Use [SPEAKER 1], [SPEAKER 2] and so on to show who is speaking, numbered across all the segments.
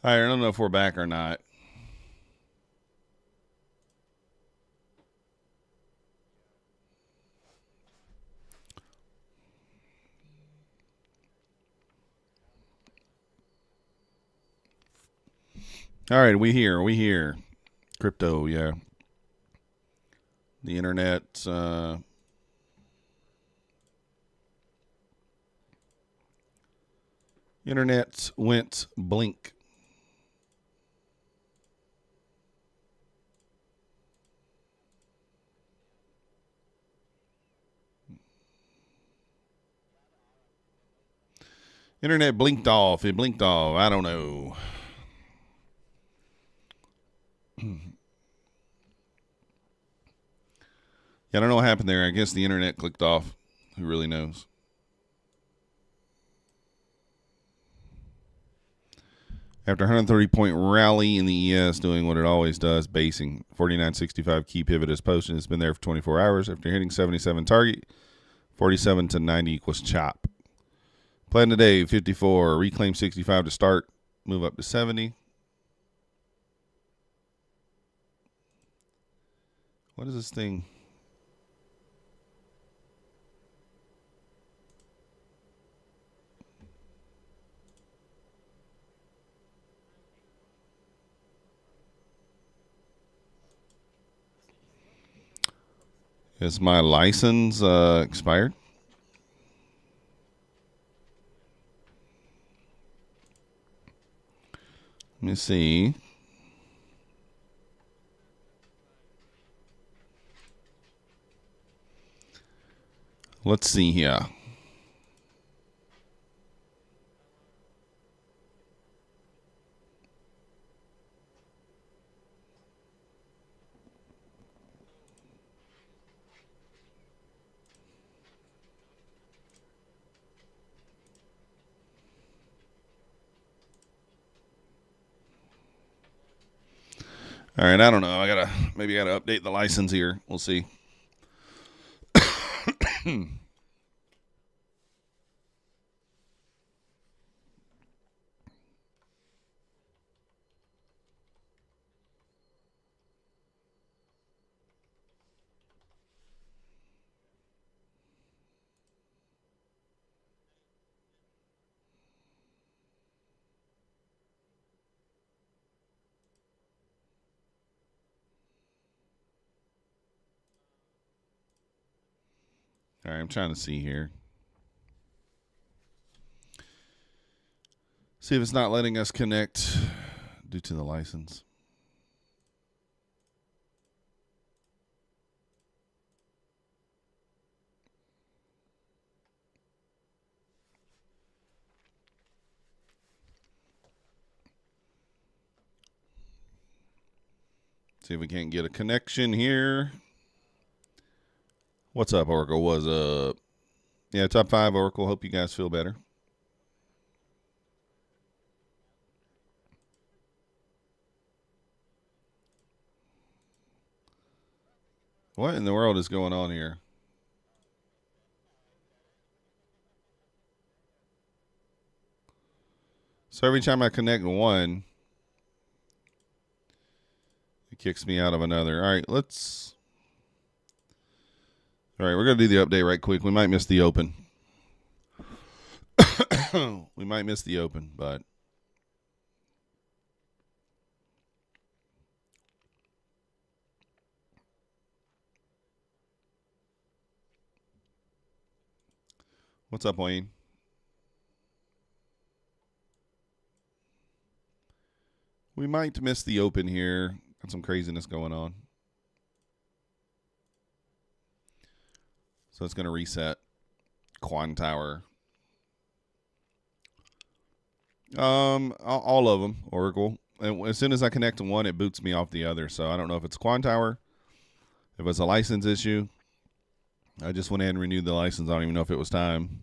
[SPEAKER 1] All right, I don't know if we're back or not. All right, we here. Crypto, yeah. The internet, internet went blink. Internet blinked off. It blinked off. I don't know. Yeah, I don't know what happened there. I guess the internet clicked off. Who really knows? After 130-point rally in the ES, doing what it always does, basing 49.65 key pivot is posted. It's been there for 24 hours. After hitting 77 target, 47 to 90 equals chop. Plan today, 54. Reclaim 65 to start. Move up to 70. What is this thing? Is my license expired? Let me see. Let's see here. All right, I don't know. Maybe I gotta update the license here. We'll see. All right, I'm trying to see here. See if it's not letting us connect due to the license. See if we can't get a connection here. What's up, Oracle? What's up? Yeah, top 5, Oracle. Hope you guys feel better. What in the world is going on here? So every time I connect one, it kicks me out of another. All right, let's... All right, we're going to do the update right quick. We might miss the open. We might miss the open, but... What's up, Wayne? We might miss the open here. Got some craziness going on. So it's going to reset. Quan Tower. All of them, Oracle. And as soon as I connect to one, it boots me off the other. So I don't know if it's Quan Tower, if it's a license issue. I just went ahead and renewed the license. I don't even know if it was time.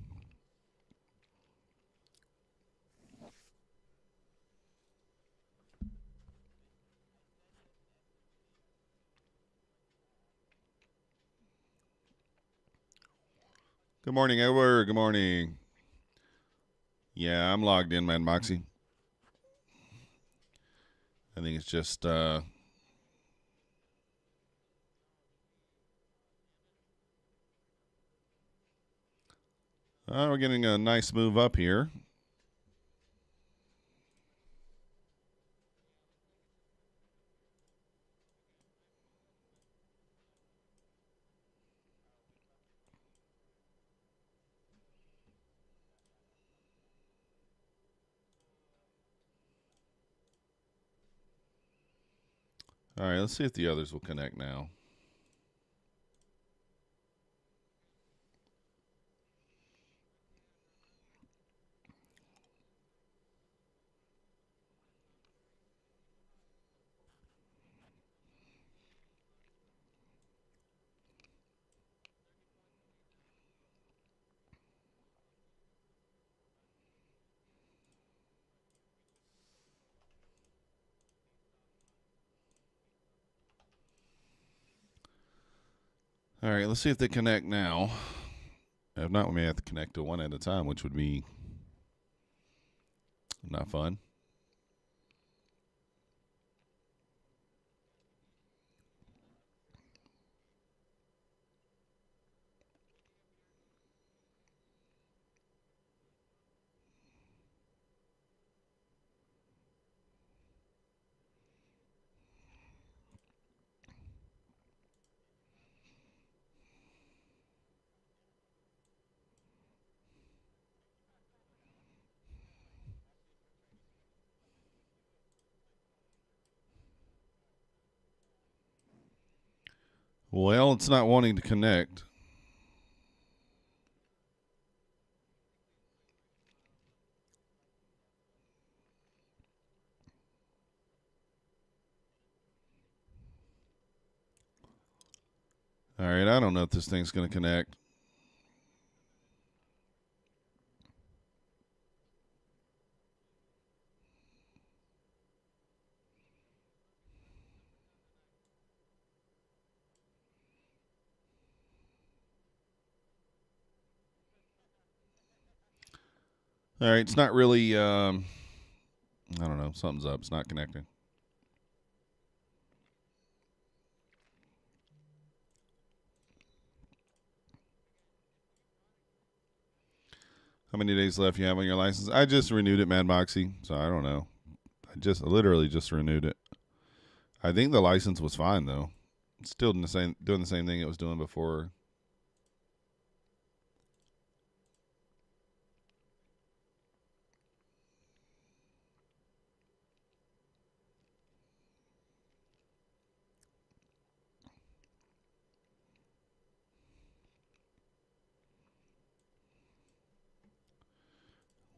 [SPEAKER 1] Good morning, Edward. Good morning. Yeah, I'm logged in, man, Moxie. I think it's just we're getting a nice move up here. All right, let's see if the others will connect now. All right, let's see if they connect now. If not, we may have to connect to one at a time, which would be not fun. Well, it's not wanting to connect. All right, I don't know if this thing's going to connect. All right, it's not really, I don't know, something's up. It's not connecting. How many days left you have on your license? I just renewed it, Mad Moxie, so I don't know. I literally just renewed it. I think the license was fine though. It's still doing the same thing it was doing before.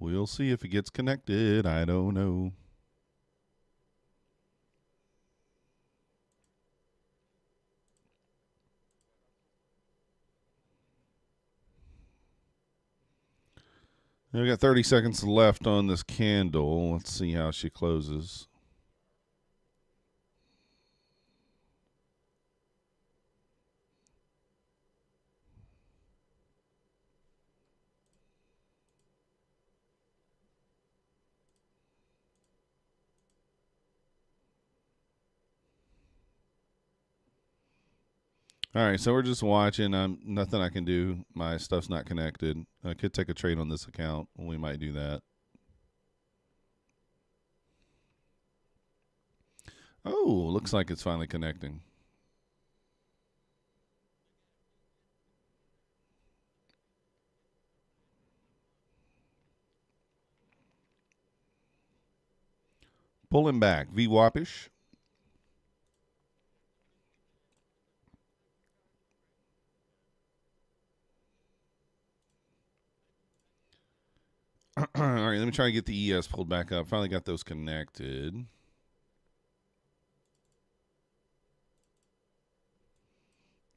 [SPEAKER 1] We'll see if it gets connected. I don't know. We got 30 seconds left on this candle. Let's see how she closes. All right, so we're just watching. Nothing I can do. My stuff's not connected. I could take a trade on this account. We might do that. Oh, looks like it's finally connecting. Pulling back. VWAP-ish. All right, let me try to get the ES pulled back up. Finally got those connected.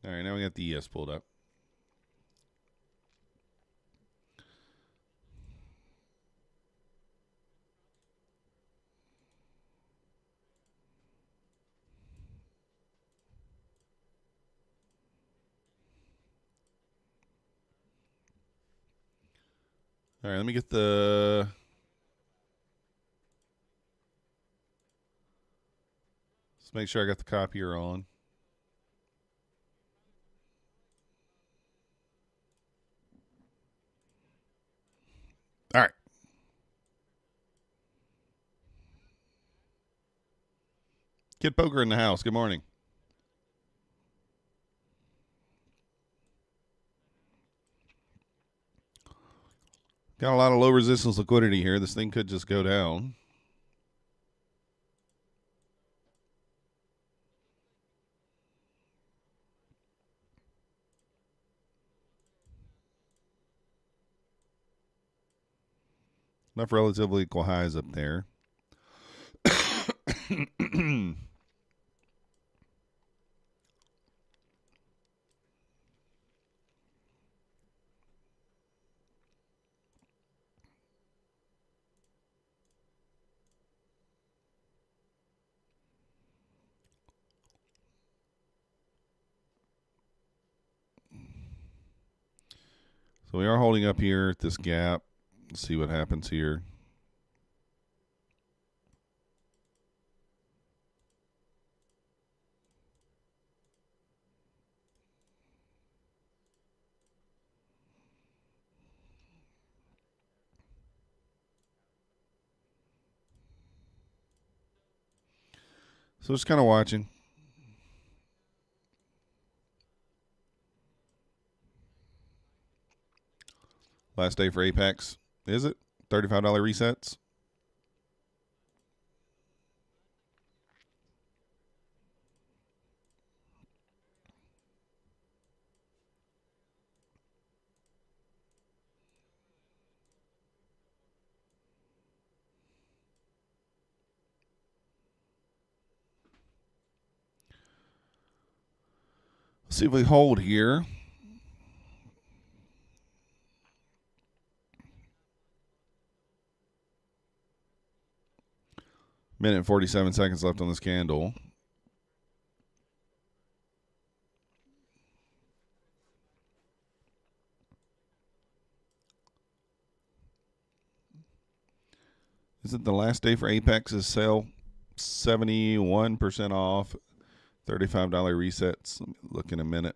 [SPEAKER 1] All right, now we got the ES pulled up. All right, let me get the make sure I got the copier on. All right. Kid Poker in the house. Good morning. Got a lot of low resistance liquidity here. This thing could just go down. Enough relatively equal highs up there. So we are holding up here at this gap. Let's see what happens here. So just kind of watching. Last day for Apex. Is it? $35 resets. Let's see if we hold here. Minute and 47 seconds left on this candle. Is it the last day for Apex's sale? 71% off. $35 resets. Let me look in a minute.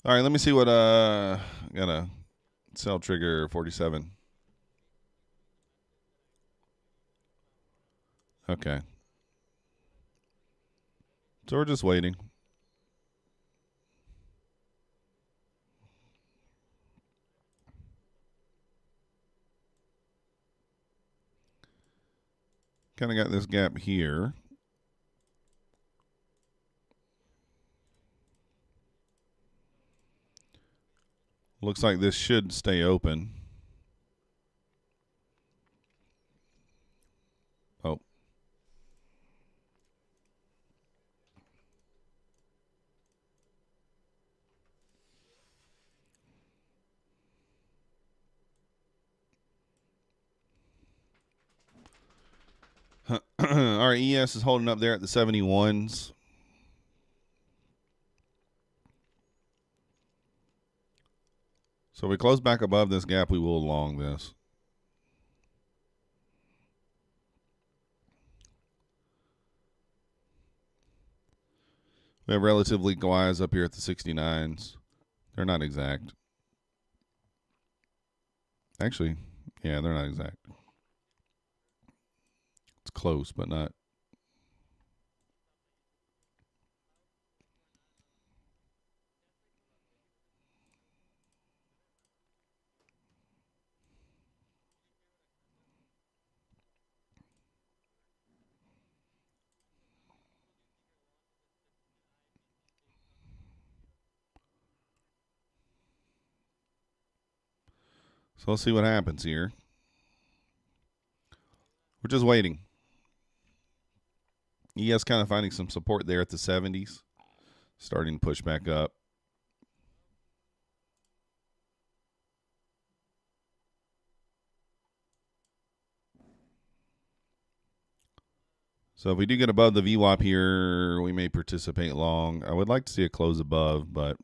[SPEAKER 1] All right, let me see what got a sell trigger 47. Okay. So we're just waiting. Kind of got this gap here. Looks like this should stay open. Oh. Our ES is holding up there at the 71s. So if we close back above this gap, we will long this. We have relatively equal highs up here at the 69s. They're not exact. Actually, yeah, they're not exact. It's close, but not. So let's see what happens here. We're just waiting. ES kind of finding some support there at the 70s. Starting to push back up. So if we do get above the VWAP here, we may participate long. I would like to see a close above, but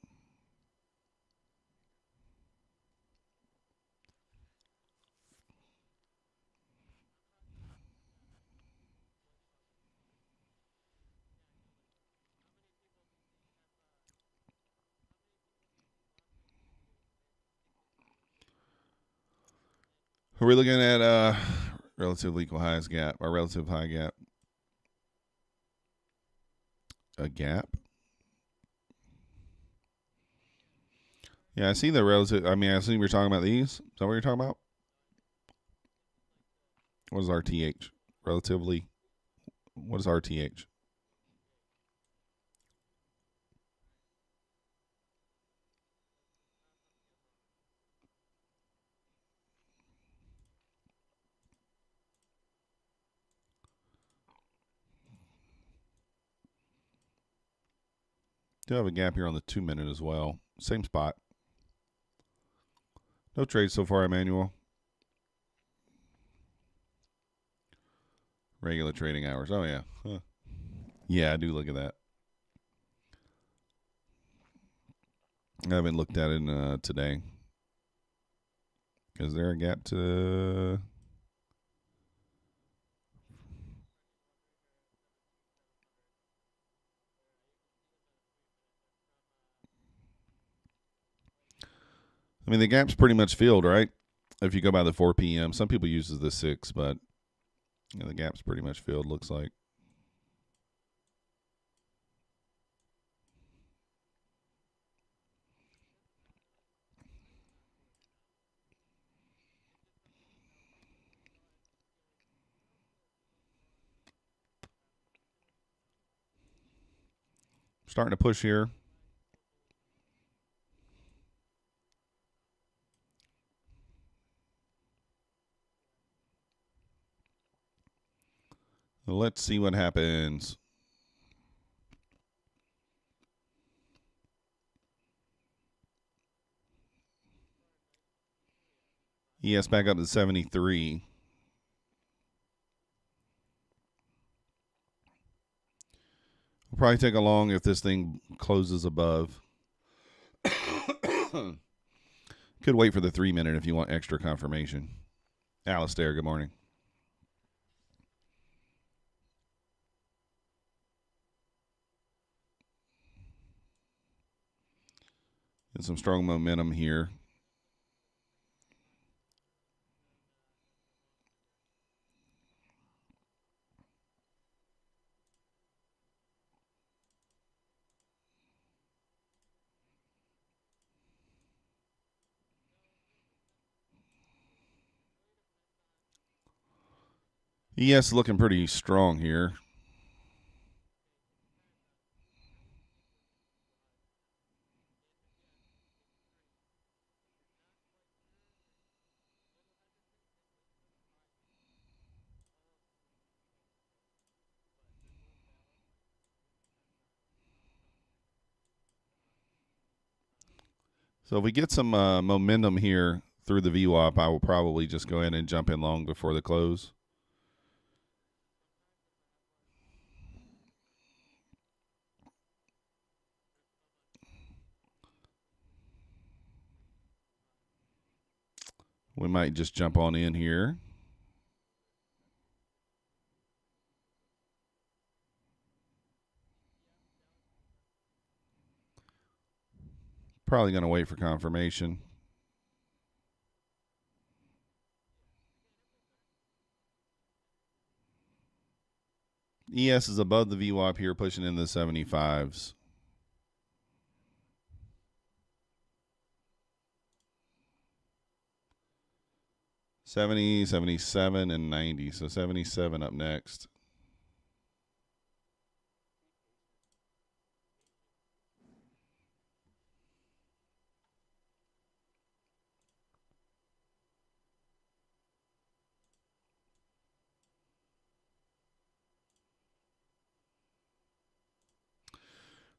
[SPEAKER 1] are we looking at relatively equal highest gap or relative high gap? A gap? Yeah, I see the relative. I mean, I assume you're talking about these. Is that what you're talking about? What is RTH? Relatively. What is RTH? Do have a gap here on the 2-minute as well. Same spot. No trades so far, Emmanuel. Regular trading hours. Oh, yeah. Huh. Yeah, I do look at that. I haven't looked at it today. Is there a gap to... I mean, the gap's pretty much filled, right? If you go by the 4 p.m. Some people use the 6, but the gap's pretty much filled, looks like. Starting to push here. Let's see what happens. ES back up to 73. We'll probably take a long if this thing closes above. Could wait for the 3-minute if you want extra confirmation. Alistair, good morning. Get some strong momentum here. ES looking pretty strong here. So if we get some momentum here through the VWAP, I will probably just go ahead and jump in long before the close. We might just jump on in here. Probably going to wait for confirmation. ES is above the VWAP here, pushing in the 75s. $70, $77, and $90. So $77 up next.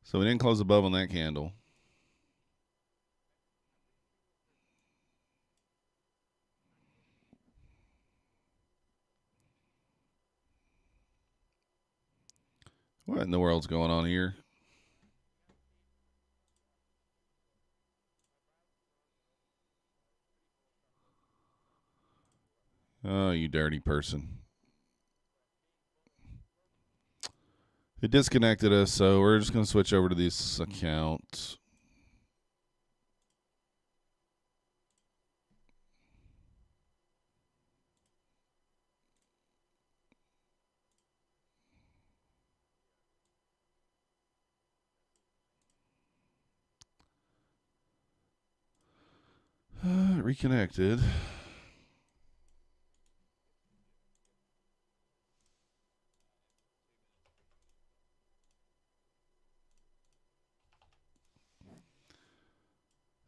[SPEAKER 1] So we didn't close above on that candle. What in the world's going on here? Oh, you dirty person. It disconnected us, so we're just going to switch over to this account. Reconnected.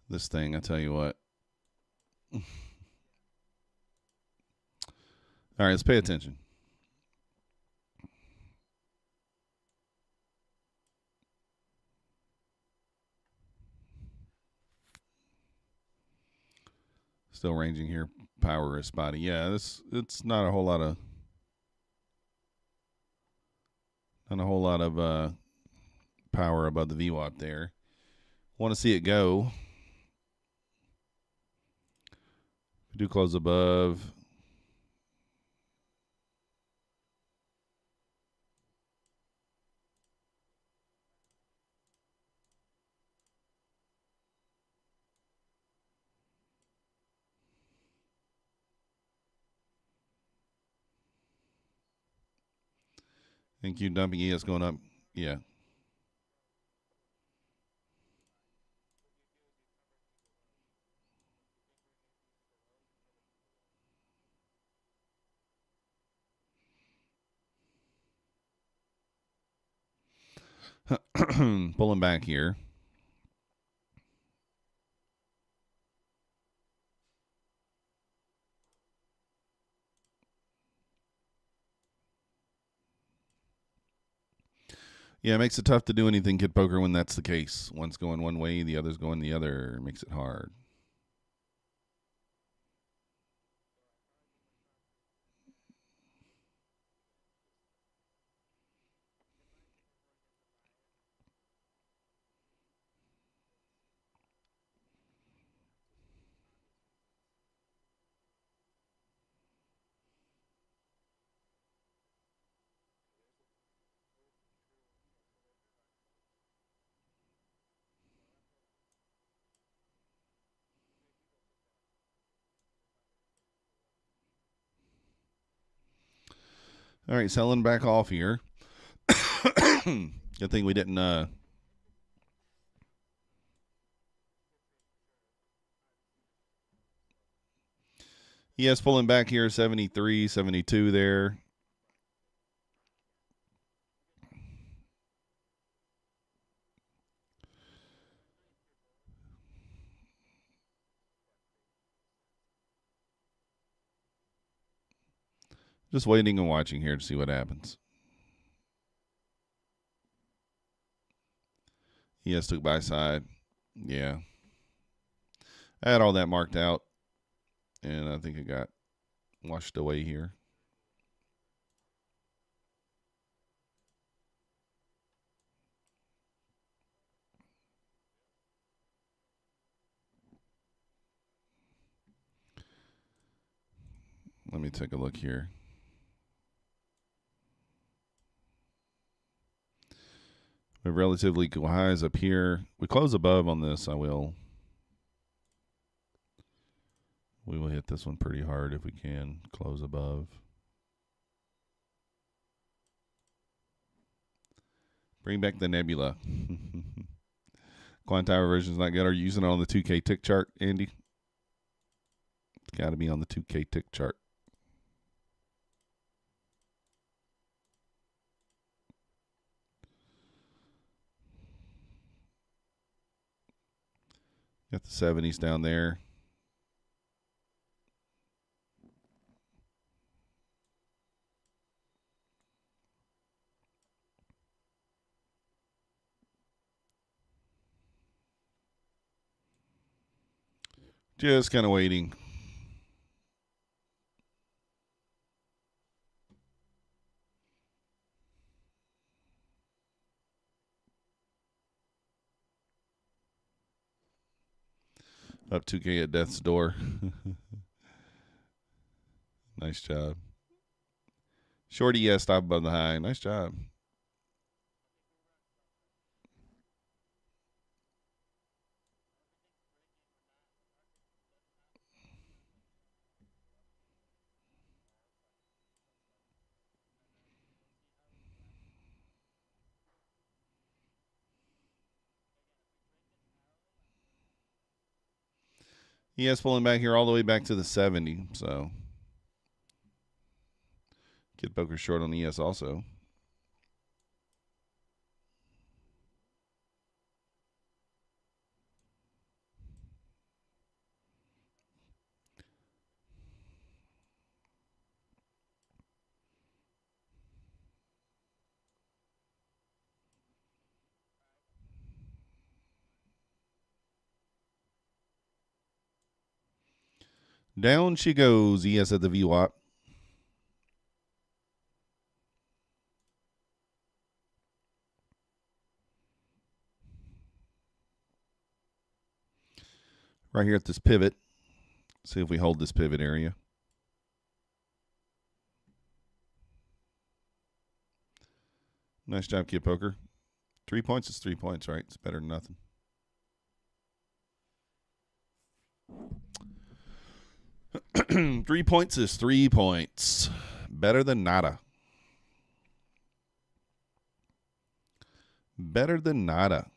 [SPEAKER 1] This thing, I tell you what. All right, let's pay attention. Still ranging here. Power is spotty. Yeah, it's not a whole lot of power above the VWAP there. Want to see it go. We do close above. Thank you, dumping ES going up. Yeah. Pulling back here. Yeah, it makes it tough to do anything kid poker when that's the case. One's going one way, the other's going the other. It makes it hard. All right, selling back off here. Good thing we didn't. Yes, pulling back here, 73, 72 there. Just waiting and watching here to see what happens. Yes, took buy side. Yeah. I had all that marked out, and I think it got washed away here. Let me take a look here. We have relatively equal highs up here. We close above on this. We will hit this one pretty hard if we can. Close above. Bring back the nebula. Quantile version is not good. Are you using it on the 2K tick chart, Andy? It's got to be on the 2K tick chart. Got the 70s down there. Just kind of waiting. Up 2K at death's door. Nice job. Shorty, yeah, stop above the high. Nice job. ES pulling back here all the way back to the 70. So, Kid Poker short on ES also. Down she goes. ES at the VWAP. Right here at this pivot. See if we hold this pivot area. Nice job, Kid Poker. 3 points is 3 points, right? It's better than nothing. Three points is 3 points. Better than nada. Better than nada.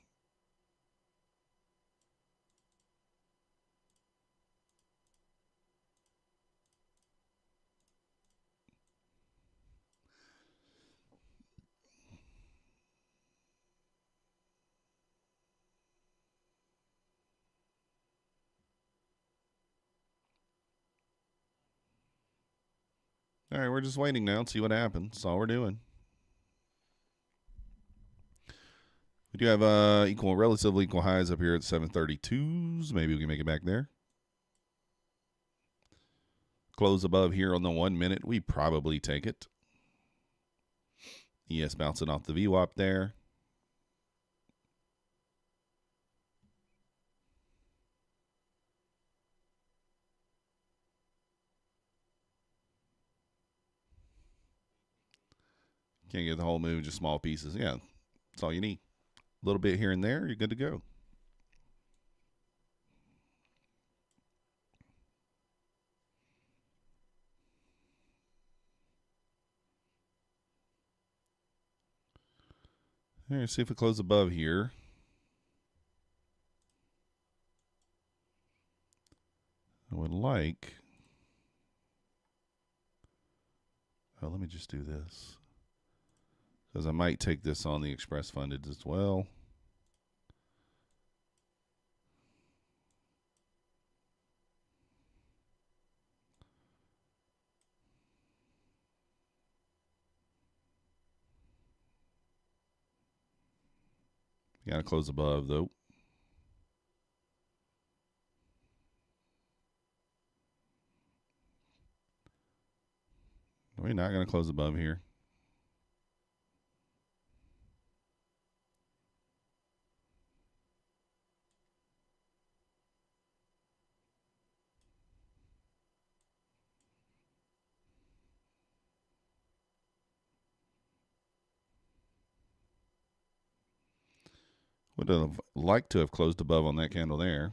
[SPEAKER 1] All right, we're just waiting now to see what happens. That's all we're doing. We do have relatively equal highs up here at 732s. Maybe we can make it back there. Close above here on the 1 minute. We probably take it. ES bouncing off the VWAP there. Can't get the whole move, just small pieces. Yeah, that's all you need. A little bit here and there, you're good to go. All right, see if we close above here. I would like. Oh, let me just do this. Because I might take this on the express funded as well. Got to close above, though. We're not going to close above here. Would have liked to have closed above on that candle there.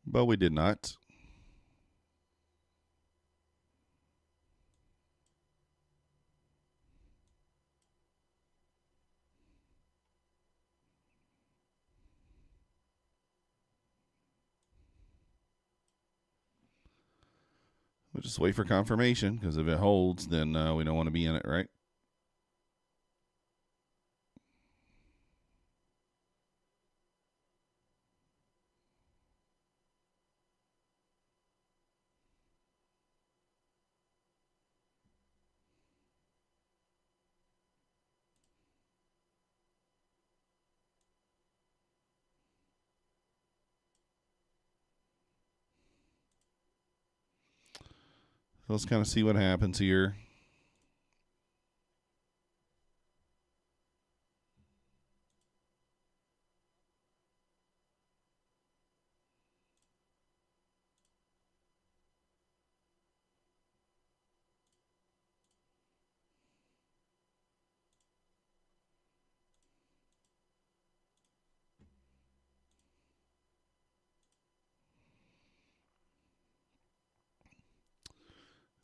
[SPEAKER 1] But we did not. We'll just wait for confirmation, because if it holds, then we don't want to be in it, right? So let's kind of see what happens here.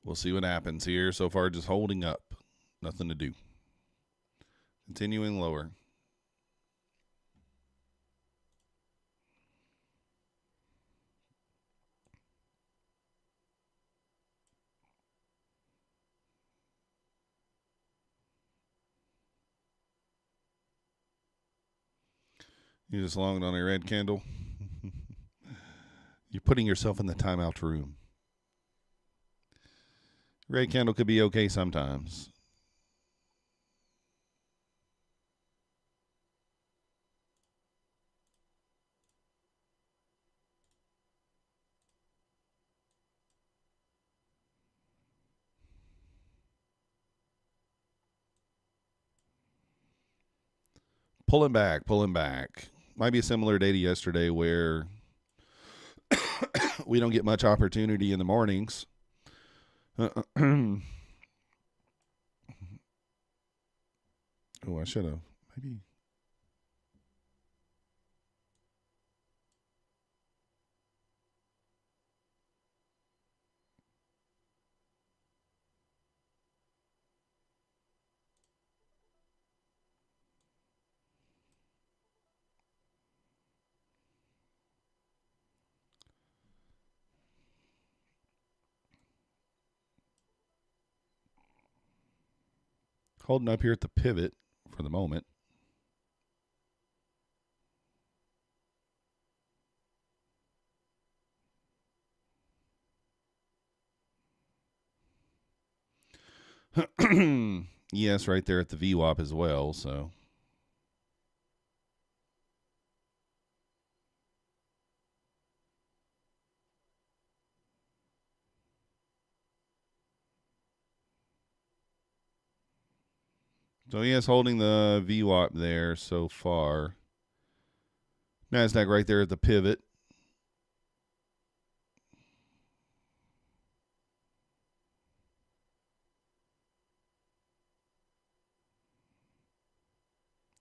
[SPEAKER 1] We'll see what happens here. So far, just holding up. Nothing to do. Continuing lower. You just longed on a red candle. You're putting yourself in the timeout room. Red candle could be okay sometimes. Pulling back, pulling back. Might be a similar day to yesterday where we don't get much opportunity in the mornings. Oh, I should have. Maybe. Holding up here at the pivot for the moment. Yes, right there at the VWAP as well. So he is holding the VWAP there so far. Nasdaq right there at the pivot.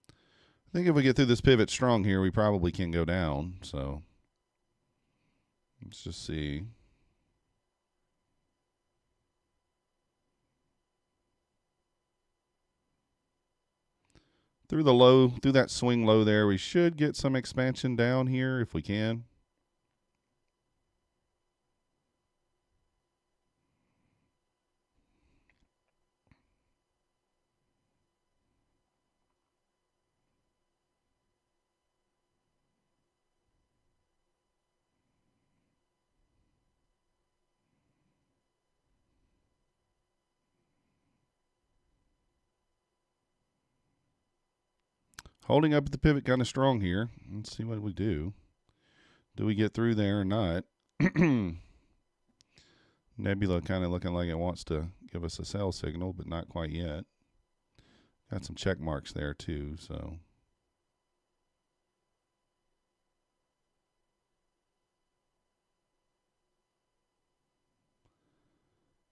[SPEAKER 1] I think if we get through this pivot strong here, we probably can go down. So let's just see. Through the low, through that swing low there, we should get some expansion down here if we can. Holding up at the pivot kind of strong here. Let's see what we do. Do we get through there or not? Nebula kind of looking like it wants to give us a sell signal, but not quite yet. Got some check marks there too, so.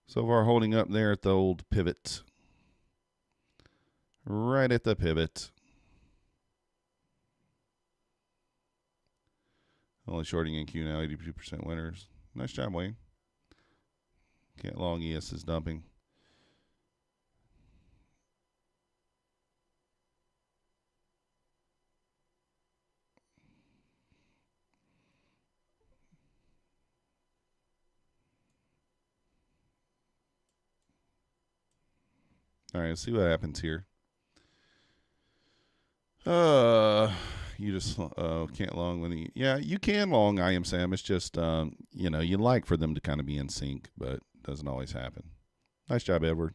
[SPEAKER 1] So far holding up there at the old pivot. Right at the pivot. Only shorting NQ now, 82% winners. Nice job, Wayne. Can't long ES is dumping. All right, let's see what happens here. You just can't long when the you can long I am Sam. It's just you like for them to kind of be in sync, but doesn't always happen. Nice job, Edward.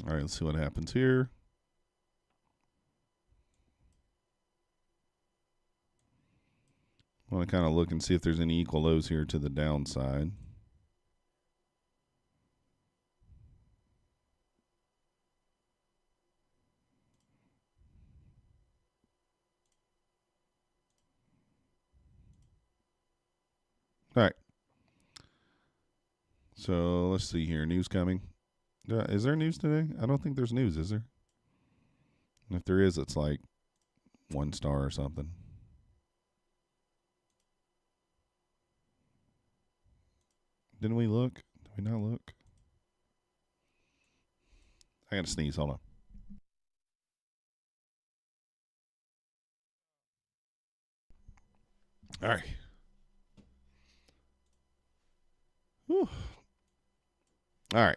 [SPEAKER 1] All right, let's see what happens here. I want to kind of look and see if there's any equal lows here to the downside. All right. So let's see here. News coming. Is there news today? I don't think there's news, is there? If there is, it's like 1 star or something. Didn't we look? Did we not look? I got to sneeze. Hold on. All right. Whew. All right.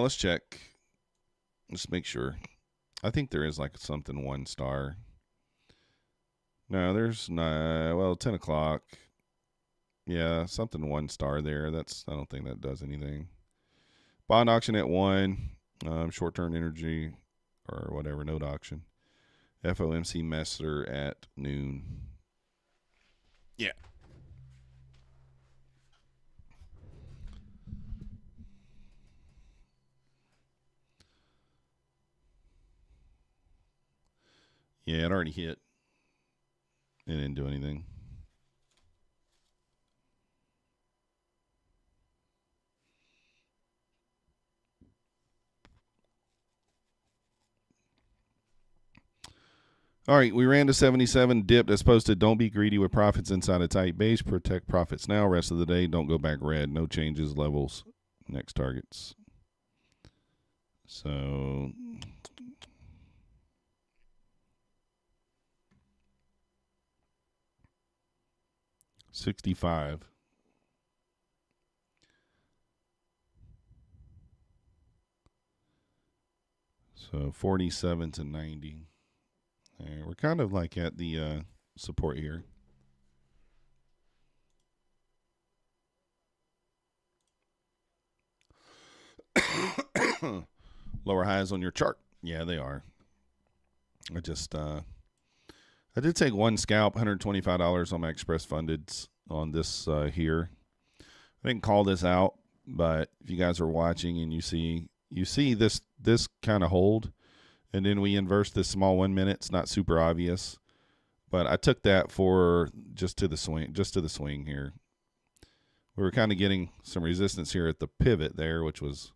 [SPEAKER 1] Let's check. Let's make sure. I think there is like something 1 star. No, there's not. Well, 10 o'clock. Yeah, something 1 star there. I don't think that does anything. Bond auction at 1. Short-term energy or whatever, note auction. FOMC Messer at noon. Yeah. Yeah, it already hit. It didn't do anything. All right, we ran to 77, dipped as posted. Don't be greedy with profits inside a tight base. Protect profits now. Rest of the day, don't go back red. No changes, levels, next targets. So 65. So 47 to 90. And we're kind of like at the support here. Lower highs on your chart. Yeah, they are. I did take 1 scalp, $125 on my express fundeds on this here. I didn't call this out, but if you guys are watching and you see this kind of hold, and then we inverse this small 1 minute. It's not super obvious, but I took that for just to the swing here. We were kind of getting some resistance here at the pivot there, which was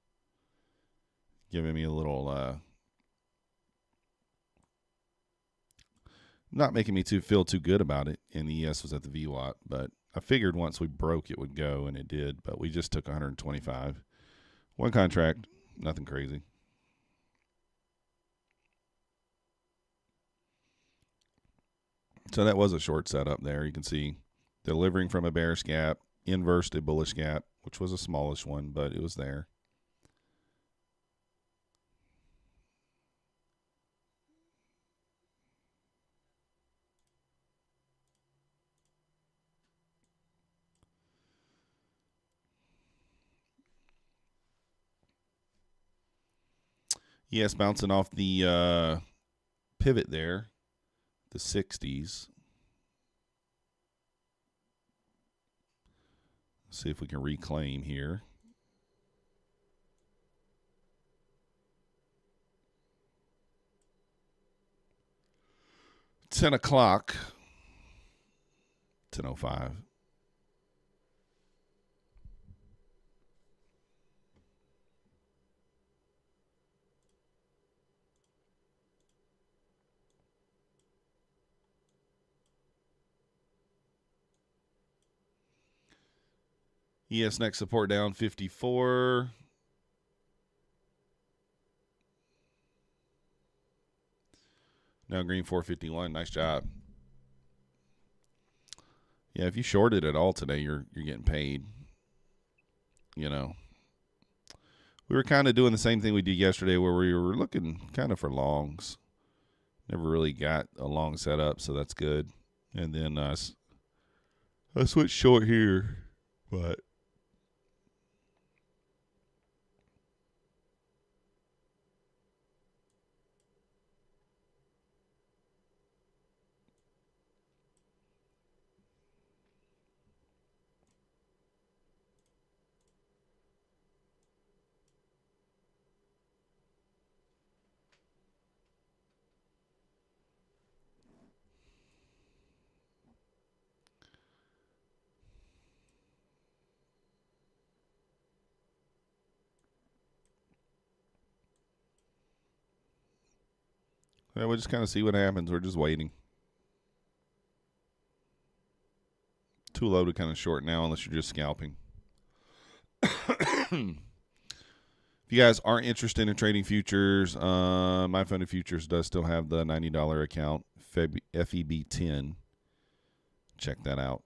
[SPEAKER 1] giving me a little not making me feel too good about it. And the ES was at the VWAP, but I figured once we broke it would go, and it did. But we just took 125. 1 contract, nothing crazy. So that was a short setup there. You can see delivering from a bearish gap, inversed a bullish gap, which was a smallish one, but it was there. Yes, bouncing off the pivot there, the 60s. Let's see if we can reclaim here. $10 o'clock. 10:05. ES next support down 54. Now green 451. Nice job. Yeah, if you shorted at all today, you're getting paid. You know. We were kind of doing the same thing we did yesterday where we were looking kind of for longs. Never really got a long setup, so that's good. And then I switched short here, but yeah, we'll just kind of see what happens. We're just waiting. Too low to kind of short now unless you're just scalping. If you guys aren't interested in trading futures, My Funded Futures does still have the $90 account, FEB10. Check that out.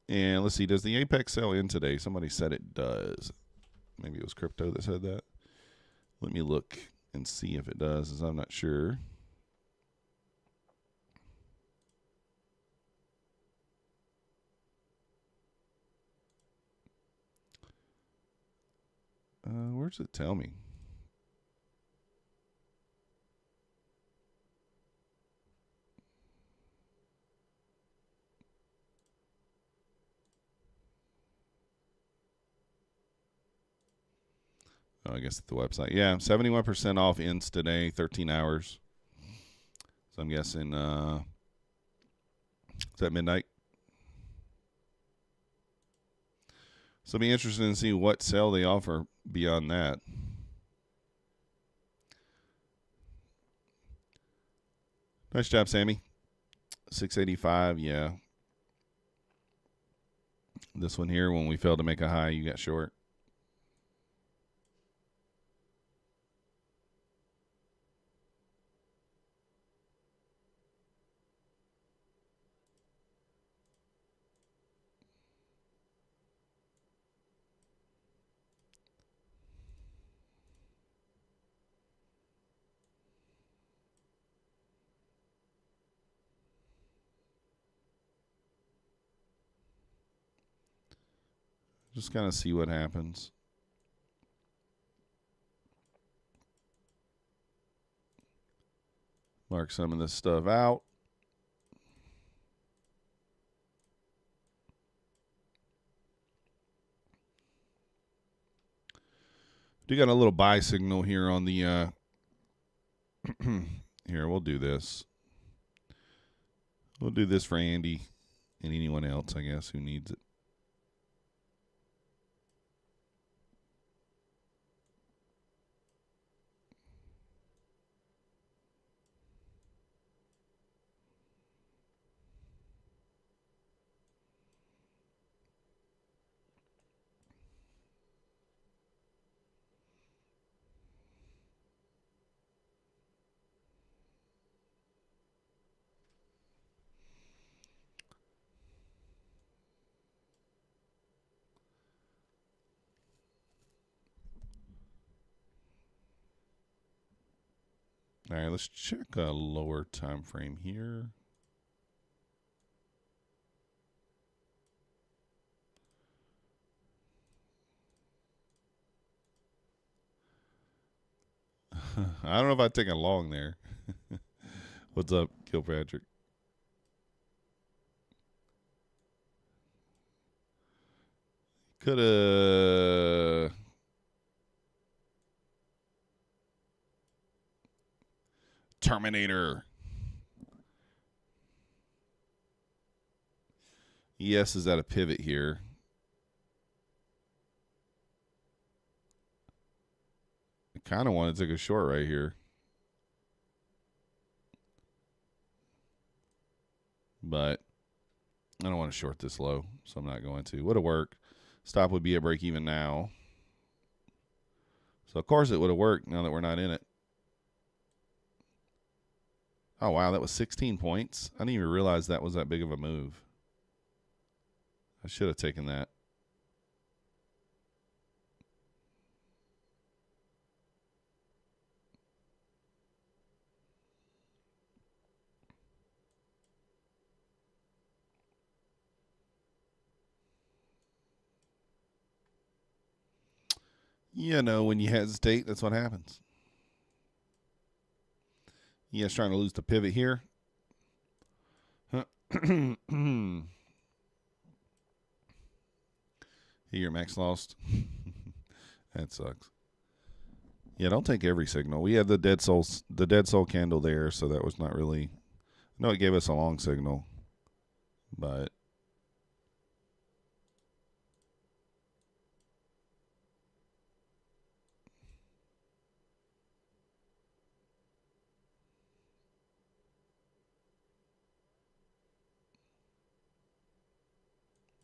[SPEAKER 1] And let's see, does the APEX sell in today? Somebody said it does. Maybe it was crypto that said that. Let me look and see if it does, as I'm not sure. Where does it tell me? Oh, I guess at the website. Yeah, 71% off ends today, 13 hours. So I'm guessing, is that midnight? So I'll be interested in seeing what sale they offer beyond that. Nice job, Sammy. 685, yeah. This one here, when we failed to make a high, you got short. Just kind of see what happens. Mark some of this stuff out. Do got a little buy signal here on the here, we'll do this. We'll do this for Andy and anyone else, I guess, who needs it. All right, let's check a lower time frame here. I don't know if I'd take a long there. What's up, Kilpatrick? Could have. Terminator. ES is at a pivot here. I kind of want to take a short right here. But I don't want to short this low, so I'm not going to. Would have worked. Stop would be at break even now. So, of course, it would have worked now that we're not in it. Oh, wow, that was 16 points. I didn't even realize that was that big of a move. I should have taken that. You know, when you hesitate, that's what happens. ES trying to lose the pivot here. Here, Max lost. That sucks. Yeah, don't take every signal. We had the dead soul candle there, so that was not really. No, it gave us a long signal, but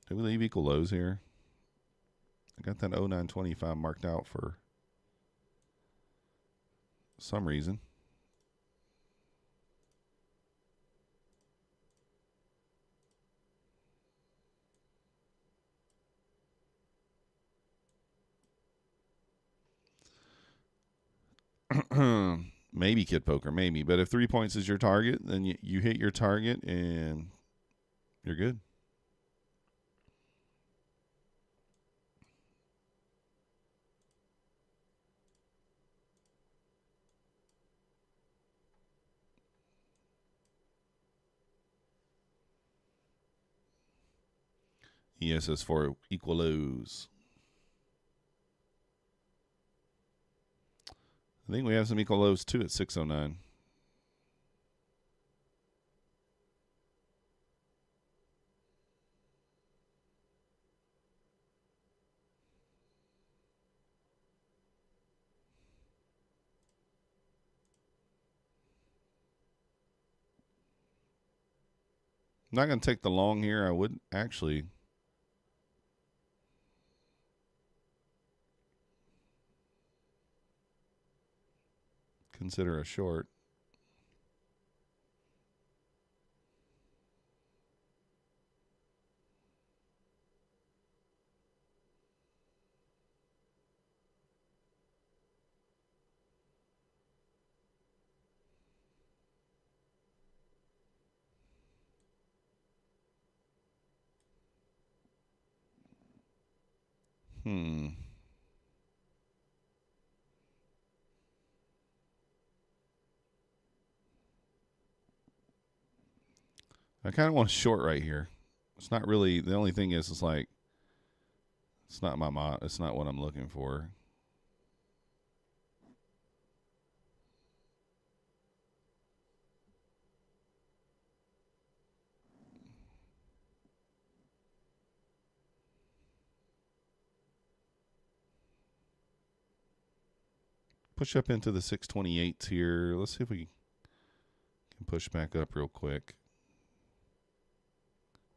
[SPEAKER 1] did we leave equal lows here? I got that 0925 marked out for some reason. Maybe Kid Poker, maybe. But if 3 points is your target, then you hit your target and you're good. ES is for equal lows. I think we have some equal lows too at 609. I'm not going to take the long here. I would actually consider a short. I kind of want a short right here. It's not really. The only thing is, it's like it's not it's not what I'm looking for. Push up into the 628s here. Let's see if we can push back up real quick.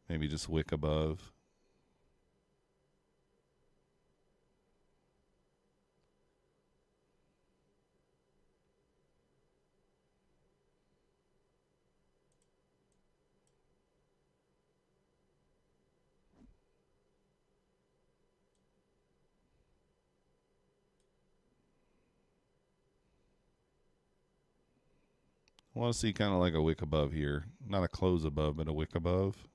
[SPEAKER 1] Maybe just wick above. I want to see kind of like a wick above here. Not a close above, but a wick above.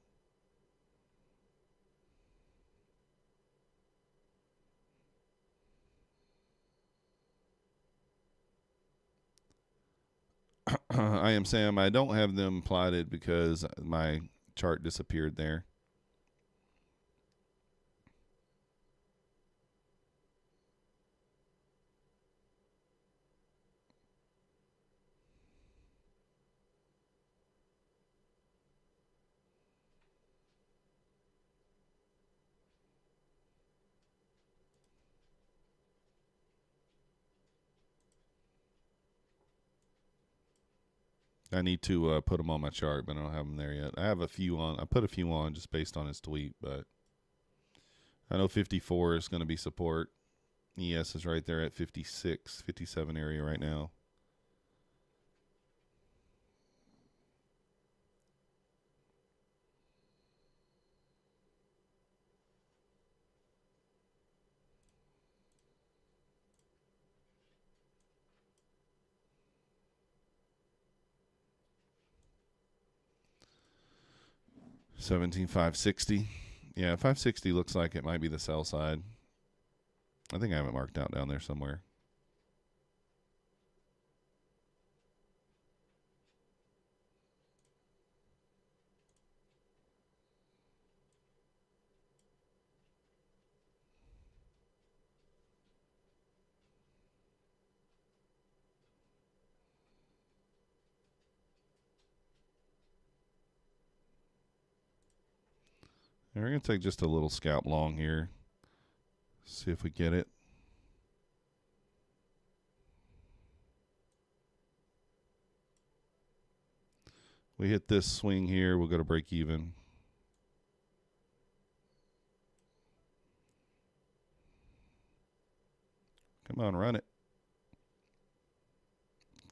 [SPEAKER 1] I am Sam. I don't have them plotted because my chart disappeared there. I need to put them on my chart, but I don't have them there yet. I have a few on. I put a few on just based on his tweet, but I know 54 is going to be support. ES is right there at 56, 57 area right now. $17,560. Yeah, 560 looks like it might be the sell side. I think I have it marked out down there somewhere. And we're going to take just a little scalp long here. See if we get it. We hit this swing here, we'll go to break even. Come on, run it.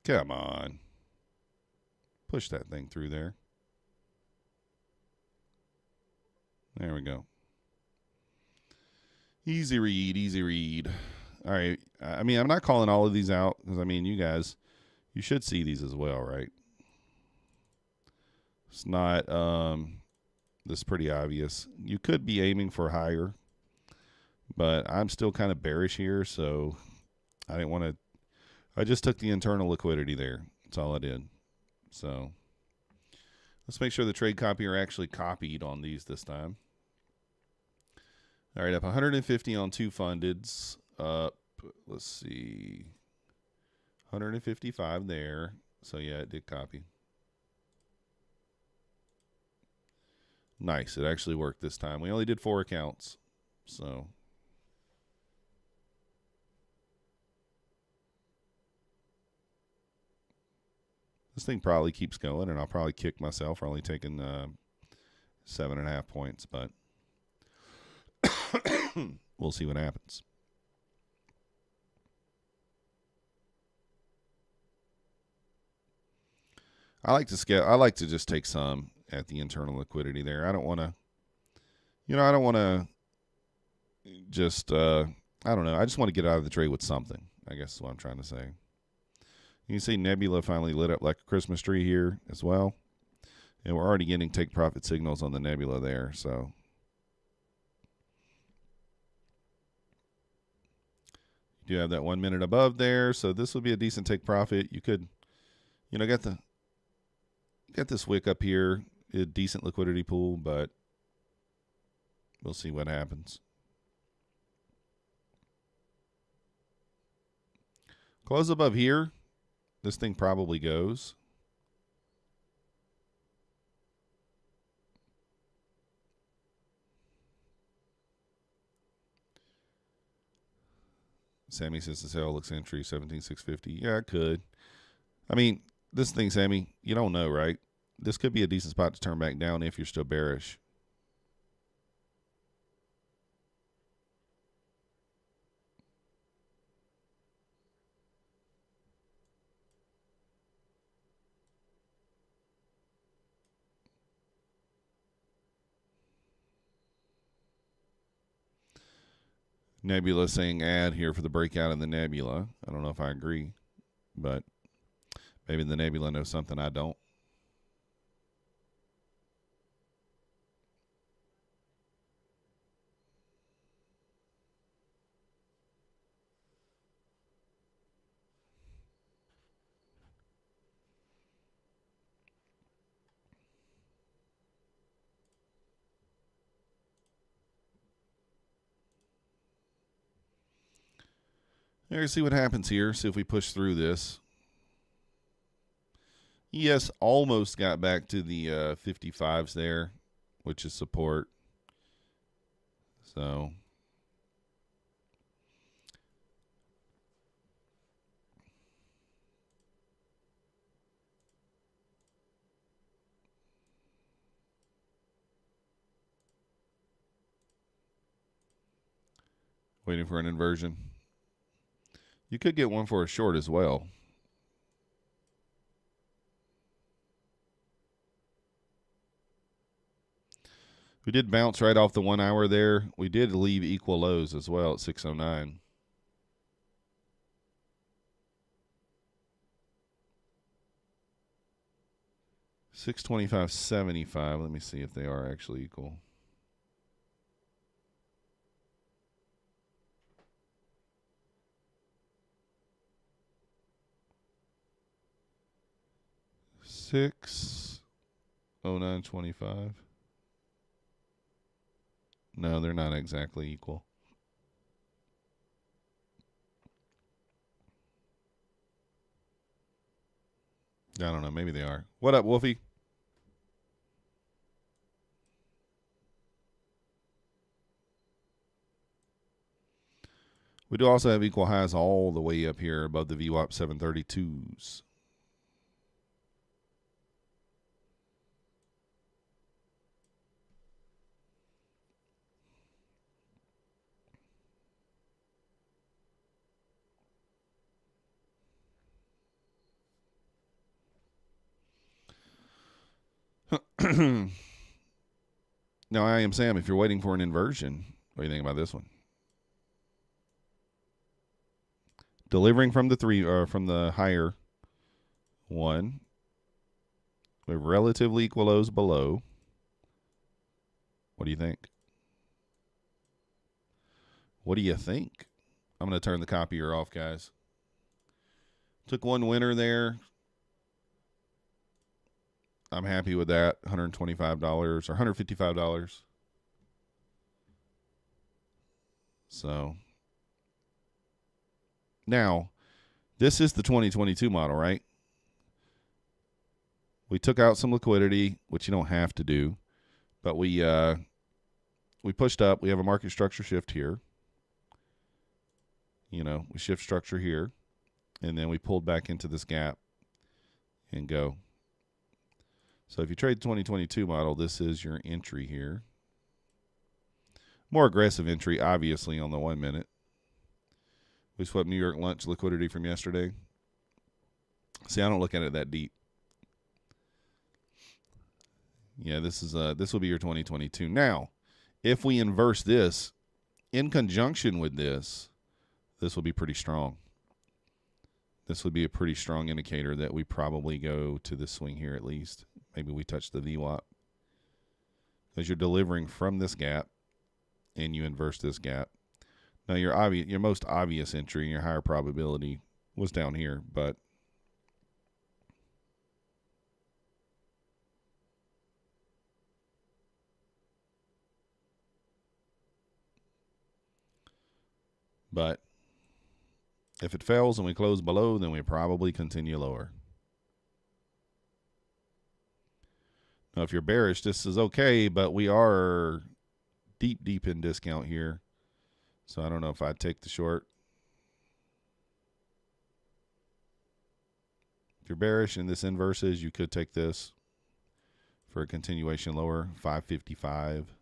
[SPEAKER 1] Come on. Push that thing through there. There we go. Easy read, easy read. All right. I mean, I'm not calling all of these out because, I mean, you guys, you should see these as well, right? It's not, this is pretty obvious. You could be aiming for higher, but I'm still kind of bearish here, so I didn't want to, I just took the internal liquidity there. That's all I did. So let's make sure the trade copy are actually copied on these this time. All right, up 150 on two fundeds. Up, let's see, 155 there. So yeah, it did copy. Nice, it actually worked this time. We only did 4 accounts, so. This thing probably keeps going, and I'll probably kick myself for only taking 7.5 points, but we'll see what happens. I like to just take some at the internal liquidity there. I don't want to, I don't want to just, I don't know. I just want to get out of the trade with something, I guess is what I'm trying to say. You can see Nebula finally lit up like a Christmas tree here as well. And we're already getting take profit signals on the Nebula there, so. You do have that 1 minute above there, so this would be a decent take profit. You could, get this wick up here, a decent liquidity pool, but we'll see what happens. Close above here. This thing probably goes. Sammy says the sale looks entry 17,650. Yeah, it could. I mean, this thing, Sammy, you don't know, right? This could be a decent spot to turn back down if you're still bearish. Nebula saying add here for the breakout in the Nebula. I don't know if I agree, but maybe the Nebula knows something I don't. Let's see what happens here. See if we push through this. ES almost got back to the 55s there, which is support. So waiting for an inversion. You could get one for a short as well. We did bounce right off the 1 hour there. We did leave equal lows as well at 609. $625.75. Let me see if they are actually equal. 609.25. No, they're not exactly equal. I don't know. Maybe they are. What up, Wolfie? We do also have equal highs all the way up here above the VWAP 732s. Now, I am Sam. If you're waiting for an inversion, what do you think about this one? Delivering from the higher one, with relatively equal lows below. What do you think? What do you think? I'm going to turn the copier off, guys. Took one winner there. I'm happy with that. $125 or $155. So now, this is the 2022 model, right? We took out some liquidity, which you don't have to do, but we pushed up. We have a market structure shift here. You know, we shift structure here, and then we pulled back into this gap and go. So if you trade the 2022 model, this is your entry here. More aggressive entry, obviously, on the 1 minute. We swept New York lunch liquidity from yesterday. See, I don't look at it that deep. Yeah, this will be your 2022. Now, if we inverse this in conjunction with this, this will be pretty strong. This would be a pretty strong indicator that we probably go to this swing here at least. Maybe we touch the VWAP. Because you're delivering from this gap and you inverse this gap. Now, your most obvious entry, your higher probability, was down here, but if it fails and we close below, then we probably continue lower. Now, if you're bearish, this is okay, but we are deep in discount here. So I don't know if I'd take the short. If you're bearish and this inverses, you could take this for a continuation lower, 555,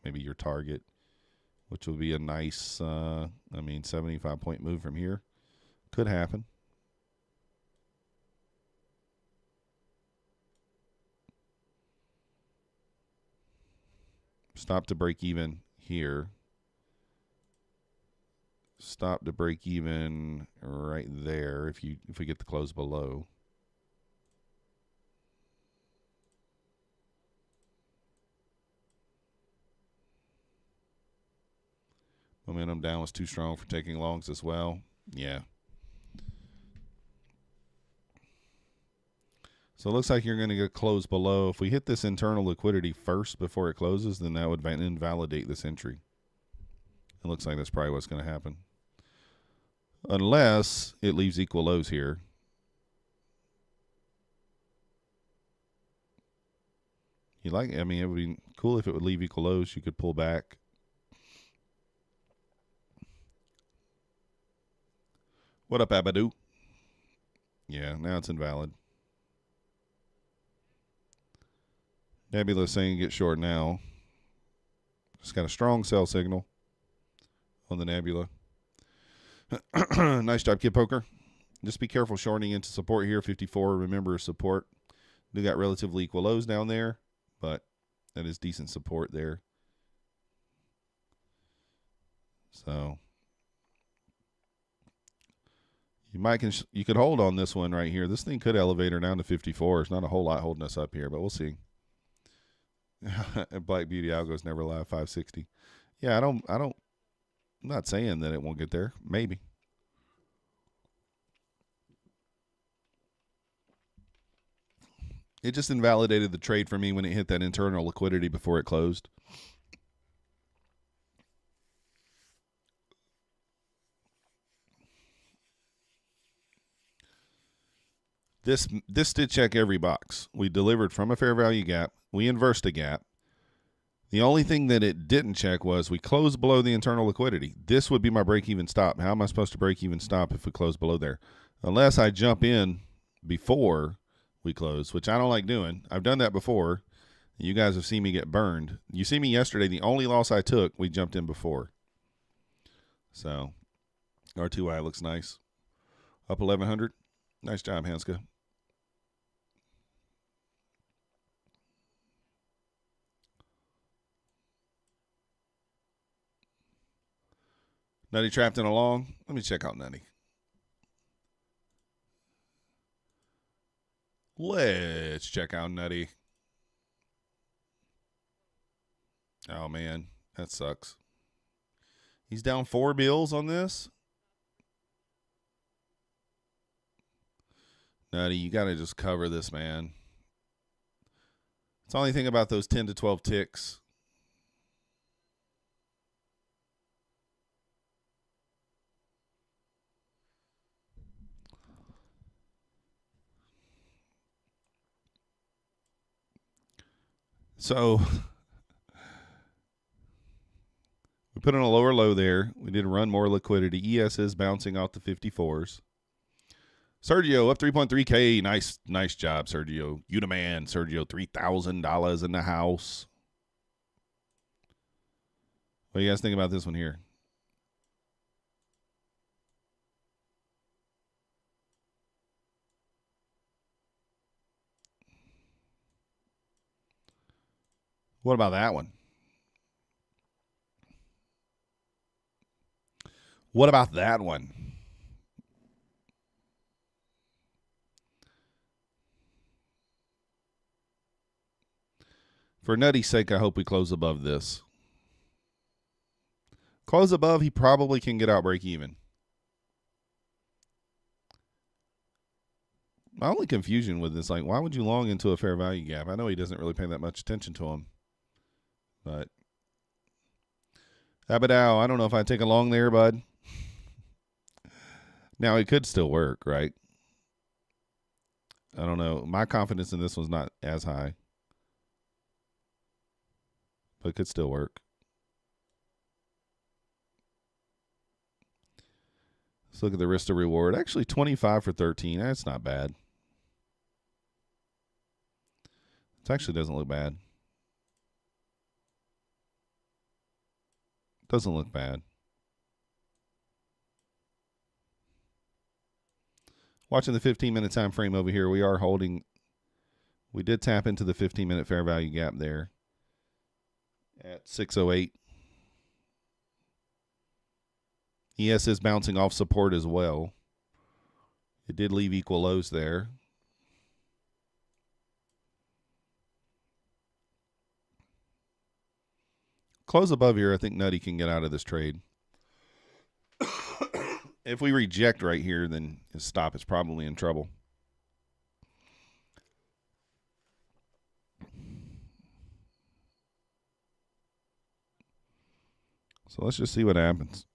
[SPEAKER 1] maybe your target, which will be a nice, 75-point move from here. Could happen. Stop to break even here. Stop to break even right there if we get the close below. Momentum down was too strong for taking longs as well. Yeah. So it looks like you're going to get closed below. If we hit this internal liquidity first before it closes, then that would invalidate this entry. It looks like that's probably what's going to happen. Unless it leaves equal lows here. It would be cool if it would leave equal lows. You could pull back. What up, Abadoo? Yeah, now it's invalid. Nebula saying get short now. Just got a strong sell signal on the Nebula. Nice job, Kid Poker. Just be careful shorting into support here. 54, remember support. We got relatively equal lows down there, but that is decent support there. So you could hold on this one right here. This thing could elevate her down to 54. It's not a whole lot holding us up here, but we'll see. Black Beauty Algo's never live 560. Yeah, I'm not saying that it won't get there. Maybe. It just invalidated the trade for me when it hit that internal liquidity before it closed. This did check every box. We delivered from a fair value gap. We inversed a gap. The only thing that it didn't check was we closed below the internal liquidity. This would be my break-even stop. How am I supposed to break-even stop if we close below there? Unless I jump in before we close, which I don't like doing. I've done that before. You guys have seen me get burned. You see me yesterday. The only loss I took, we jumped in before. So R2I looks nice. Up 1,100. Nice job, Hanska. Nutty trapped in a long. Let me check out Nutty. Let's check out Nutty. Oh, man. That sucks. He's down 4 bills on this. Nutty, you got to just cover this, man. It's the only thing about those 10 to 12 ticks. So we put in a lower low there. We did run more liquidity. ES is bouncing out the 54s. Sergio up 3.3K. Nice job, Sergio. You the man, Sergio. $3,000 in the house. What do you guys think about this one here? What about that one? What about that one? For Nutty's sake, I hope we close above this. Close above, he probably can get out break even. My only confusion with this, like, why would you long into a fair value gap? I know he doesn't really pay that much attention to him. But Abadow, I don't know if I'd take a long there, bud. Now, it could still work, right? I don't know. My confidence in this one's not as high. But it could still work. Let's look at the risk to reward. Actually, 25 for 13. That's not bad. It actually doesn't look bad. Doesn't look bad. Watching the 15-minute time frame over here, we are holding. We did tap into the 15-minute fair value gap there at 608. ES is bouncing off support as well. It did leave equal lows there. Close above here, I think Nutty can get out of this trade. If we reject right here, then his stop is probably in trouble. So let's just see what happens.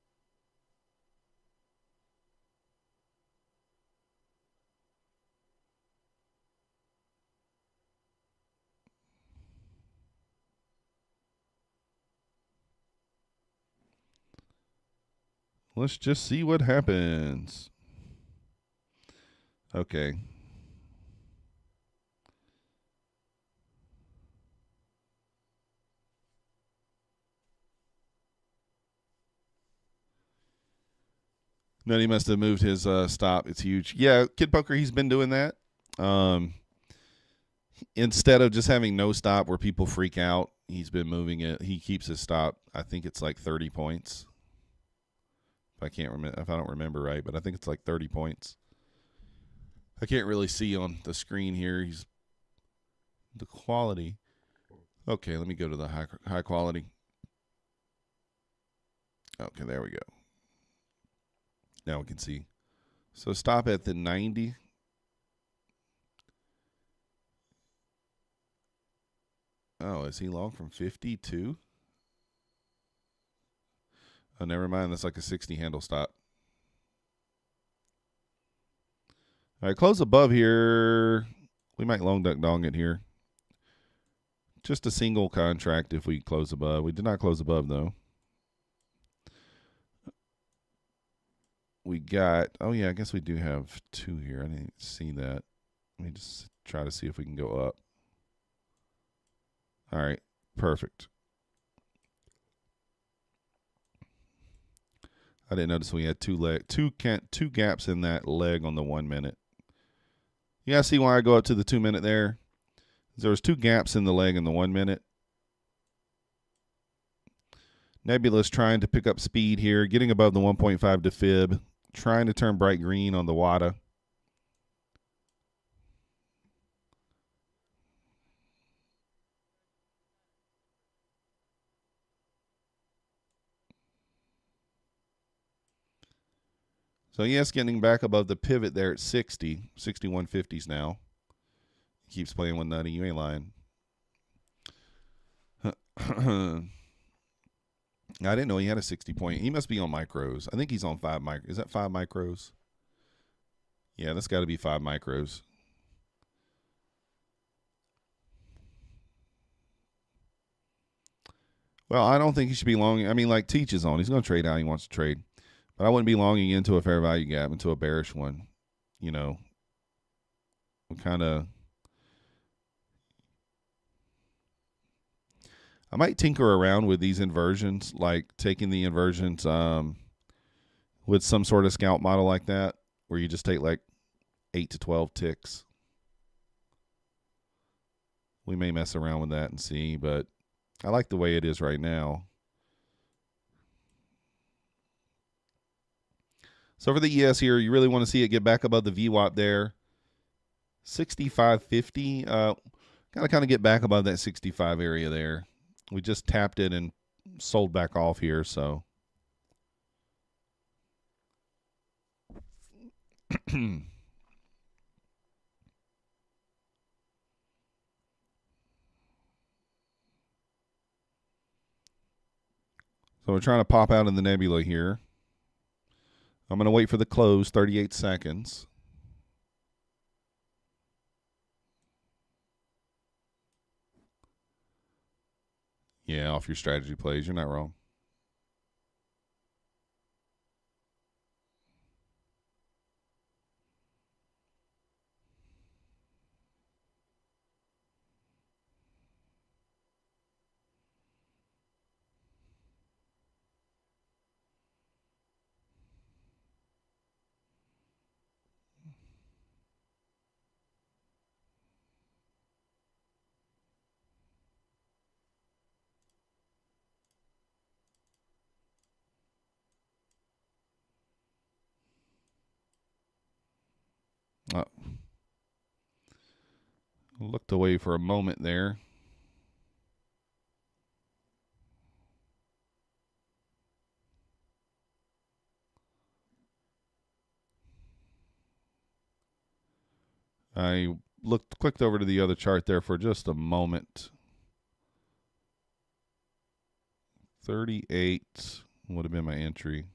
[SPEAKER 1] Let's just see what happens. Okay. Nutty must have moved his stop. It's huge. Yeah, Kid Poker, he's been doing that. Instead of just having no stop where people freak out, he's been moving it. He keeps his stop. I think it's like 30 points. If I don't remember right, but I think it's like 30 points. I can't really see on the screen here. The quality. Okay, let me go to the high quality. Okay, there we go. Now we can see. So stop at the 90. Oh, is he long from 52? Oh, never mind. That's like a 60 handle stop. All right, close above here. We might long duck dong it here. Just a single contract if we close above. We did not close above, though. We got, oh, yeah, I guess we do have two here. I didn't see that. Let me just try to see if we can go up. All right, perfect. I didn't notice we had two gaps in that leg on the 1 minute. You guys see why I go up to the 2 minute there? There was two gaps in the leg in the 1 minute. Nebula's trying to pick up speed here, getting above the 1.5 to fib, trying to turn bright green on the WADA. So yes, getting back above the pivot there at 60, 6150s now. Keeps playing with Nutty. You ain't lying. I didn't know he had a 60 point. He must be on micros. I think he's on 5 micros. Is that 5 micros? Yeah, that's got to be 5 micros. Well, I don't think he should be long. I mean, like Teach is on. He's going to trade how he wants to trade. But I wouldn't be longing into a fair value gap, into a bearish one. You know, kind of. I might tinker around with these inversions, like taking the inversions with some sort of scout model like that, where you just take like 8 to 12 ticks. We may mess around with that and see, but I like the way it is right now. So for the ES here, you really want to see it get back above the VWAP there. 65.50. Got to kind of get back above that 65 area there. We just tapped it and sold back off here, so. So we're trying to pop out in the nebula here. I'm going to wait for the close, 38 seconds. Yeah, off your strategy plays. You're not wrong. Looked away for a moment there. I clicked over to the other chart there for just a moment. 38 would have been my entry.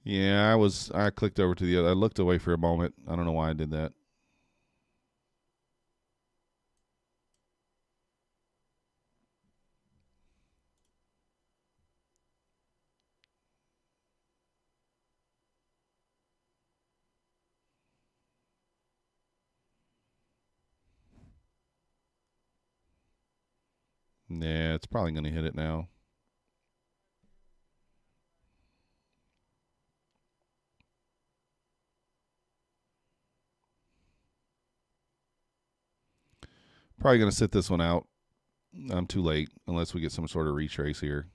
[SPEAKER 1] Yeah, I clicked over to the other. I looked away for a moment. I don't know why I did that. Yeah, it's probably going to hit it now. Probably going to sit this one out. I'm too late unless we get some sort of retrace here.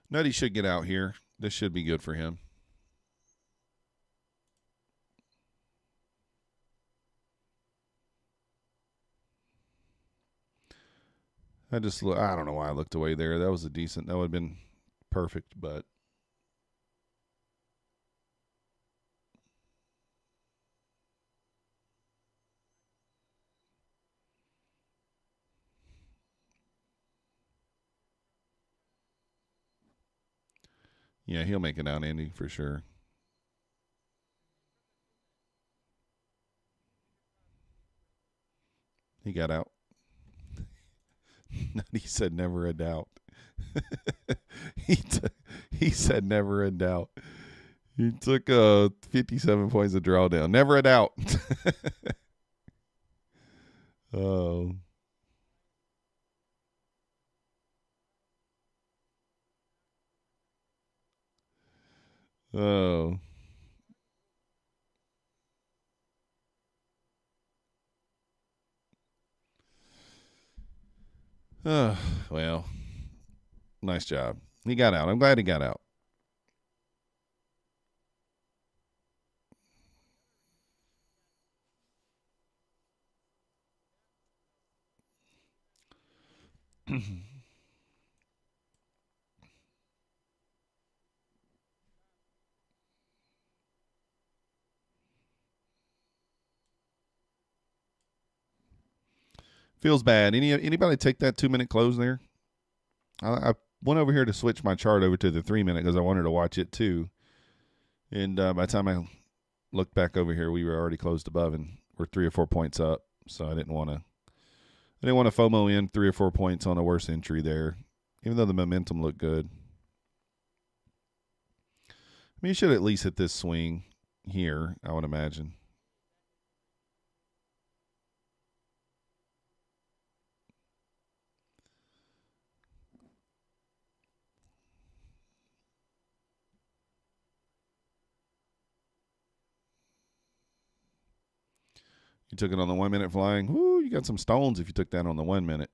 [SPEAKER 1] Nutty should get out here. This should be good for him. I don't know why I looked away there. That was that would have been perfect, but yeah, he'll make it out, Andy, for sure. He got out. He said never a doubt. He said never a doubt. He took 57 points of drawdown. Never a doubt. Oh. Oh. Well, nice job. He got out. I'm glad he got out. Feels bad. Anybody take that 2 minute close there? I went over here to switch my chart over to the 3 minute because I wanted to watch it too. And by the time I looked back over here, we were already closed above and we're 3 or 4 points up. So I didn't want to. I didn't want to FOMO in 3 or 4 points on a worse entry there, even though the momentum looked good. I mean, you should at least hit this swing here, I would imagine. You took it on the 1 minute flying. Woo, you got some stones if you took that on the 1 minute.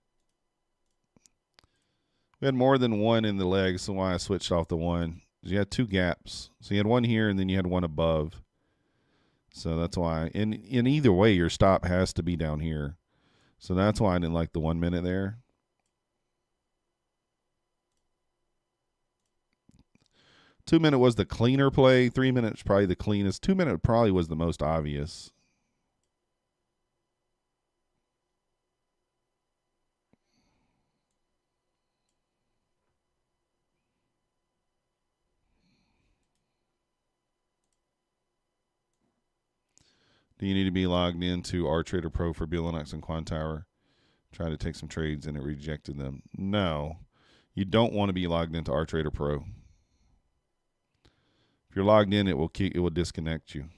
[SPEAKER 1] We had more than one in the legs, so why I switched off the one. You had two gaps. So you had one here and then you had one above. So that's why. In either way, your stop has to be down here. So that's why I didn't like the 1 minute there. 2 minute was the cleaner play. 3 minutes probably the cleanest. 2 minute probably was the most obvious. Do you need to be logged into RTrader Pro for Bulenox and Quantower? Try to take some trades and it rejected them. No, you don't want to be logged into RTrader Pro. If you're logged in, it will disconnect you.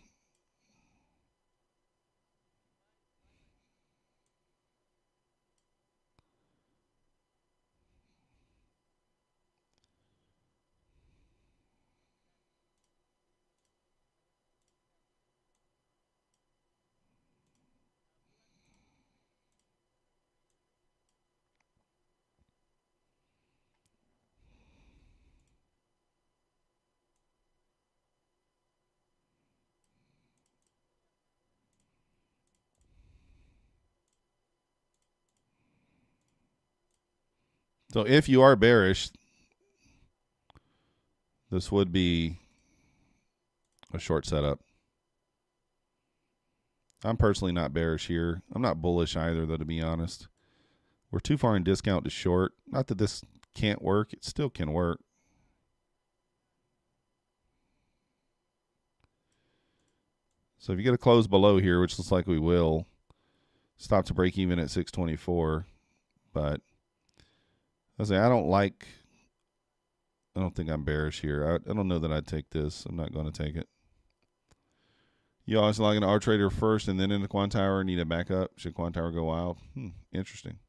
[SPEAKER 1] So if you are bearish, this would be a short setup. I'm personally not bearish here. I'm not bullish either, though, to be honest. We're too far in discount to short. Not that this can't work. It still can work. So if you get a close below here, which looks like we will, stop to break even at 624. But I don't think I'm bearish here. I don't know that I'd take this. I'm not going to take it. You always log into RTrader first and then into Quantower. Need a backup. Should Quantower go wild? Interesting.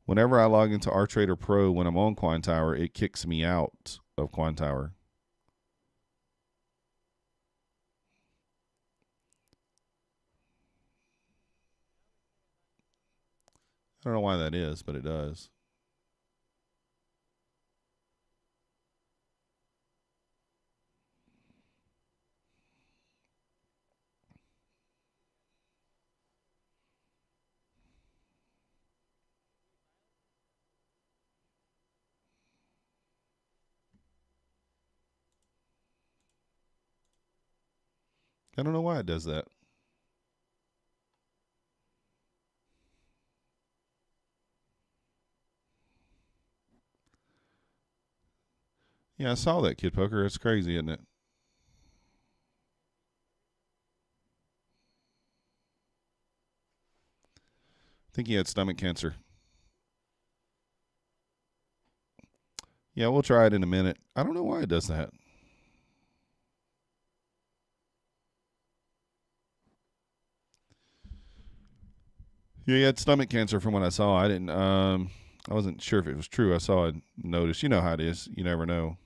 [SPEAKER 1] Whenever I log into RTrader Pro when I'm on Quantower, it kicks me out of Quantower. I don't know why that is, but it does. I don't know why it does that. Yeah, I saw that, Kid Poker. It's crazy, isn't it? I think he had stomach cancer. Yeah, we'll try it in a minute. I don't know why it does that. Yeah, he had stomach cancer from what I saw. I didn't. I wasn't sure if it was true. I saw a notice. You know how it is. You never know.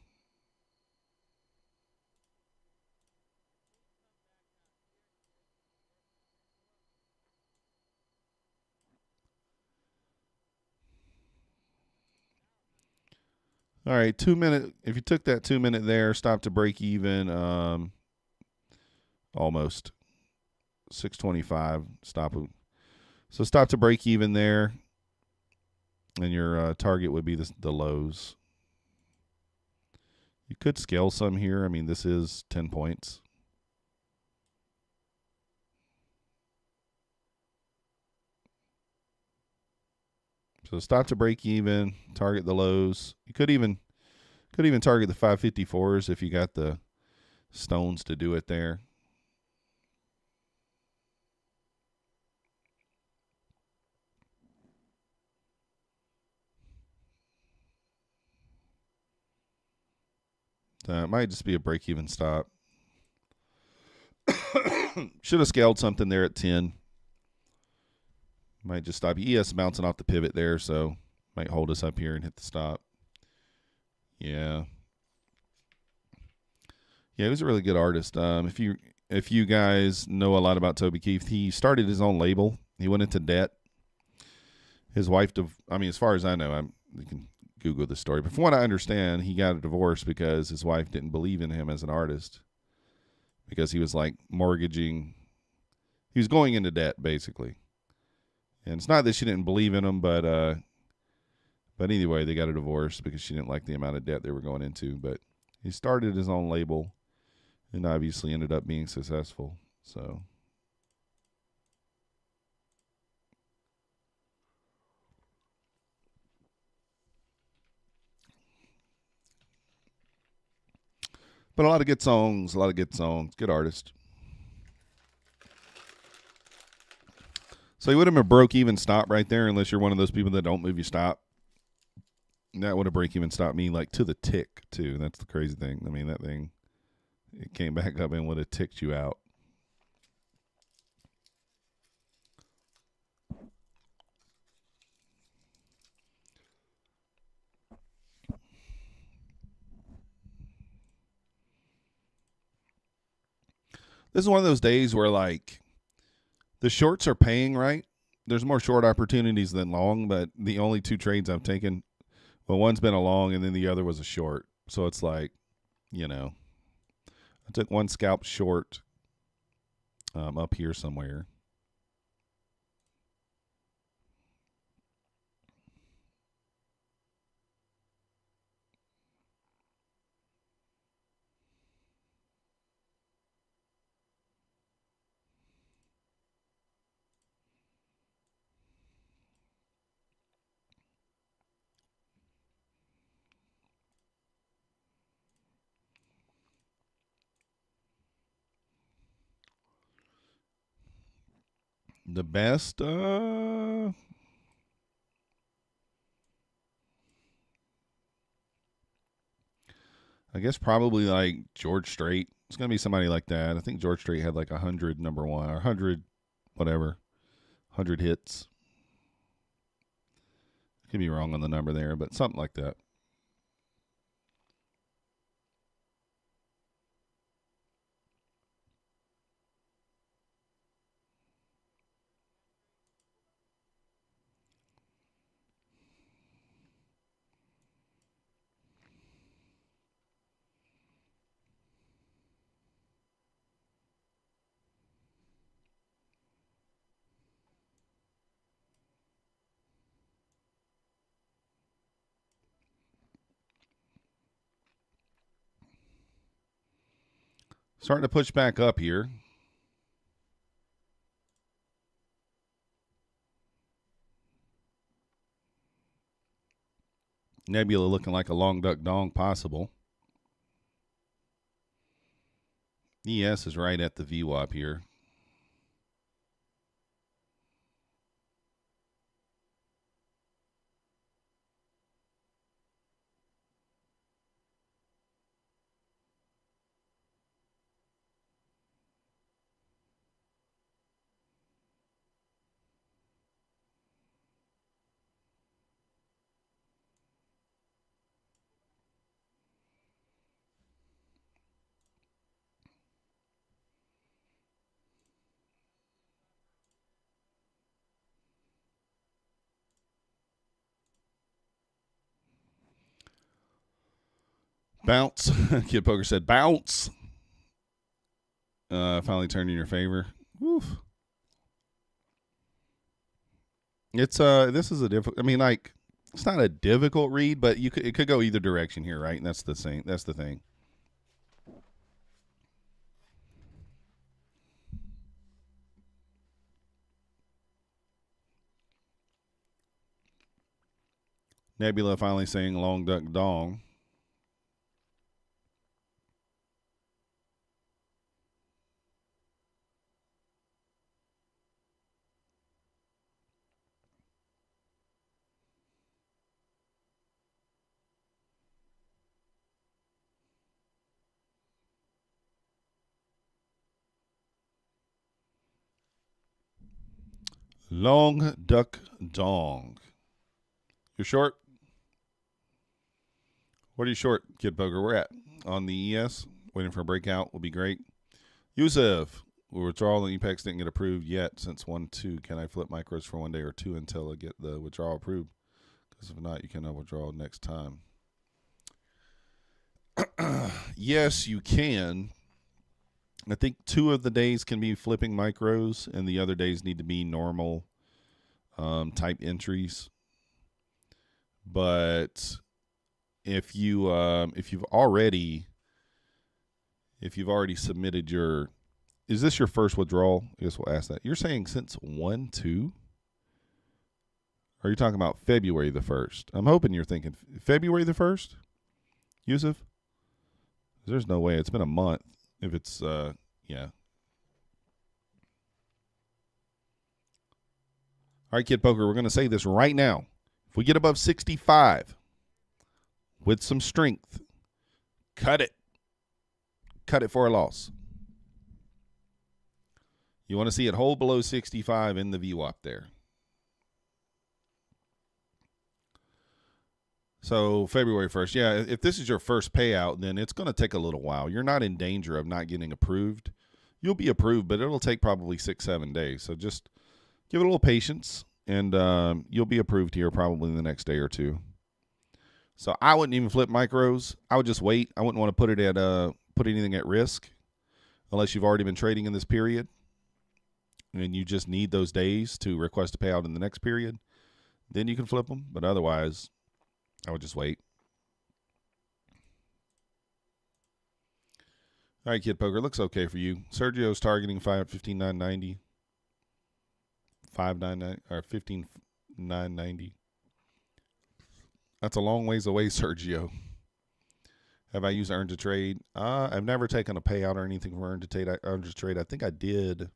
[SPEAKER 1] All right, 2 minute. If you took that 2 minute there, stop to break even. Almost 625. Stop. So stop to break even there, and your target would be the lows. You could scale some here. I mean, this is 10 points. So stop to break even, target the lows. You could even target the 554s if you got the stones to do it there. It might just be a break even stop. Should have scaled something there at 10. Might just stop. ES bouncing off the pivot there, so might hold us up here and hit the stop. Yeah. Yeah, he was a really good artist. If you guys know a lot about Toby Keith, he started his own label. He went into debt. His wife, as far as I know, you can Google the story. But from what I understand, he got a divorce because his wife didn't believe in him as an artist. Because he was like mortgaging, he was going into debt basically. And it's not that she didn't believe in him, but anyway, they got a divorce because she didn't like the amount of debt they were going into. But he started his own label, and obviously ended up being successful. So. But a lot of good songs, good artist. So he would have been a broke even stop right there, unless you're one of those people that don't move your stop. And that would have break even stopped me like to the tick too. That's the crazy thing. I mean, that thing, it came back up and would have ticked you out. This is one of those days where like the shorts are paying right. There's more short opportunities than long, but the only two trades I've taken, well, one's been a long and then the other was a short. So it's like, I took one scalp short up here somewhere. The best, I guess probably like George Strait. It's gonna be somebody like that. I think George Strait had like 100 number one or 100 whatever, 100 hits. Could be wrong on the number there, but something like that. Starting to push back up here. Nebula looking like a long duck dong possible. ES is right at the VWAP here. Bounce. Kid Poker said bounce. Finally turned in your favor. Woof. It's this is a difficult. I mean, like, it's not a difficult read, but it could go either direction here, right? And that's the thing. That's the thing. Nebula finally saying long duck dong. Long duck dong. You're short? What are you short, Kid Poker? We're at on the ES. Waiting for a breakout will be great. Yusuf, withdrawal and APEX didn't get approved yet since 1-2. Can I flip micros for 1 day or 2 until I get the withdrawal approved? Because if not, you cannot withdraw next time. Yes, you can. I think 2 of the days can be flipping micros, and the other days need to be normal type entries. But if you've already submitted your, is this your first withdrawal? I guess we'll ask that. You're saying since 1-2? Are you talking about February the 1st? I'm hoping you're thinking February the 1st, Yusuf. There's no way. It's been a month. If it's yeah. All right, Kid Poker, we're going to say this right now. If we get above 65 with some strength, cut it. Cut it for a loss. You want to see it hold below 65 in the VWAP there. So February 1st, yeah, if this is your first payout, then it's going to take a little while. You're not in danger of not getting approved. You'll be approved, but it'll take probably 6-7 days. So just give it a little patience, and you'll be approved here probably in the next day or 2. So I wouldn't even flip micros. I would just wait. I wouldn't want to put anything at risk unless you've already been trading in this period, and you just need those days to request a payout in the next period. Then you can flip them, but otherwise, I would just wait. All right, Kid Poker, looks okay for you. Sergio's targeting 15,990. 599 or 15,990. That's a long ways away, Sergio. Have I used Earn to Trade? I've never taken a payout or anything from Earn to Trade. I think I did.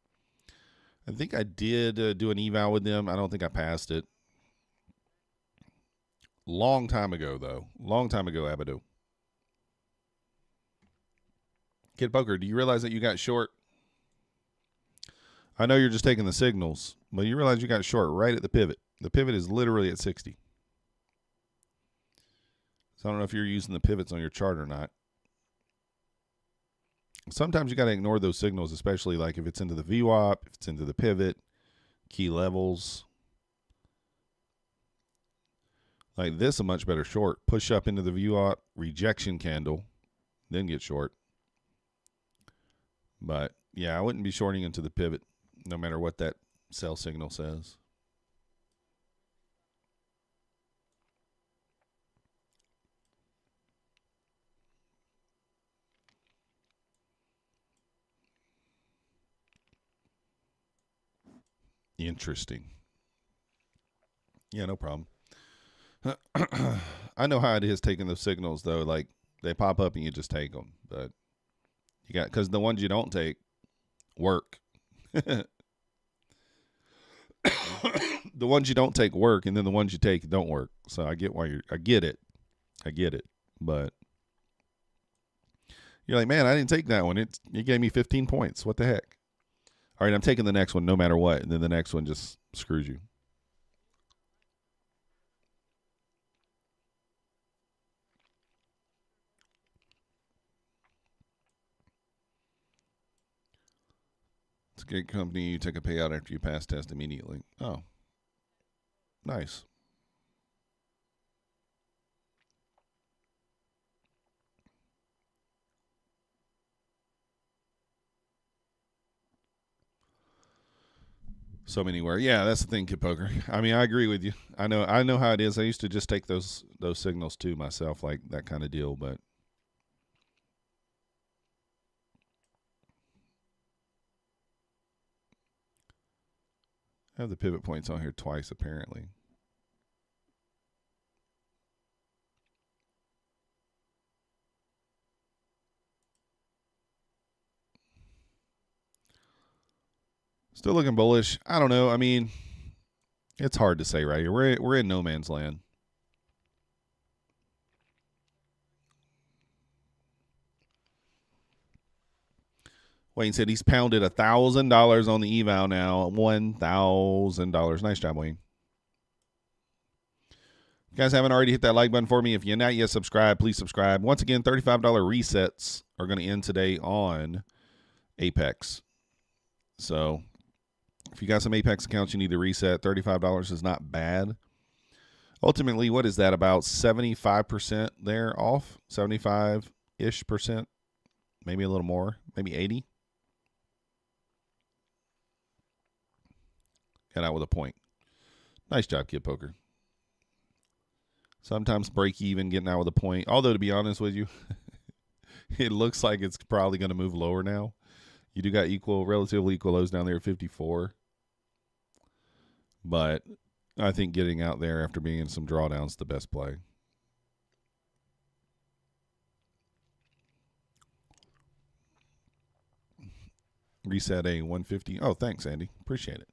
[SPEAKER 1] Do an eval with them. I don't think I passed it. Long time ago, though. Long time ago, Abadu. Kid Poker, do you realize that you got short? I know you're just taking the signals, but you realize you got short right at the pivot. The pivot is literally at 60. So I don't know if you're using the pivots on your chart or not. Sometimes you got to ignore those signals, especially like if it's into the VWAP, if it's into the pivot, key levels. Like this, a much better short. Push up into the VWAP, rejection candle, then get short. But, yeah, I wouldn't be shorting into the pivot no matter what that sell signal says. Interesting. Yeah, no problem. I know how it is taking those signals though. Like they pop up and you just take them, but you got because the ones you don't take work. The ones you don't take work, and then the ones you take don't work. So I get why you're. I get it. But you're like, man, I didn't take that one. It gave me 15 points. What the heck? All right, I'm taking the next one no matter what, and then the next one just screws you. It's a good company. You take a payout after you pass test immediately. Oh, nice. So anywhere, yeah, that's the thing, Kid Poker. I mean, I agree with you. I know how it is. I used to just take those signals too myself, like that kind of deal. But I have the pivot points on here twice apparently. Still looking bullish. I don't know. I mean, it's hard to say right here. We're in no man's land. Wayne said he's pounded $1,000 on the eval now. $1,000. Nice job, Wayne. If you guys haven't already hit that like button for me, if you're not yet subscribed, please subscribe. Once again, $35 resets are going to end today on Apex. So if you got some Apex accounts you need to reset, $35 is not bad. Ultimately, what is that? About 75% there off? 75-ish percent? Maybe a little more. Maybe 80. Got out with a point. Nice job, Kid Poker. Sometimes break even, getting out with a point. Although, to be honest with you, it looks like it's probably going to move lower now. You do got relatively equal lows down there at 54. But I think getting out there after being in some drawdowns is the best play. Reset a 150. Oh, thanks, Andy. Appreciate it.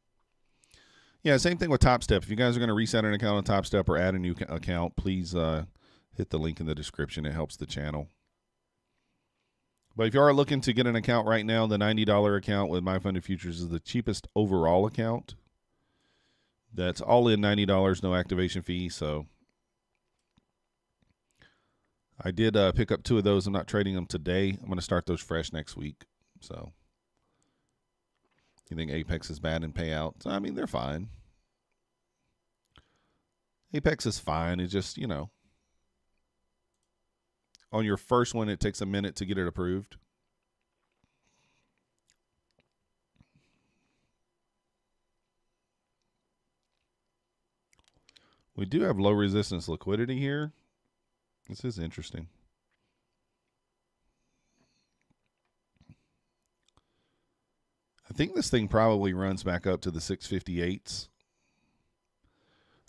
[SPEAKER 1] Yeah, same thing with Topstep. If you guys are going to reset an account on Topstep or add a new account, please hit the link in the description. It helps the channel. But if you are looking to get an account right now, the $90 account with My Funded Futures is the cheapest overall account. That's all in $90, no activation fee. So I did pick up 2 of those. I'm not trading them today. I'm going to start those fresh next week. So you think Apex is bad in payouts? I mean, they're fine. Apex is fine. It's just, on your first one, it takes a minute to get it approved. We do have low resistance liquidity here. This is interesting. I think this thing probably runs back up to the 658s.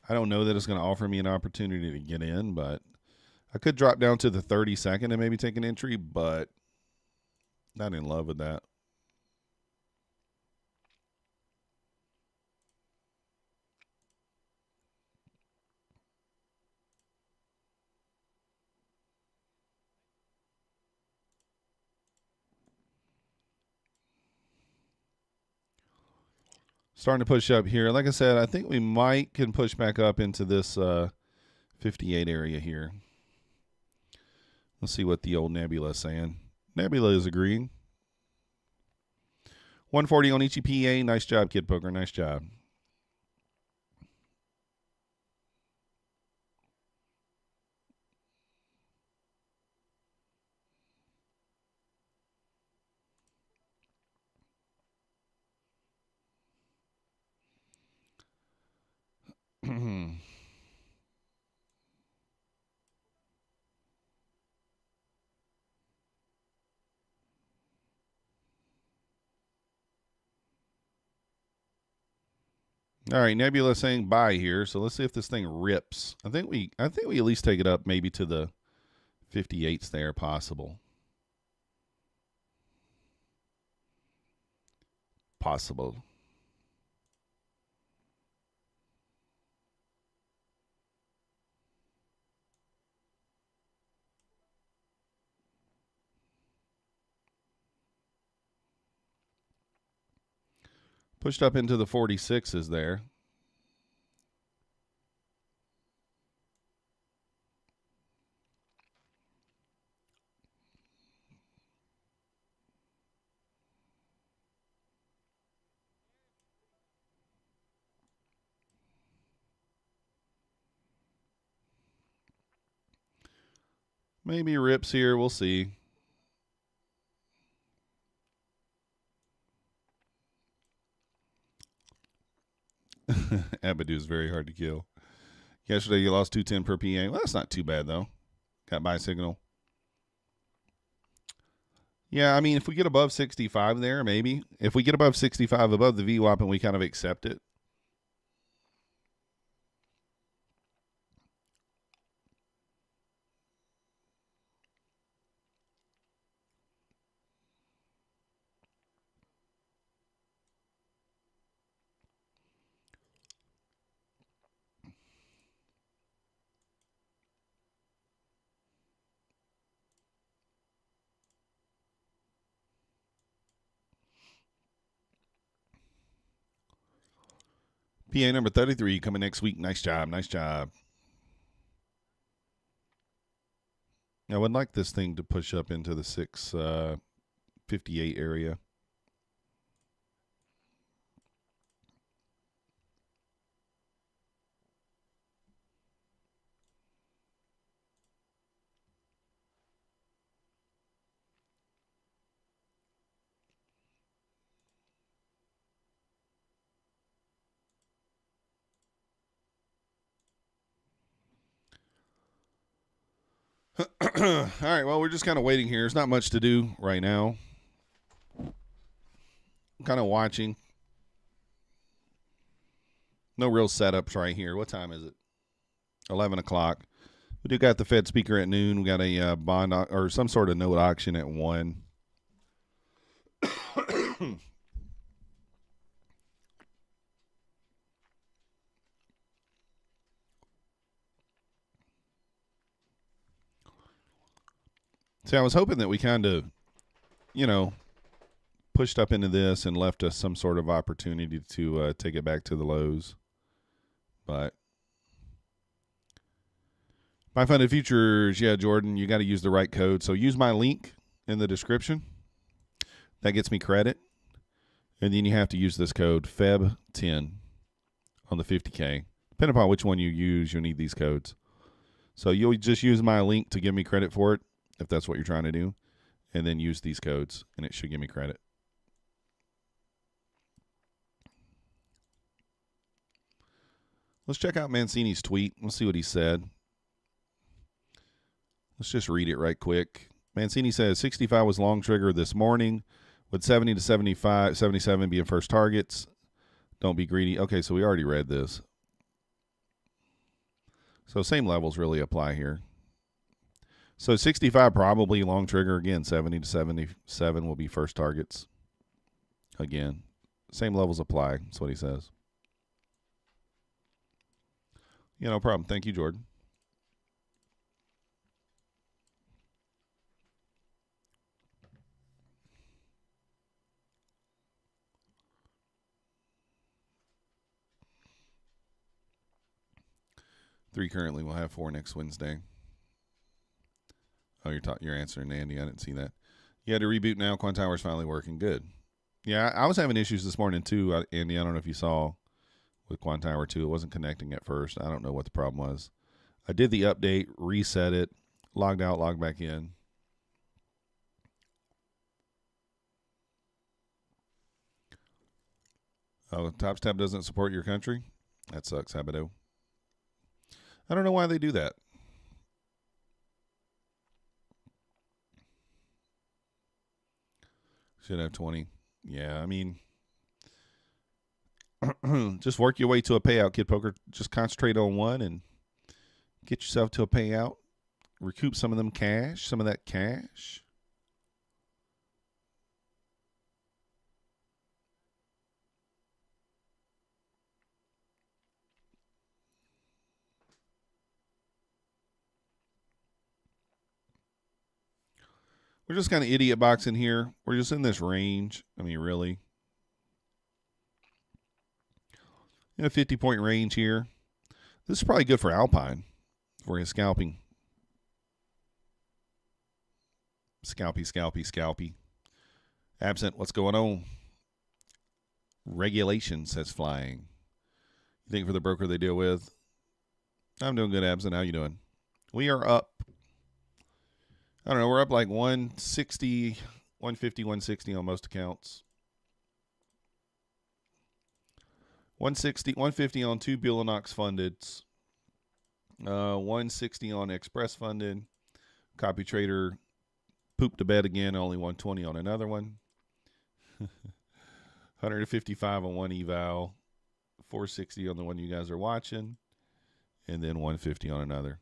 [SPEAKER 1] I don't know that it's going to offer me an opportunity to get in, but I could drop down to the 32nd and maybe take an entry, but not in love with that. Starting to push up here. Like I said, I think we can push back up into this 58 area here. Let's see what the old Nebula is saying. Nebula is agreeing. 140 on each EPA. Nice job, Kid Poker. Nice job. All right, Nebula saying buy here. So let's see if this thing rips. I think we at least take it up maybe to the 58s there, possible. Possible. Pushed up into the 46s there. Maybe rips here. We'll see. Abadu is very hard to kill. Yesterday you lost 210 per PA. Well, that's not too bad though. Got buy signal. Yeah, I mean, if we get above 65 there, maybe. If we get above 65 above the VWAP and we kind of accept it. PA number 33 coming next week. Nice job. Nice job. I would like this thing to push up into the 658 area. All right, well, we're just kind of waiting here. There's not much to do right now. Kind of watching. No real setups right here. What time is it? 11 o'clock. We do got the Fed speaker at noon. We got a bond or some sort of note auction at 1. See, I was hoping that we kind of, pushed up into this and left us some sort of opportunity to take it back to the lows. But my funded futures, yeah, Jordan, you got to use the right code. So use my link in the description. That gets me credit. And then you have to use this code FEB10 on the 50K. Depending upon which one you use, you'll need these codes. So you'll just use my link to give me credit for it, if that's what you're trying to do, and then use these codes, and it should give me credit. Let's check out Mancini's tweet. Let's see what he said. Let's just read it right quick. Mancini says 65 was long trigger this morning, with 70 to 75, 77 being first targets. Don't be greedy. Okay, so we already read this. So same levels really apply here. So 65 probably long trigger again. 70 to 77 will be first targets. Again, same levels apply. That's what he says. Yeah, no problem. Thank you, Jordan. Three currently. We'll have 4 next Wednesday. Oh, you're answering Andy. I didn't see that. You had to reboot now. Quant Tower's finally working. Good. Yeah, I was having issues this morning too, Andy. I don't know if you saw with Quant Tower 2. It wasn't connecting at first. I don't know what the problem was. I did the update, reset it, logged out, logged back in. Oh, Topstep doesn't support your country? That sucks, Habado. I don't know why they do that. Should have 20. Yeah, I mean, Just work your way to a payout, Kid Poker. Just concentrate on one and get yourself to a payout. Recoup some of them cash, some of that cash. We're just kind of idiot boxing here. We're just in this range. I mean, really. In a 50-point range here. This is probably good for Alpine for his scalping. Scalpy. Absent, what's going on? Regulation says flying. You think for the broker they deal with? I'm doing good, Absent. How you doing? We are up. I don't know. We're up like 160, 150, 160 on most accounts. 160, 150 on 2 Bulenox fundeds. 160 on Express funded. Copy Trader pooped to bed again. Only 120 on another one. 155 on one eval. 460 on the one you guys are watching. And then 150 on another.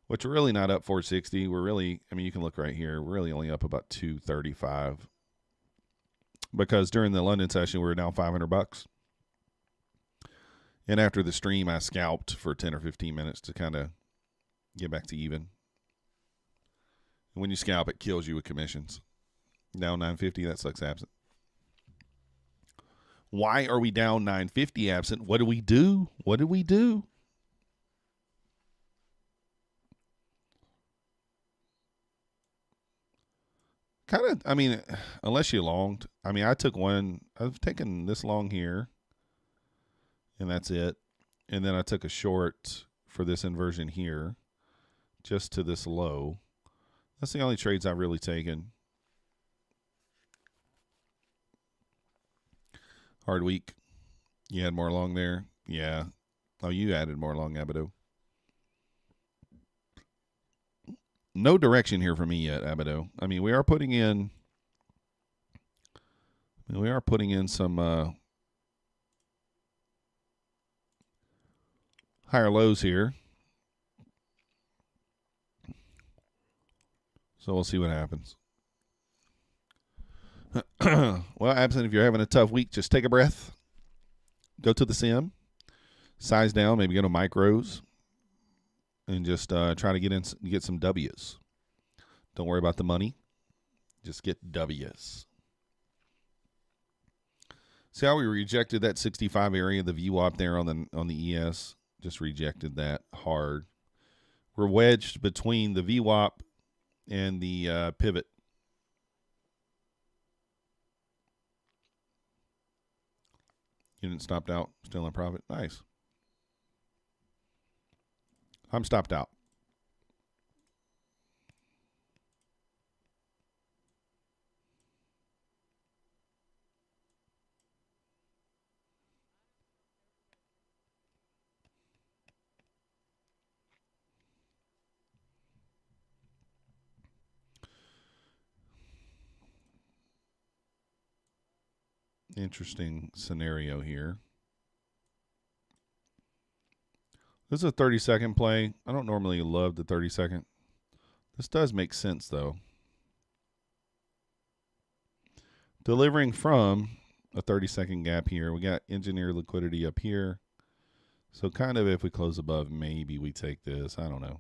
[SPEAKER 1] Which we're really not up 460. We're really, I mean, you can look right here. We're really only up about 235. Because during the London session, we were down $500. And after the stream, I scalped for 10 or 15 minutes to kind of get back to even. And when you scalp, it kills you with commissions. Down 950, that sucks, Absent. Why are we down 950, Absent? What do we do? What did we do? Kind of, I mean, unless you longed. I mean, I took one. I've taken this long here. And that's it. And then I took a short for this inversion here. Just to this low. That's the only trades I've really taken. Hard week. You had more long there? Yeah. Oh, you added more long, Abaddon. No direction here for me yet, Abaddon. I mean, we are putting in some higher lows here. So we'll see what happens. Well, Absent, if you're having a tough week, just take a breath. Go to the sim. Size down, maybe go to micros. And just try to get some W's. Don't worry about the money. Just get W's. See how we rejected that 65 area, the VWAP there on the ES? Just rejected that hard. We're wedged between the VWAP and the pivot. You didn't stopped out, still in profit. Nice. I'm stopped out. Interesting scenario here. This is a 30-second play. I don't normally love the 30-second. This does make sense, though. Delivering from a 30-second gap here. We got engineer liquidity up here. So kind of if we close above, maybe we take this. I don't know.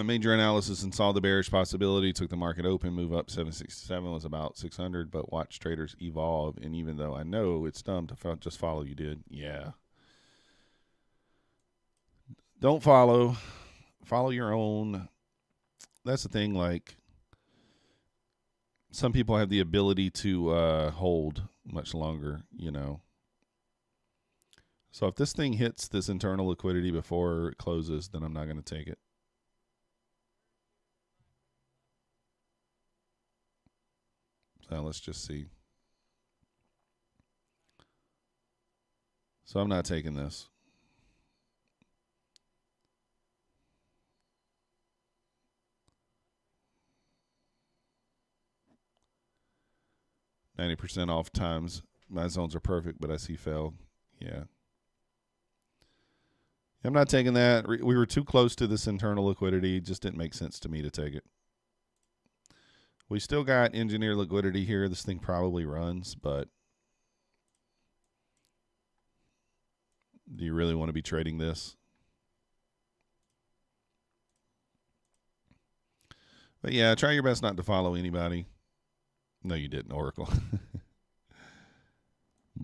[SPEAKER 1] Major analysis and saw the bearish possibility. Took the market open, move up 767 was about 600. But watch traders evolve. And even though I know it's dumb to just follow, you did. Yeah. Don't follow. Follow your own. That's the thing. Like some people have the ability to hold much longer. You know. So if this thing hits this internal liquidity before it closes, then I'm not going to take it. So let's just see. So I'm not taking this. 90% off times. My zones are perfect, but I see failed. Yeah. I'm not taking that. We were too close to this internal liquidity. It just didn't make sense to me to take it. We still got engineer liquidity here. This thing probably runs, but do you really want to be trading this? But yeah, try your best not to follow anybody. No, you didn't, Oracle.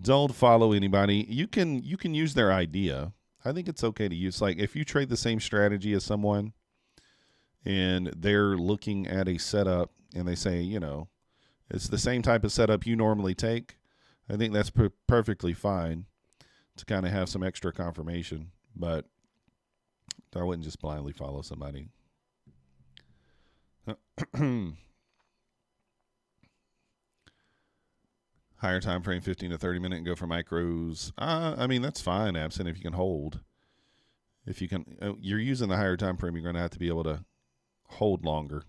[SPEAKER 1] Don't follow anybody. You can use their idea. I think it's okay to use, like, if you trade the same strategy as someone and they're looking at a setup and they say, you know, it's the same type of setup you normally take, I think that's perfectly fine to kind of have some extra confirmation. But I wouldn't just blindly follow somebody. Higher time frame, 15 to 30 minute, and go for micros. I mean, that's fine, absent if you can hold. If you can, you're using the higher time frame, you're going to have to be able to hold longer.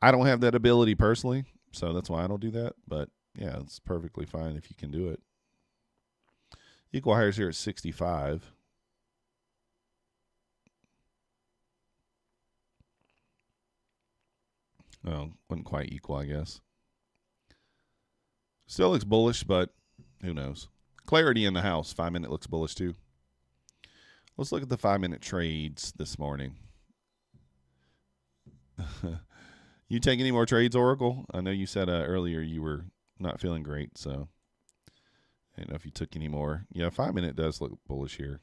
[SPEAKER 1] I don't have that ability personally, so that's why I don't do that. But yeah, it's perfectly fine if you can do it. Equal hires here at 65. Well, wasn't quite equal, I guess. Still looks bullish, but who knows? Clarity in the house. 5 minute looks bullish too. Let's look at the 5 minute trades this morning. You take any more trades, Oracle? I know you said earlier you were not feeling great, so I don't know if you took any more. Yeah, 5 minute does look bullish here.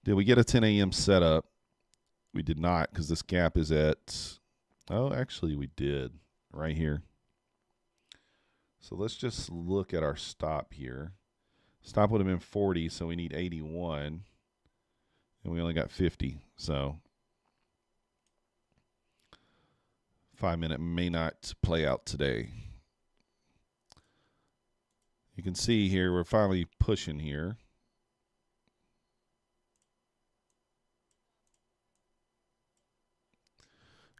[SPEAKER 1] Did we get a 10 a.m. setup? We did not, because this gap is at, oh, actually we did right here. So let's just look at our stop here. Stop would have been 40, so we need 81. And we only got 50. So 5 minute may not play out today. You can see here we're finally pushing here.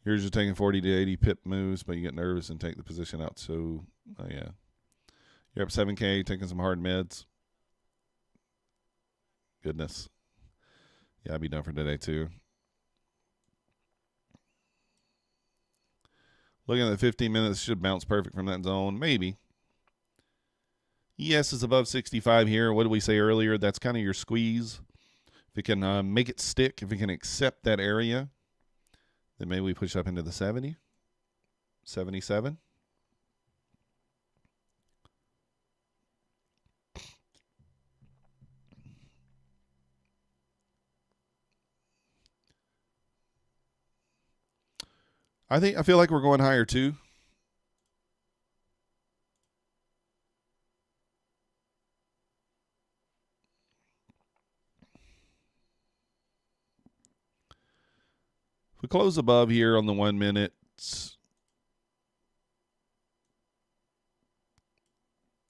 [SPEAKER 1] Here's just taking 40 to 80 pip moves, but you get nervous and take the position out. So, oh yeah. You're up 7K, taking some hard meds. Goodness. Yeah, I'd be done for today too. Looking at the 15 minutes, should bounce perfect from that zone. Maybe. ES is above 65 here. What did we say earlier? That's kind of your squeeze. If it can make it stick, if it can accept that area, then maybe we push up into the 70, 77. I feel like we're going higher too. If we close above here on the 1 minute,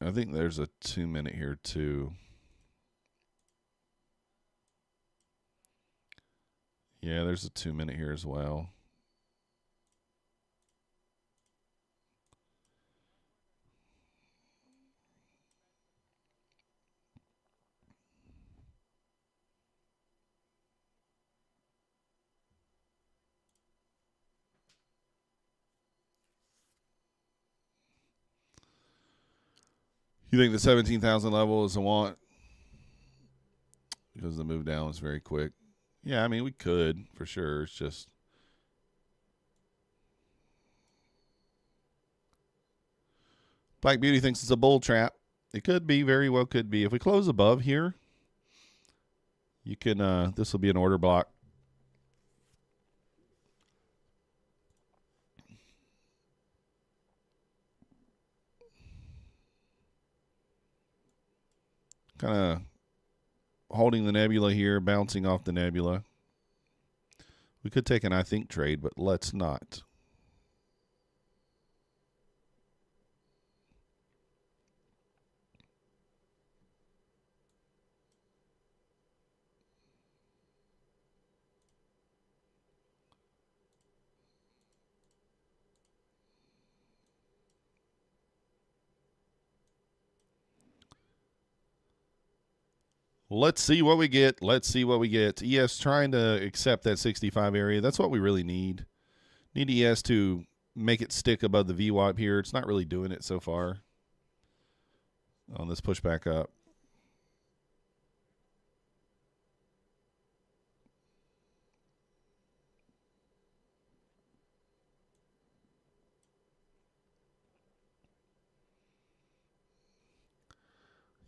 [SPEAKER 1] I think there's a 2 minute here too. Yeah, there's a 2 minute here as well. You think the 17,000 level is a want? Because the move down was very quick. Yeah, I mean, we could for sure. It's just Black Beauty thinks it's a bull trap. It could be, very well could be. If we close above here, you can, this will be an order block. Kind of holding the nebula here, bouncing off the nebula. We could take an I think trade, but let's not. Let's see what we get. Let's see what we get. ES trying to accept that 65 area. That's what we really need. Need ES to make it stick above the VWAP here. It's not really doing it so far on this pushback up.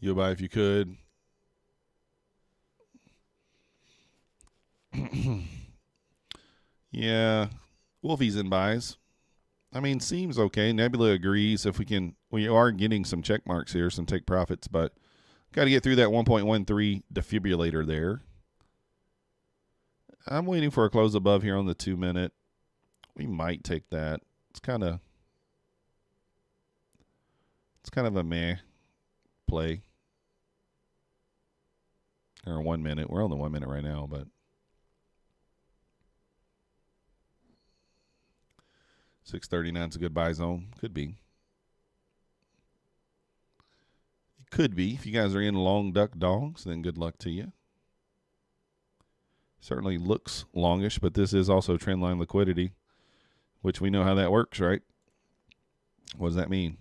[SPEAKER 1] You'll buy if you could. Yeah. Wolfie's in buys. I mean, seems okay. Nebula agrees if we are getting some check marks here, some take profits, but got to get through that 1.13 defibrillator there. I'm waiting for a close above here on the 2 minute. We might take that. It's kind of a meh play. Or 1 minute. We're on the 1 minute right now, but 639 is a good buy zone. Could be. It could be. If you guys are in long duck dongs, then good luck to you. Certainly looks longish, but this is also trendline liquidity, which we know how that works, right? What does that mean?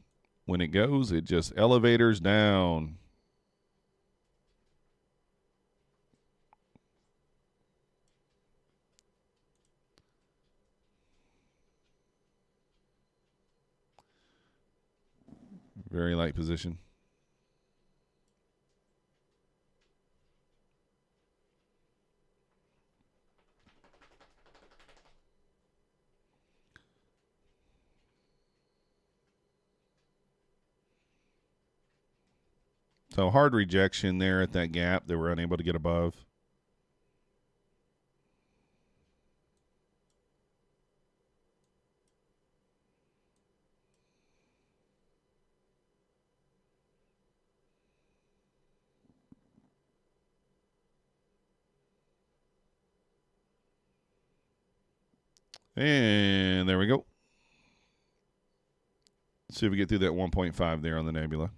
[SPEAKER 1] When it goes, it just elevators down. Very light position. So hard rejection there at that gap that we're unable to get above. And there we go. Let's see if we get through that 1.5 there on the nebula.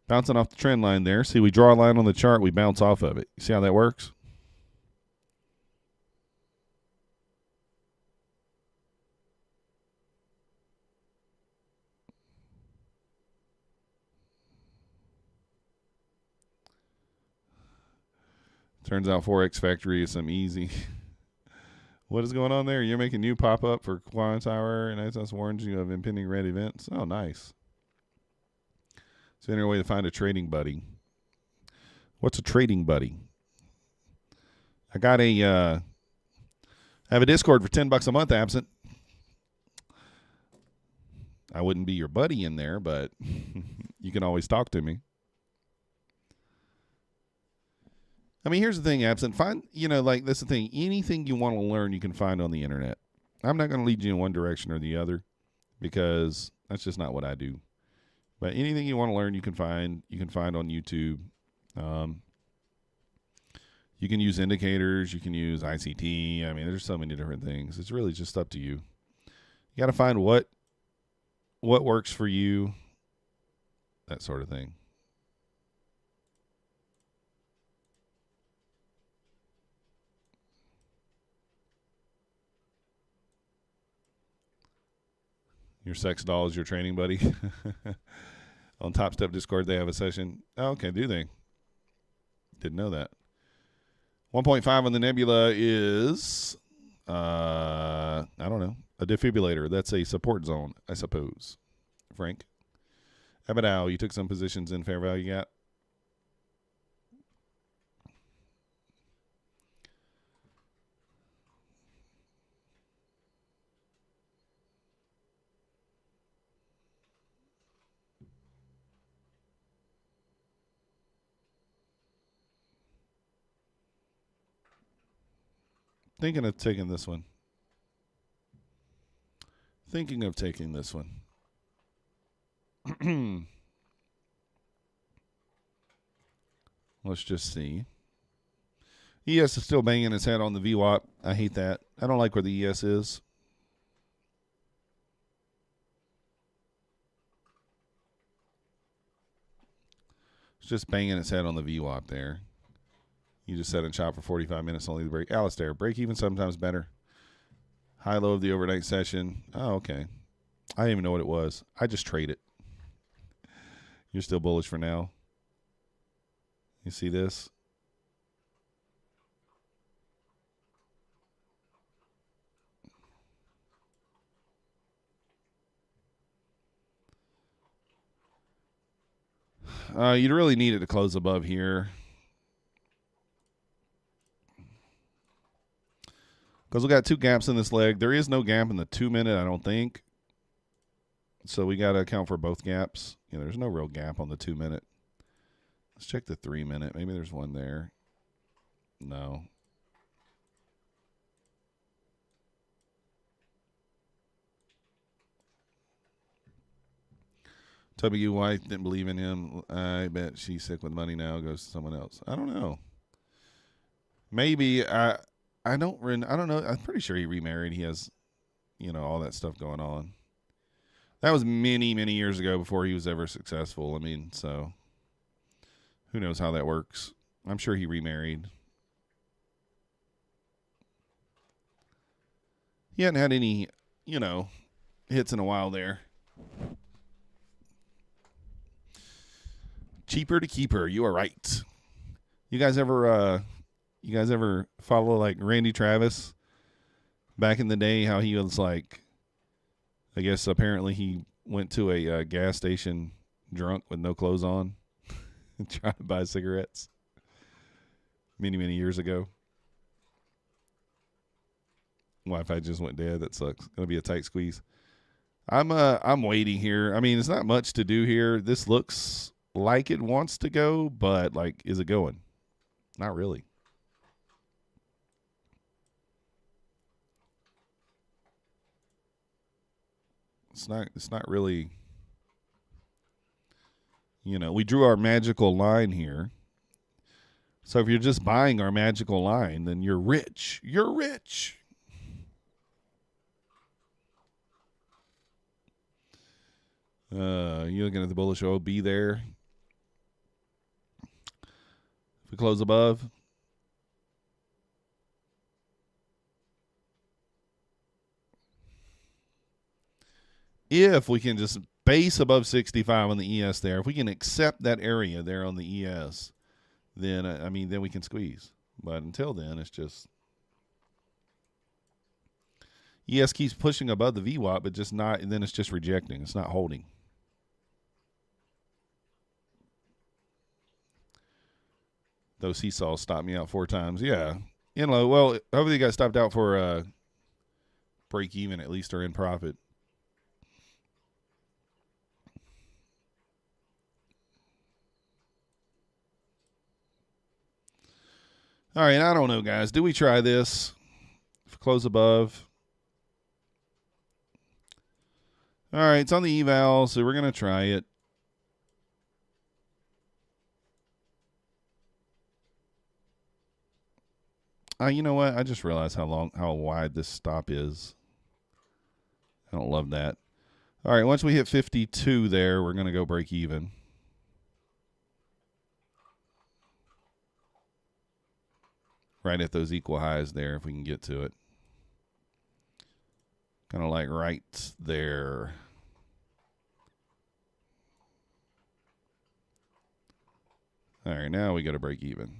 [SPEAKER 1] Bouncing off the trend line there. See, we draw a line on the chart, we bounce off of it. You see how that works? Turns out Forex Factory is some easy. What is going on there? You're making new pop up for Quant Hour, and ISS warns you of impending red events. Oh, nice. It's another way to find a trading buddy. What's a trading buddy? I got I have a Discord for $10 a month, absent. I wouldn't be your buddy in there, but you can always talk to me. I mean, here's the thing, absent. Find, that's the thing. Anything you want to learn, you can find on the internet. I'm not going to lead you in one direction or the other because that's just not what I do. But anything you want to learn, you can find on YouTube. You can use indicators. You can use ICT. I mean, there's so many different things. It's really just up to you. You got to find what works for you, that sort of thing. Your sex doll is your training buddy. On Topstep Discord, they have a session. Oh, okay, do they? Didn't know that. 1.5 on the nebula is, I don't know, a defibrillator. That's a support zone, I suppose. Frank. Abadao, you took some positions in fair value gap. Thinking of taking this one. Thinking of taking this one. Let's just see. ES is still banging its head on the VWAP. I hate that. I don't like where the ES is. It's just banging its head on the VWAP there. You just set and chop for 45 minutes, only the break. Alistair, break even sometimes better. High low of the overnight session. Oh, okay. I didn't even know what it was. I just trade it. You're still bullish for now. You see this? You'd really need it to close above here. Because we got two gaps in this leg. There is no gap in the 2 minute, I don't think. So we got to account for both gaps. Yeah, there's no real gap on the 2 minute. Let's check the 3 minute. Maybe there's one there. No. W. White didn't believe in him. I bet she's sick with money now. Goes to someone else. I don't know. Maybe I don't know. I'm pretty sure he remarried. He has, all that stuff going on. That was many, many years ago before he was ever successful. I mean, so who knows how that works? I'm sure he remarried. He hadn't had any, hits in a while there. Cheaper to keep her. You are right. You guys ever follow like Randy Travis back in the day? How he was like, I guess apparently he went to a gas station drunk with no clothes on, trying to buy cigarettes. Many, many years ago. Wi-Fi just went dead. That sucks. Gonna be a tight squeeze. I'm waiting here. I mean, it's not much to do here. This looks like it wants to go, but like, is it going? Not really. It's not really, we drew our magical line here. So if you're just buying our magical line, then you're rich. You're rich. You looking at the bullish OB there? If we close above. If we can just base above 65 on the ES there, if we can accept that area there on the ES, then, then we can squeeze. But until then, it's just ES keeps pushing above the VWAP, but just not, and then it's just rejecting. It's not holding. Those seesaws stopped me out 4 times. Yeah. Well, hopefully you got stopped out for break even at least, or in profit. All right, I don't know, guys. Do we try this? Close above. All right, it's on the eval, so we're going to try it. You know what? I just realized how wide this stop is. I don't love that. All right, once we hit 52 there, we're going to go break even. Right at those equal highs there, if we can get to it. Kind of like right there. All right, now we got to break even.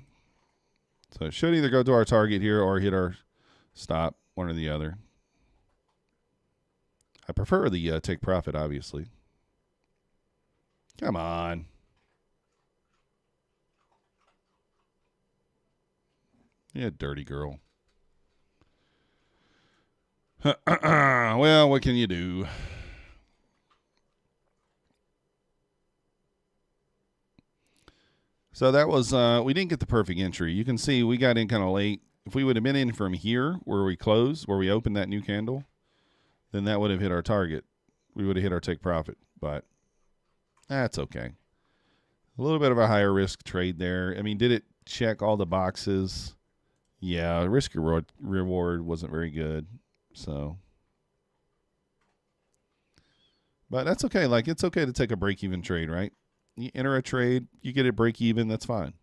[SPEAKER 1] So it should either go to our target here or hit our stop, one or the other. I prefer the take profit, obviously. Come on. Yeah, dirty girl. Well, what can you do? So that was, we didn't get the perfect entry. You can see we got in kind of late. If we would have been in from here where we closed, where we opened that new candle, then that would have hit our target. We would have hit our take profit, but that's okay. A little bit of a higher risk trade there. I mean, did it check all the boxes? Yeah, risk reward wasn't very good. So, but that's okay. Like, it's okay to take a break-even trade, right? You enter a trade, you get it break-even, that's fine.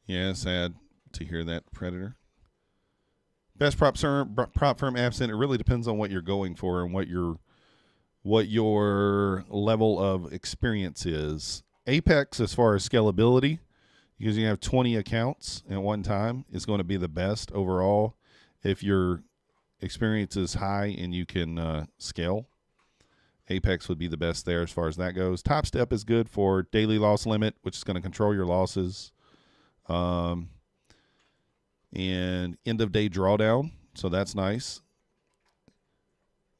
[SPEAKER 1] Yeah, sad to hear that, Predator. Best prop firm absent. It really depends on what you're going for and what your level of experience is. Apex, as far as scalability, because you have 20 accounts at one time, is going to be the best overall if your experience is high and you can scale. Apex would be the best there as far as that goes. Topstep is good for daily loss limit, which is going to control your losses. And end of day drawdown, so that's nice.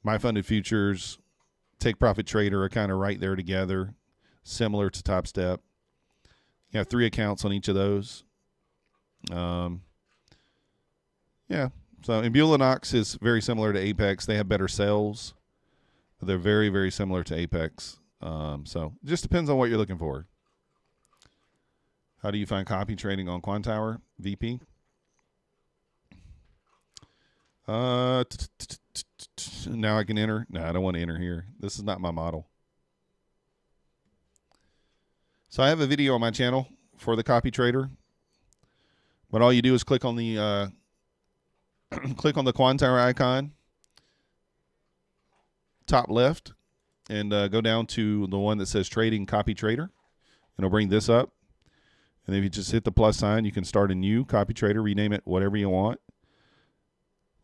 [SPEAKER 1] My funded futures, take profit trader are kind of right there together, similar to Topstep. You have 3 accounts on each of those. Yeah. So, and Bulenox is very similar to Apex. They have better sales. But they're very, very similar to Apex. So it just depends on what you're looking for. How do you find copy trading on Quantower, VP? Now I can enter. No, I don't want to enter here. This is not my model. So I have a video on my channel for the copy trader. But all you do is click on the Quantower icon, top left, and go down to the one that says Trading Copy Trader. And it'll bring this up. And if you just hit the plus sign, you can start a new copy trader, rename it whatever you want.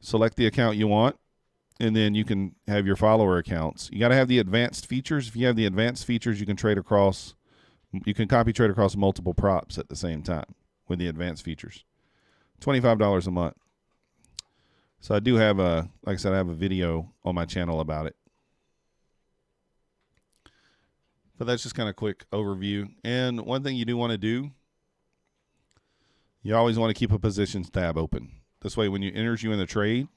[SPEAKER 1] Select the account you want, and then you can have your follower accounts. You got to have the advanced features. If you have the advanced features, you can trade across, you can copy trade across multiple props at the same time with the advanced features. $25 a month. So I do have like I said, I have a video on my channel about it. But that's just kind of a quick overview. And one thing you do want to do, you always want to keep a positions tab open. This way, when it enters you in the trade,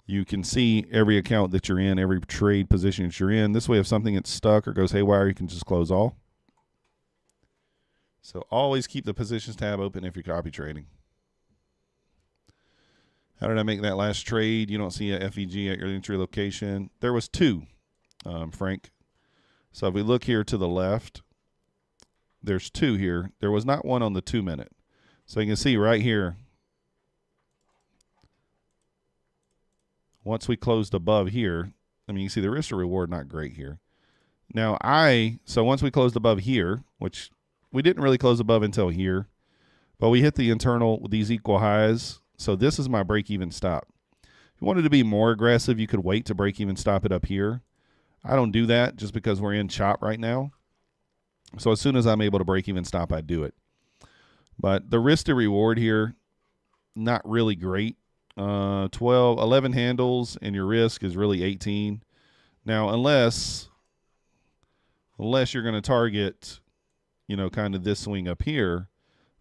[SPEAKER 1] you can see every account that you're in, every trade position that you're in. This way, if something gets stuck or goes haywire, you can just close all. So always keep the positions tab open if you're copy trading. How did I make that last trade? You don't see a FEG at your entry location. There was 2, Frank. So if we look here to the left, there's 2 here. There was not one on the 2-minute. So you can see right here, once we closed above here, I mean, you see the risk to reward not great here. Now so once we closed above here, which we didn't really close above until here, but we hit the internal, these equal highs. So this is my break-even stop. If you wanted to be more aggressive, you could wait to break-even stop it up here. I don't do that just because we're in chop right now. So as soon as I'm able to break-even stop, I do it. But the risk to reward here, not really great. 11 handles, and your risk is really 18. Now, unless you're going to target, you know, kind of this swing up here,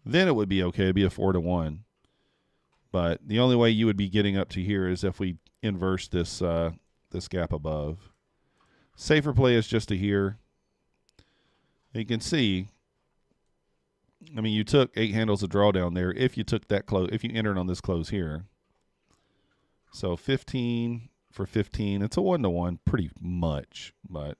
[SPEAKER 1] then it would be okay. It'd be a 4-to-1. But the only way you would be getting up to here is if we inverse this this gap above. Safer play is just to here. You can see, I mean, you took 8 handles of drawdown there if you took that close, if you entered on this close here. So 15 for 15. It's a 1-to-1 pretty much, but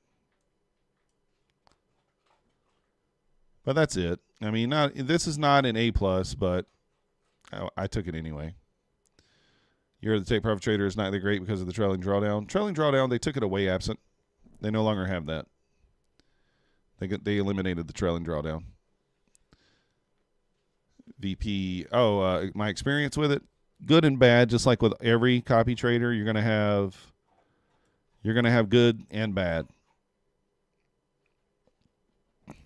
[SPEAKER 1] that's it. I mean, this is not an A+, but I took it anyway. You're the take profit trader is not that great because of the trailing drawdown. Trailing drawdown, they took it away absent. They no longer have that. They eliminated the trailing drawdown. VP. My experience with it, good and bad. Just like with every copy trader, you're gonna have good and bad.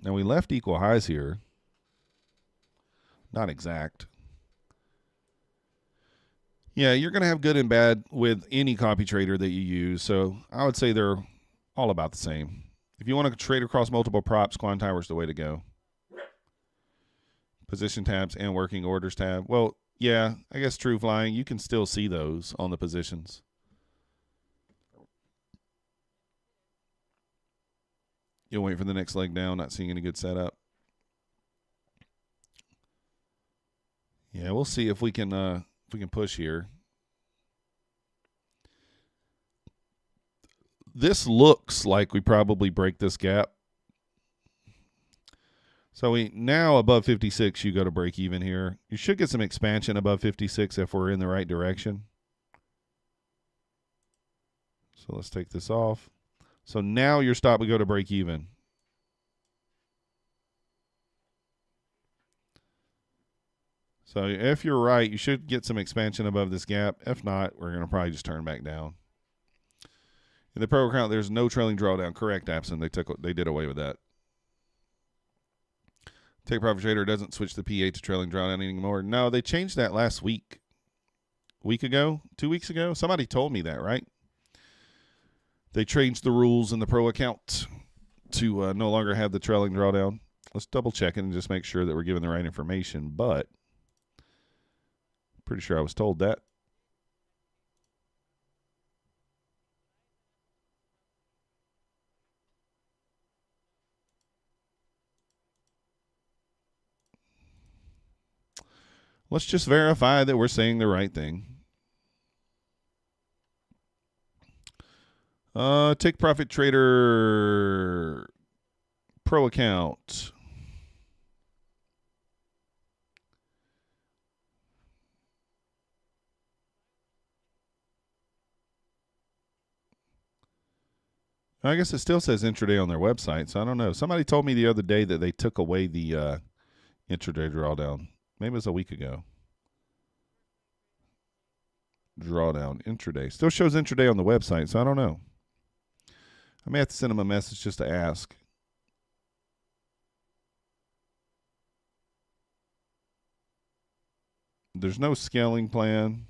[SPEAKER 1] Now we left equal highs here. Not exact. Yeah, you're going to have good and bad with any copy trader that you use. So I would say they're all about the same. If you want to trade across multiple props, Quantower is the way to go. Position tabs and working orders tab. Well, Yeah, I guess true flying. You can still see those on the positions. You'll wait for the next leg down, not seeing any good setup. Yeah, we'll see if we can push here. This looks like we probably break this gap. So we now above 56, you go to break even here. You should get some expansion above 56 if we're in the right direction. So let's take this off. So now your stop would go to break even. So if you're right, you should get some expansion above this gap. If not, we're going to probably just turn back down. In the pro account, there's no trailing drawdown. Correct, Abson. They did away with that. Take Profit Trader doesn't switch the PA to trailing drawdown anymore. No, they changed that last week. Week ago? 2 weeks ago? Somebody told me that, right? They changed the rules in the pro account to no longer have the trailing drawdown. Let's double check it and just make sure that we're giving the right information, but pretty sure I was told that. Let's just verify that we're saying the right thing. Take Profit Trader Pro account. I guess it still says intraday on their website, so I don't know. Somebody told me the other day that they took away the intraday drawdown. Maybe it was a week ago. Drawdown, intraday. Still shows intraday on the website, so I don't know. I may have to send them a message just to ask. There's no scaling plan.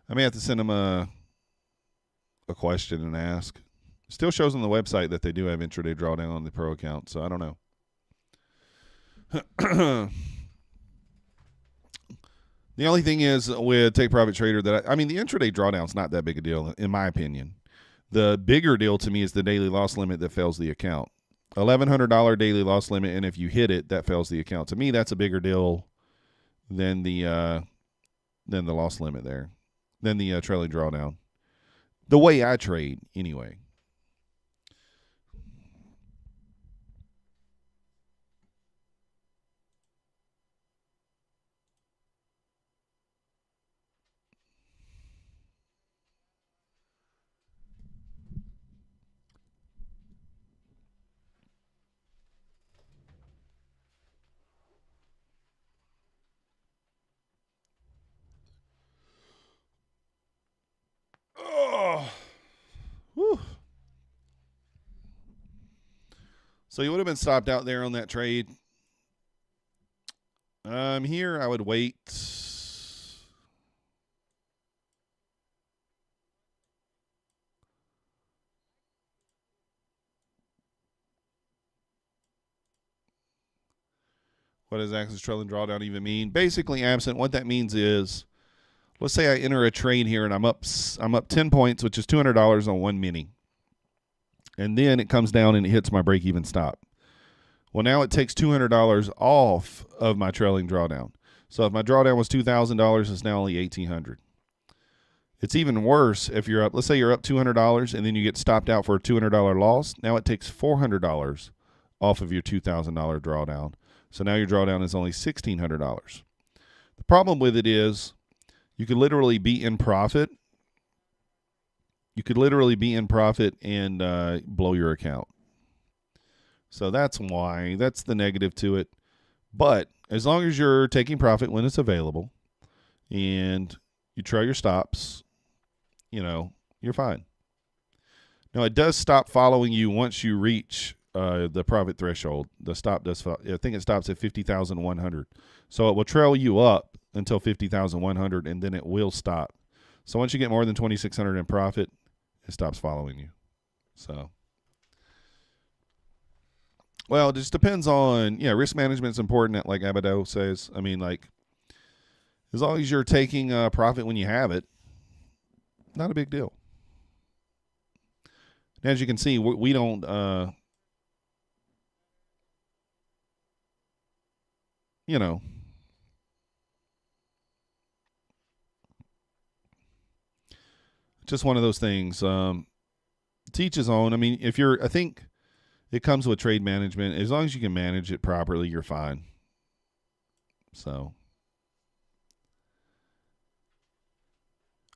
[SPEAKER 1] I may have to send them a question and ask. Still shows on the website that they do have intraday drawdown on the pro account, so I don't know. The only thing is with Take Profit Trader that I mean, the intraday drawdown is not that big a deal, in my opinion. The bigger deal to me is the daily loss limit that fails the account. $1,100 daily loss limit, and if you hit it, that fails the account. To me, that's a bigger deal than the loss limit there, than the trailing drawdown. The way I trade, anyway. Oh. Whew. So you would have been stopped out there on that trade. Here I would wait. What does axis trailing drawdown even mean? Basically, absent, what that means is, let's say I enter a trade here and I'm up 10 points, which is $200 on one mini. And then it comes down and it hits my break-even stop. Well, now it takes $200 off of my trailing drawdown. So if my drawdown was $2,000, it's now only $1,800. It's even worse if you're up, let's say you're up $200 and then you get stopped out for a $200 loss. Now it takes $400 off of your $2,000 drawdown. So now your drawdown is only $1,600. The problem with it is you could literally be in profit. You could literally be in profit and blow your account. So that's why, that's the negative to it. But as long as you're taking profit when it's available and you try your stops, you're fine. Now, it does stop following you once you reach the profit threshold. The stop does, I think it stops at 50,100. So it will trail you up until 50,100 and then it will stop. So once you get more than 2,600 in profit, it stops following you. So Well, it just depends on, risk management's important, like Abado says. I mean, like, as long as you're taking a profit when you have it, not a big deal. And as you can see, we don't, just one of those things. To each his own. I mean, I think it comes with trade management. As long as you can manage it properly, you're fine. So,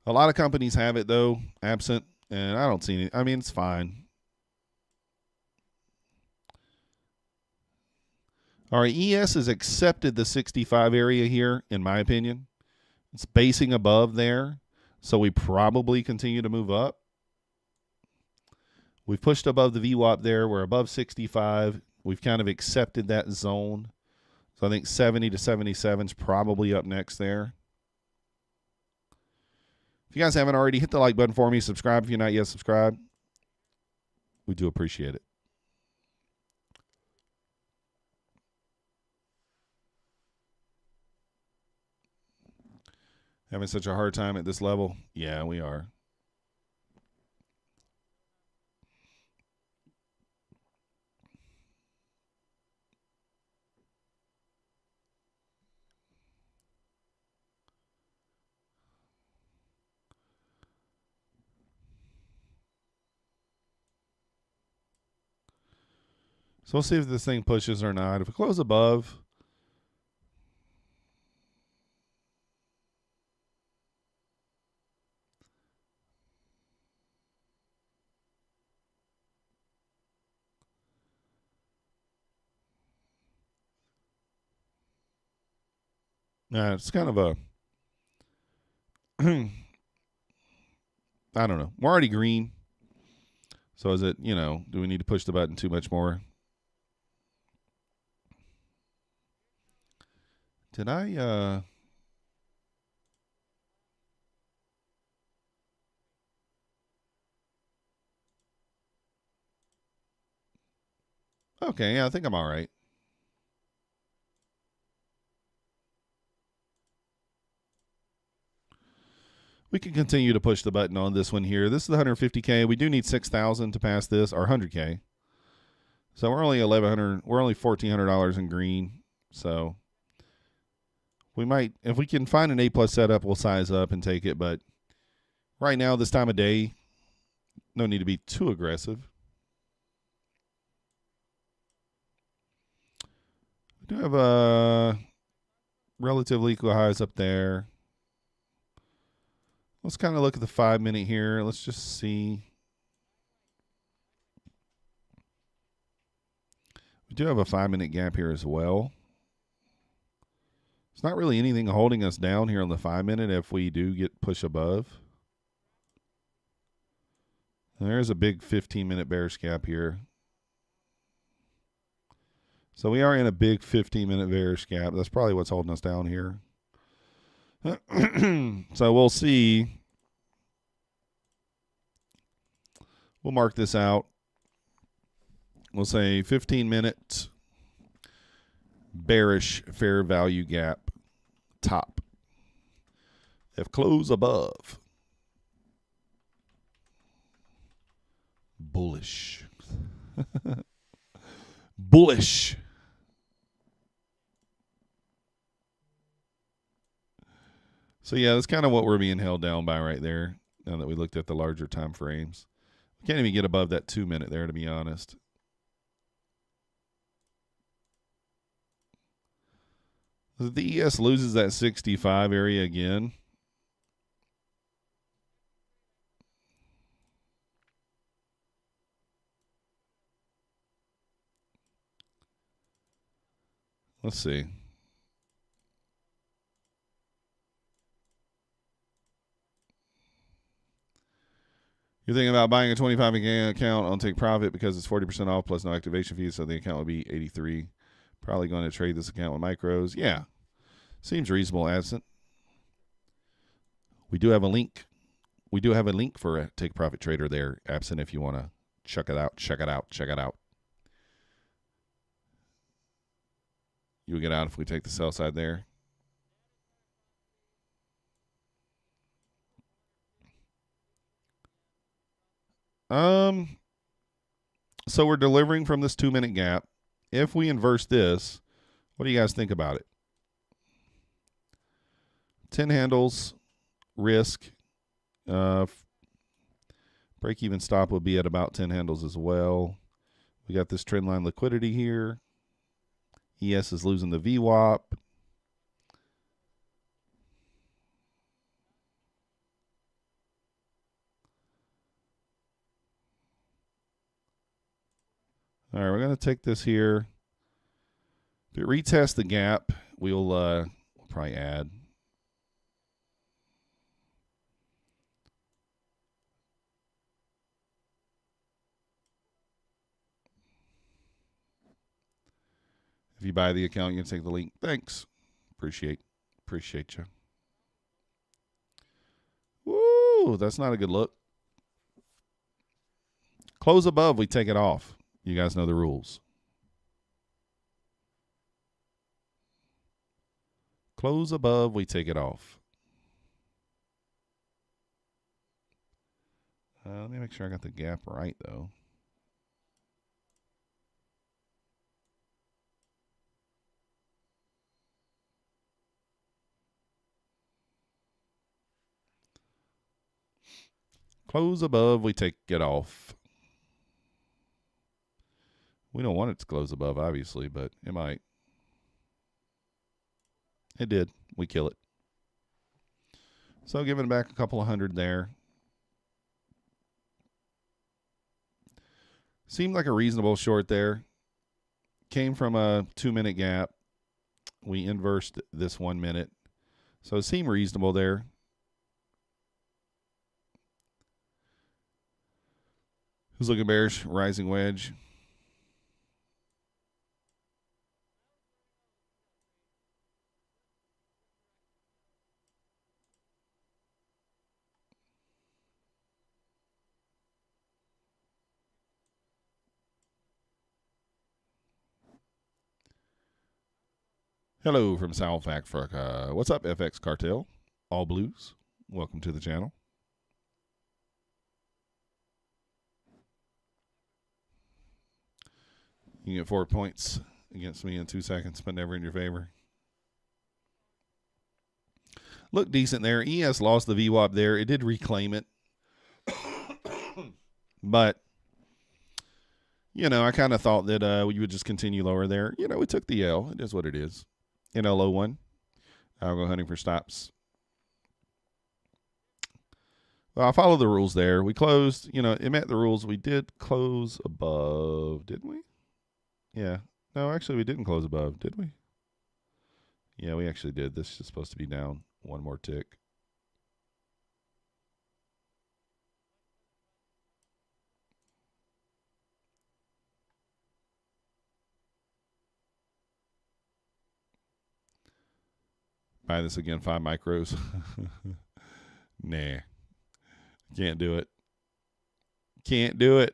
[SPEAKER 1] a lot of companies have it, though, absent, and I don't see any. I mean, it's fine. All right, ES has accepted the 65 area here, in my opinion. It's basing above there, so we probably continue to move up. We've pushed above the VWAP there. We're above 65. We've kind of accepted that zone. So I think 70 to 77 is probably up next there. If you guys haven't already, hit the like button for me. Subscribe if you're not yet subscribed. We do appreciate it. Having such a hard time at this level? Yeah, we are. So we'll see if this thing pushes or not. If it closes above, it's kind of a, I don't know. We're already green. So is it, do we need to push the button too much more? Did I, okay, yeah, I think I'm all right. We can continue to push the button on this one here. This is the 150K. We do need 6,000 to pass this, or 100K. So we're only $1,100. We're only $1,400 in green. So we might, if we can find an A+ setup, we'll size up and take it. But right now, this time of day, no need to be too aggressive. We do have relatively equal highs up there. Let's kind of look at the 5-minute here. Let's just see. We do have a 5-minute gap here as well. It's not really anything holding us down here on the 5-minute if we do get push above. There's a big 15-minute bearish gap here. So we are in a big 15-minute bearish gap. That's probably what's holding us down here. So we'll see. We'll mark this out. We'll say 15-minute bearish fair value gap top. If close above, bullish. Bullish. So yeah, that's kind of what we're being held down by right there. Now that we looked at the larger time frames, we can't even get above that 2-minute there, to be honest. If the ES loses that 65 area again, let's see. You're thinking about buying a 25 account on Take Profit because it's 40% off plus no activation fees, so the account would be 83. Probably going to trade this account with micros. Yeah, seems reasonable, absent. We do have a link. We do have a link for a Take Profit trader there, absent, if you want to check it out, check it out, check it out. You'll get out if we take the sell side there. So we're delivering from this 2-minute gap. If we inverse this, what do you guys think about it? 10 handles, risk, break even stop would be at about 10 handles as well. We got this trend line liquidity here. ES is losing the VWAP. All right, we're going to take this here. If it retests the gap, we'll probably add. If you buy the account, you can take the link. Thanks. Appreciate you. Woo, that's not a good look. Close above, we take it off. You guys know the rules. Close above, we take it off. Let me make sure I got the gap right, though. Close above, we take it off. We don't want it to close above, obviously, but it might. It did. We kill it. So giving it back a couple of hundred there. Seemed like a reasonable short there. Came from a 2-minute gap. We inversed this 1 minute. So it seemed reasonable there. Who's looking bearish? Rising wedge. Hello from South Africa. What's up, FX Cartel? All blues. Welcome to the channel. You get 4 points against me in 2 seconds, but never in your favor. Looked decent there. ES lost the VWAP there. It did reclaim it. But, you know, I kind of thought that we would just continue lower there. You know, we took the L. It is what it is. NL01. I'll go hunting for stops. Well, I'll follow the rules there. We closed. You know, it met the rules. We did close above, didn't we? Yeah. No, actually, we didn't close above, did we? Yeah, we actually did. This is supposed to be down one more tick. Buy this again, 5 micros. Nah. Can't do it. Can't do it.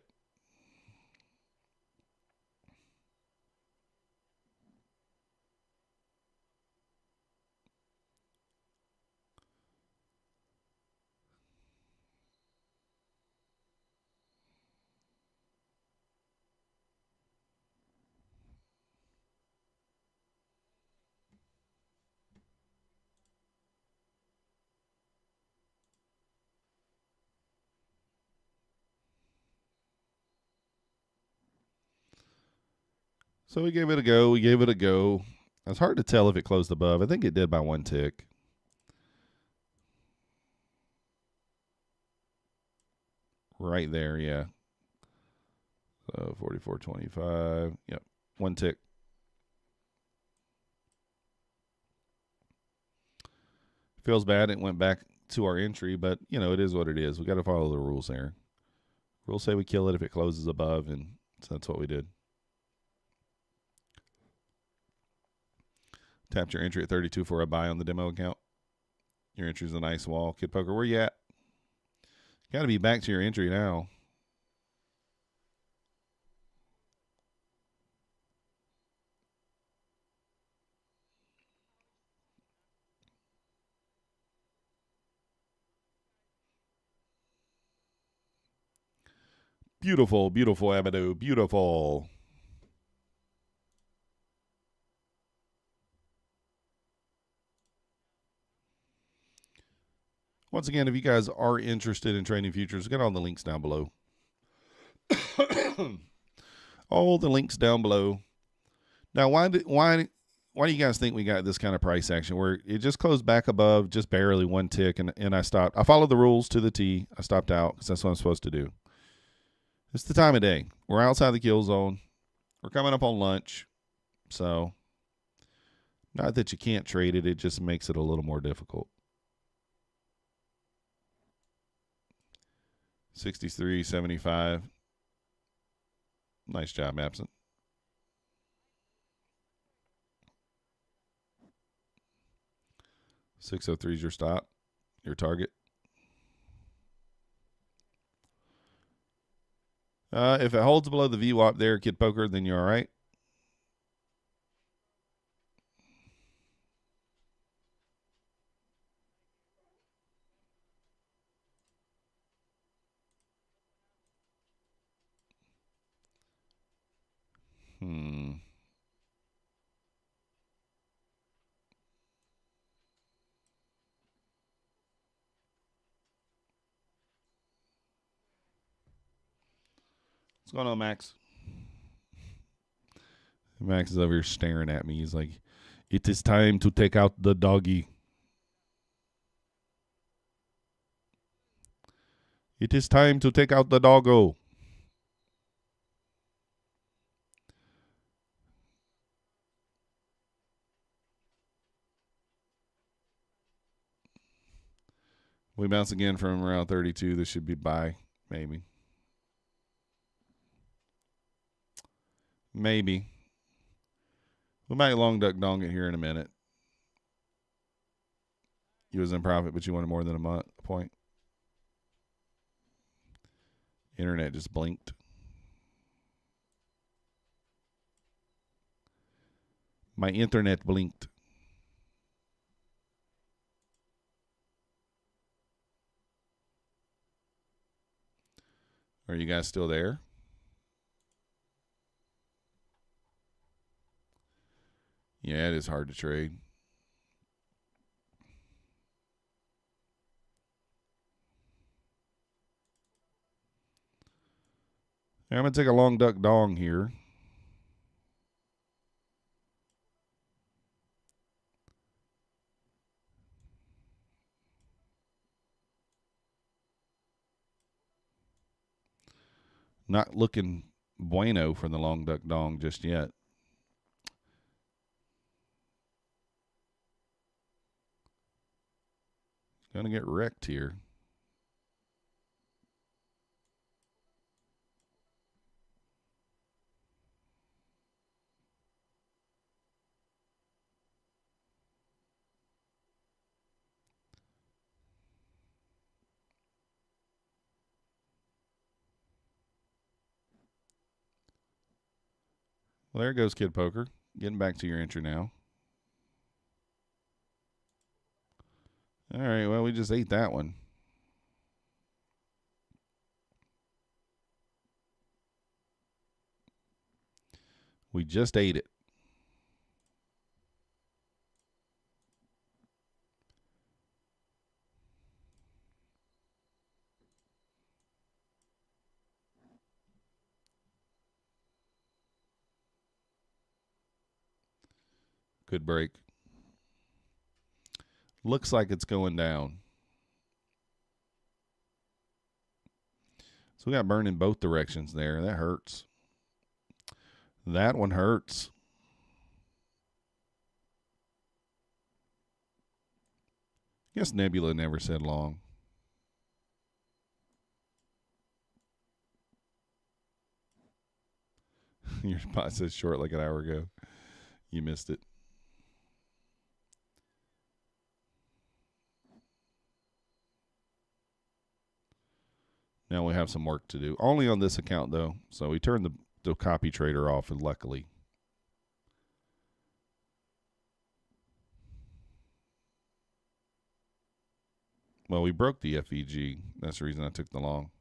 [SPEAKER 1] So we gave it a go. We gave it a go. It's hard to tell if it closed above. I think it did by 1 tick. Right there, yeah. So 44.25. Yep, 1 tick. Feels bad it went back to our entry, but, you know, it is what it is. We got to follow the rules there. Rules say we kill it if it closes above, and so that's what we did. Tapped your entry at 32 for a buy on the demo account. Your entry's a nice wall. Kid Poker, where you at? Got to be back to your entry now. Beautiful, beautiful, Amadou. Beautiful. Once again, if you guys are interested in trading futures, get all the links down below. All the links down below. Now, why do you guys think we got this kind of price action where it just closed back above just barely one tick and I stopped? I followed the rules to the T. I stopped out because that's what I'm supposed to do. It's the time of day. We're outside the kill zone. We're coming up on lunch. So, not that you can't trade it. It just makes it a little more difficult. 63.75. Nice job, Absent. 603 is your stop, your target. If it holds below the VWAP there, Kid Poker, then you're all right. What's going on, Max? Max is over here staring at me. He's like, "It is time to take out the doggy. It is time to take out the doggo." We bounce again from around 32. This should be buy, maybe. Maybe. We might long duck dong it here in a minute. You was in profit, but you wanted more than a point. Internet just blinked. My internet blinked. Are you guys still there? Yeah, it is hard to trade. I'm going to take a long duck dong here. Not looking bueno for the long duck dong just yet. Going to get wrecked here. Well, there goes Kid Poker. Getting back to your entry now. All right, well, we just ate that one. We just ate it. Good break. Looks like it's going down. So we got burned in both directions there. That hurts. That one hurts. Guess Nebula never said long. Your spot says short like an hour ago. You missed it. Now we have some work to do. Only on this account, though. So we turned the copy trader off, and luckily. Well, we broke the FEG. That's the reason I took the long.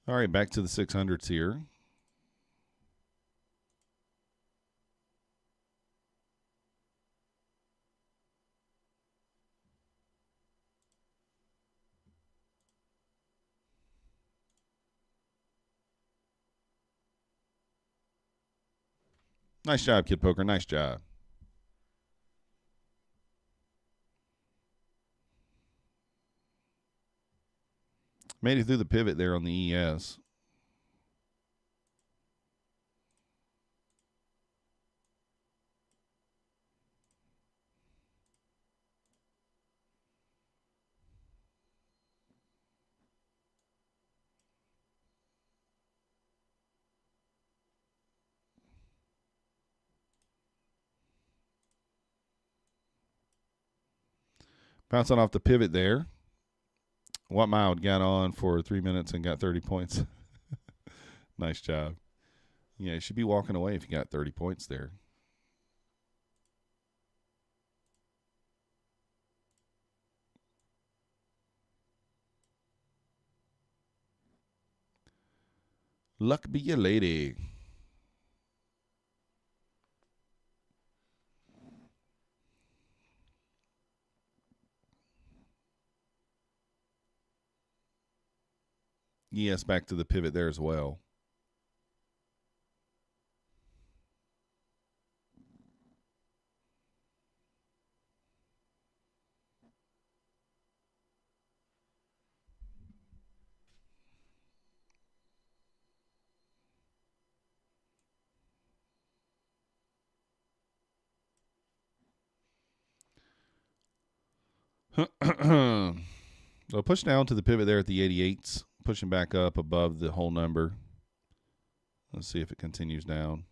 [SPEAKER 1] All right, back to the 600s here. Nice job, Kid Poker. Nice job. Made it through the pivot there on the ES. Bouncing off the pivot there. What Mild got on for 3 minutes and got 30 points. Nice job. Yeah, you should be walking away if you got 30 points there. Luck be your lady. Yes, back to the pivot there as well. So push down to the pivot there at the 88s, pushing back up above the whole number. Let's see if it continues down.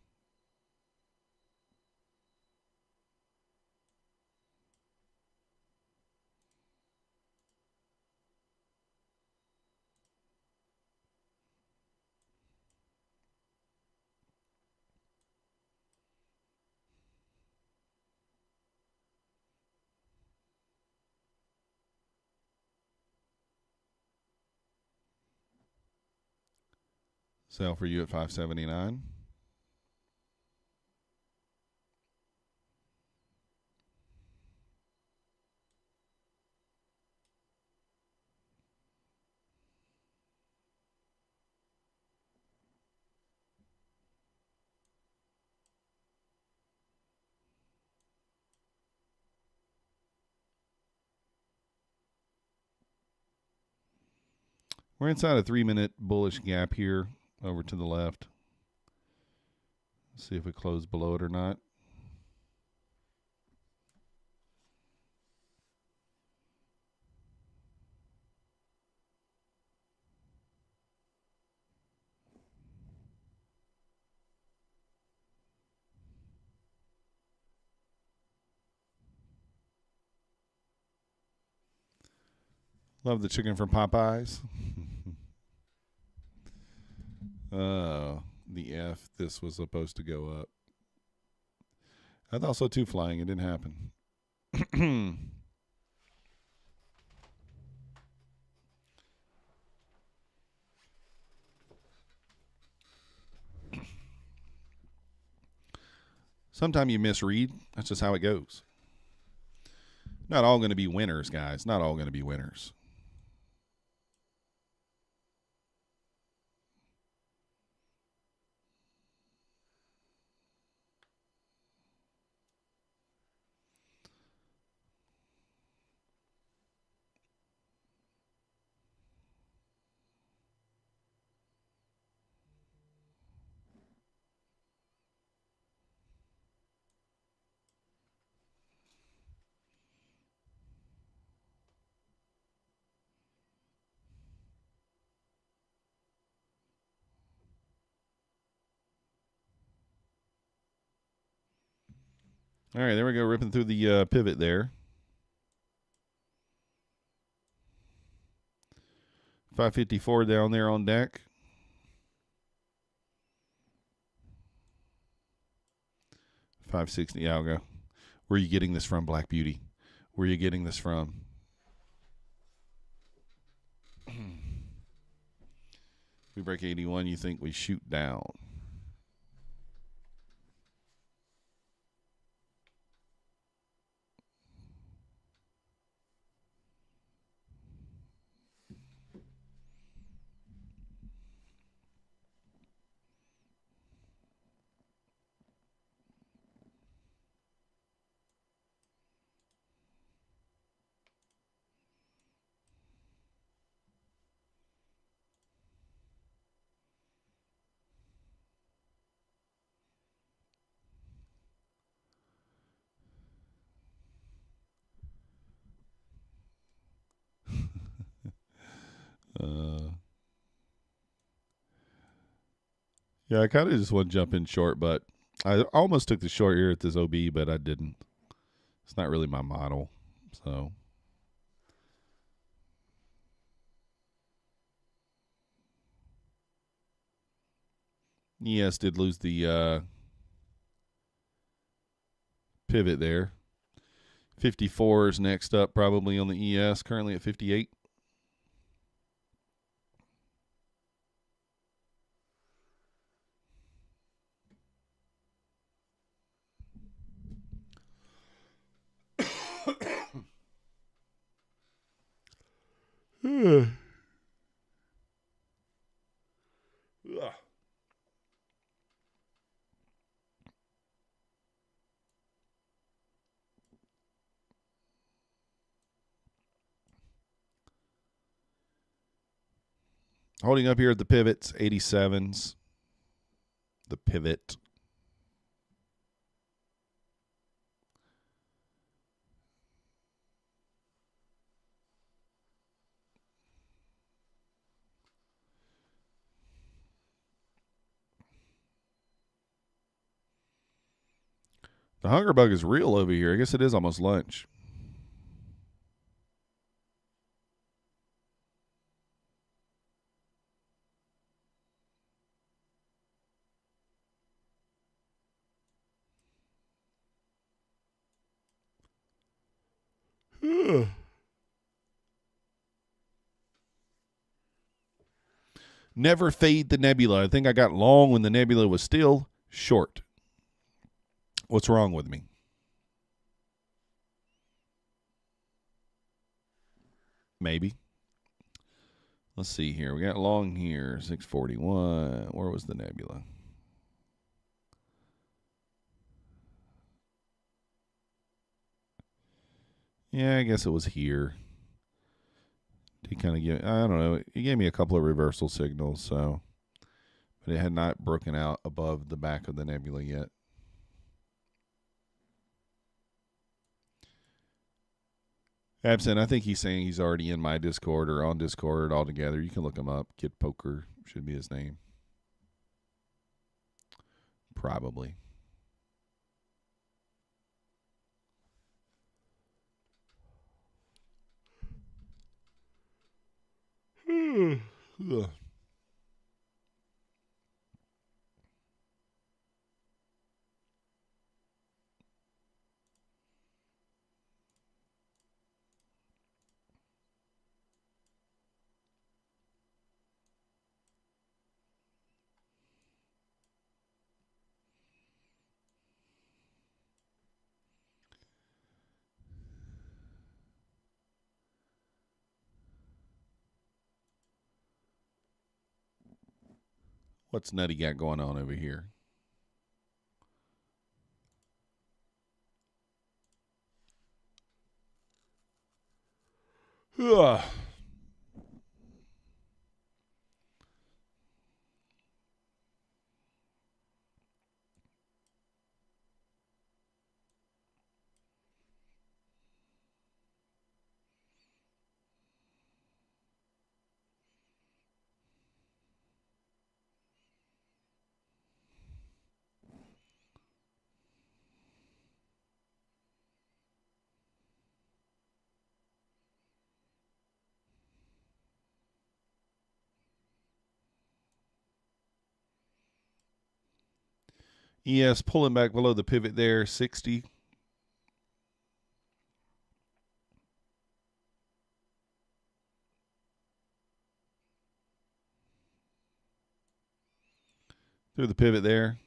[SPEAKER 1] Sell for you at 579. We're inside a 3-minute bullish gap here over to the left. Let's see if we close below it or not. Love the chicken from Popeyes. Oh, the F. This was supposed to go up. I thought so too, flying. It didn't happen. Sometimes you misread. That's just how it goes. Not all going to be winners, guys. Not all going to be winners. All right, there we go, ripping through the pivot there. 554 down there on deck. $560. Yeah, I'll go. Where are you getting this from, Black Beauty? Where are you getting this from? If we break 81, you think we shoot down. Yeah, I kind of just want to jump in short, but I almost took the short here at this OB, but I didn't. It's not really my model, so. ES did lose the pivot there. 54 is next up probably on the ES, currently at 58. Holding up here at the pivots, 87s. The pivot. The hunger bug is real over here. I guess it is almost lunch. Never fade the nebula. I think I got long when the nebula was still short. What's wrong with me? Maybe. Let's see here. We got long here, 641. Where was the nebula? Yeah, I guess it was here. He kind of gave, I don't know. He gave me a couple of reversal signals, so, but it had not broken out above the back of the nebula yet. Absent, I think he's saying he's already in my Discord or on Discord altogether. You can look him up. Kid Poker should be his name. Probably. What's Nutty got going on over here? ES pulling back below the pivot there, 60. Through the pivot there.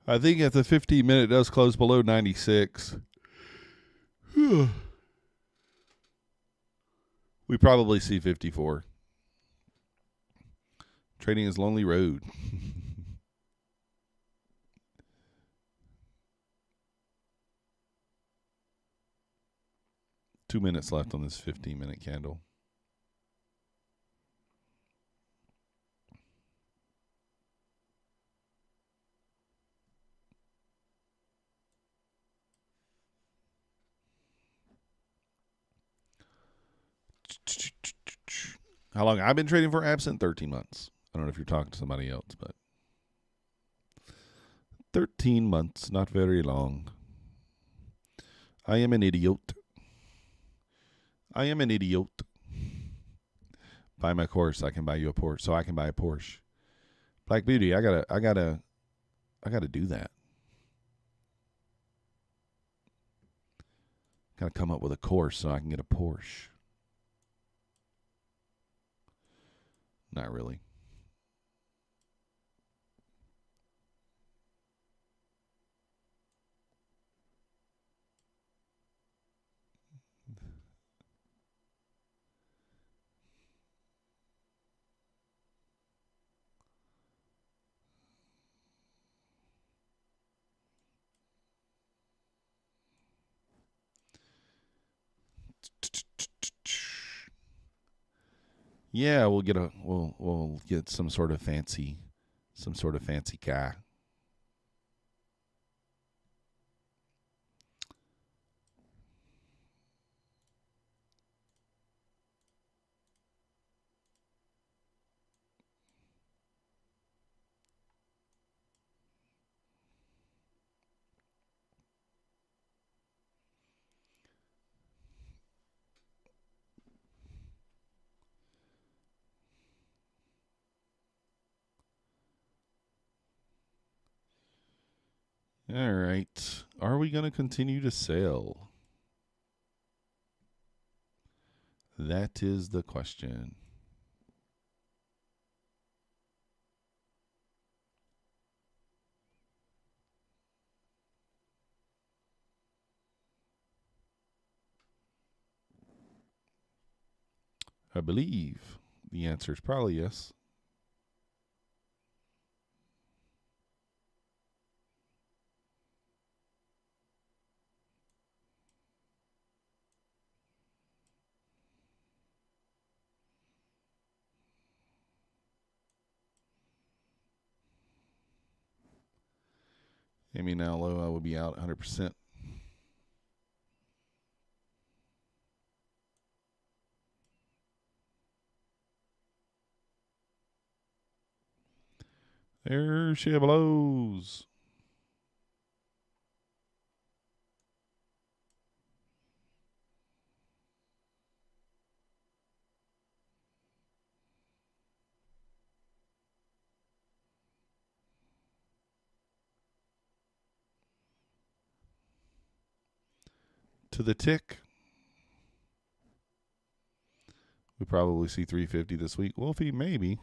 [SPEAKER 1] I think if the 15-minute does close below 96, we probably see 54. Trading is lonely road. 2 minutes left on this 15-minute candle. How long I've been trading for absent? 13 months. I don't know if you're talking to somebody else, but 13 months, not very long. I am an idiot. I am an idiot. Buy my course, I can buy you a Porsche. So I can buy a Porsche. Black Beauty, I gotta do that. Gotta come up with a course so I can get a Porsche. Not really. Yeah, we'll get some sort of fancy guy. All right. Are we going to continue to sell? That is the question. I believe the answer is probably yes. Amy now low, I will be out 100%. There she blows. To the tick. We probably see 350 this week. Wolfie, maybe.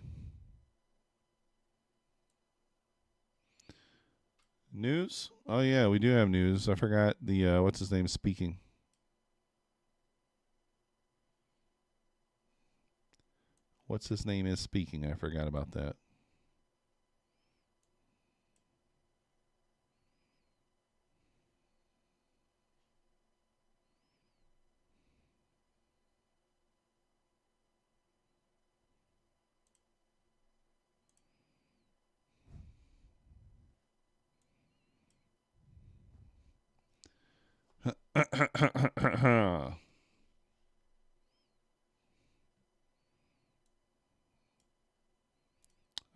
[SPEAKER 1] News? Oh, yeah, we do have news. I forgot the, what's his name, speaking. What's his name is speaking? I forgot about that.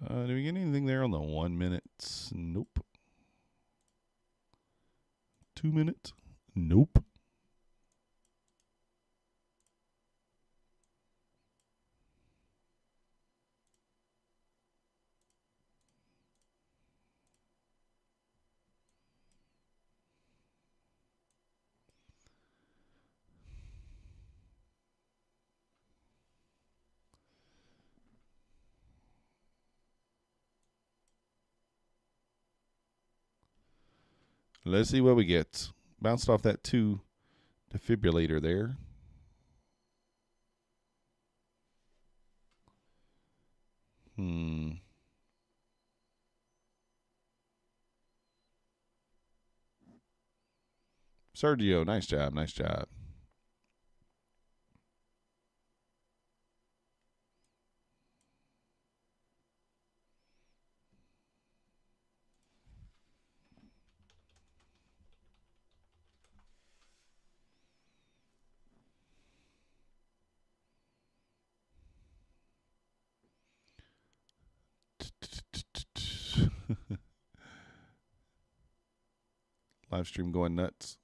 [SPEAKER 1] Do we get anything there on the 1 minute? Nope. 2 minutes? Nope. Let's see what we get. Bounced off that 2 defibrillator there. Sergio, nice job, nice job. Live stream going nuts.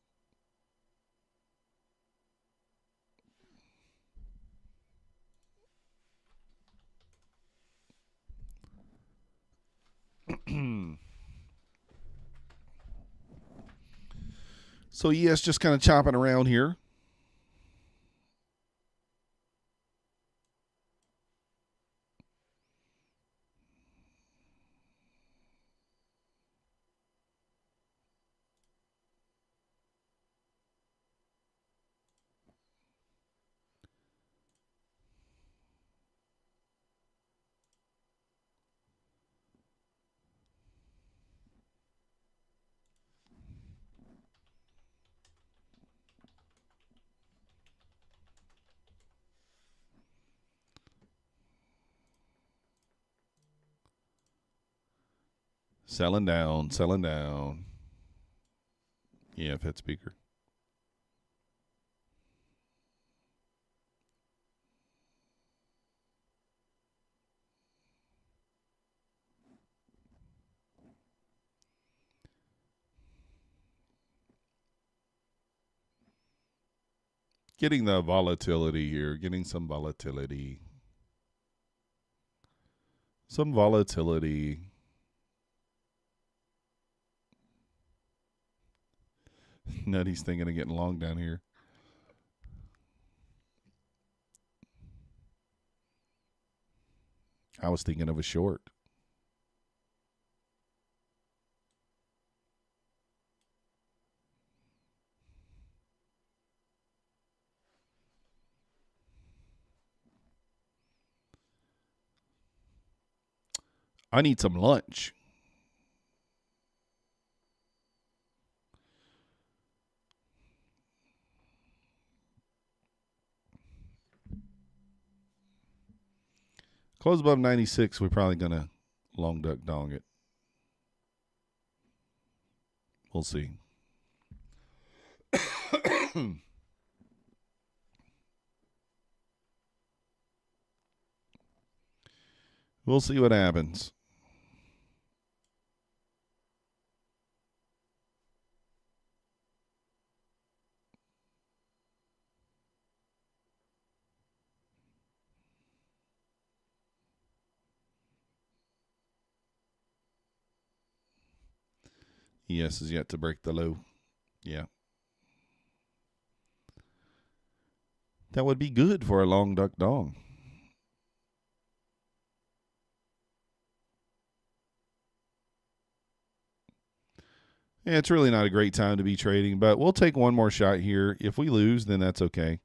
[SPEAKER 1] So ES just kind of chopping around here. Selling down, selling down. Yeah, Fed speaker. Getting the volatility here. Getting some volatility. Some volatility. Nutty's thinking of getting long down here. I was thinking of a short. I need some lunch. Close above 96, we're probably going to long duck dong it. We'll see. We'll see what happens. ES is yet to break the low. Yeah. That would be good for a long duck dong. Yeah, it's really not a great time to be trading, but we'll take one more shot here. If we lose, then that's okay.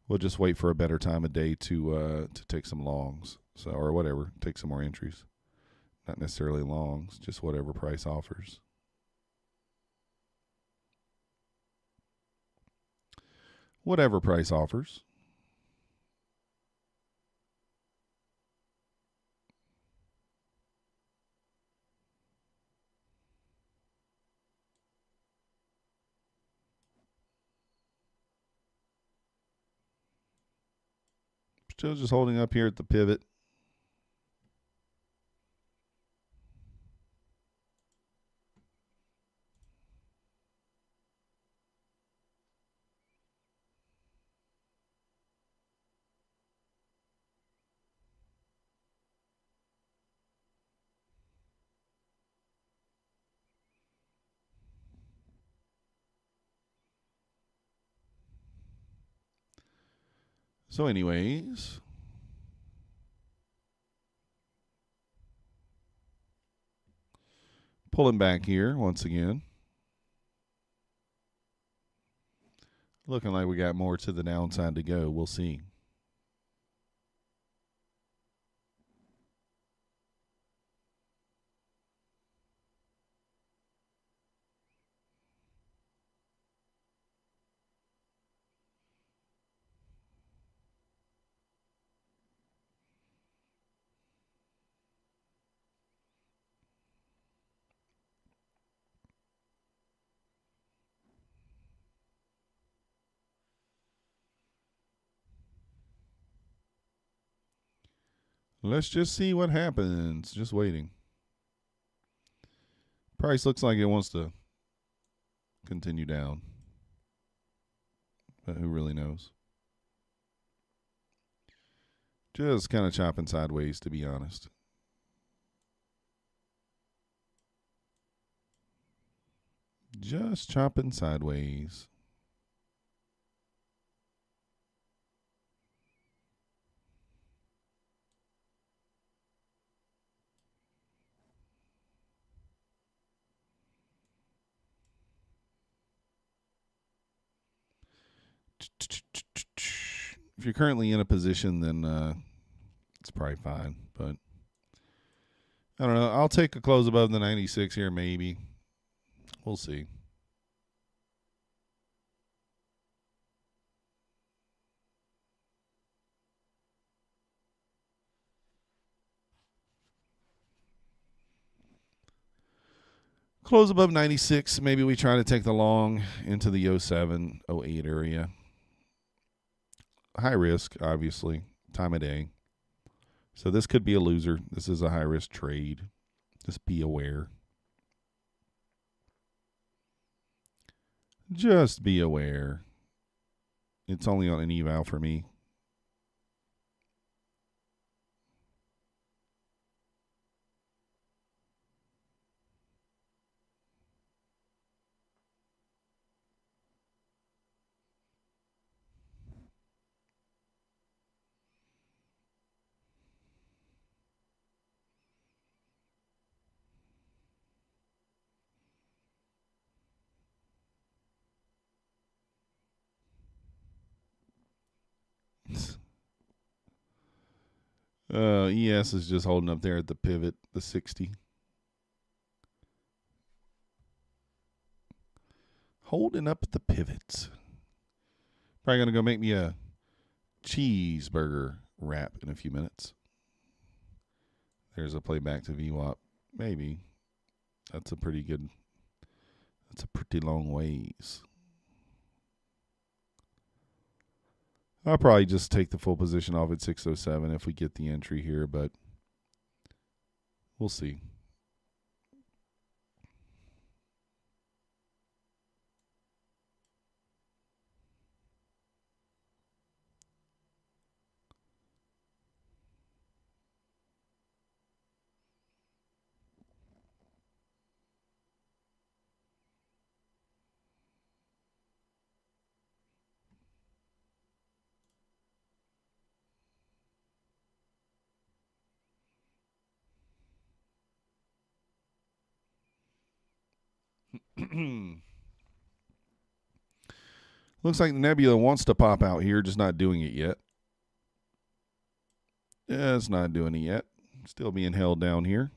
[SPEAKER 1] We'll just wait for a better time of day to take some longs, so or whatever, take some more entries. Not necessarily longs, just whatever price offers. Whatever price offers. Still just holding up here at the pivot. So anyways, pulling back here once again. Looking like we got more to the downside to go. We'll see. Let's just see what happens. Just waiting. Price looks like it wants to continue down. But who really knows? Just kind of chopping sideways, to be honest. Just chopping sideways. If you're currently in a position, then it's probably fine. But I don't know. I'll take a close above the 96 here, maybe. We'll see. Close above 96. Maybe we try to take the long into the 07, 08 area. High risk, obviously. Time of day. So this could be a loser. This is a high risk trade. Just be aware. Just be aware. It's only on an eval for me. ES is just holding up there at the pivot, the 60. Holding up at the pivots. Probably going to go make me a cheeseburger wrap in a few minutes. There's a playback to VWAP. Maybe. That's a pretty long ways. I'll probably just take the full position off at 607 if we get the entry here, but we'll see. Looks like the nebula wants to pop out here, just not doing it yet. Yeah, it's not doing it yet. Still being held down here.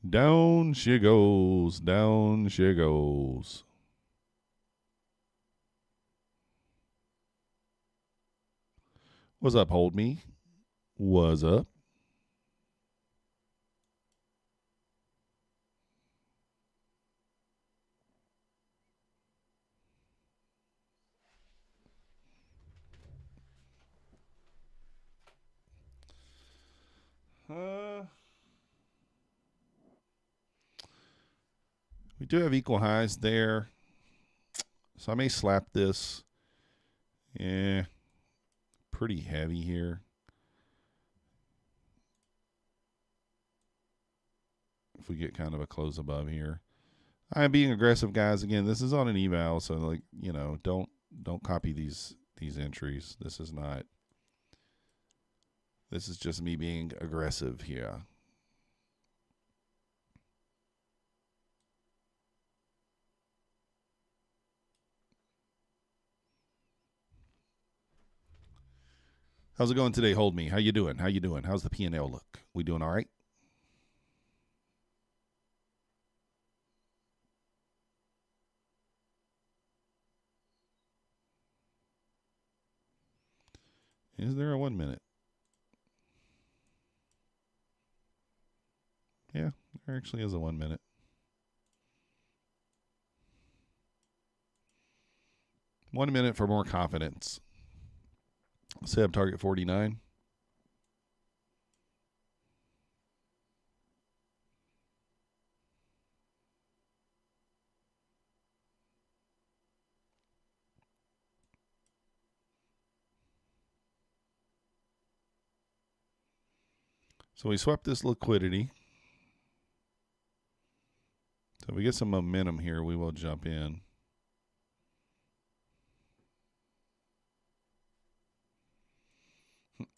[SPEAKER 1] Down she goes. Down she goes. What's up, hold me? What's up? We do have equal highs there. So I may slap this. Yeah. Pretty heavy here. If we get kind of a close above here. I'm being aggressive, guys. Again, this is on an eval, so don't Don't copy these entries. This is not. This is just me being aggressive here. How's it going today? Hold me. How you doing? How you doing? How's the P&L look? We doing all right? Is there a 1 minute? Yeah, there actually is a 1 minute. One minute for more confidence. Seb, target 49. So we swept this liquidity. So if we get some momentum here, we will jump in.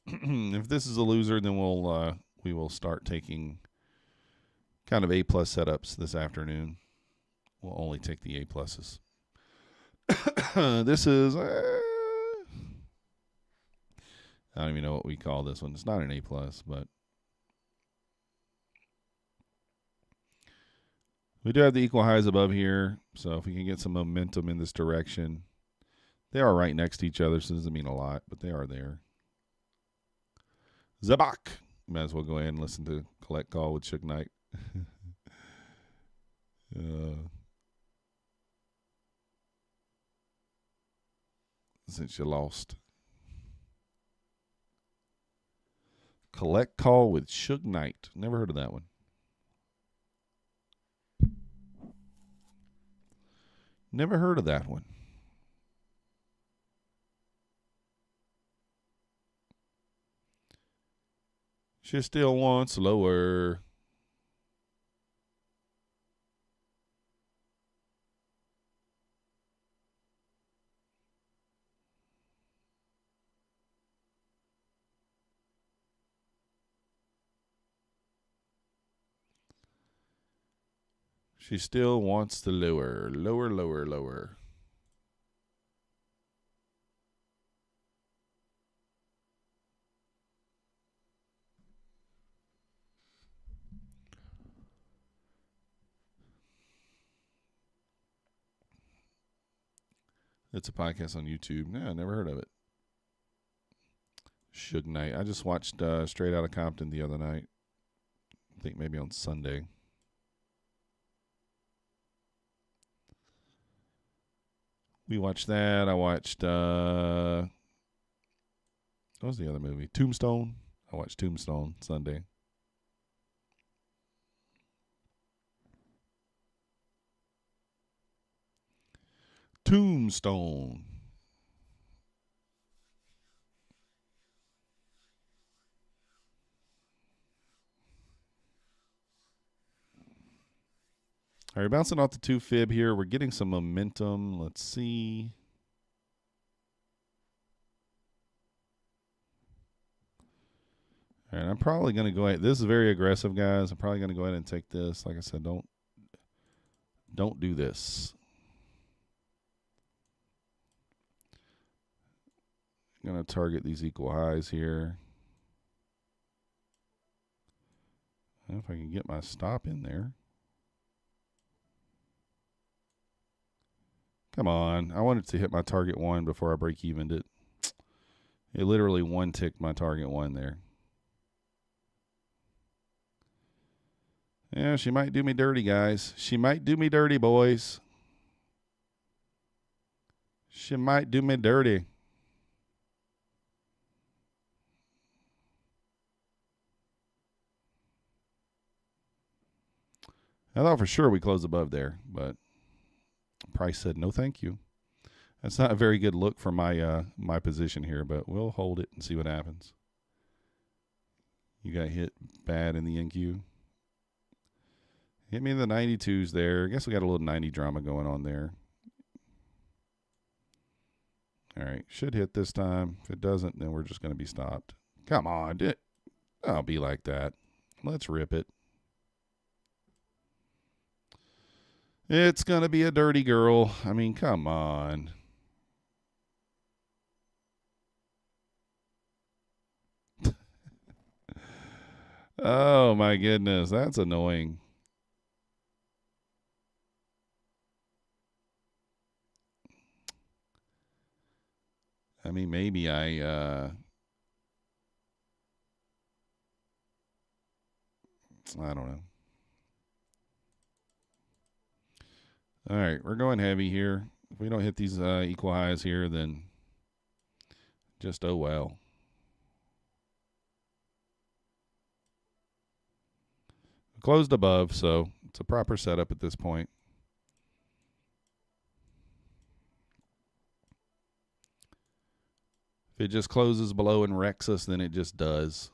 [SPEAKER 1] If this is a loser, then we will start taking kind of A+ setups this afternoon. We'll only take the A+. This is I don't even know what we call this one. It's not an A+, but we do have the equal highs above here. So if we can get some momentum in this direction, they are right next to each other, so it doesn't mean a lot, but they are there. Zabak. Might as well go ahead and listen to Collect Call with Suge Knight. Since you lost. Collect Call with Suge Knight. Never heard of that one. Never heard of that one. She still wants lower. She still wants the lower. Lower, lower, lower. It's a podcast on YouTube. No, I never heard of it. Suge Knight. I just watched Straight Outta Compton the other night. I think maybe on Sunday. We watched that. I watched, what was the other movie? Tombstone. I watched Tombstone Sunday. Tombstone. All right, bouncing off the 2 fib here. We're getting some momentum. Let's see. All right, I'm probably going to go ahead. This is very aggressive, guys. I'm probably going to go ahead and take this. Like I said, don't do this. I'm going to target these equal highs here. I don't know if I can get my stop in there. Come on. I wanted to hit my target 1 before I break evened it. It literally 1-ticked my target 1 there. Yeah, she might do me dirty, guys. She might do me dirty, boys. She might do me dirty. I thought for sure we closed above there, but price said no thank you. That's not a very good look for my my position here, but we'll hold it and see what happens. You got hit bad in the NQ. Hit me in the 92s there. I guess we got a little 90 drama going on there. All right, should hit this time. If it doesn't, then we're just going to be stopped. Come on, I'll be like that. Let's rip it. It's going to be a dirty girl. I mean, come on. Oh, my goodness. That's annoying. I mean, maybe I don't know. All right, we're going heavy here. If we don't hit these equal highs here, then just oh well. Closed above, so it's a proper setup at this point. If it just closes below and wrecks us, then it just does.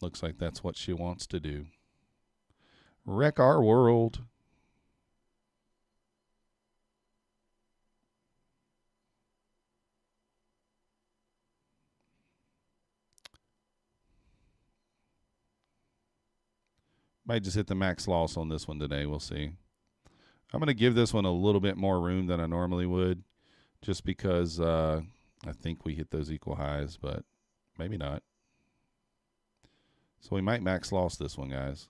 [SPEAKER 1] Looks like that's what she wants to do. Wreck our world. Might just hit the max loss on this one today. We'll see. I'm going to give this one a little bit more room than I normally would, just because I think we hit those equal highs, but maybe not. So we might max loss this one, guys.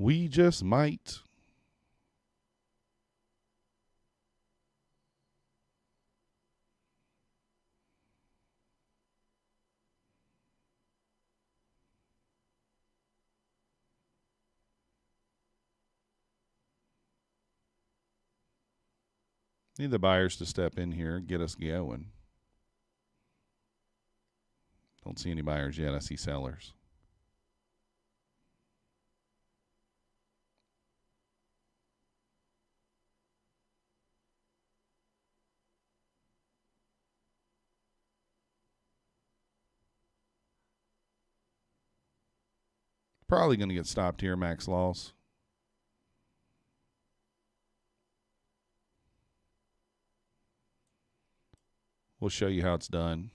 [SPEAKER 1] We just might. Need the buyers to step in here, get us going. Don't see any buyers yet. I see sellers. Probably going to get stopped here, max loss. We'll show you how it's done.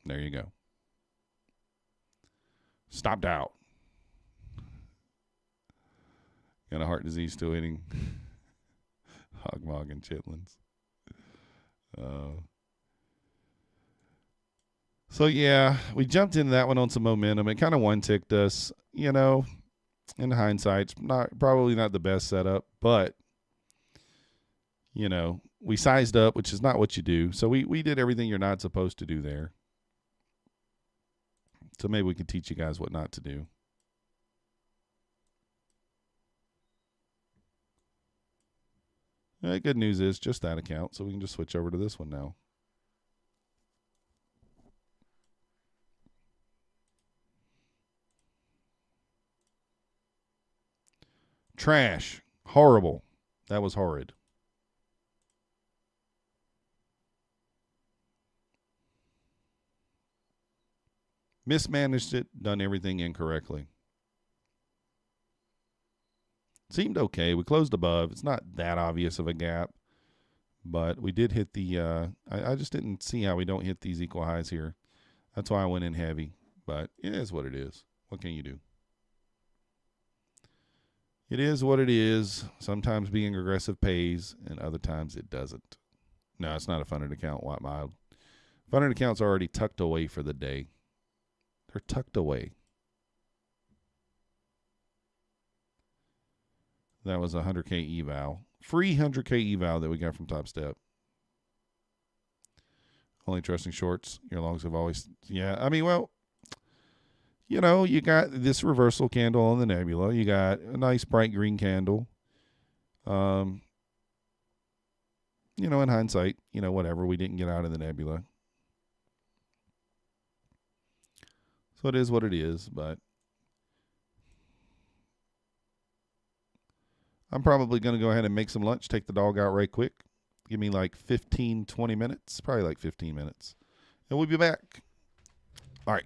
[SPEAKER 1] There you go. Stopped out. Got a heart disease still eating hog mog and chitlins. So, yeah, we jumped into that one on some momentum. It kind of one-ticked us, you know. In hindsight, probably not the best setup, but, you know, we sized up, which is not what you do. So we did everything you're not supposed to do there. So maybe we can teach you guys what not to do. All right, good news is just that account, so we can just switch over to this one now. Trash. Horrible. That was horrid. Mismanaged it, done everything incorrectly. Seemed okay. We closed above. It's not that obvious of a gap, but we did hit the, I just didn't see how we don't hit these equal highs here. That's why I went in heavy, but it is what it is. What can you do? It is what it is. Sometimes being aggressive pays, and other times it doesn't. No, it's not a funded account. White mild. Funded accounts are already tucked away for the day. They're tucked away. That was a 100K eval. Free 100K eval that we got from Topstep. Only trusting shorts. Your longs have always... Yeah, I mean, well... you know, you got this reversal candle on the nebula. You got a nice bright green candle. Um, you know, in hindsight, you know, whatever. We didn't get out of the nebula. So it is what it is, but I'm probably going to go ahead and make some lunch, take the dog out right quick. Give me like 15, 20 minutes, probably like 15 minutes. And we'll be back. All right.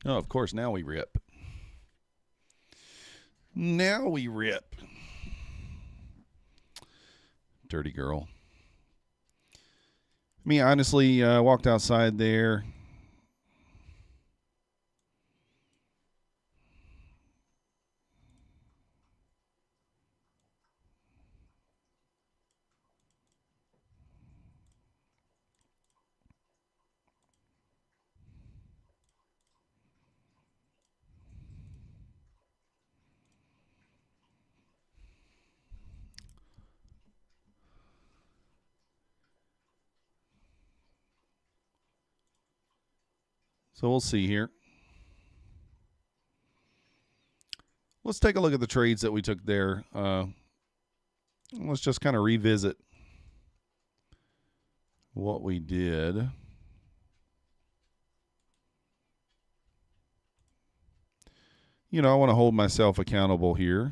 [SPEAKER 1] Oh, of course, now we rip. Now we rip. Dirty girl. Me, honestly, walked outside there. So we'll see here. Let's take a look at the trades that we took there. Let's just kind of revisit what we did. You know, I want to hold myself accountable here.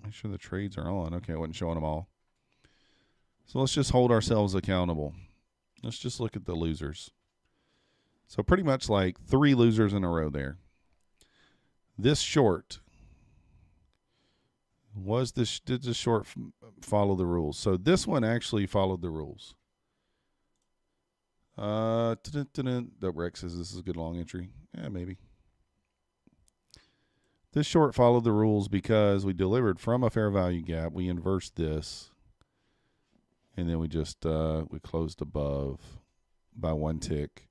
[SPEAKER 1] Make sure the trades are on. Okay, I wasn't showing them all. So let's just hold ourselves accountable. Let's just look at the losers. So pretty much like 3 losers in a row there. This short did the short follow the rules? So this one actually followed the rules. Rex says this is a good long entry. Yeah, maybe. This short followed the rules because we delivered from a fair value gap. We inversed this. And then we just we closed above by 1 tick.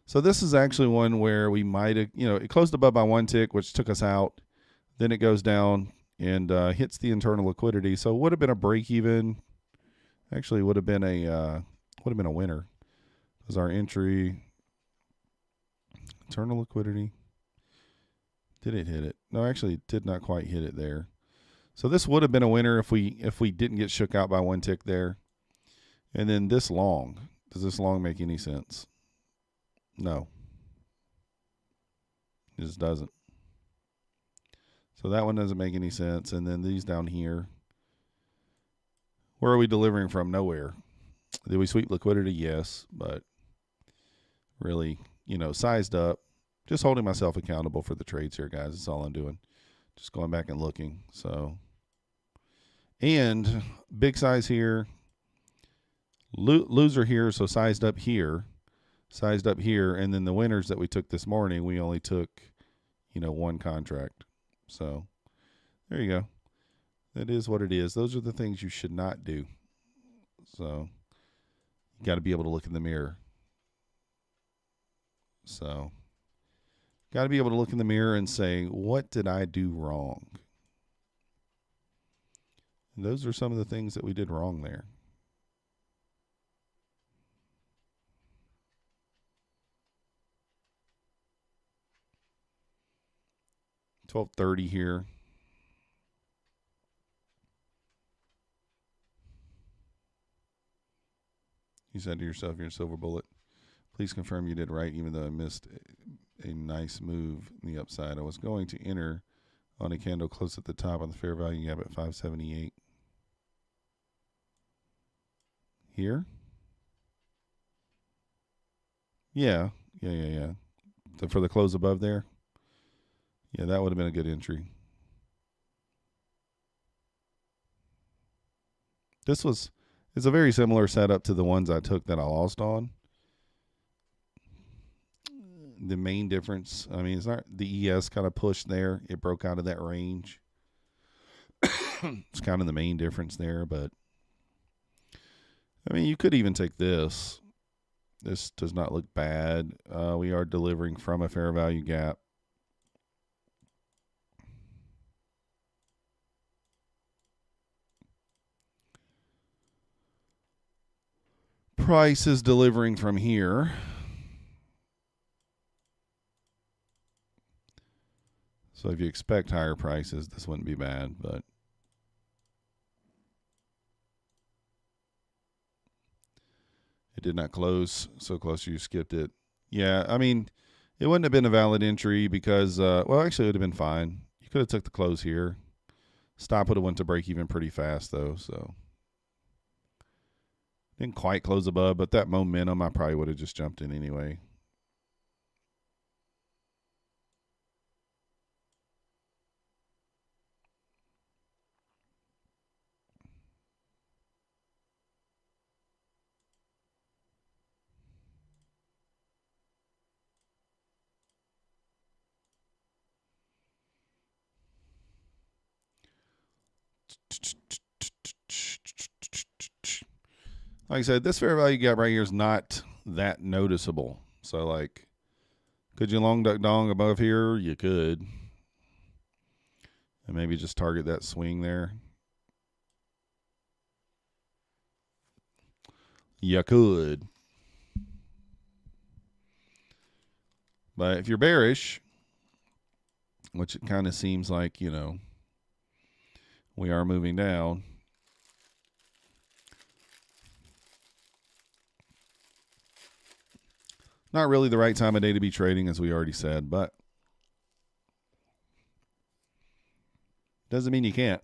[SPEAKER 1] So this is actually one where we might have, it closed above by 1 tick, which took us out. Then it goes down and hits the internal liquidity. So it would have been a break even. Actually, would have been a winner. Because our entry, internal liquidity. Did it hit it? No, actually, it did not quite hit it there. So this would have been a winner if we didn't get shook out by 1 tick there. And then this long. Does this long make any sense? No. It just doesn't. So that one doesn't make any sense. And then these down here. Where are we delivering from? Nowhere. Did we sweep liquidity? Yes. But really, sized up. Just holding myself accountable for the trades here, guys. That's all I'm doing. Just going back and looking. So, and big size here. Loser here, so sized up here. And then the winners that we took this morning, we only took, 1 contract. So there you go. That is what it is. Those are the things you should not do. So you got to be able to look in the mirror. So got to be able to look in the mirror and say, what did I do wrong? And those are some of the things that we did wrong there. 12:30 here. You said to yourself, you're a silver bullet. Please confirm you did right, even though I missed a nice move in the upside. I was going to enter on a candle close at the top on the fair value gap at 578. Here? Yeah. For the close above there? Yeah, that would have been a good entry. It's a very similar setup to the ones I took that I lost on. The main difference, it's not the ES kind of pushed there. It broke out of that range. It's kind of the main difference there, but you could even take this. This does not look bad. We are delivering from a fair value gap. Price is delivering from here. So if you expect higher prices, this wouldn't be bad, but it did not close so close you skipped it. Yeah, it wouldn't have been a valid entry because, actually it would have been fine. You could have took the close here. Stop would have went to break even pretty fast though, so Didn't quite close above, but that momentum, I probably would have just jumped in anyway. Like I said, this fair value gap right here is not that noticeable. So, like, could you long duck dong above here? You could. And maybe just target that swing there. You could. But if you're bearish, which it kind of seems like, you know, we are moving down. Not really the right time of day to be trading, as we already said, but doesn't mean you can't.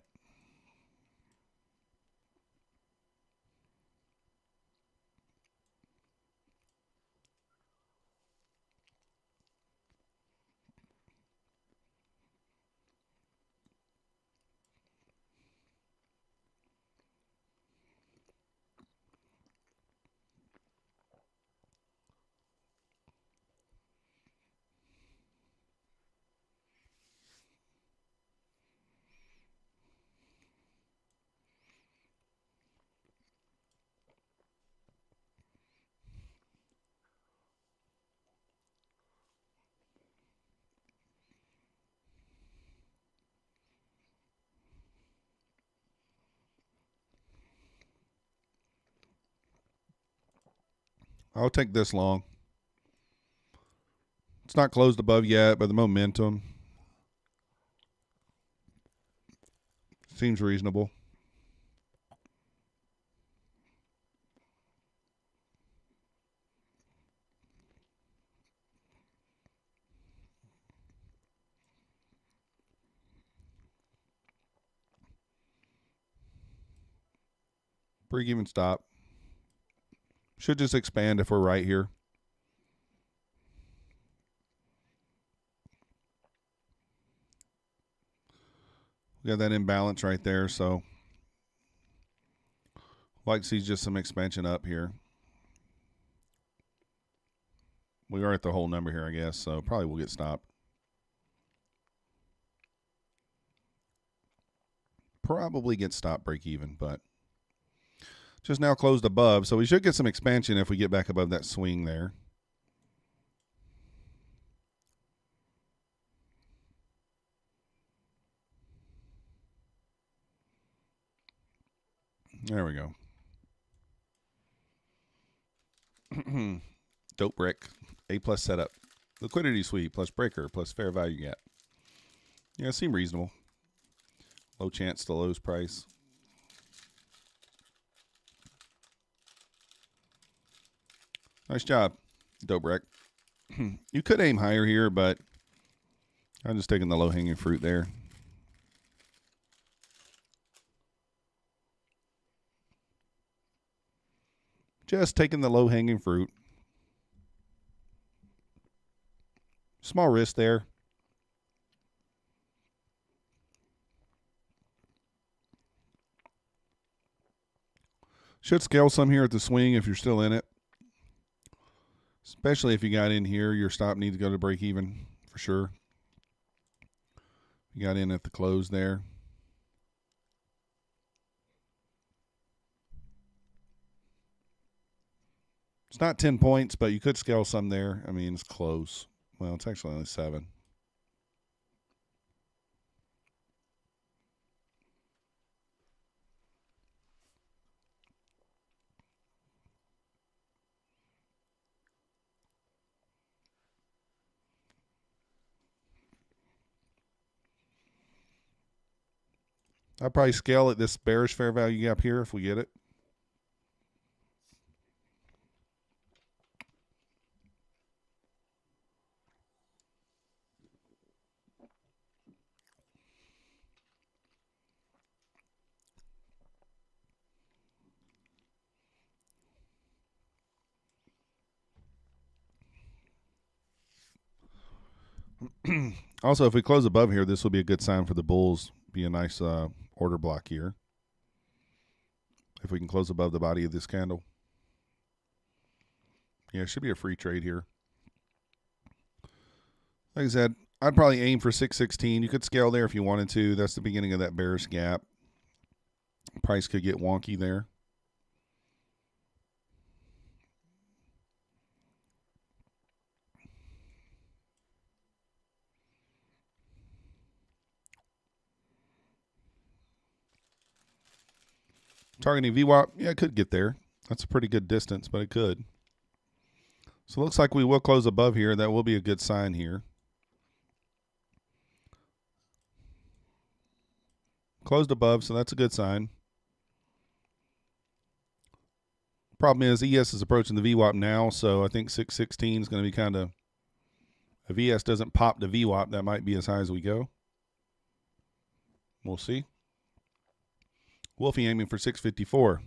[SPEAKER 1] I'll take this long. It's not closed above yet, but the momentum seems reasonable. Break-even stop. Should just expand if we're right here. We got that imbalance right there, so like to see just some expansion up here. We are at the whole number here, I guess, so probably we'll get stopped. Probably get stopped break even, but just now closed above, so we should get some expansion if we get back above that swing there. There we go. Dope brick. A+ setup. Liquidity sweep plus breaker plus fair value gap. Yeah, it seemed reasonable. Low chance to lowest price. Nice job, Dope brick. You could aim higher here, but I'm just taking the low-hanging fruit there. Just taking the low-hanging fruit. Small risk there. Should scale some here at the swing if you're still in it. Especially if you got in here, your stop needs to go to break even for sure. You got in at the close there. It's not 10 points, but you could scale some there. I mean, it's close. Well, it's actually only 7. I'll probably scale at this bearish fair value gap here if we get it. Also, if we close above here, this will be a good sign for the bulls. Be a nice order block here. If we can close above the body of this candle. Yeah, it should be a free trade here. Like I said, I'd probably aim for 616. You could scale there if you wanted to. That's the beginning of that bearish gap. Price could get wonky there. Targeting VWAP, yeah, it could get there. That's a pretty good distance, but it could. So it looks like we will close above here. That will be a good sign here. Closed above, so that's a good sign. Problem is, ES is approaching the VWAP now, so I think 616 is going to be kind of, if ES doesn't pop the VWAP, that might be as high as we go. We'll see. Wolfie aiming for 654.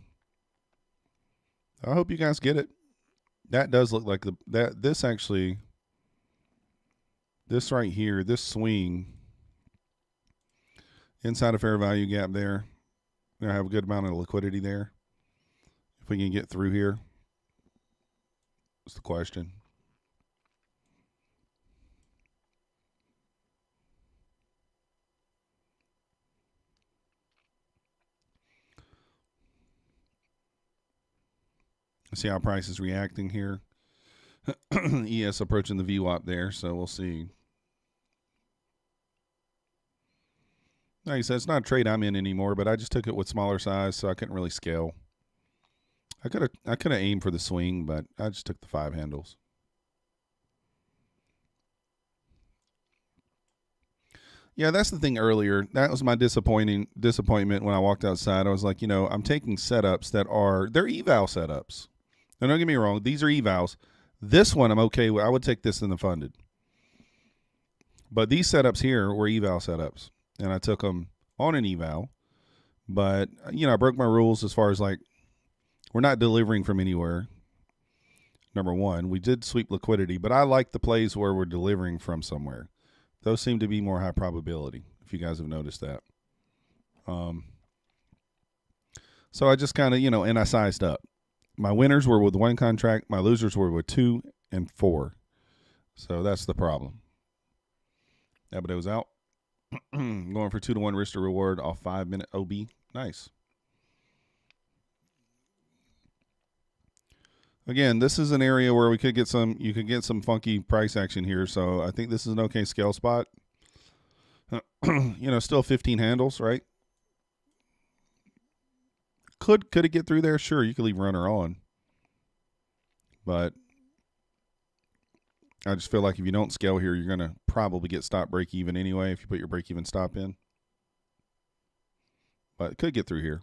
[SPEAKER 1] I hope you guys get it. That does look like this right here, this swing inside a fair value gap there. I have a good amount of liquidity there. If we can get through here, that's the question. See how price is reacting here. ES approaching the VWAP there, so we'll see. Like I said, it's not a trade I'm in anymore, but I just took it with smaller size, so I couldn't really scale. I could have aimed for the swing, but I just took the 5 handles. Yeah, that's the thing earlier. That was my disappointment when I walked outside. I was like, I'm taking setups that they're eval setups. Now, don't get me wrong. These are evals. This one I'm okay with. I would take this in the funded. But these setups here were eval setups. And I took them on an eval. But, I broke my rules as far as like, we're not delivering from anywhere. Number one, we did sweep liquidity. But I like the plays where we're delivering from somewhere. Those seem to be more high probability, if you guys have noticed that. So I just kind of, and I sized up. My winners were with 1 contract. My losers were with 2 and 4. So that's the problem. Abado was out. Going for 2-to-1 risk to reward off 5-minute OB. Nice. Again, this is an area where we could get you could get some funky price action here. So I think this is an okay scale spot. Still 15 handles, right? Could it get through there? Sure, you could leave runner on. But I just feel like if you don't scale here, you're going to probably get stop break even anyway if you put your break even stop in. But it could get through here.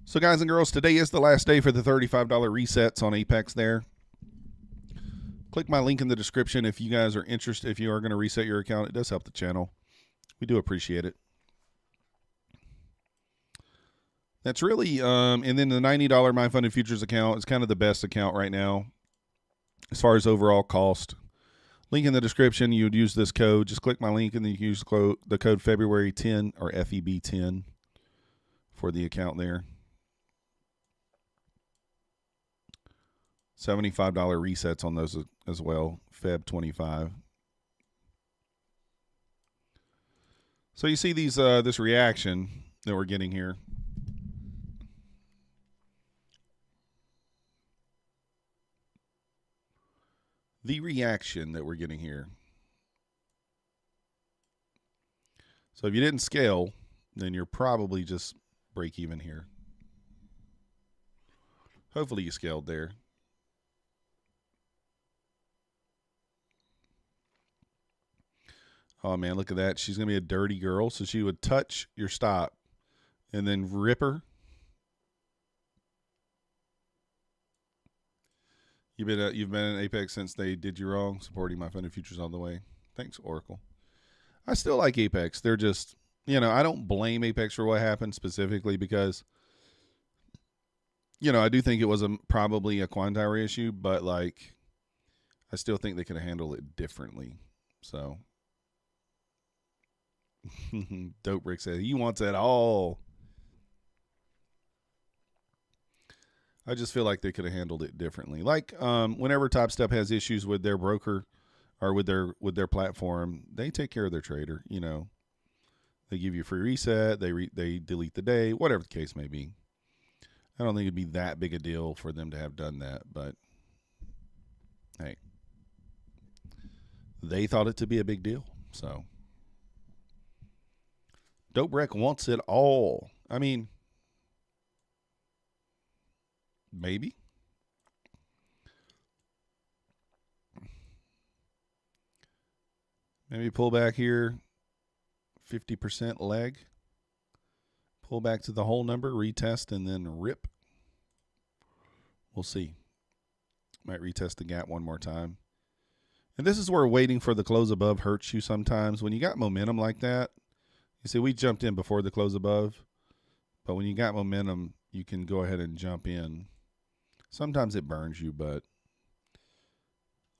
[SPEAKER 1] So guys and girls, today is the last day for the $35 resets on Apex there. Click my link in the description if you guys are interested. If you are going to reset your account, it does help the channel. We do appreciate it. That's really, and then the $90 My Funded Futures account is kind of the best account right now as far as overall cost. Link in the description. You would use this code. Just click my link and then you can use the code February 10 or FEB10 for the account there. $75 resets on those as well, Feb 25. So you see these this reaction that we're getting here. The reaction that we're getting here. So if you didn't scale, then you're probably just break even here. Hopefully you scaled there. Oh, man, look at that. She's going to be a dirty girl. So she would touch your stop and then rip her. You've been in Apex since they did you wrong, supporting my funded futures all the way. Thanks, Oracle. I still like Apex. They're just, I don't blame Apex for what happened specifically because, I do think it was probably a quantire issue, but like, I still think they could have handled it differently. So, Dope Brick said he wants it all. I just feel like they could have handled it differently. Like whenever Topstep has issues with their broker or with their platform, they take care of their trader. They give you a free reset. They delete the day, whatever the case may be. I don't think it'd be that big a deal for them to have done that, but hey, they thought it to be a big deal. So Dope Brick wants it all. I mean, maybe. Maybe pull back here, 50% leg. Pull back to the whole number, retest, and then rip. We'll see. Might retest the gap one more time. And this is where waiting for the close above hurts you sometimes. When you got momentum like that, you see, we jumped in before the close above. But when you got momentum, you can go ahead and jump in. Sometimes it burns you, but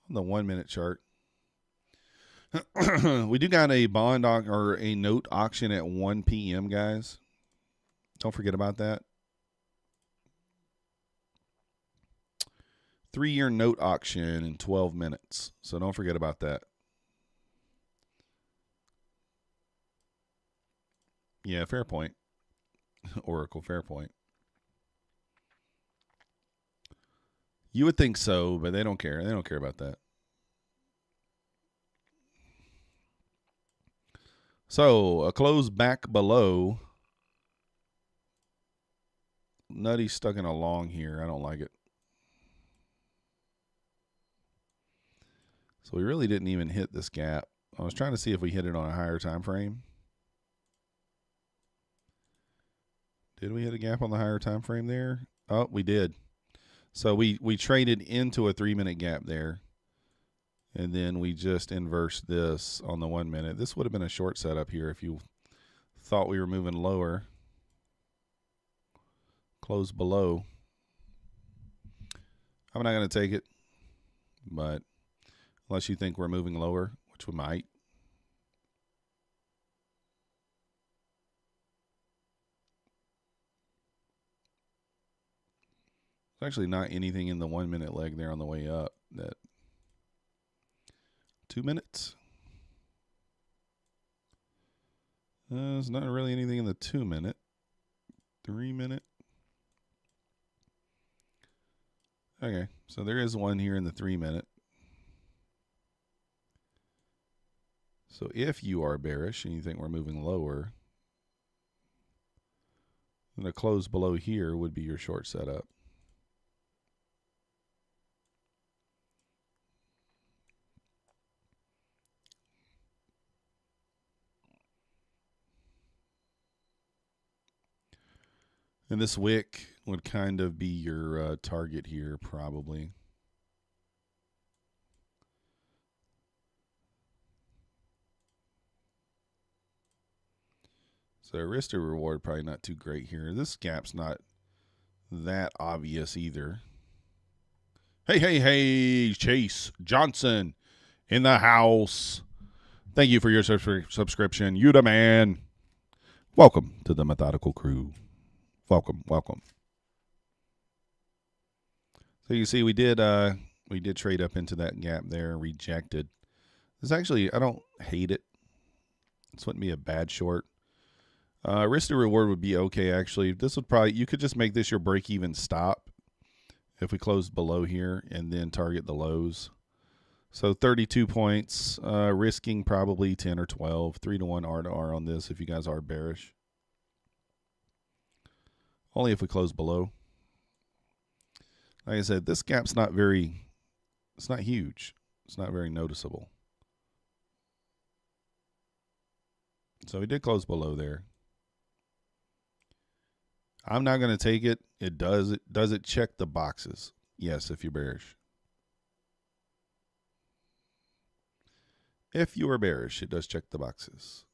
[SPEAKER 1] on the 1 minute chart, we do got a bond or a note auction at 1 p.m., guys. Don't forget about that. 3-year note auction in 12 minutes. So don't forget about that. Yeah, fair point. Oracle, fair point. You would think so, but they don't care. They don't care about that. So, a close back below. Nutty stuck in a long here. I don't like it. So, we really didn't even hit this gap. I was trying to see if we hit it on a higher time frame. Did we hit a gap on the higher time frame there? Oh, we did. So, we traded into a 3-minute gap there. And then we just inversed this on the 1 minute. This would have been a short setup here if you thought we were moving lower. Close below. I'm not going to take it, but unless you think we're moving lower, which we might. There's actually not anything in the 1 minute leg there on the way up. That 2 minutes. There's not really anything in the 2 minute. 3 minute. Okay, so there is one here in the 3 minute. So if you are bearish and you think we're moving lower, then a close below here would be your short setup. And this wick would kind of be your target here, probably. So risk to reward probably not too great here. This gap's not that obvious either. Hey, Chase Johnson in the house. Thank you for your subscription. You the man. Welcome to the Methodical crew. Welcome. So you see, we did trade up into that gap there, rejected. This actually, I don't hate it. This wouldn't be a bad short. Risk to reward would be okay, actually. This would probably, you could just make this your break-even stop if we close below here and then target the lows. So 32 points, risking probably 10 or 12, 3-to-1 R to R on this if you guys are bearish. Only if we close below. Like I said, this gap's not very, it's not huge. It's not very noticeable. So we did close below there. I'm not going to take it. Does it check the boxes? Yes, if you're bearish. If you are bearish, it does check the boxes.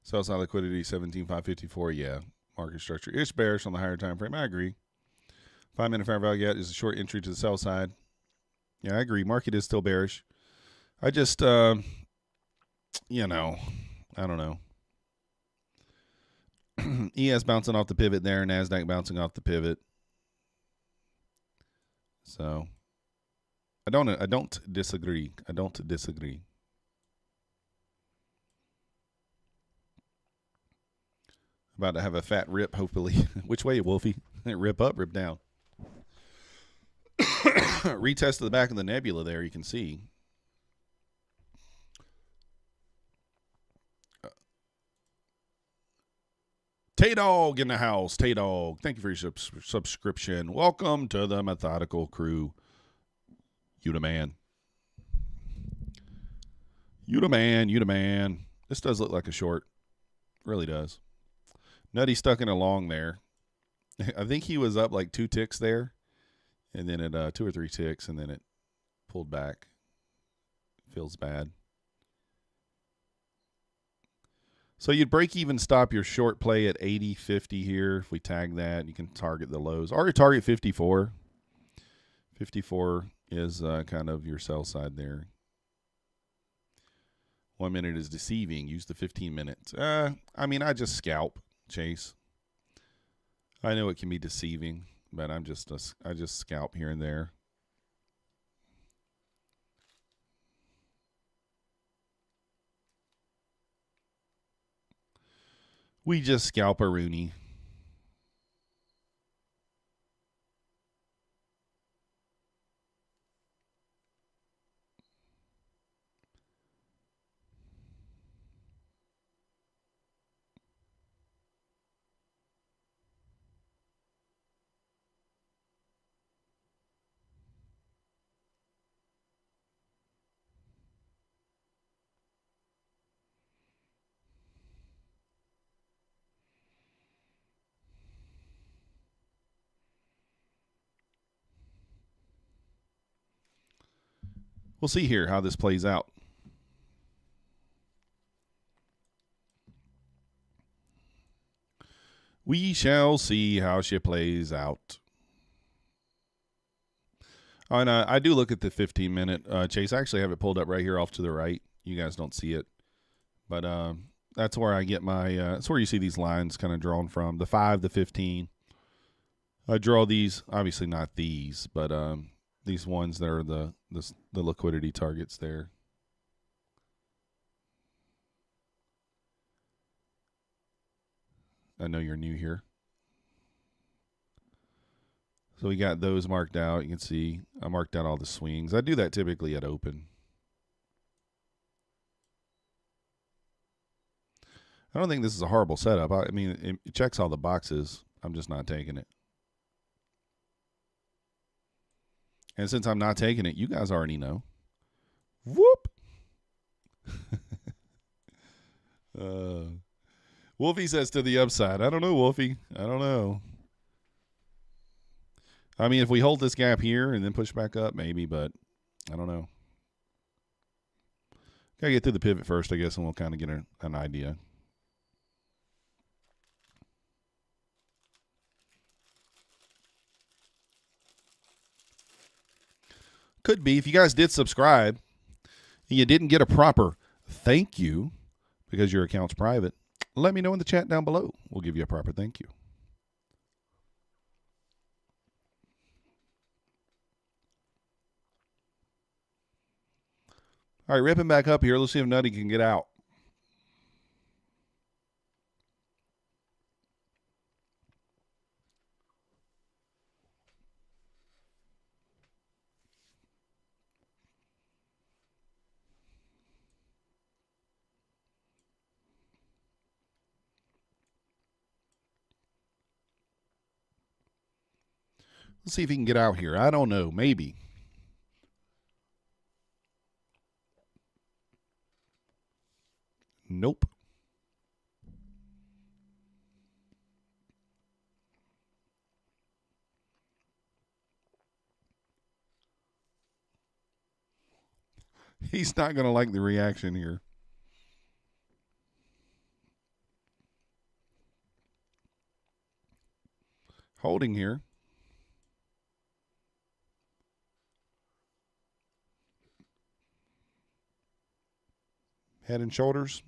[SPEAKER 1] Sell side liquidity 17,554. Yeah, market structure is bearish on the higher time frame. I agree. 5-minute fair value gap is a short entry to the sell side. Yeah, I agree. Market is still bearish. I just, you know, I don't know. ES bouncing off the pivot there. Nasdaq bouncing off the pivot. So I don't disagree. I don't disagree. About to have a fat rip, hopefully. Which way, Wolfie? Rip up, rip down. Retest to the back of the nebula there, you can see. Tay-Dog in the house. Tay-Dog, thank you for your subscription. Welcome to the Methodical crew. You the man. You the man. You the man. This does look like a short. Really does. Nutty stuck in a long there. I think he was up like 2 ticks there. And then it 2 or 3 ticks, and then it pulled back. Feels bad. So you'd break even stop your short play at 80.50 here. If we tag that, you can target the lows. Or you target 54. 54 is kind of your sell side there. 1 minute is deceiving. Use the 15 minutes. I mean, I just scalp, Chase. I know it can be deceiving, but I just scalp here and there. We just scalp a Rooney. We'll see here how this plays out. We shall see how she plays out. Oh, and I do look at the 15-minute. Chase, I actually have it pulled up right here off to the right. You guys don't see it. But that's where I get my that's where you see these lines kind of drawn from. The 5, the 15. I draw these, obviously not these, but these ones that are the liquidity targets there. I know you're new here. So we got those marked out. You can see I marked out all the swings. I do that typically at open. I don't think this is a horrible setup. I mean, it checks all the boxes. I'm just not taking it. And since I'm not taking it, you guys already know. Whoop. Wolfie says to the upside. I don't know, Wolfie. I don't know. I mean, if we hold this gap here and then push back up, maybe, but I don't know. Gotta get through the pivot first, I guess, and we'll kind of get an idea. Could be. If you guys did subscribe and you didn't get a proper thank you because your account's private, let me know in the chat down below. We'll give you a proper thank you. All right, ripping back up here. Let's see if Nutty can get out. Let's see if he can get out here. I don't know. Maybe. Nope. He's not going to like the reaction here. Holding here. Head and shoulders.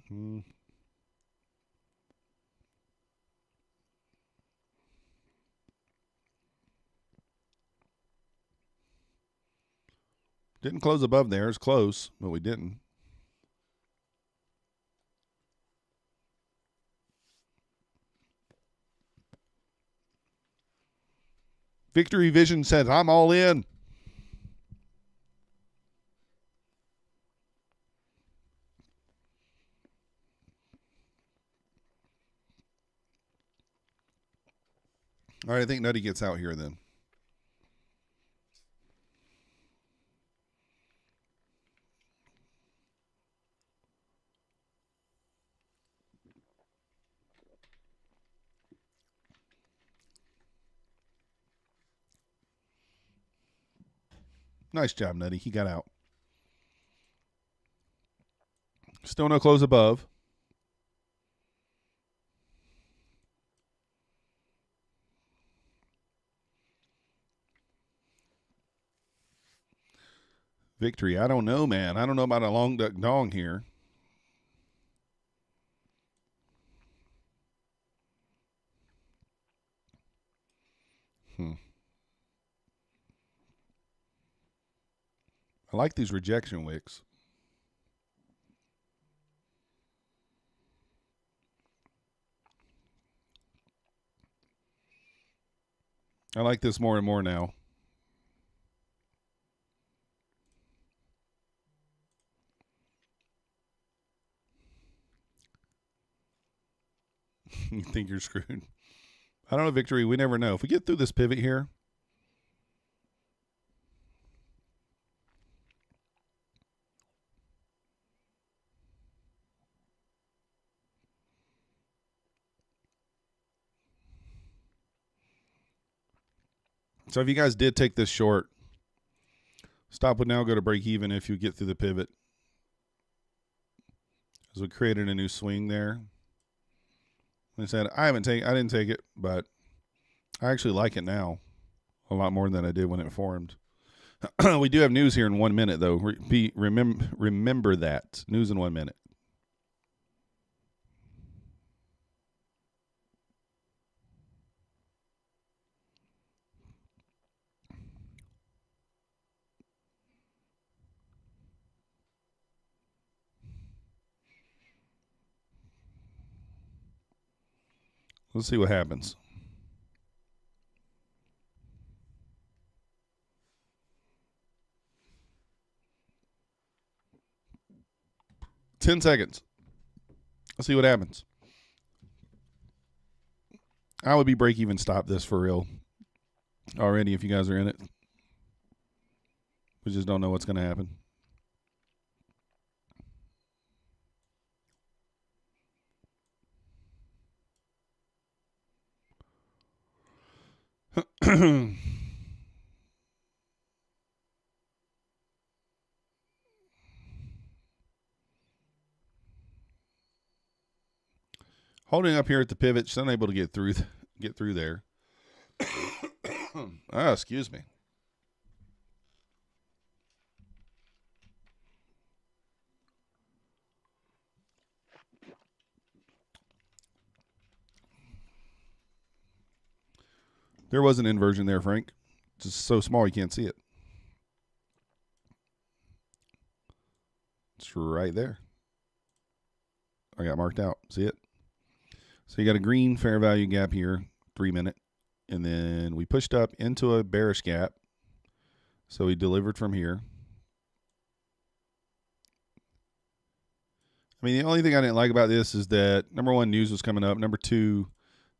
[SPEAKER 1] Didn't close above there. It's close, but we didn't. Victory Vision says, I'm all in. All right, I think Nutty gets out here then. Nice job, Nutty. He got out. Still no close above. Victory. I don't know, man. I don't know about a long duck dong here. I like these rejection wicks. I like this more and more now. You think you're screwed? I don't know, Victory. We never know. If we get through this pivot here, so if you guys did take this short, stop would now go to break even if you get through the pivot. As we created a new swing there. I said I didn't take it, but I actually like it now a lot more than I did when it formed. We do have news here in 1 minute, though. Remember that. News in 1 minute. Let's see what happens. Ten seconds. Let's see what happens. I would be break even stop this for real already if you guys are in it. We just don't know what's going to happen. Holding up here at the pivot, just unable to get through there. Excuse me. There was an inversion there, Frank. It's just so small you can't see it. It's right there. I got marked out. See it? So you got a green fair value gap here, 3 minute. And then we pushed up into a bearish gap. So we delivered from here. I mean, the only thing I didn't like about this is that, number one, news was coming up. Number two,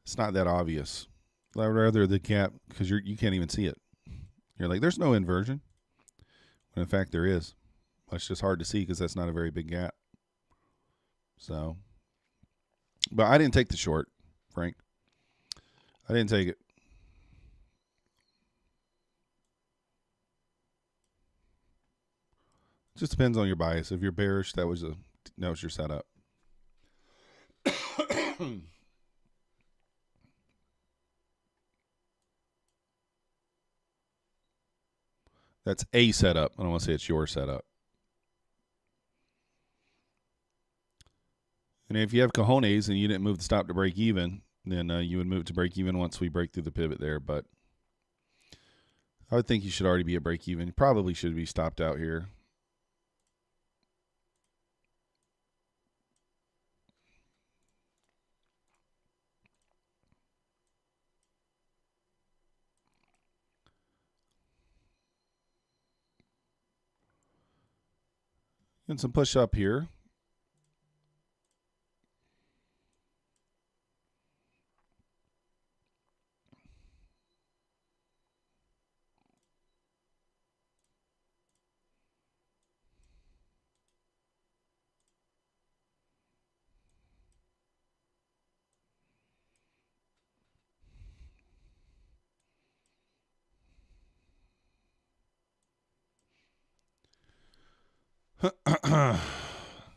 [SPEAKER 1] it's not that obvious. I'd rather the gap, because you can't even see it. You're like, there's no inversion. When in fact there is. It's just hard to see because that's not a very big gap. So, but I didn't take the short, Frank. I didn't take it. Just depends on your bias. If you're bearish, that was your setup. That's a setup. I don't want to say it's your setup. And if you have cojones and you didn't move the stop to break even, then you would move to break even once we break through the pivot there. But I would think you should already be at break even. You probably should be stopped out here. And some push up here.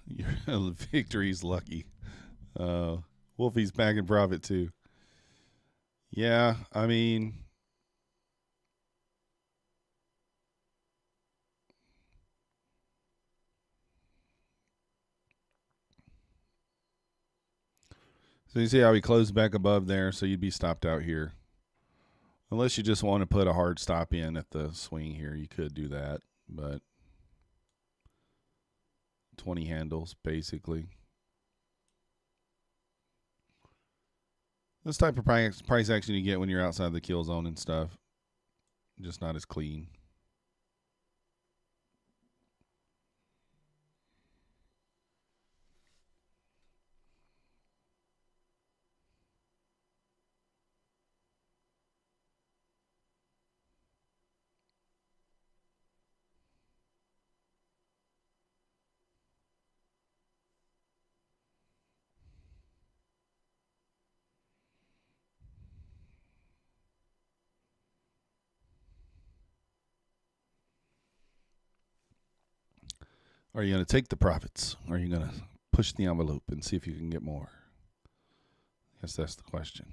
[SPEAKER 1] Your victory's lucky. Wolfie's back in profit too. Yeah, I mean, so you see how he closed back above there, so you'd be stopped out here. Unless you just want to put a hard stop in at the swing here, you could do that, but 20 handles basically. This type of price action you get when you're outside the kill zone and stuff, just not as clean. Are you going to take the profits? Or are you going to push the envelope and see if you can get more? I guess that's the question.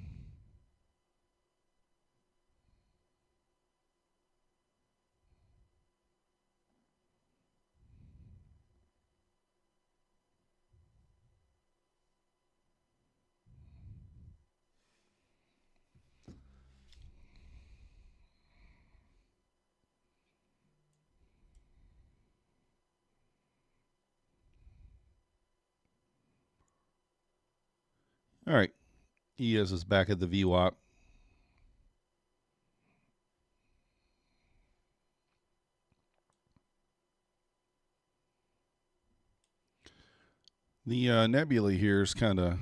[SPEAKER 1] All right. ES is back at the VWAP. The nebula here is kind of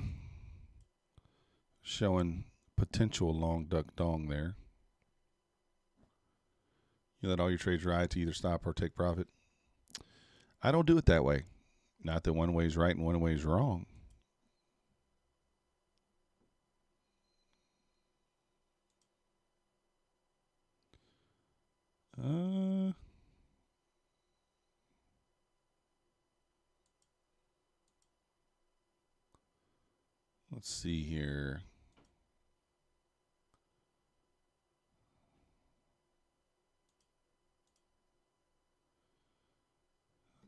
[SPEAKER 1] showing potential long duck dong there. You let all your trades ride to either stop or take profit. I don't do it that way. Not that one way is right and one way is wrong. Let's see here.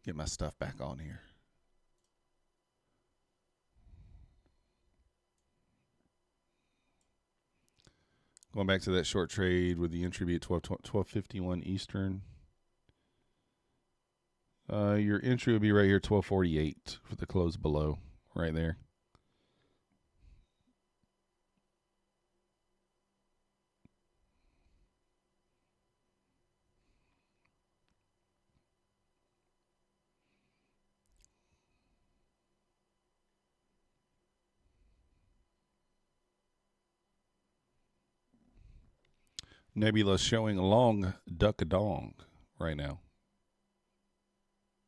[SPEAKER 1] Get my stuff back on here. Going back to that short trade with the entry be at 12:51 Eastern. Your entry would be right here, 12:48 for the close below, right there. Nebula showing a long duck-a-dong right now.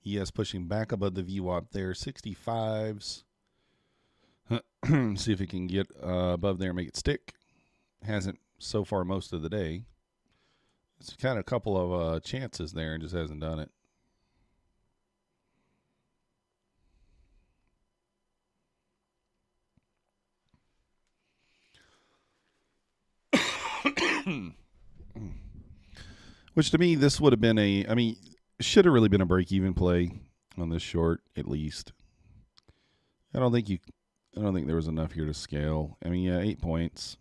[SPEAKER 1] ES pushing back above the VWAP there, 65s. See if it can get above there and make it stick. Hasn't so far most of the day. It's kind of a couple of chances there and just hasn't done it. Which to me, this would have been should have really been a break-even play on this short at least. I don't think there was enough here to scale. I mean, yeah, 8 points.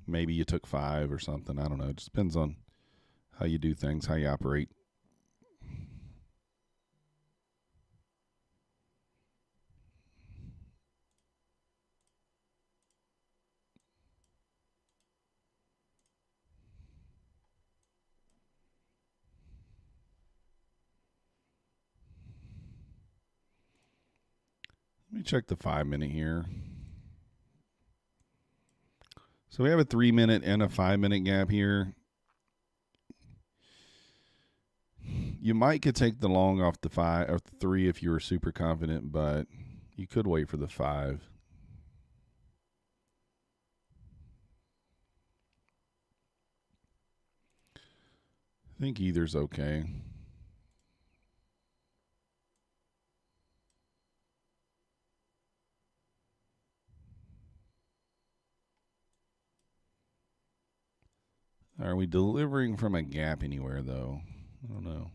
[SPEAKER 1] Maybe you took 5 or something. I don't know. It just depends on how you do things, how you operate. Let me check the 5 minute here. So we have a 3 minute and a 5 minute gap here. You could take the long off the 5 or the 3 if you were super confident, but you could wait for the 5. I think either's okay. Are we delivering from a gap anywhere, though? I don't know.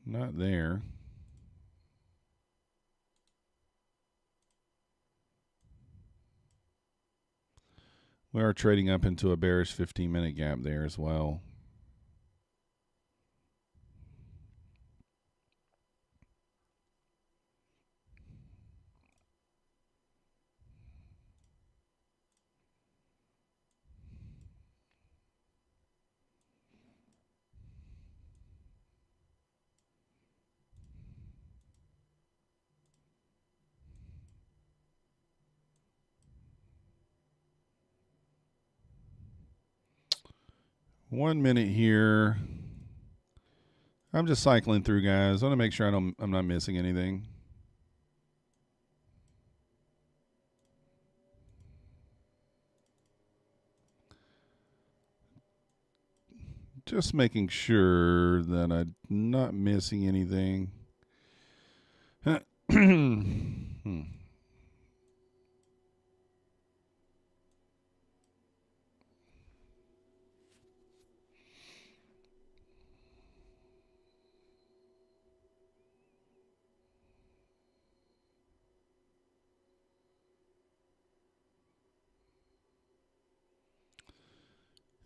[SPEAKER 1] Not there. We are trading up into a bearish 15-minute gap there as well. One minute here. I'm just cycling through, guys. I want to make sure I'm not missing anything. Just making sure that I'm not missing anything.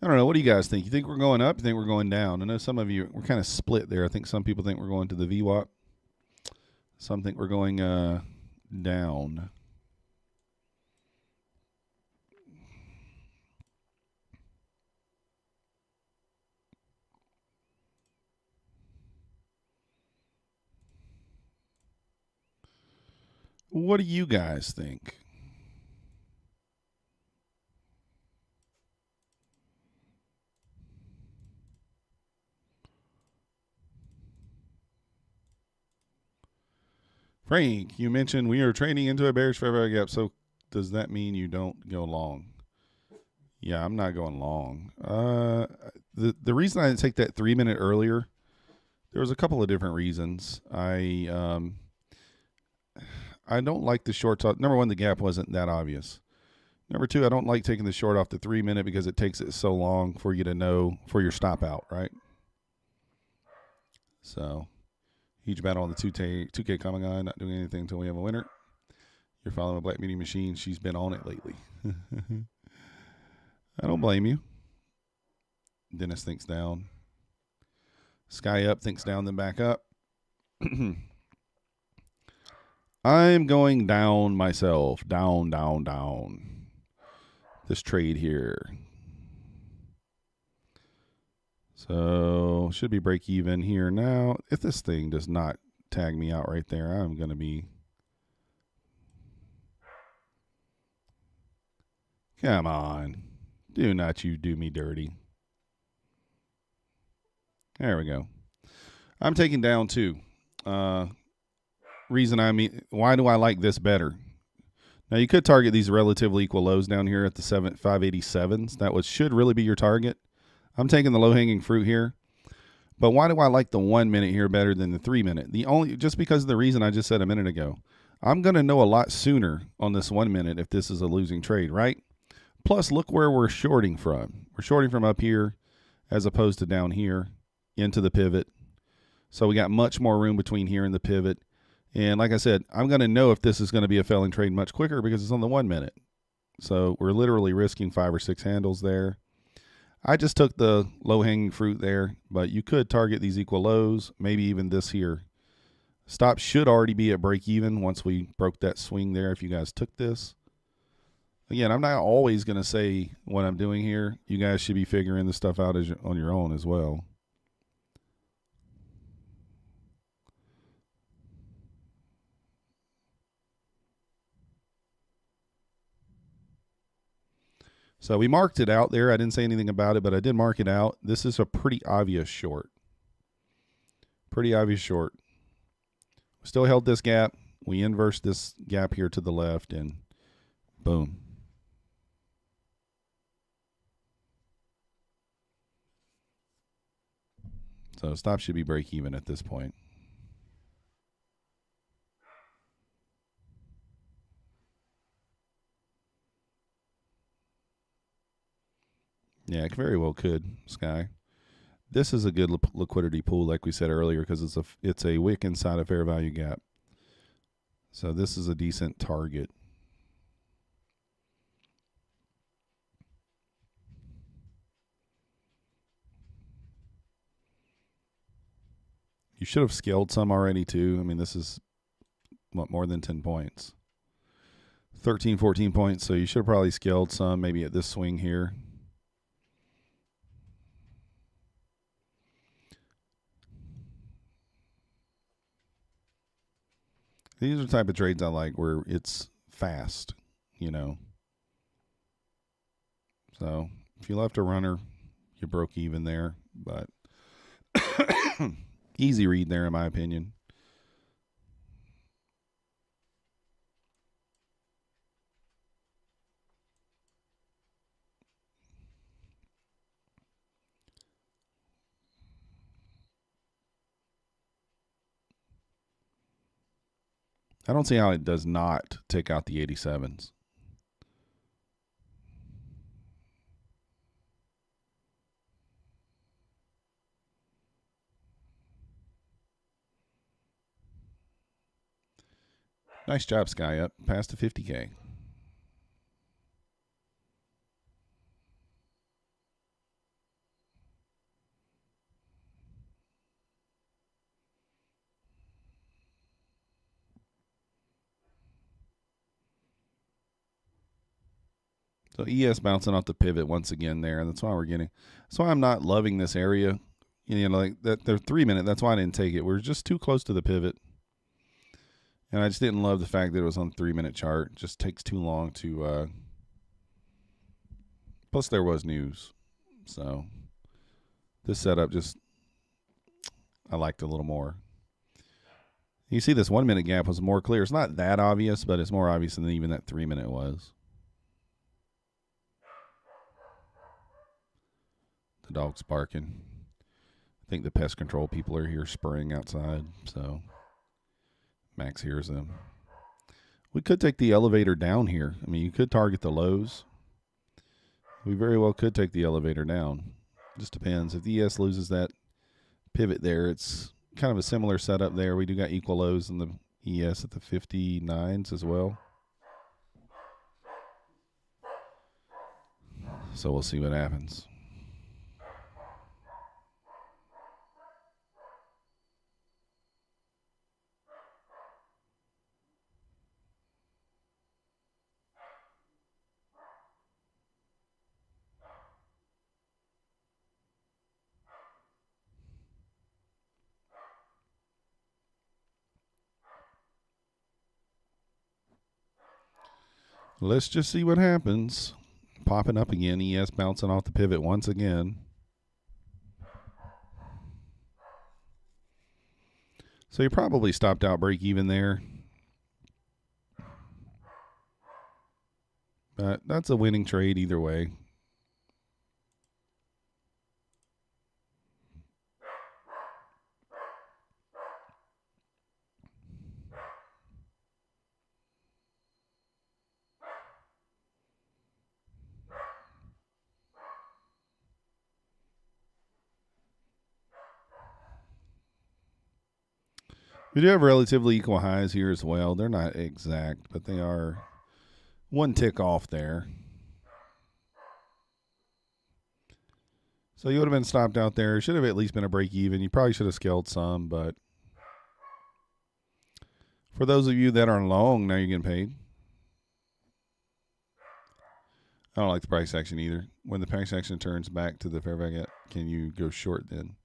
[SPEAKER 1] I don't know. What do you guys think? You think we're going up? You think we're going down? I know some of you, we're kind of split there. I think some people think we're going to the VWAP. Some think we're going down. What do you guys think? Frank, you mentioned we are trading into a bearish fair value gap. So does that mean you don't go long? Yeah, I'm not going long. The reason I didn't take that 3 minute earlier, there was a couple of different reasons. I don't like the shorts. Number one, the gap wasn't that obvious. Number two, I don't like taking the short off the 3 minute because it takes it so long for you to know for your stop out, right? So, huge battle on the 2K coming on, not doing anything until we have a winner. You're following a Black Beauty Machine. She's been on it lately. I don't blame you. Dennis thinks down. Sky up, thinks down, then back up. I'm going down myself. Down, down, down. This trade here. So, should be break even here now. If this thing does not tag me out right there, I'm going to be... Come on. Do not you do me dirty. There we go. I'm taking down 2. Why do I like this better? Now you could target these relatively equal lows down here at the 587s. That should really be your target. I'm taking the low hanging fruit here. But why do I like the 1 minute here better than the 3 minute? Just because of the reason I just said a minute ago. I'm going to know a lot sooner on this 1 minute if this is a losing trade, right? Plus, look where we're shorting from. We're shorting from up here as opposed to down here into the pivot. So we got much more room between here and the pivot. And like I said, I'm going to know if this is going to be a failing trade much quicker because it's on the 1 minute. So we're literally risking 5 or 6 handles there. I just took the low-hanging fruit there, but you could target these equal lows, maybe even this here. Stop should already be at break even once we broke that swing there if you guys took this. Again, I'm not always going to say what I'm doing here. You guys should be figuring this stuff out on your own as well. So we marked it out there. I didn't say anything about it, but I did mark it out. This is a pretty obvious short. Pretty obvious short. Still held this gap. We inversed this gap here to the left, and boom. So stop should be break even at this point. Yeah, it very well could, Sky. This is a good liquidity pool, like we said earlier, because it's a wick inside a fair value gap. So this is a decent target. You should have scaled some already too. I mean, this is more than 10 points. 13, 14 points. So you should have probably scaled some maybe at this swing here. These are the type of trades I like where it's fast, you know. So if you left a runner, you broke even there. But easy read there, in my opinion. I don't see how it does not take out the 87s. Nice job, Sky up. Past the 50K. So ES bouncing off the pivot once again there. That's why that's why I'm not loving this area. You know, like that they're 3 minute. That's why I didn't take it. We're just too close to the pivot. And I just didn't love the fact that it was on 3 minute chart. It just takes too long to plus there was news. So this setup I liked a little more. You see this 1 minute gap was more clear. It's not that obvious, but it's more obvious than even that 3 minute was. The dog's barking. I think the pest control people are here spraying outside, so Max hears them. We could take the elevator down here. I mean, you could target the lows. We very well could take the elevator down. Just depends. If the ES loses that pivot there, it's kind of a similar setup there. We do got equal lows in the ES at the 59s as well. So we'll see what happens. Let's just see what happens. popping up again. ES bouncing off the pivot once again. So you probably stopped out break even there. But that's a winning trade either way. We do have relatively equal highs here as well. They're not exact, but they are one tick off there. So you would have been stopped out there. Should have at least been a break even. You probably should have scaled some, but for those of you that are long, now you're getting paid. I don't like the price action either. When the price action turns back to the fair value, can you go short then?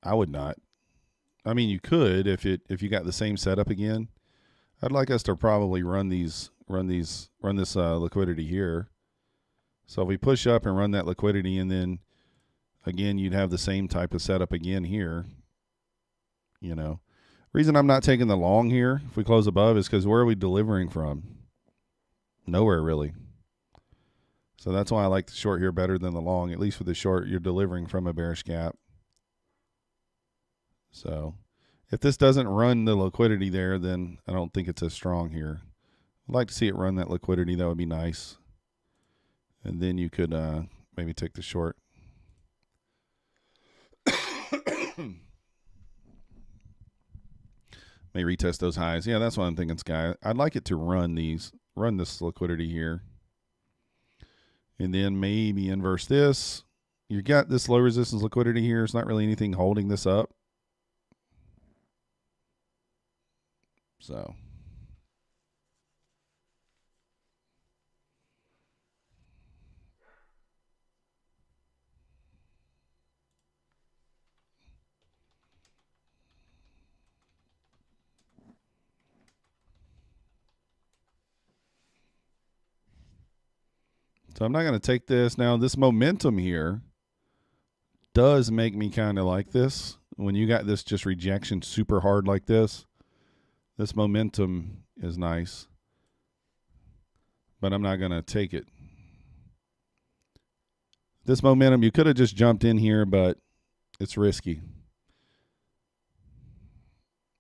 [SPEAKER 1] I would not. I mean, you could if you got the same setup again. I'd like us to probably run this liquidity here. So if we push up and run that liquidity, and then again you'd have the same type of setup again here. You know, reason I'm not taking the long here if we close above is because where are we delivering from? Nowhere really. So that's why I like the short here better than the long. At least for the short, you're delivering from a bearish gap. So if this doesn't run the liquidity there, then I don't think it's as strong here. I'd like to see it run that liquidity. That would be nice. And then you could maybe take the short. May retest those highs. Yeah, that's what I'm thinking, Sky. I'd like it to run this liquidity here. And then maybe inverse this. You got this low resistance liquidity here. It's not really anything holding this up. So I'm not going to take this. Now, this momentum here does make me kind of like this. When you got this just rejection super hard like this momentum is nice. But I'm not going to take it. This momentum, you could have just jumped in here, but it's risky.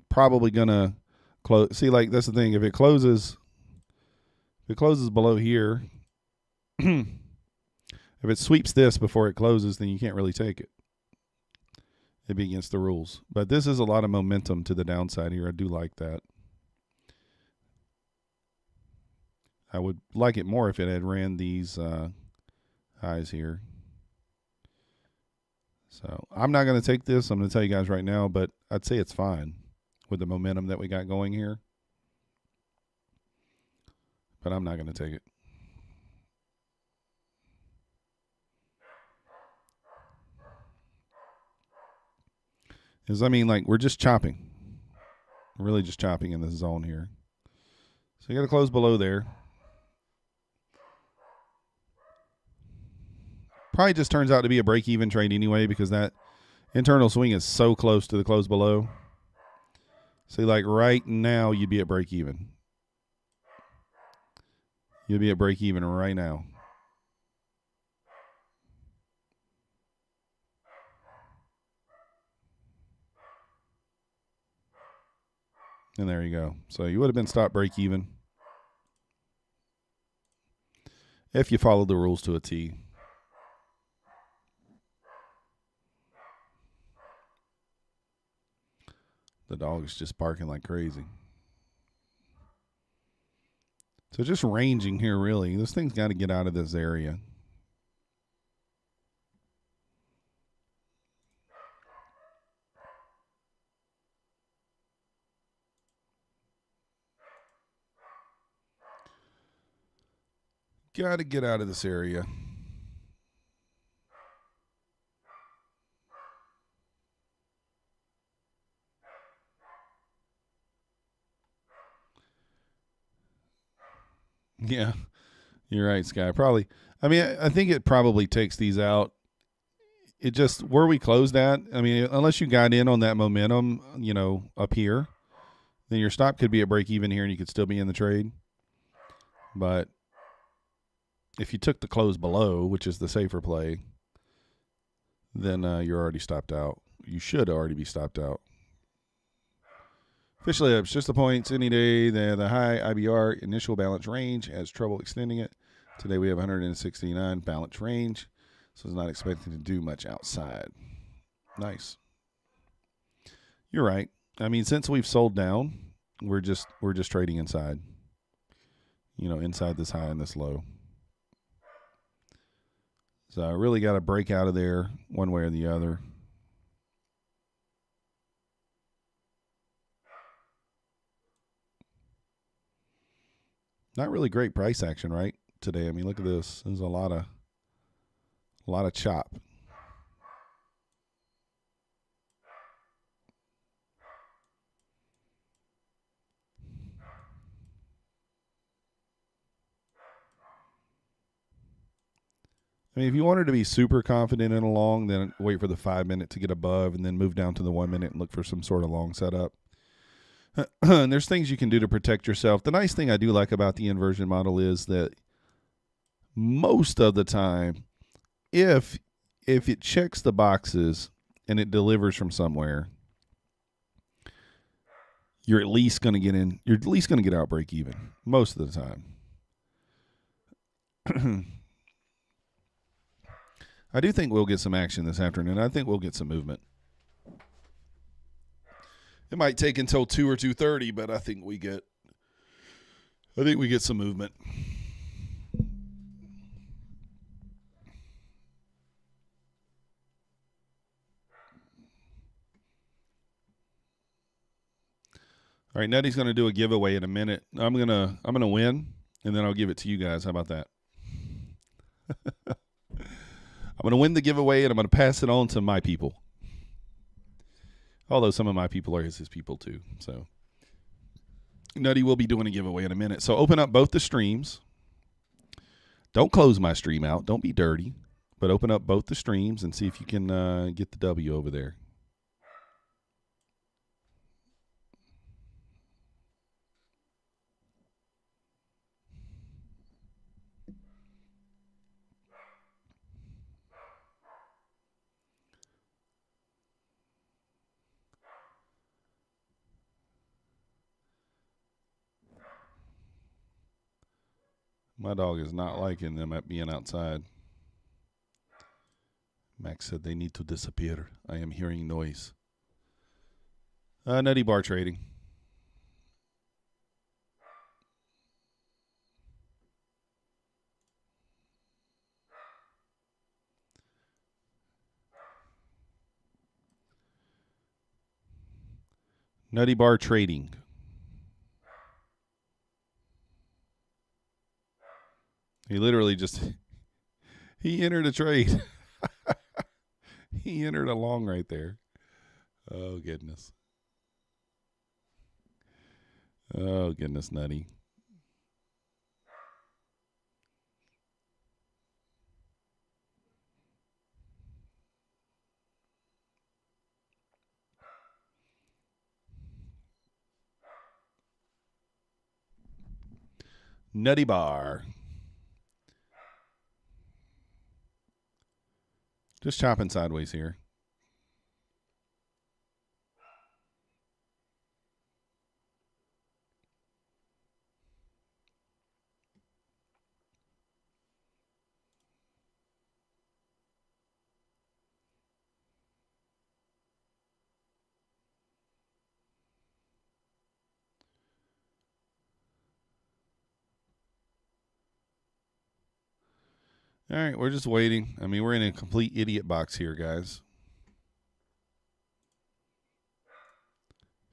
[SPEAKER 1] Probably going to close. See, like, that's the thing. If it closes below here, if it sweeps this before it closes, then you can't really take it. It'd be against the rules. But this is a lot of momentum to the downside here. I do like that. I would like it more if it had ran these highs here. So I'm not going to take this. I'm going to tell you guys right now, but I'd say it's fine with the momentum that we got going here. But I'm not going to take it. Because, I mean, like, we're just chopping. We're really just chopping in this zone here. So you got to close below there. Probably just turns out to be a break-even trade anyway because that internal swing is so close to the close below. See, like right now, you'd be at break-even. You'd be at break-even right now. And there you go. So you would have been stopped break-even if you followed the rules to a T. The dog is just barking like crazy. So just ranging here, really. This thing's got to get out of this area. Got to get out of this area. Yeah. You're right, Sky. Probably. I mean, I think it probably takes these out. It just, where we closed at, I mean, unless you got in on that momentum, up here, then your stop could be at break even here and you could still be in the trade. But if you took the close below, which is the safer play, then you're already stopped out. You should already be stopped out. Officially, it's just the points any day. The high IBR initial balance range has trouble extending it. Today we have 169 balance range, so it's not expecting to do much outside. Nice. You're right. I mean, since we've sold down, we're just trading inside. Inside this high and this low. So I really got to break out of there one way or the other. Not really great price action, right? Today. I mean, look at this. There's a lot of chop. I mean, if you wanted to be super confident in a long, then wait for the 5 minute to get above and then move down to the 1 minute and look for some sort of long setup. And there's things you can do to protect yourself. The nice thing I do like about the inversion model is that most of the time, if it checks the boxes and it delivers from somewhere, you're at least going to get in. You're at least going to get out break even most of the time. I do think we'll get some action this afternoon. I think we'll get some movement. It might take until 2 or 2:30, but I think we get some movement. All right, Nutty's going to do a giveaway in a minute. I'm gonna win, and then I'll give it to you guys. How about that? I'm going to win the giveaway, and I'm going to pass it on to my people. Although some of my people are his people too. So Nutty will be doing a giveaway in a minute. So open up both the streams. Don't close my stream out. Don't be dirty. But open up both the streams and see if you can get the W over there. My dog is not liking them at being outside. Max said they need to disappear. I am hearing noise. Nutty bar trading. Nutty bar trading. He literally he entered a trade. He entered a long right there. Oh, goodness. Oh, goodness, Nutty. Nutty bar. Just chopping sideways here. All right, we're just waiting. I mean, we're in a complete idiot box here, guys.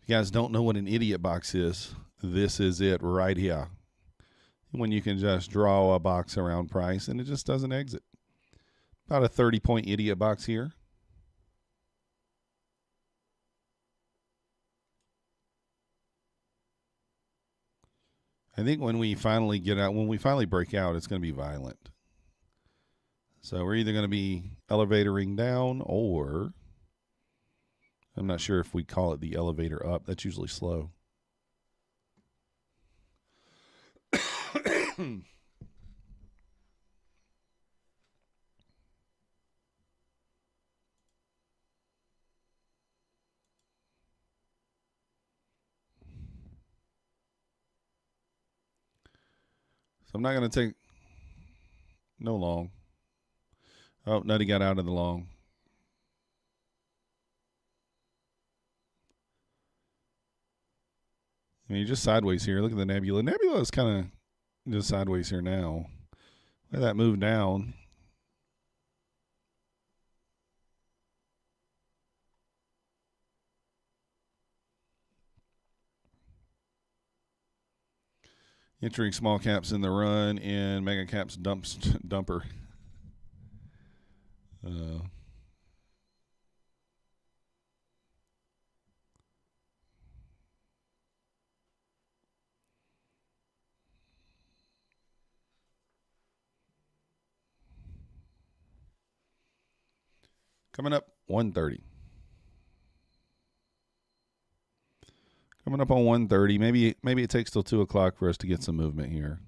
[SPEAKER 1] If you guys don't know what an idiot box is, this is it right here. When you can just draw a box around price and it just doesn't exit. About a 30-point idiot box here. I think when we finally get out, when we finally break out, it's going to be violent. So we're either going to be elevatoring down, or I'm not sure if we call it the elevator up. That's usually slow. So I'm not going to take no long. Oh, Nutty got out of the long. I mean, you're just sideways here. Look at the Nebula. Nebula is kind of just sideways here now. Let that move down. Entering small caps in the run and mega caps dumper. Coming up 130. Coming up on 130. Maybe it takes till 2 o'clock for us to get some movement here.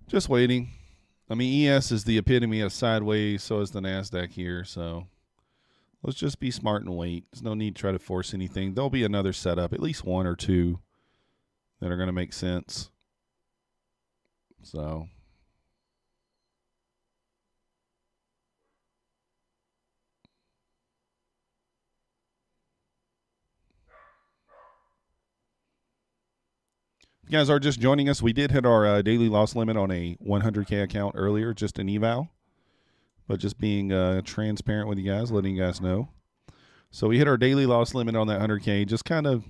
[SPEAKER 1] Just waiting. I mean, ES is the epitome of sideways, so is the Nasdaq here. So let's just be smart and wait. There's no need to try to force anything. There'll be another setup, at least one or two that are going to make sense. So if you guys are just joining us, we did hit our daily loss limit on a 100K account earlier, just an eval. But just being transparent with you guys, letting you guys know. So we hit our daily loss limit on that 100K. Just kind of,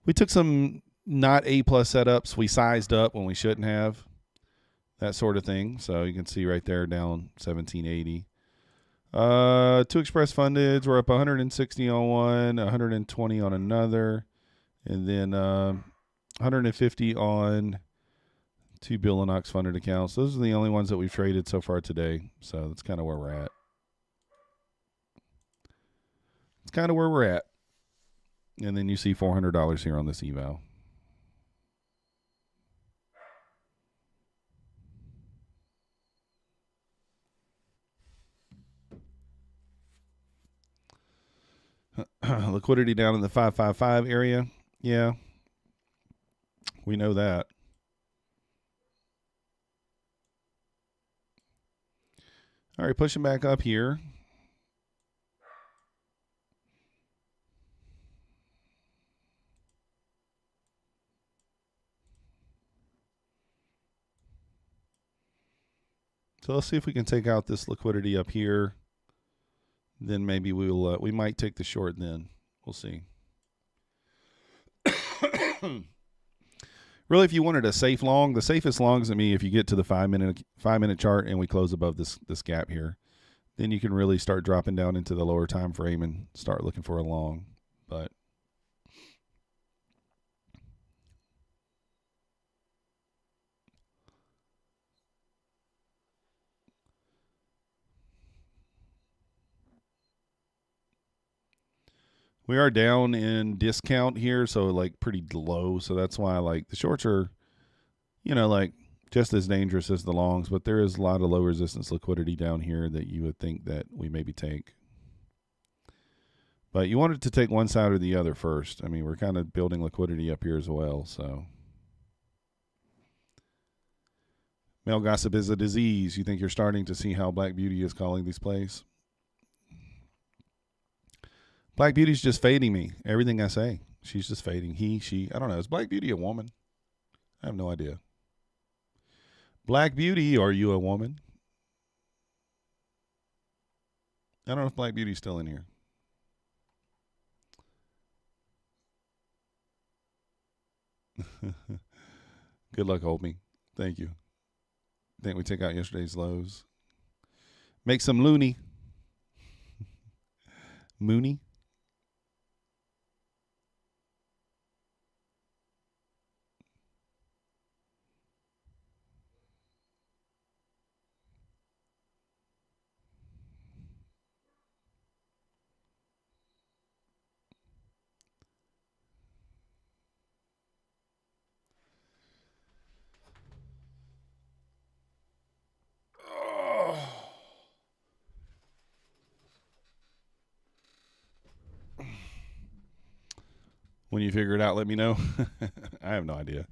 [SPEAKER 1] we took some not A+ setups. We sized up when we shouldn't have. That sort of thing. So you can see right there down 1780. 2 express fundeds. We're up 160 on one, 120 on another, and then 150 on 2 Bulenox funded accounts. Those are the only ones that we've traded so far today. So that's kind of where we're at. It's kind of where we're at. And then you see $400 here on this eval. Liquidity down in the 555 area. Yeah. We know that. All right, pushing back up here. So let's see if we can take out this liquidity up here. Then maybe we might take the short then. We'll see. Really, if you wanted a safe long, the safest longs to me, if you get to the 5-minute chart and we close above this gap here, then you can really start dropping down into the lower time frame and start looking for a long. But we are down in discount here, so like pretty low. So that's why like the shorts are, like just as dangerous as the longs, but there is a lot of low resistance liquidity down here that you would think that we maybe take. But you wanted to take one side or the other first. I mean, we're kind of building liquidity up here as well. So male gossip is a disease. You think you're starting to see how Black Beauty is calling these plays? Black Beauty's just fading me. Everything I say, she's just fading. He, she, I don't know. Is Black Beauty a woman? I have no idea. Black Beauty, are you a woman? I don't know if Black Beauty's still in here. Good luck, hold me. Thank you. Think we take out yesterday's lows. Make some loony. Mooney. When you figure it out, let me know. I have no idea.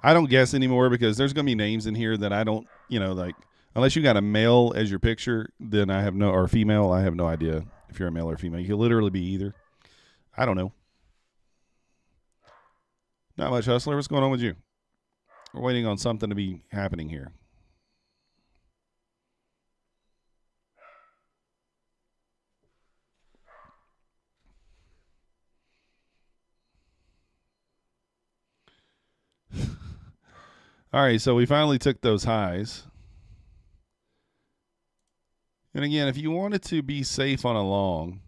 [SPEAKER 1] I don't guess anymore because there's going to be names in here that I don't, like, unless you got a male as your picture, then I have no, or female, I have no idea if you're a male or female. You could literally be either. I don't know. Not much, Hustler. What's going on with you? We're waiting on something to be happening here. All right, so we finally took those highs. And again, if you wanted to be safe on a long,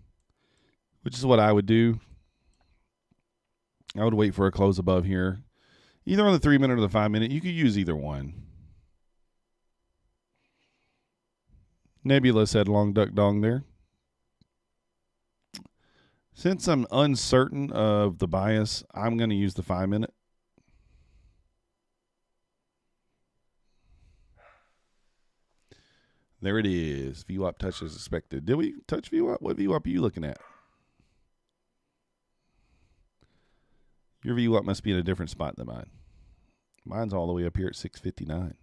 [SPEAKER 1] which is what I would do, I would wait for a close above here. Either on the 3-minute or the 5-minute. You could use either one. Nebula said long duck dong there. Since I'm uncertain of the bias, I'm going to use the 5-minute. There it is. VWAP touch as expected. Did we touch VWAP? What VWAP are you looking at? Your VWAP must be in a different spot than mine. Mine's all the way up here at 659.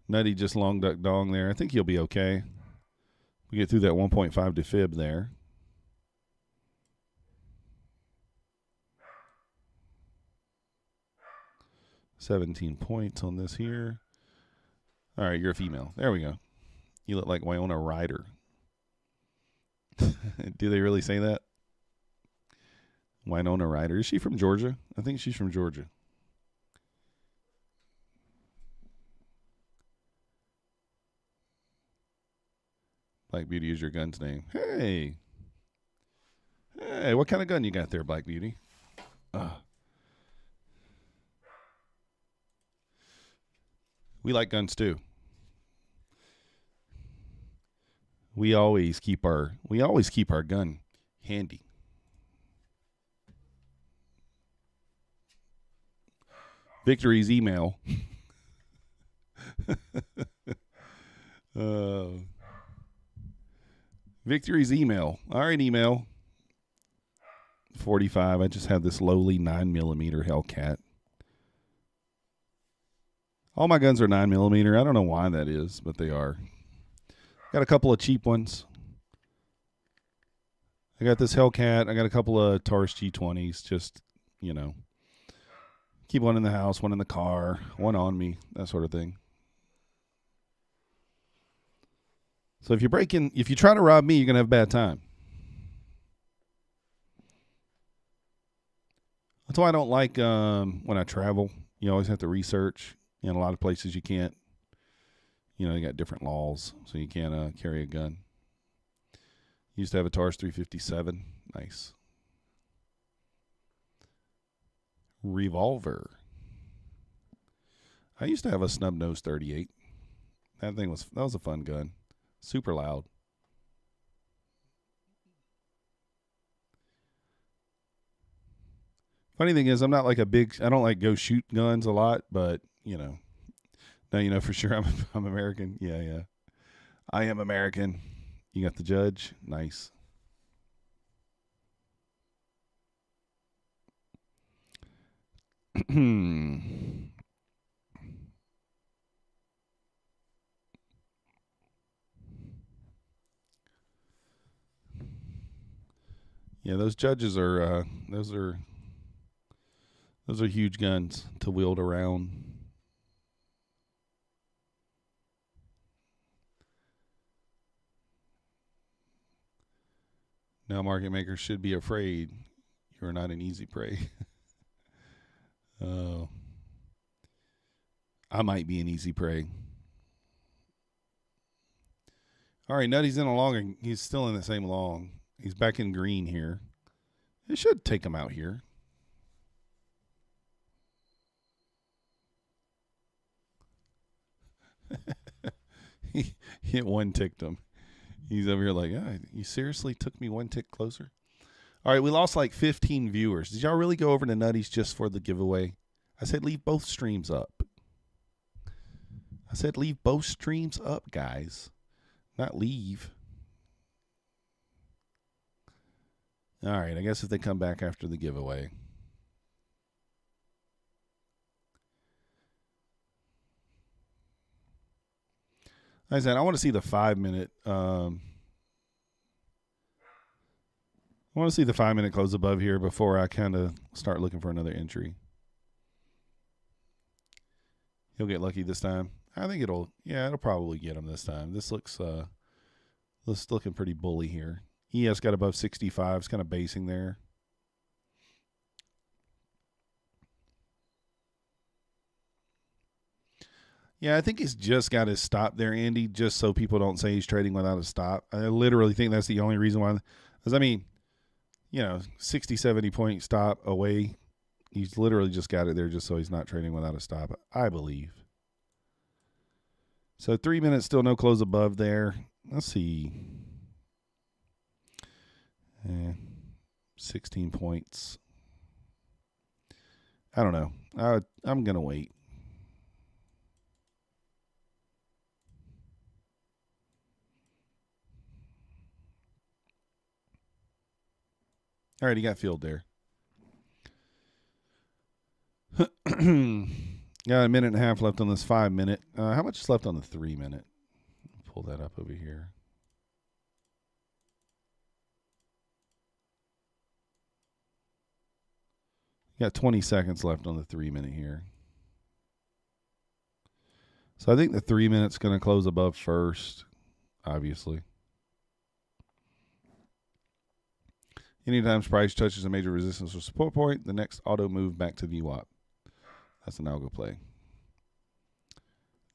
[SPEAKER 1] Nutty just long duck dong there. I think he'll be okay. We get through that 1.5 to fib there. $17 points on this here. All right, you're a female. There we go. You look like Winona Ryder. Do they really say that? Winona Ryder. Is she from Georgia? I think she's from Georgia. Black Beauty is your gun's name. Hey. Hey, what kind of gun you got there, Black Beauty? We like guns too. We always keep our gun handy. Victory's email. Victory's email. All right, email. 45. I just have this lowly 9mm Hellcat. All my guns are 9mm. I don't know why that is, but they are. Got a couple of cheap ones. I got this Hellcat. I got a couple of Taurus G20s. Just, keep one in the house, one in the car, one on me, that sort of thing. So if you try to rob me, you're going to have a bad time. That's why I don't like when I travel. You always have to research. In a lot of places you can't. They got different laws, so you can't carry a gun. Used to have a Taurus 357. Nice. Revolver. I used to have a snub nose 38. That was a fun gun. Super loud. Funny thing is, I'm not like I don't like go shoot guns a lot, but now for sure I'm American. Yeah. I am American. You got the judge. Nice. Yeah, those judges are those are huge guns to wield around. Now market makers should be afraid. You are not an easy prey. Oh. I might be an easy prey. All right, Nutty's in a long, and he's still in the same long. He's back in green here. It should take him out here. He hit one ticked him. He's over here like, you seriously took me one tick closer? All right, we lost like 15 viewers. Did y'all really go over to Nutty's just for the giveaway? I said leave both streams up. I said leave both streams up, guys. Not leave. All right, I guess if they come back after the giveaway. Like I said, I want to see the 5 minute. I want to see the 5 minute close above here before I kind of start looking for another entry. He'll get lucky this time. I think it'll probably get him this time. This looks looking pretty bully here. ES got above 65. It's kind of basing there. Yeah, I think he's just got his stop there, Andy, just so people don't say he's trading without a stop. I literally think that's the only reason why. Because, I mean, 60, 70 point stop away. He's literally just got it there just so he's not trading without a stop, I believe. So 3 minutes, still no close above there. Let's see. 16 points. I don't know. I'm going to wait. All right, he got filled there. Got a minute and a half left on this 5 minute. How much is left on the 3 minute? Pull that up over here. Got 20 seconds left on the 3 minute here. So I think the 3 minutes going to close above first, obviously. Anytime price touches a major resistance or support point, the next auto move back to VWAP. That's an algo play.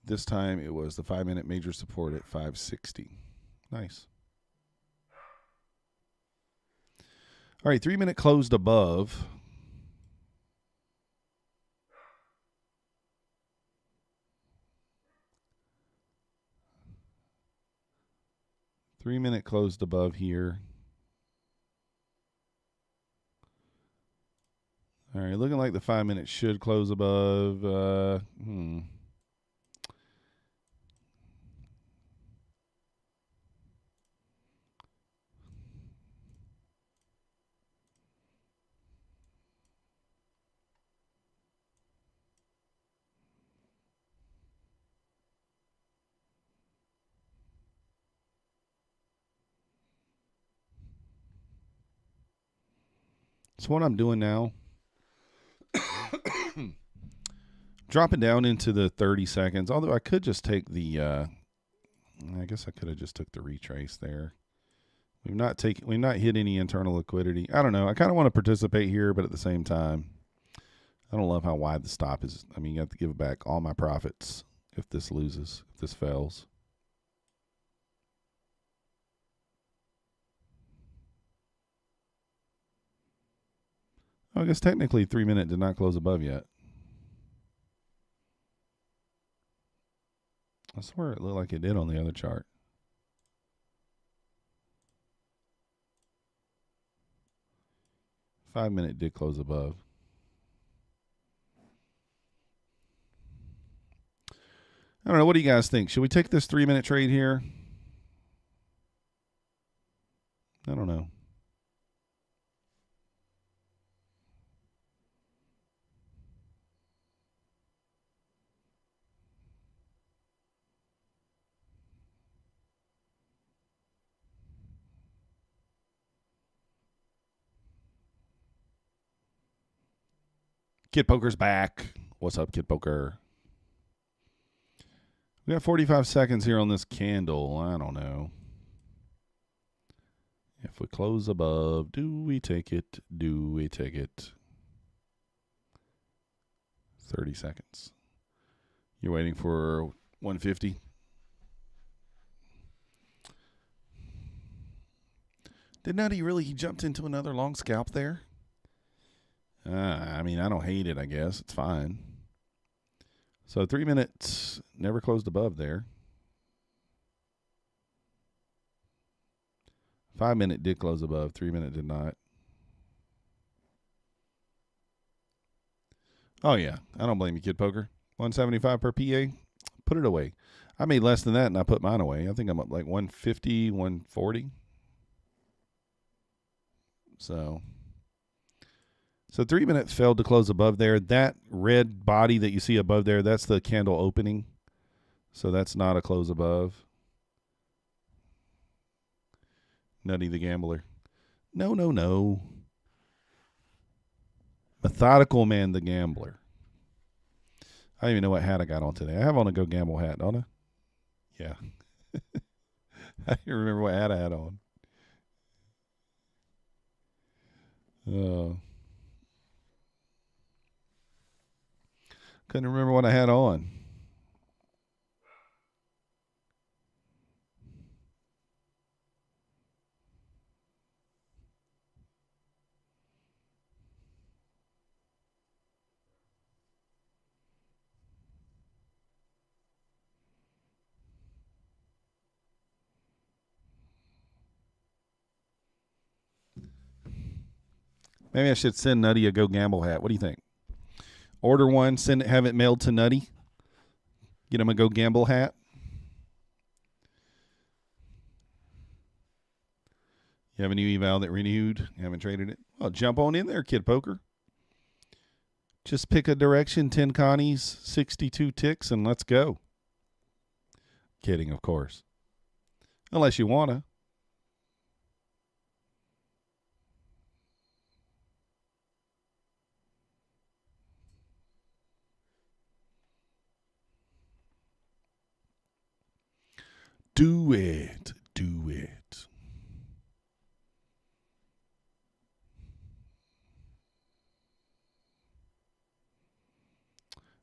[SPEAKER 1] This time it was the 5 minute major support at 560. Nice. All right, 3 minute closed above. Three-minute closed above here. All right, looking like the 5 minute should close above. So what I'm doing now, dropping down into the 30 seconds, although I could just take the, I guess I could have just took the retrace there. We've not hit any internal liquidity. I don't know. I kind of want to participate here, but at the same time, I don't love how wide the stop is. I mean, you have to give back all my profits if this loses, if this fails. I guess technically 3 minute did not close above yet. I swear it looked like it did on the other chart. $5 minute did close above. I don't know. What do you guys think? Should we take this 3 minute trade here? I don't know. Kid Poker's back. What's up, Kid Poker? We got 45 seconds here on this candle. I don't know. If we close above, do we take it? Do we take it? 30 seconds. You're waiting for 150. Did Nutty really? He jumped into another long scalp there? I mean, I don't hate it, I guess. It's fine. So 3 minutes, never closed above there. 5 minute did close above. 3 minute did not. Oh, yeah. I don't blame you, Kid Poker. 175 per PA. Put it away. I made less than that, and I put mine away. I think I'm up like 150, 140. So 3 minute failed to close above there. That red body that you see above there, that's the candle opening. So that's not a close above. Nutty the Gambler. No, no, no. Methodical Man the Gambler. I don't even know what hat I got on today. I have on a Go Gamble hat, don't I? Yeah. I don't remember what hat I had on. Couldn't remember what I had on. Maybe I should send Nutty a Go Gamble hat. What do you think? Order one, send it, have it mailed to Nutty. Get him a Go Gamble hat. You have a new eval that renewed. You haven't traded it. Well, jump on in there, Kid Poker. Just pick a direction, 10 Connies, 62 ticks, and let's go. Kidding, of course. Unless you want to. Do it. Do it.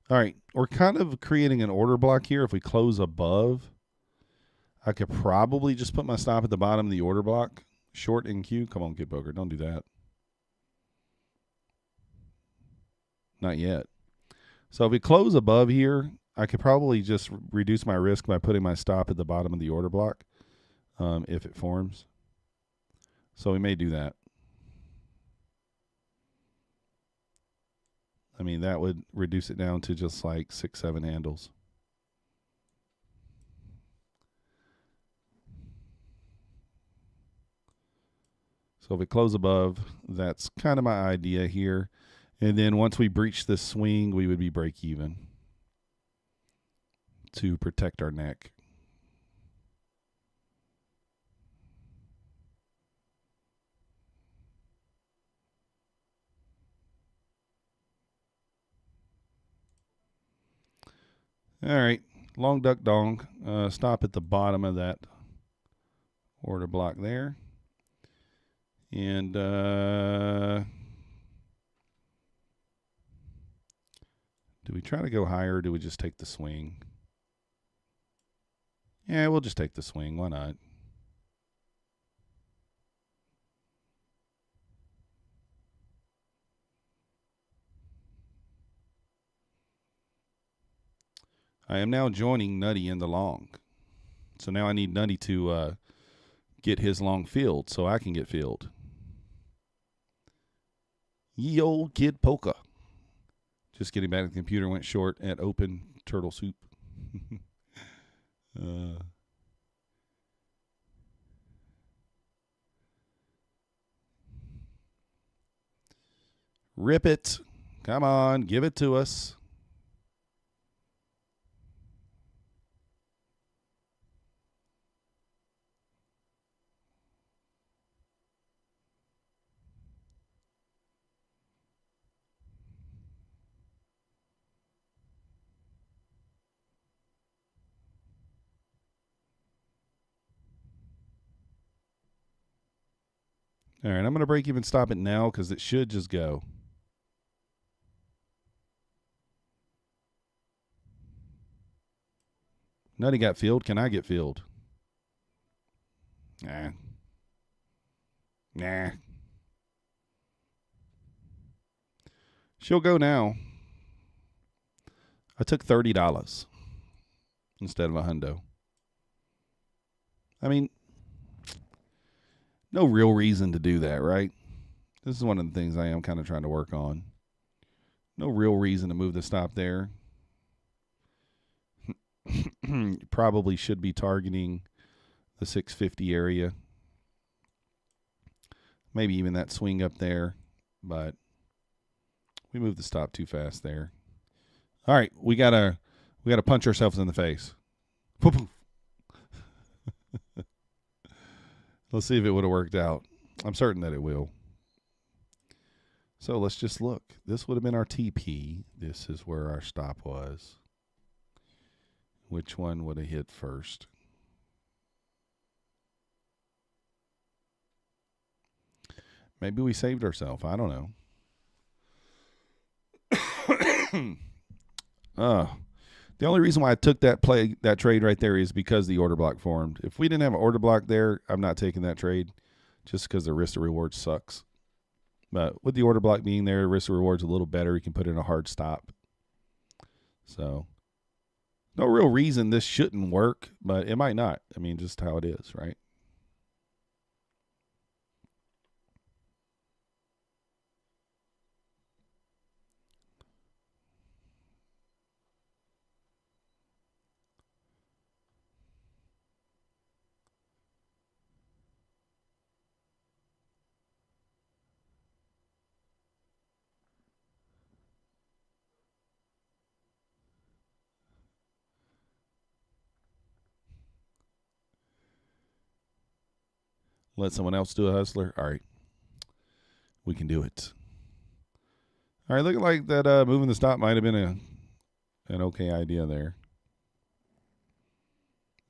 [SPEAKER 1] All right. We're kind of creating an order block here. If we close above, I could probably just put my stop at the bottom of the order block. Short in queue. Come on, Kid Poker. Don't do that. Not yet. So if we close above here, I could probably just reduce my risk by putting my stop at the bottom of the order block if it forms. So we may do that. I mean, that would reduce it down to just like 6, 7 handles. So if we close above, that's kind of my idea here. And then once we breach this swing, we would be break even to protect our neck. All right, long duck dong. Stop at the bottom of that order block there. And do we try to go higher or do we just take the swing? Yeah, we'll just take the swing. Why not? I am now joining Nutty in the long. So now I need Nutty to get his long filled so I can get filled. Ye old Kid Polka. Just getting back to the computer, went short at open turtle soup. Rip it. Come on, give it to us. All right, I'm going to break even stop it now because it should just go. Nutty got filled. Can I get filled? Nah. Nah. She'll go now. I took $30 instead of a hundo. I mean, no real reason to do that, right? This is one of the things I am kind of trying to work on. No real reason to move the stop there. Probably should be targeting the 650 area. Maybe even that swing up there, but we moved the stop too fast there. All right, we gotta punch ourselves in the face. Let's see if it would have worked out. I'm certain that it will. So let's just look. This would have been our TP. This is where our stop was. Which one would have hit first? Maybe we saved ourselves. I don't know. The only reason why I took that trade right there is because the order block formed. If we didn't have an order block there, I'm not taking that trade just because the risk to reward sucks. But with the order block being there, risk to reward's a little better. You can put in a hard stop. So no real reason this shouldn't work, but it might not. I mean, just how it is, right? Let someone else do a hustler. All right. We can do it. All right, looking like that moving the stop might have been an okay idea there.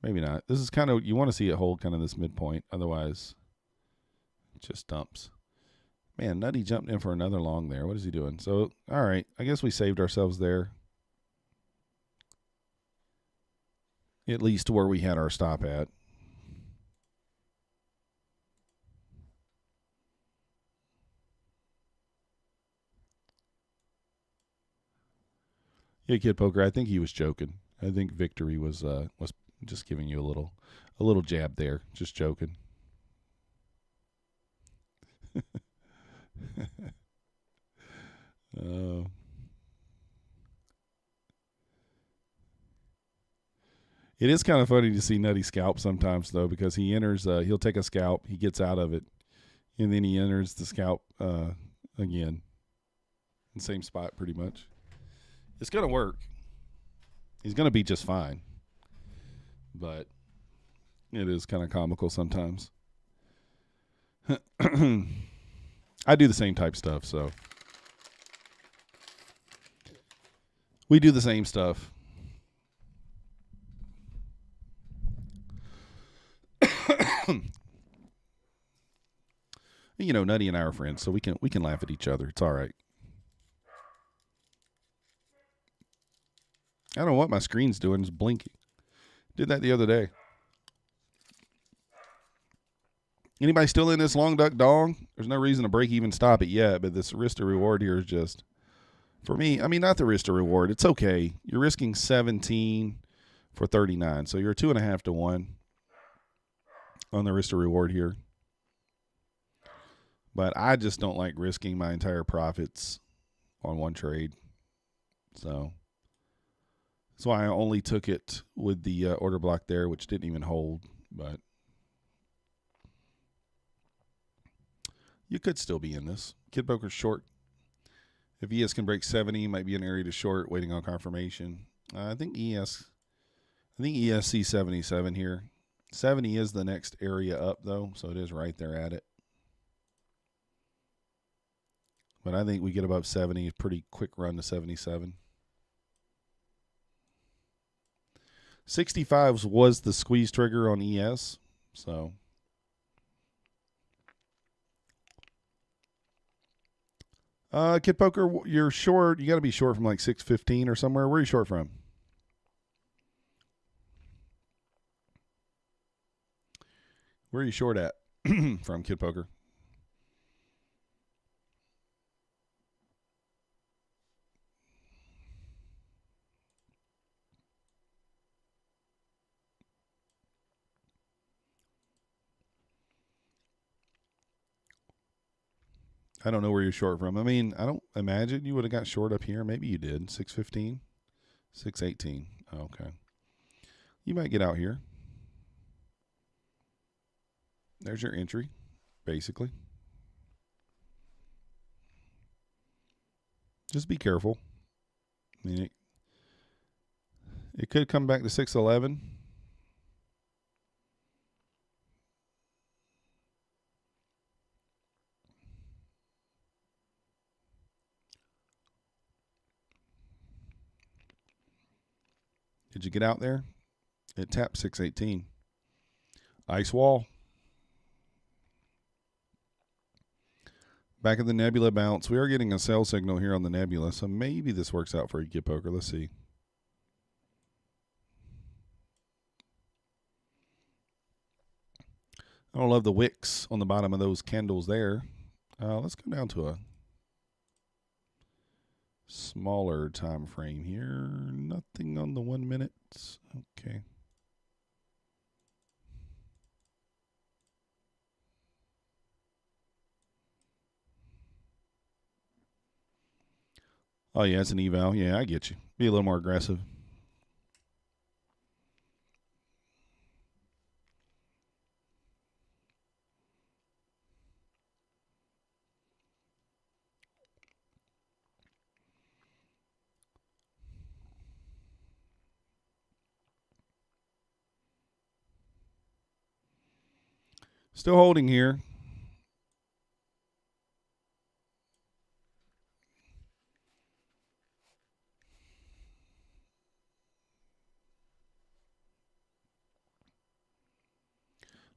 [SPEAKER 1] Maybe not. This is kind of, you want to see it hold kind of this midpoint. Otherwise, it just dumps. Man, Nutty jumped in for another long there. What is he doing? So, all right. I guess we saved ourselves there. At least to where we had our stop at. Yeah, Kid Poker, I think he was joking. I think Victory was just giving you a little jab there. Just joking. It is kind of funny to see Nutty scalp sometimes, though, because he enters, he'll take a scalp, he gets out of it, and then he enters the scalp again. In the same spot, pretty much. It's going to work. He's going to be just fine. But it is kind of comical sometimes. I do the same type stuff, so. We do the same stuff. You know, Nutty and I are friends, so we can laugh at each other. It's all right. I don't know what my screen's doing. It's blinking. Did that the other day. Anybody still in this long duck dong? There's no reason to break even stop it yet, but this risk to reward here is just, for me, I mean, not the risk to reward. It's okay. You're risking 17 for 39, so you're 2.5 to 1 on the risk to reward here. But I just don't like risking my entire profits on one trade. So that's why I only took it with the order block there, which didn't even hold. But you could still be in this. Kid Poker's short. If ES can break 70, might be an area to short, waiting on confirmation. I think ES sees 77 here. 70 is the next area up, though, so it is right there at it. But I think we get above 70, pretty quick run to 77. 65s was the squeeze trigger on ES, so Kid Poker, you're short. You got to be short from like 615 or somewhere. Where are you short from? Where are you short at from, Kid Poker? I don't know where you're short from. I mean, I don't imagine you would have got short up here. Maybe you did. 615, 618. Okay. You might get out here. There's your entry, basically. Just be careful. I mean, it could come back to 611. Did you get out there? It tapped 618. Ice wall. Back of the nebula bounce. We are getting a sell signal here on the nebula, so maybe this works out for you, Kid Poker. Let's see. I don't love the wicks on the bottom of those candles there. Let's go down to a smaller time frame here. Nothing on the 1 minute. Okay. Oh, yeah, it's an eval. Yeah, I get you. Be a little more aggressive. Still holding here.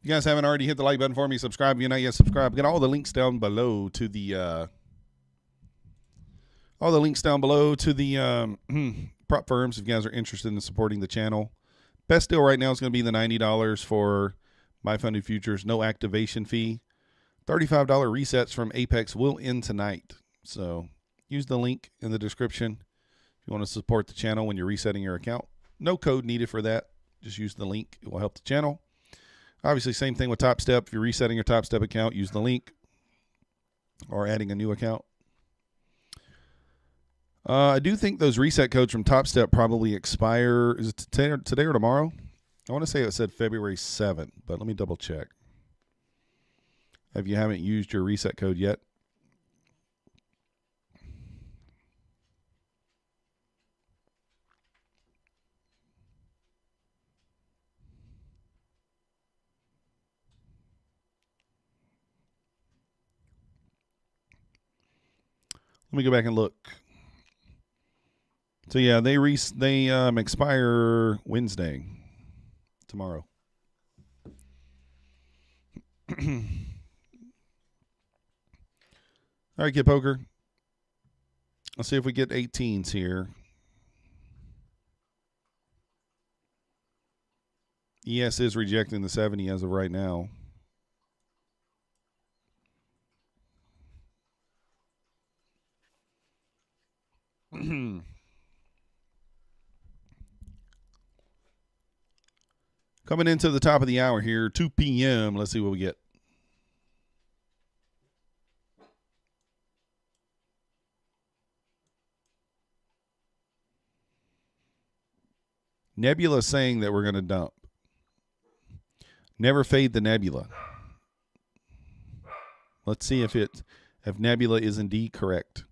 [SPEAKER 1] If you guys haven't already, hit the like button for me. Subscribe if you're not yet subscribed. Get all the links down below to the prop firms if you guys are interested in supporting the channel. Best deal right now is going to be the $90 for My Funded Futures, no activation fee. $35 resets from Apex will end tonight. So use the link in the description if you want to support the channel when you're resetting your account. No code needed for that. Just use the link. It will help the channel. Obviously, same thing with Topstep. If you're resetting your Topstep account, use the link or adding a new account. I do think those reset codes from Topstep probably expire. Is it today or tomorrow? I want to say it said February 7th, but let me double check. If you haven't used your reset code yet. Let me go back and look. So yeah, they expire Wednesday, tomorrow. All right, Kid Poker. Let's see if we get 18s here. ES is rejecting the 70 as of right now. Coming into the top of the hour here, 2 p.m. Let's see what we get. Nebula saying that we're going to dump. Never fade the nebula. Let's see if Nebula is indeed correct.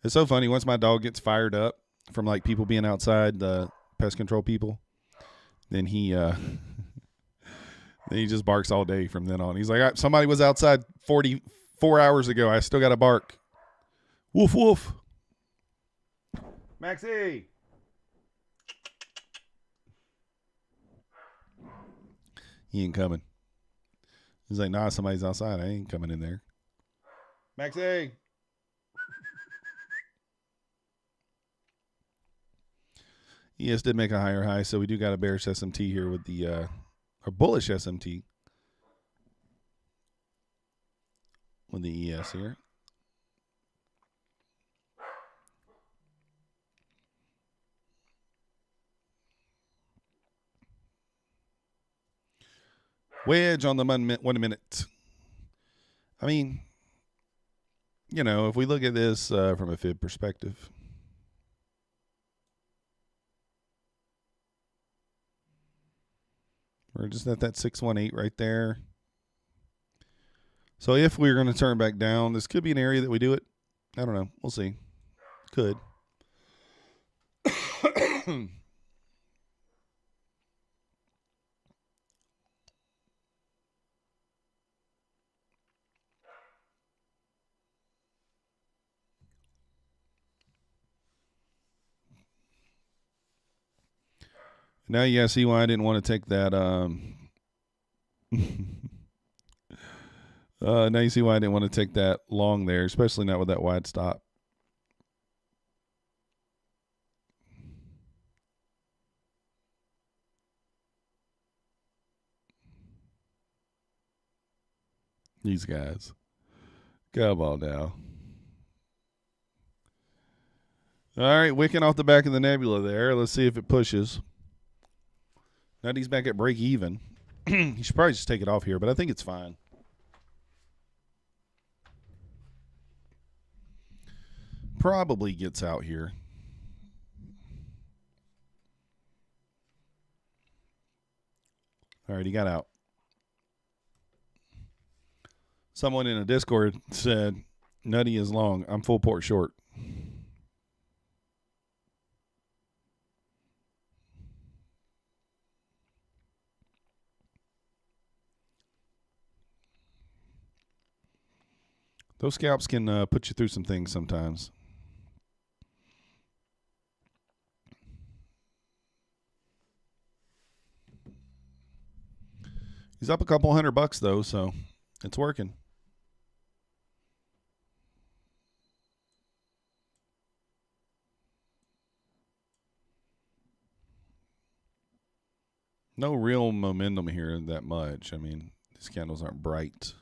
[SPEAKER 1] It's so funny. Once my dog gets fired up from like people being outside, the pest control people, then he then he just barks all day from then on. He's like, somebody was outside 44 hours ago. I still got to bark. Woof, woof. Maxie. He ain't coming. He's like, nah, somebody's outside. I ain't coming in there. Maxie. ES did make a higher high, so we do got a bearish SMT here with the or bullish SMT with the ES here. Wedge on the 1 minute. I mean, you know, if we look at this from a fib perspective, we're just at that 618 right there. So if we're going to turn back down, this could be an area that we do it. I don't know. We'll see. Could. Now you guys see why I didn't want to take that. Now you see why I didn't want to take that long there, especially not with that wide stop. These guys. Come on now. All right, wicking off the back of the nebula there. Let's see if it pushes. Now he's back at break even. You should probably just take it off here, but I think it's fine. Probably gets out here. All right, he got out. Someone in a Discord said, Nutty is long. I'm full port short. Those scalps can put you through some things sometimes. He's up a couple $100 though, so it's working. No real momentum here that much. I mean, these candles aren't bright.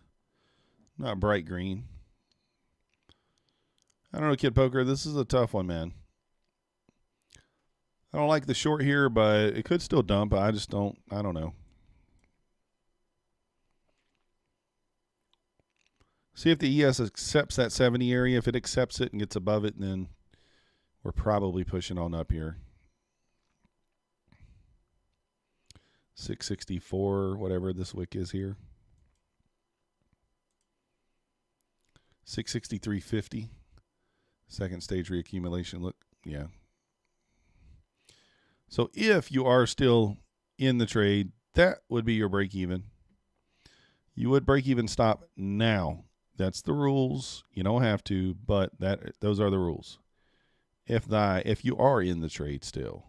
[SPEAKER 1] Not bright green. I don't know, Kid Poker. This is a tough one, man. I don't like the short here, but it could still dump. I don't know. See if the ES accepts that 70 area. If it accepts it and gets above it, then we're probably pushing on up here. 664, whatever this wick is here. 663.50. Second stage reaccumulation. Look, yeah. So if you are still in the trade, that would be your break even. You would break even stop now. That's the rules. You don't have to, but those are the rules. If you are in the trade still.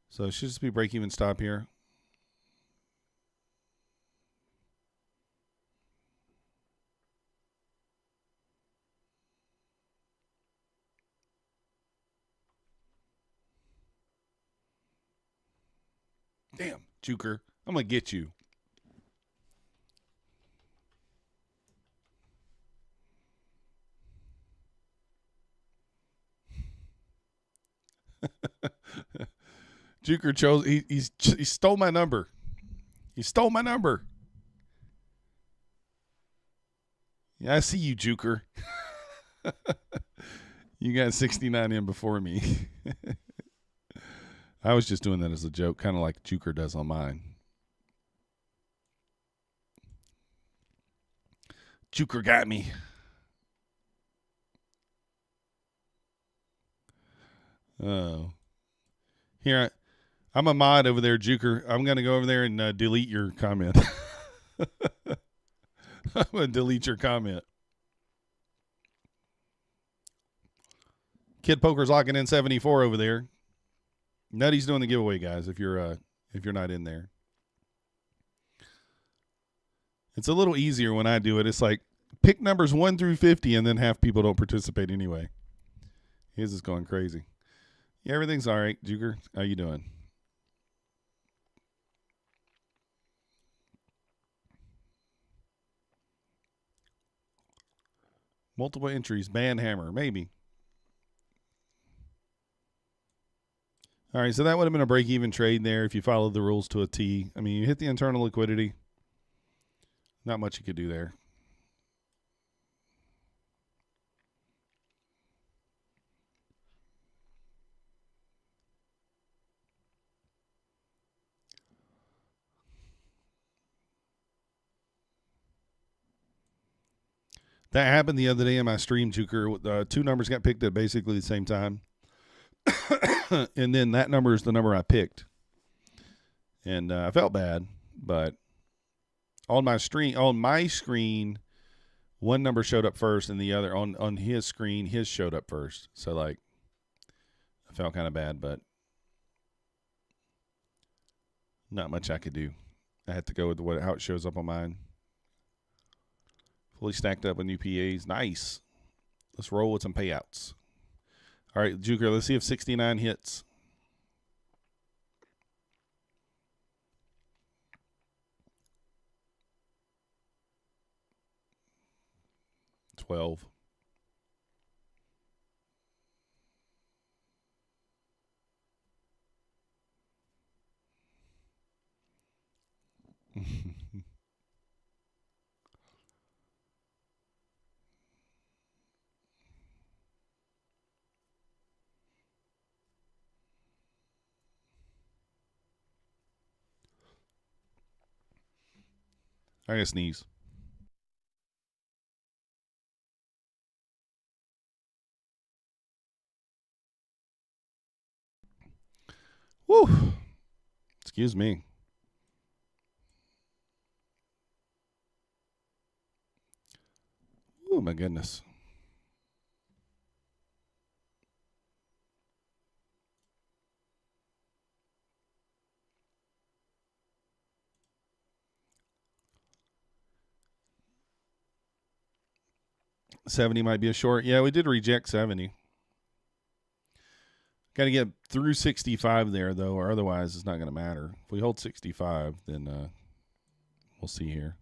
[SPEAKER 1] So it should just be break even stop here. Damn, Juker. I'm going to get you. Juker chose. He stole my number. He stole my number. Yeah, I see you, Juker. You got 69 in before me. I was just doing that as a joke, kind of like Juker does on mine. Juker got me. Oh. Here, I'm a mod over there, Juker. I'm going to go over there and delete your comment. I'm going to delete your comment. Kid Poker's locking in 74 over there. Nutty's doing the giveaway, guys, if you're not in there. It's a little easier when I do it. It's like pick numbers 1 through 50 and then half people don't participate anyway. His is going crazy. Yeah, everything's all right, Juker. How you doing? Multiple entries, ban hammer, maybe. All right, so that would have been a break-even trade there if you followed the rules to a T. I mean, you hit the internal liquidity. Not much you could do there. That happened the other day in my stream, Juker. Two numbers got picked at basically the same time. And then that number is the number I picked. And I felt bad, but on my screen, one number showed up first and the other on his screen, his showed up first. So like I felt kind of bad, but not much I could do. I had to go with how it shows up on mine. Fully stacked up with new PAs. Nice. Let's roll with some payouts. All right, Juker, let's see if 69 hits. $12. I gotta sneeze. Woo. Excuse me. Oh, my goodness. $70 might be a short. Yeah, we did reject 70. Got to get through 65 there, though, or otherwise it's not going to matter. If we hold 65, then we'll see here.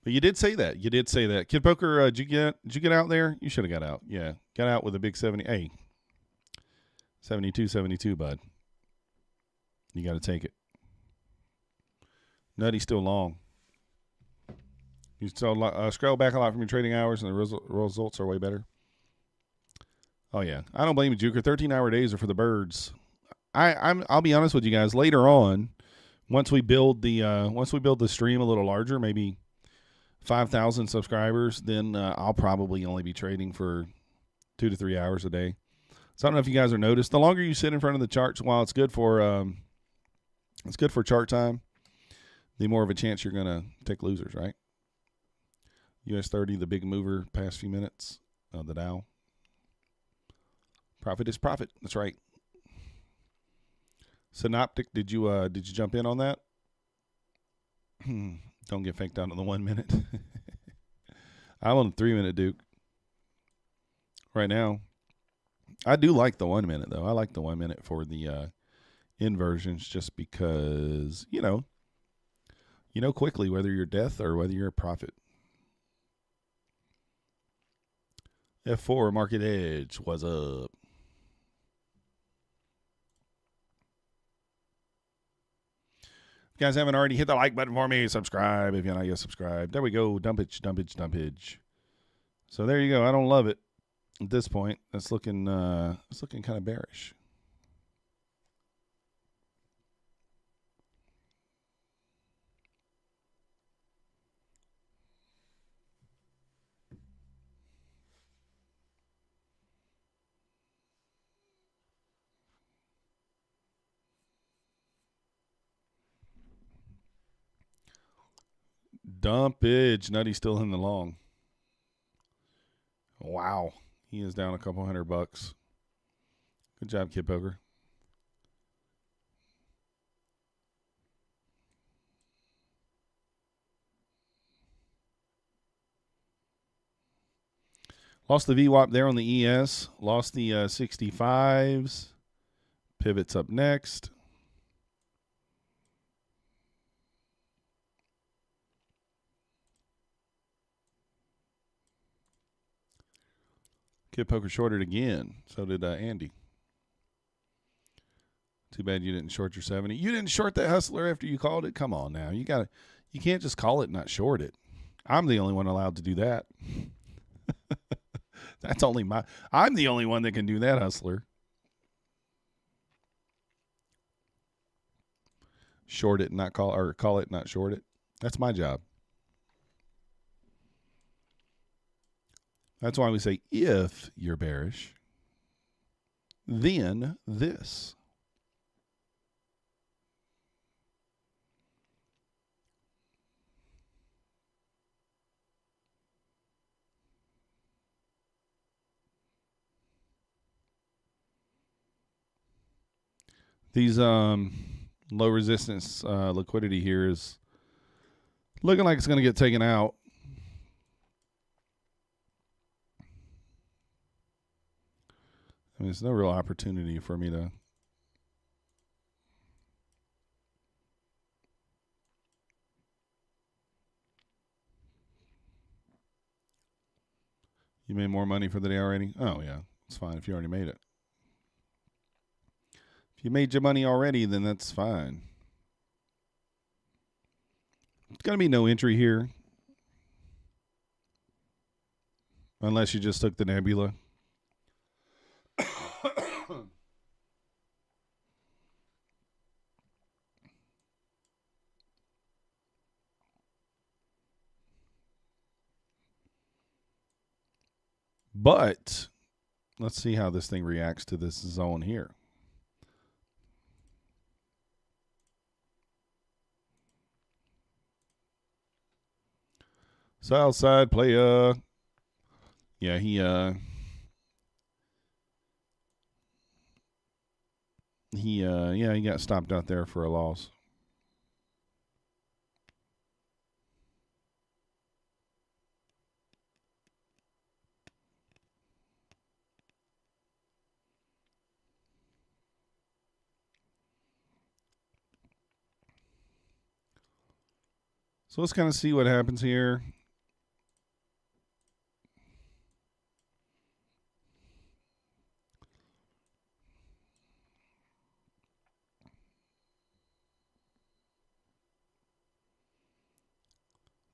[SPEAKER 1] But you did say that. You did say that. Kid Poker, did you get out there? You should have got out. Yeah, got out with a big 70. Hey, 72, bud. You got to take it. Nutty's still long. You still scroll back a lot from your trading hours, and the results are way better. Oh yeah, I don't blame you, Juker. 13-hour days are for the birds. I'll be honest with you guys. Later on, once we build the stream a little larger, maybe 5,000 subscribers, then I'll probably only be trading for 2 to 3 hours a day. So I don't know if you guys are noticed. The longer you sit in front of the charts, while it's good for chart time, the more of a chance you're gonna take losers, right? US 30, the big mover, past few minutes, the Dow. Profit is profit. That's right. Synoptic, did you jump in on that? Don't get faked out on the 1 minute. I'm on the 3 minute, Duke. Right now. I do like the 1 minute though. I like the 1 minute for the inversions just because, you know quickly whether you're death or whether you're a profit. F4 market edge, what's up? If you guys haven't already, hit the like button for me. Subscribe if you're not yet subscribed. There we go. Dumpage. So there you go. I don't love it at this point. It's looking kind of bearish. Dumpage. Nutty's still in the long. Wow. He is down a couple $100. Good job, Kid Poker. Lost the VWAP there on the ES. Lost the 65s. Pivots up next. Kid Poker shorted again. So did Andy. Too bad you didn't short your 70. You didn't short that hustler after you called it? Come on now. You can't just call it and not short it. I'm the only one allowed to do that. I'm the only one that can do that, hustler. Short it and not call, or call it, not short it. That's my job. That's why we say, if you're bearish, then this. These low resistance liquidity here is looking like it's going to get taken out. I mean, there's no real opportunity for me to. You made more money for the day already? Oh, yeah. It's fine if you already made it. If you made your money already, then that's fine. It's going to be no entry here. Unless you just took the nebula. But let's see how this thing reacts to this zone here. Southside player. Yeah, he got stopped out there for a loss. So let's kind of see what happens here.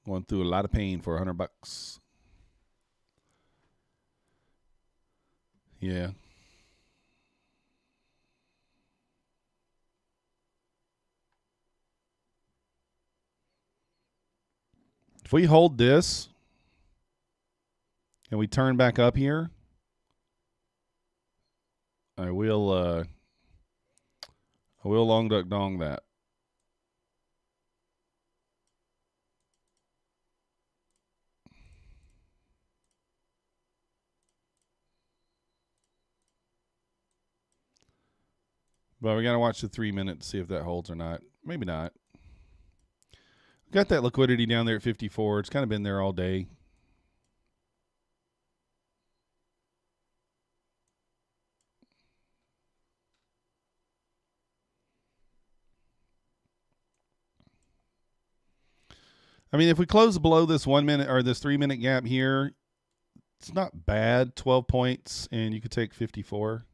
[SPEAKER 1] Going through a lot of pain for $100. Yeah. If we hold this and we turn back up here, I will long duck dong that. But we got to watch the 3 minute to see if that holds or not. Maybe not. Got that liquidity down there at 54. It's kind of been there all day. I mean, if we close below this 1 minute or this 3 minute gap here, it's not bad. 12 points, and you could take 54.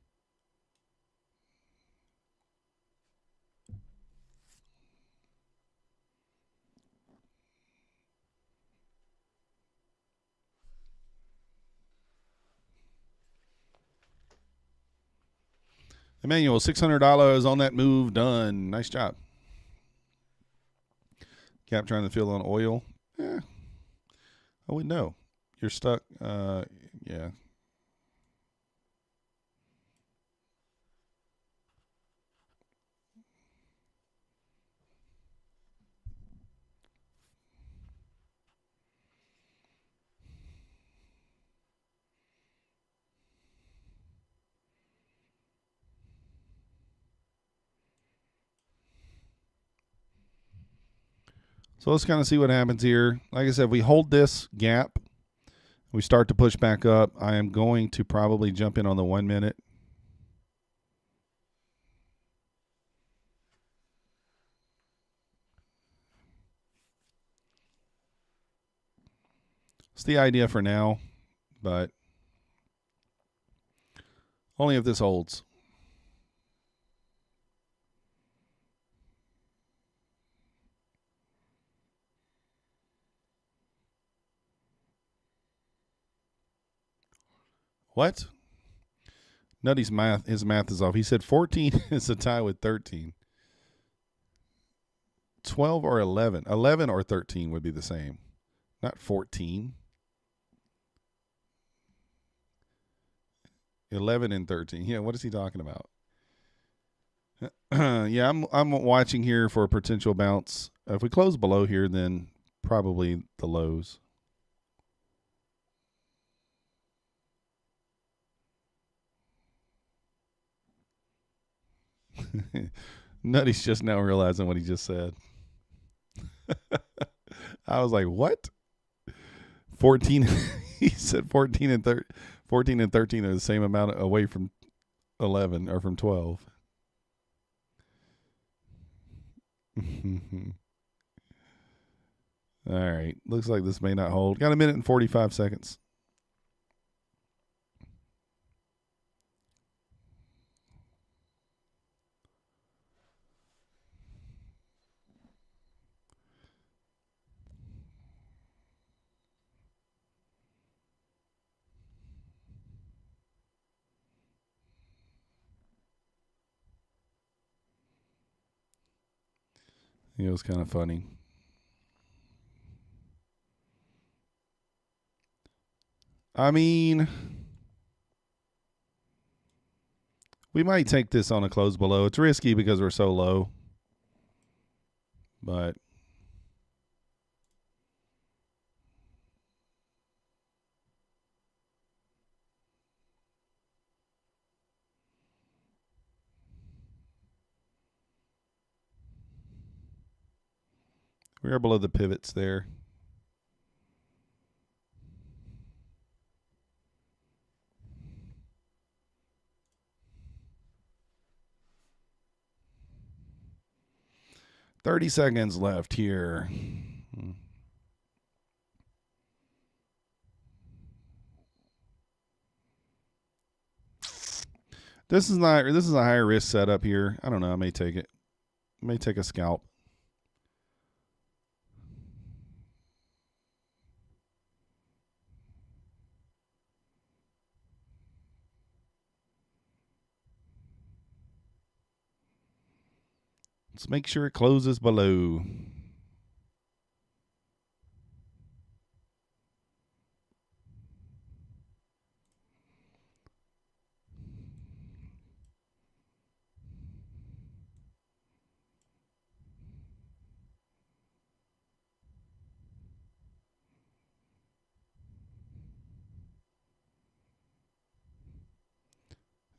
[SPEAKER 1] Emmanuel, $600 on that move. Done. Nice job. Cap trying to fill on oil. Yeah. I wouldn't know. You're stuck. Yeah. So let's kind of see what happens here. Like I said, if we hold this gap, we start to push back up, I am going to probably jump in on the 1 minute. It's the idea for now, but only if this holds. What? Nutty's math, his math is off. He said 14 is a tie with 13. 12 or 11. 11 or 13 would be the same. Not 14. 11 and 13. Yeah, what is he talking about? Yeah, I'm watching here for a potential bounce. If we close below here, then probably the lows. Nutty's just now realizing what he just said. I was like, what? 14. He said 14 and 13 are the same amount away from 11 or from 12. All right. Looks like this may not hold. Got a minute and 45 seconds. It was kind of funny. I mean, we might take this on a close below. It's risky because we're so low. But we are below the pivots there. $30 seconds left here. This is a higher risk setup here. I don't know. I may take it. I may take a scalp. Let's make sure it closes below.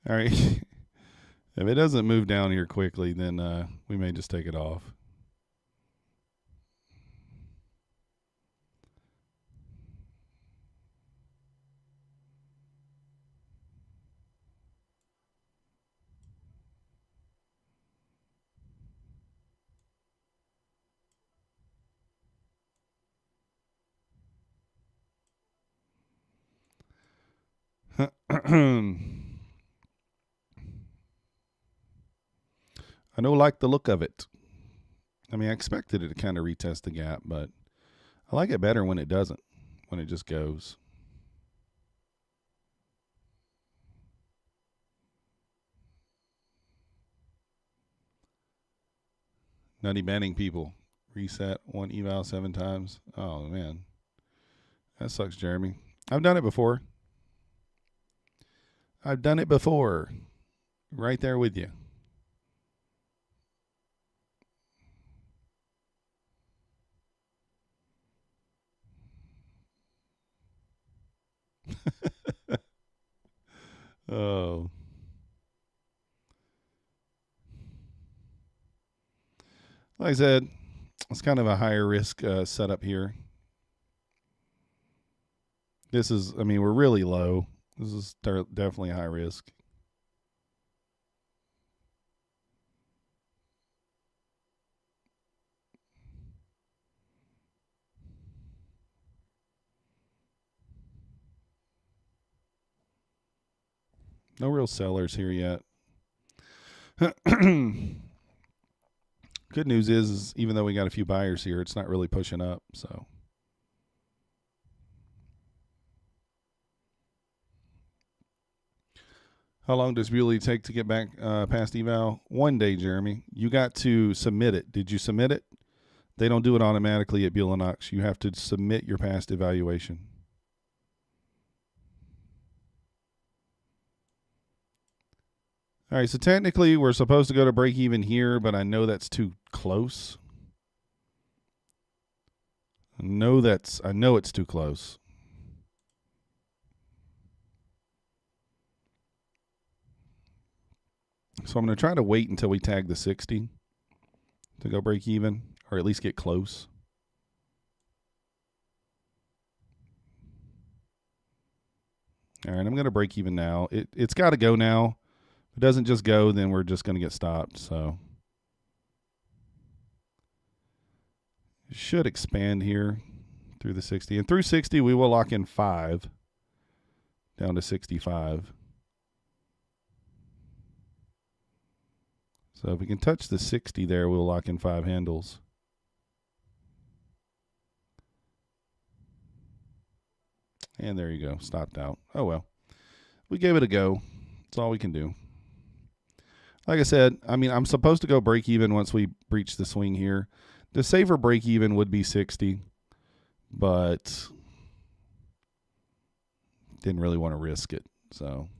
[SPEAKER 1] All right. If it doesn't move down here quickly, then we may just take it off. I don't like the look of it. I mean, I expected it to kind of retest the gap, but I like it better when it doesn't, when it just goes. Nutty banning people. Reset one eval 7 times. Oh, man. That sucks, Jeremy. I've done it before. I've done it before. Right there with you. Oh. Like I said, It's kind of a higher risk setup here. This is, I mean, we're really low. This is definitely high risk. No real sellers here yet. Good news is even though we got a few buyers here, it's not really pushing up. So how long does Buley take to get back past eval? 1 day, Jeremy. You got to submit it. Did you submit it? They don't do it automatically at Bulenox. You have to submit your past evaluation. All right, so technically we're supposed to go to break even here, but I know that's too close. I know it's too close. So I'm going to try to wait until we tag the 60 to go break even, or at least get close. All right, I'm going to break even now. It's got to go now. If it doesn't just go, then we're just going to get stopped. So it should expand here through the 60. And through 60, we will lock in 5 down to 65. So if we can touch the 60 there, we'll lock in 5 handles. And there you go, stopped out. Oh well, we gave it a go. That's all we can do. Like I said, I mean, I'm supposed to go break even once we breach the swing here. The safer break even would be 60, but didn't really want to risk it. So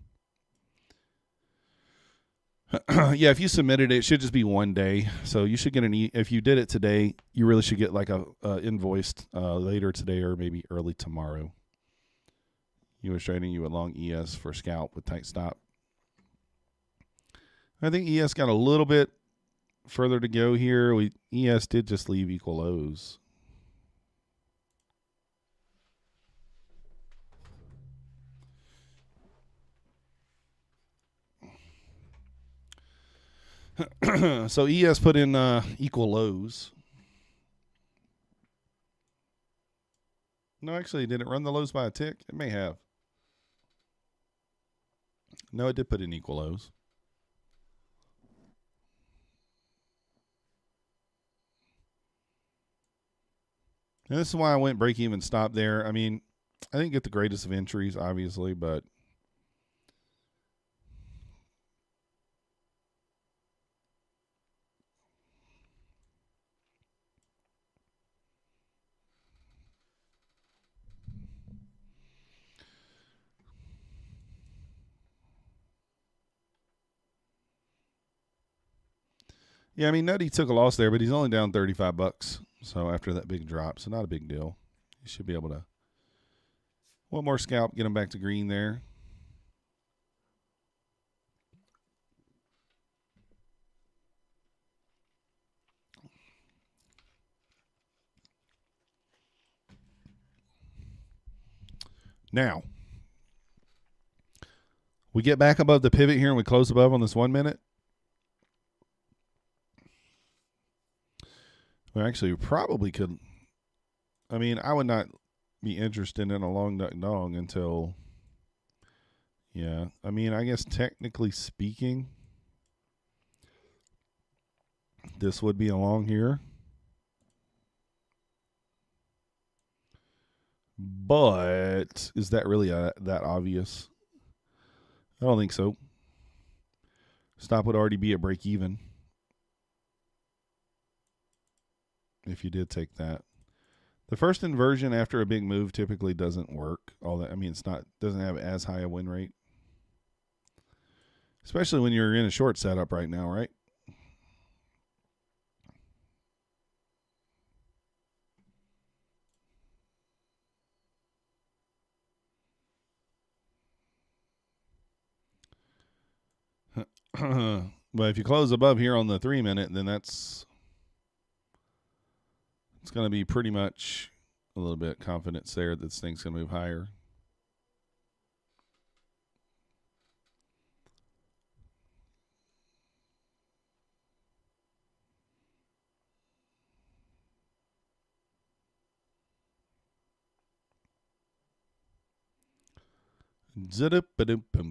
[SPEAKER 1] yeah, if you submitted it, it should just be 1 day. So you should get if you did it today, you really should get like a invoiced later today or maybe early tomorrow. He was trading you a long ES for scalp with tight stop. I think ES got a little bit further to go here. ES did just leave equal lows. So ES put in equal lows. No, actually, did it run the lows by a tick? It may have. No, it did put in equal lows. And this is why I went break even stop there. I mean, I didn't get the greatest of entries, obviously, but yeah, I mean, Nutty took a loss there, but he's only down $35. So after that big drop, so not a big deal. He should be able to. One more scalp, get him back to green there. Now, we get back above the pivot here and we close above on this 1 minute. Well, actually, we probably could. I mean, I would not be interested in a long duck dong until, yeah. I mean, I guess technically speaking, this would be a long here. But is that really that obvious? I don't think so. Stop would already be at break even if you did take that. The first inversion after a big move typically doesn't work. All that, I mean, doesn't have as high a win rate, especially when you're in a short setup right now, right? But if you close above here on the 3 minute, then that's It's going to be pretty much a little bit of confidence there that this thing's going to move higher.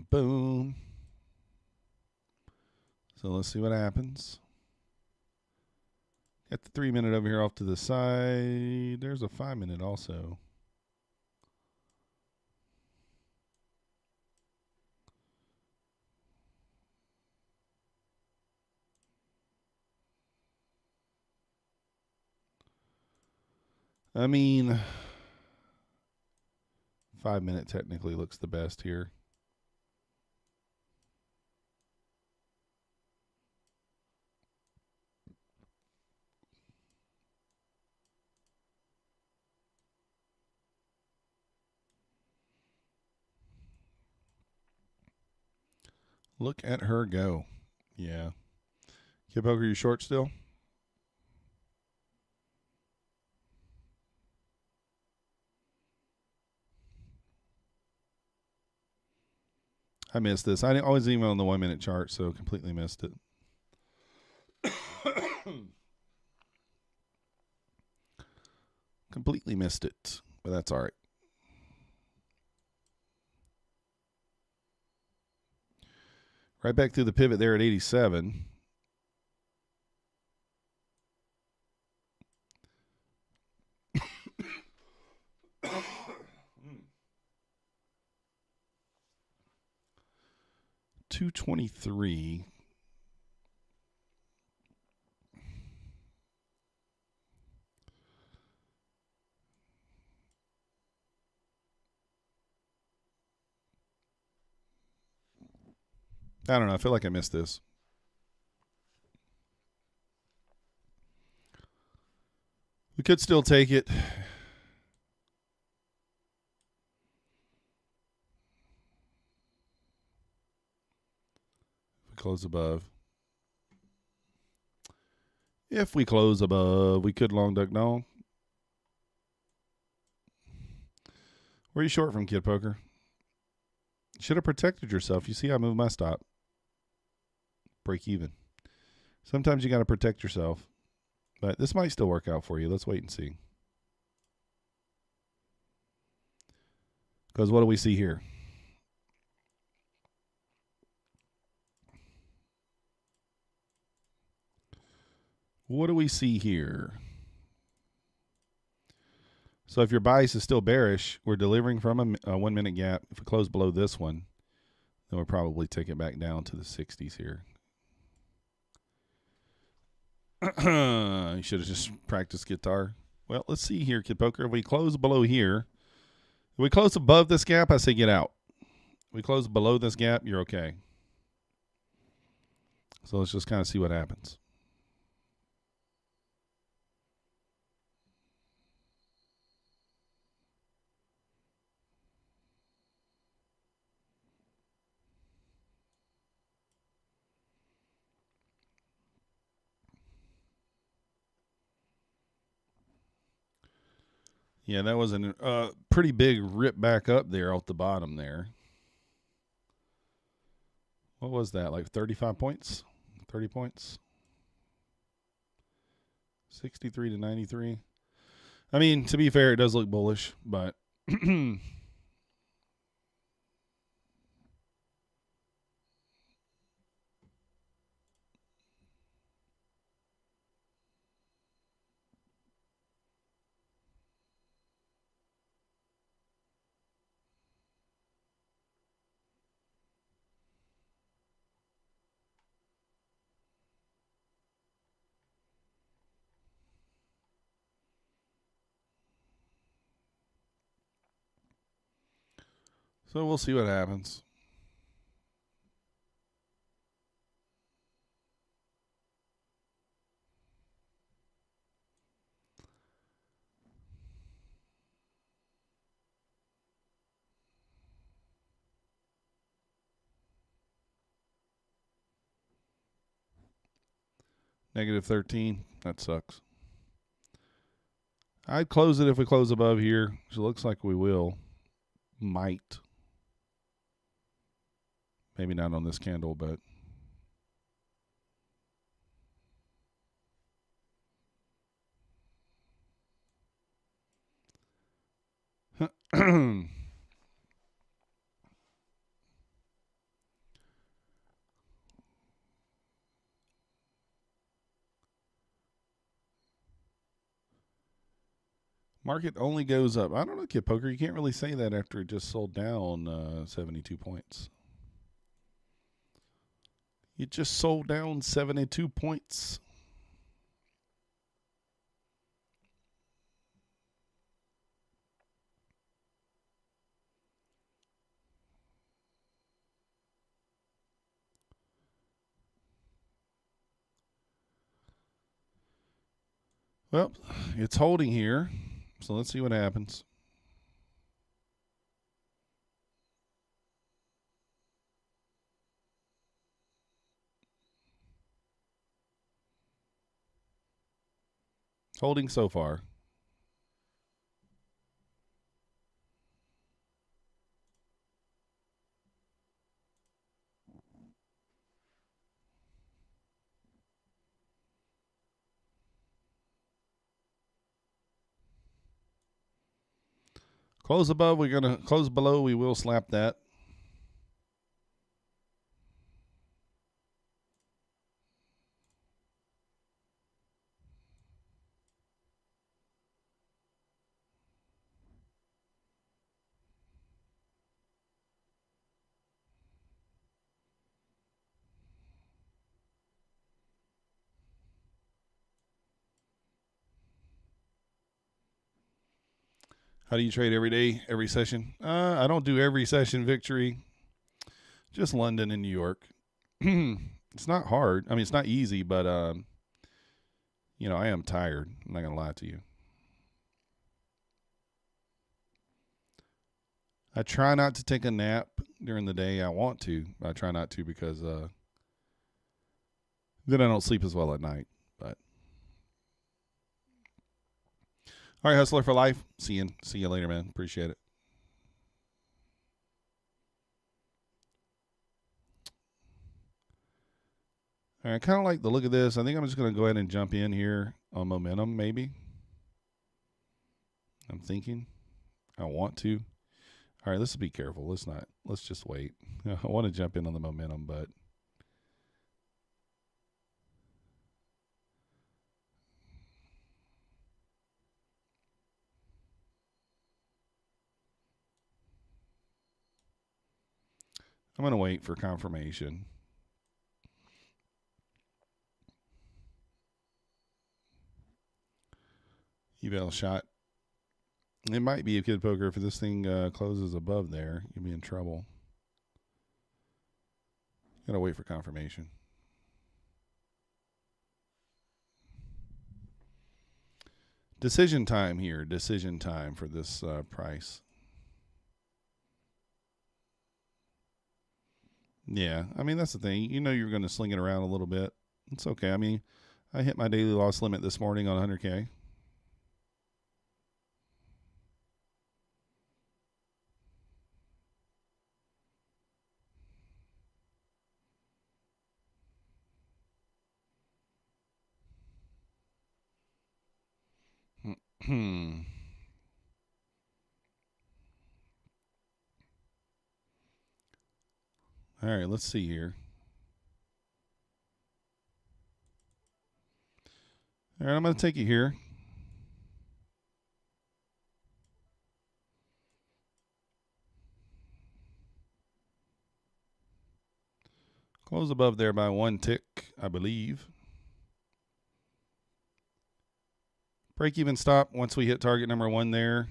[SPEAKER 1] Boom. So let's see what happens. Got the 3 minute over here off to the side. There's a 5 minute also. I mean, 5 minute technically looks the best here. Look at her go. Yeah. Kid Poker, you short still? I missed this. I always email on the 1 minute chart, so completely missed it. Completely missed it, but that's all right. Right back through the pivot there at 87. $223. I don't know. I feel like I missed this. We could still take it. If we close above. If we close above, we could long duck down. Where are you short from, Kid Poker? Should have protected yourself. You see I moved my stop. Break even. Sometimes you got to protect yourself. But this might still work out for you. Let's wait and see. Because what do we see here? What do we see here? So if your bias is still bearish, we're delivering from a 1 minute gap. If we close below this one, then we'll probably take it back down to the 60s here. You should have just practiced guitar. Well, let's see here, Kid Poker. If we close below here, if we close above this gap, I say get out. If we close below this gap, you're okay. So let's just kind of see what happens. Yeah, that was a pretty big rip back up there off the bottom there. What was that, like 35 points? 30 points? 63 to 93. I mean, to be fair, it does look bullish, but so we'll see what happens. -13. That sucks. I'd close it if we close above here. So it looks like we will. Might. Maybe not on this candle, but. Market only goes up. I don't know, Kid Poker. You can't really say that after it just sold down 72 points. It just sold down 72 points. Well, it's holding here. So let's see what happens. Holding so far. Close above, we're going to close below, we will slap that. How do you trade every day, every session? I don't do every session victory. Just London and New York. It's not hard. I mean, it's not easy, but, you know, I am tired. I'm not going to lie to you. I try not to take a nap during the day. I want to. I try not to because then I don't sleep as well at night. But all right, Hustler for life. See you later, man. Appreciate it. All right, I kind of like the look of this. I think I'm just going to go ahead and jump in here on momentum, maybe. I'm thinking. I want to. All right, let's be careful. Let's just wait. I want to jump in on the momentum, but I'm going to wait for confirmation. Eval shot. It might be a Kid Poker. If this thing closes above there, you'll be in trouble. Gotta wait for confirmation. Decision time here. Decision time for this price. Yeah, I mean, that's the thing. You know you're going to sling it around a little bit. It's okay. I mean, I hit my daily loss limit this morning on 100K. All right, let's see here. All right, I'm going to take it here. Close above there by one tick, I believe. Break even stop once we hit target number 1 there.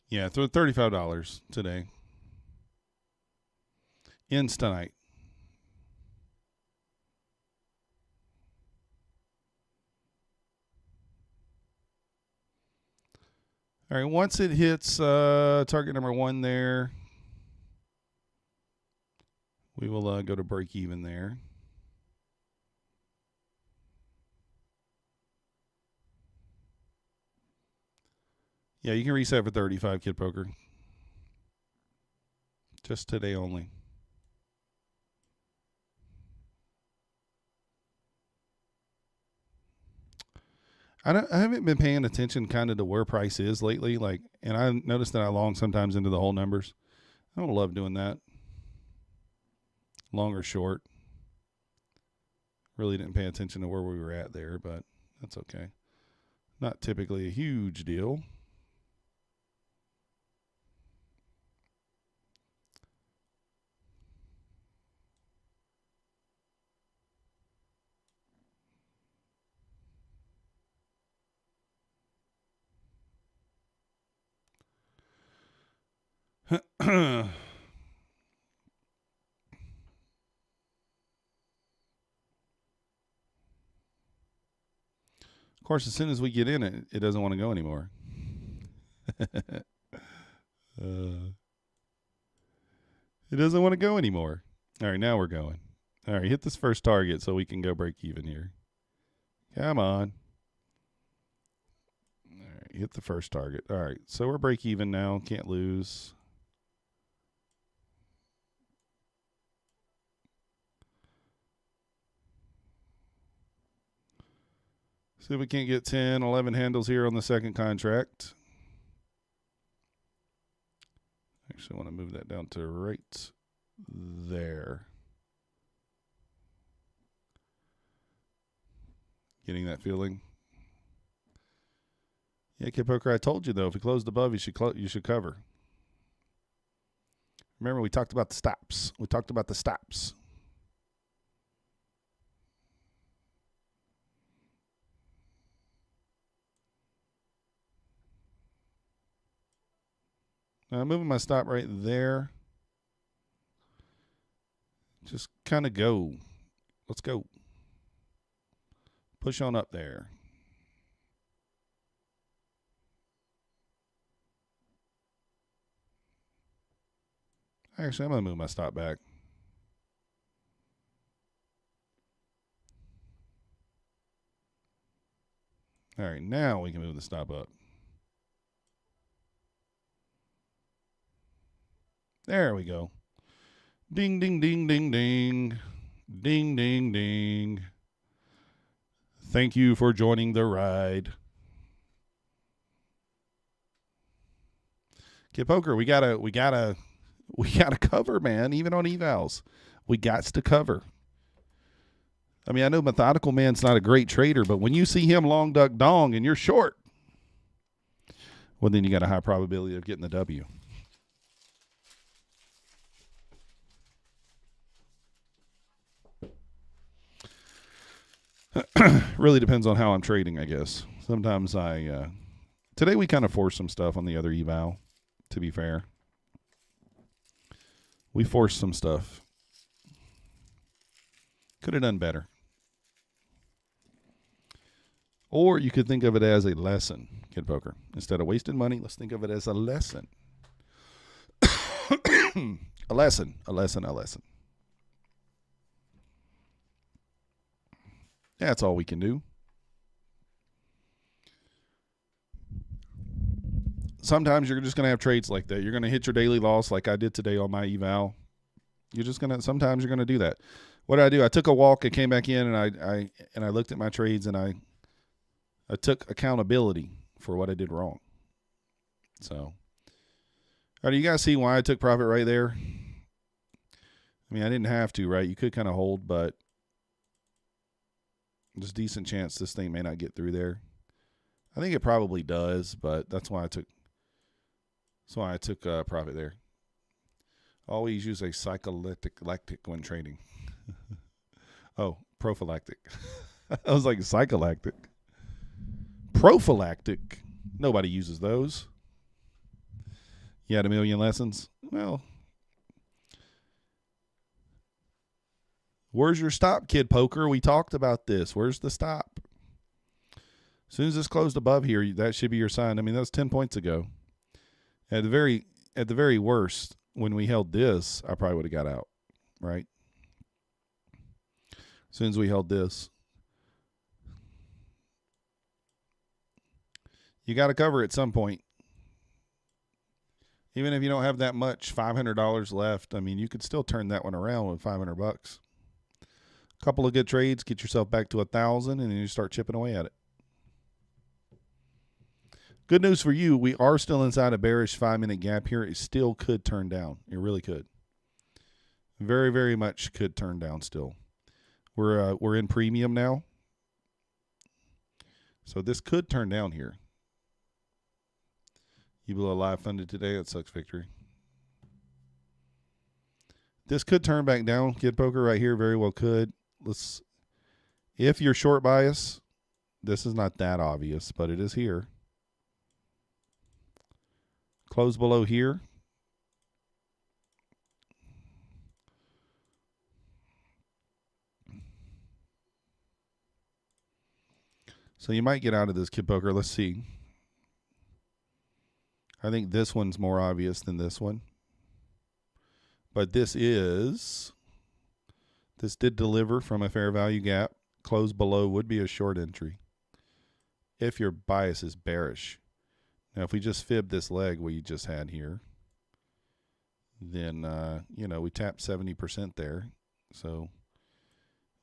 [SPEAKER 1] Yeah, throw $35 today. Ends tonight. All right, once it hits target number 1 there, we will go to break even there. Yeah, you can reset for 35, Kid Poker. Just today only. I haven't been paying attention kind of to where price is lately. Like, and I noticed that I long sometimes into the whole numbers. I don't love doing that. Long or short. Really didn't pay attention to where we were at there, but that's okay. Not typically a huge deal. Of course, as soon as we get in it, it doesn't want to go anymore. It doesn't want to go anymore. All right, now we're going. All right, hit this first target so we can go break even here. Come on. All right, hit the first target. All right, so we're break even now. Can't lose. See if we can't get 10, 11 handles here on the second contract. Actually, I want to move that down to right there. Getting that feeling? Yeah, Kid Poker, I told you, though, if we closed above, you should cover. Remember, we talked about the stops. Now, I'm moving my stop right there. Just kind of go. Let's go. Push on up there. Actually, I'm going to move my stop back. All right, now we can move the stop up. There we go. Ding, ding, ding, ding, ding. Ding, ding, ding. Thank you for joining the ride. Kid Poker, we gotta cover, man, even on evals. We got to cover. I mean, I know Methodical Man's not a great trader, but when you see him long duck dong and you're short, well, then you got a high probability of getting the W. Really depends on how I'm trading, I guess. Sometimes today we kind of forced some stuff on the other eval, to be fair. We forced some stuff. Could have done better. Or you could think of it as a lesson, Kid Poker. Instead of wasting money, let's think of it as a lesson. A lesson. That's all we can do. Sometimes you're just going to have trades like that. You're going to hit your daily loss like I did today on my eval. Sometimes you're going to do that. What did I do? I took a walk, I came back in, and I looked at my trades, and I took accountability for what I did wrong. So, all right, you guys see why I took profit right there? I mean, I didn't have to, right? You could kind of hold, but there's a decent chance this thing may not get through there. I think it probably does, but that's why I took profit there. Always use a psycholytic when trading. Oh, prophylactic. I was like psycholytic. Prophylactic. Nobody uses those. You had a million lessons? Well, where's your stop, Kid Poker? We talked about this. Where's the stop? As soon as this closed above here, that should be your sign. I mean, that was 10 points ago. At the very worst, when we held this, I probably would have got out, right? As soon as we held this. You got to cover at some point. Even if you don't have that much, $500 left, I mean, you could still turn that one around with $500. A couple of good trades, get yourself back to 1,000, and then you start chipping away at it. Good news for you, we are still inside a bearish 5-minute gap here. It still could turn down. It really could. Very, very much could turn down still. We're in premium now. So this could turn down here. You blew a live funded today. That sucks, Victory. This could turn back down. Kid Poker right here very well could. If you're short bias, this is not that obvious, but it is here. Close below here. So you might get out of this, Kid Poker. Let's see. I think this one's more obvious than this one. But this did deliver from a fair value gap. Close below would be a short entry if your bias is bearish. Now, if we just fib this leg we just had here, then, we tapped 70% there. So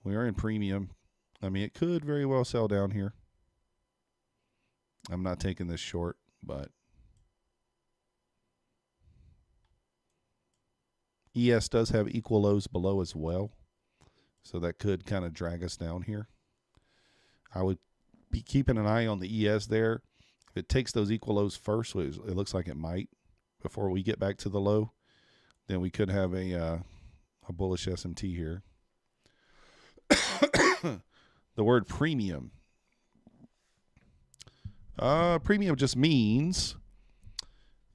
[SPEAKER 1] we are in premium. I mean, it could very well sell down here. I'm not taking this short, but ES does have equal lows below as well. So that could kind of drag us down here. I would be keeping an eye on the ES there. If it takes those equal lows first, which it looks like it might, before we get back to the low, then we could have a bullish SMT here. The word premium. Premium just means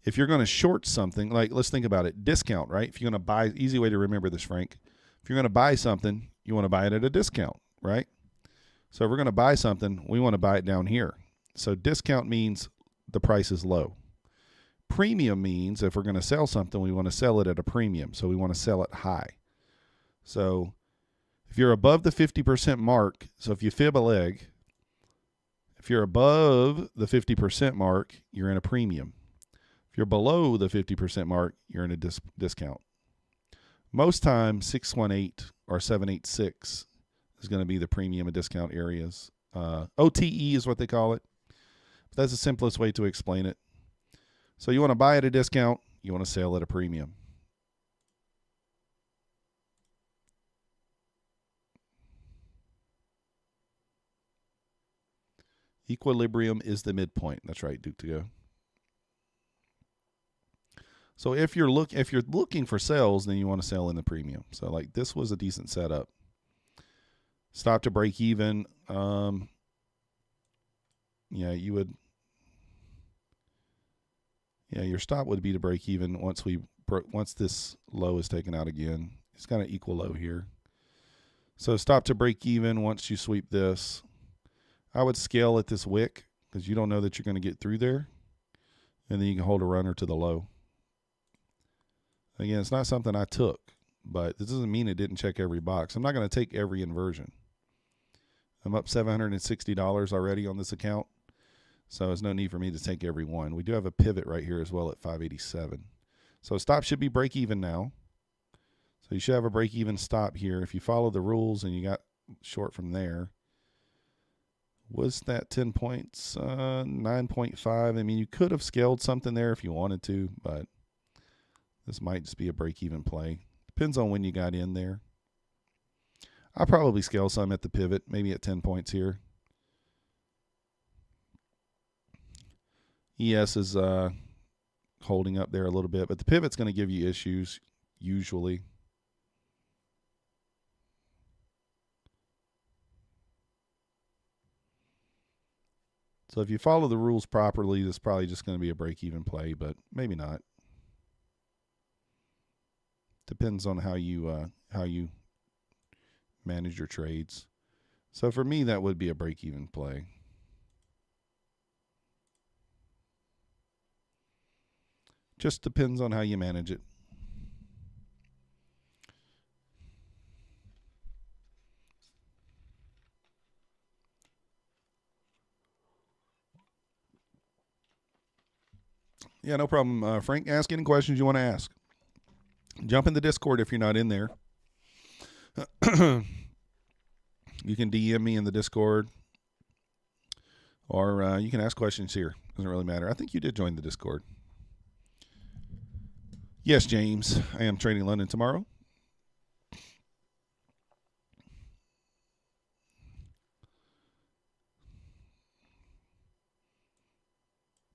[SPEAKER 1] if you're going to short something, like let's think about it, discount, right? If you're going to buy, easy way to remember this, Frank. If you're going to buy something, you want to buy it at a discount, right? So if we're going to buy something, we want to buy it down here. So discount means the price is low. Premium means if we're going to sell something, we want to sell it at a premium. So we want to sell it high. So if you're above the 50% mark, so if you fib a leg, if you're above the 50% mark, you're in a premium. If you're below the 50% mark, you're in a discount. Most times, 618 or 786 is going to be the premium and discount areas. OTE is what they call it. But that's the simplest way to explain it. So you want to buy at a discount, you want to sell at a premium. Equilibrium is the midpoint. That's right, Duke to go. So if you're looking for sales, then you want to sell in the premium. So like this was a decent setup. Stop to break even. You would. Yeah, your stop would be to break even once this low is taken out again. It's kind of equal low here. So stop to break even once you sweep this. I would scale at this wick because you don't know that you're going to get through there. And then you can hold a runner to the low. Again, it's not something I took, but this doesn't mean it didn't check every box. I'm not going to take every inversion. I'm up $760 already on this account, so there's no need for me to take every one. We do have a pivot right here as well at 587. So stop should be break even now. So you should have a break even stop here. If you follow the rules and you got short from there, was that 10 points? 9.5. I mean, you could have scaled something there if you wanted to, but this might just be a break-even play. Depends on when you got in there. I'll probably scale some at the pivot, maybe at 10 points here. ES is holding up there a little bit, but the pivot's going to give you issues usually. So if you follow the rules properly, this is probably just going to be a break-even play, but maybe not. Depends on how you manage your trades. So for me, that would be a break-even play. Just depends on how you manage it. Yeah, no problem. Frank, ask any questions you want to ask. Jump in the Discord if you're not in there. You can DM me in the Discord, or you can ask questions here. Doesn't really matter. I think you did join the Discord. Yes, James. I am trading London tomorrow.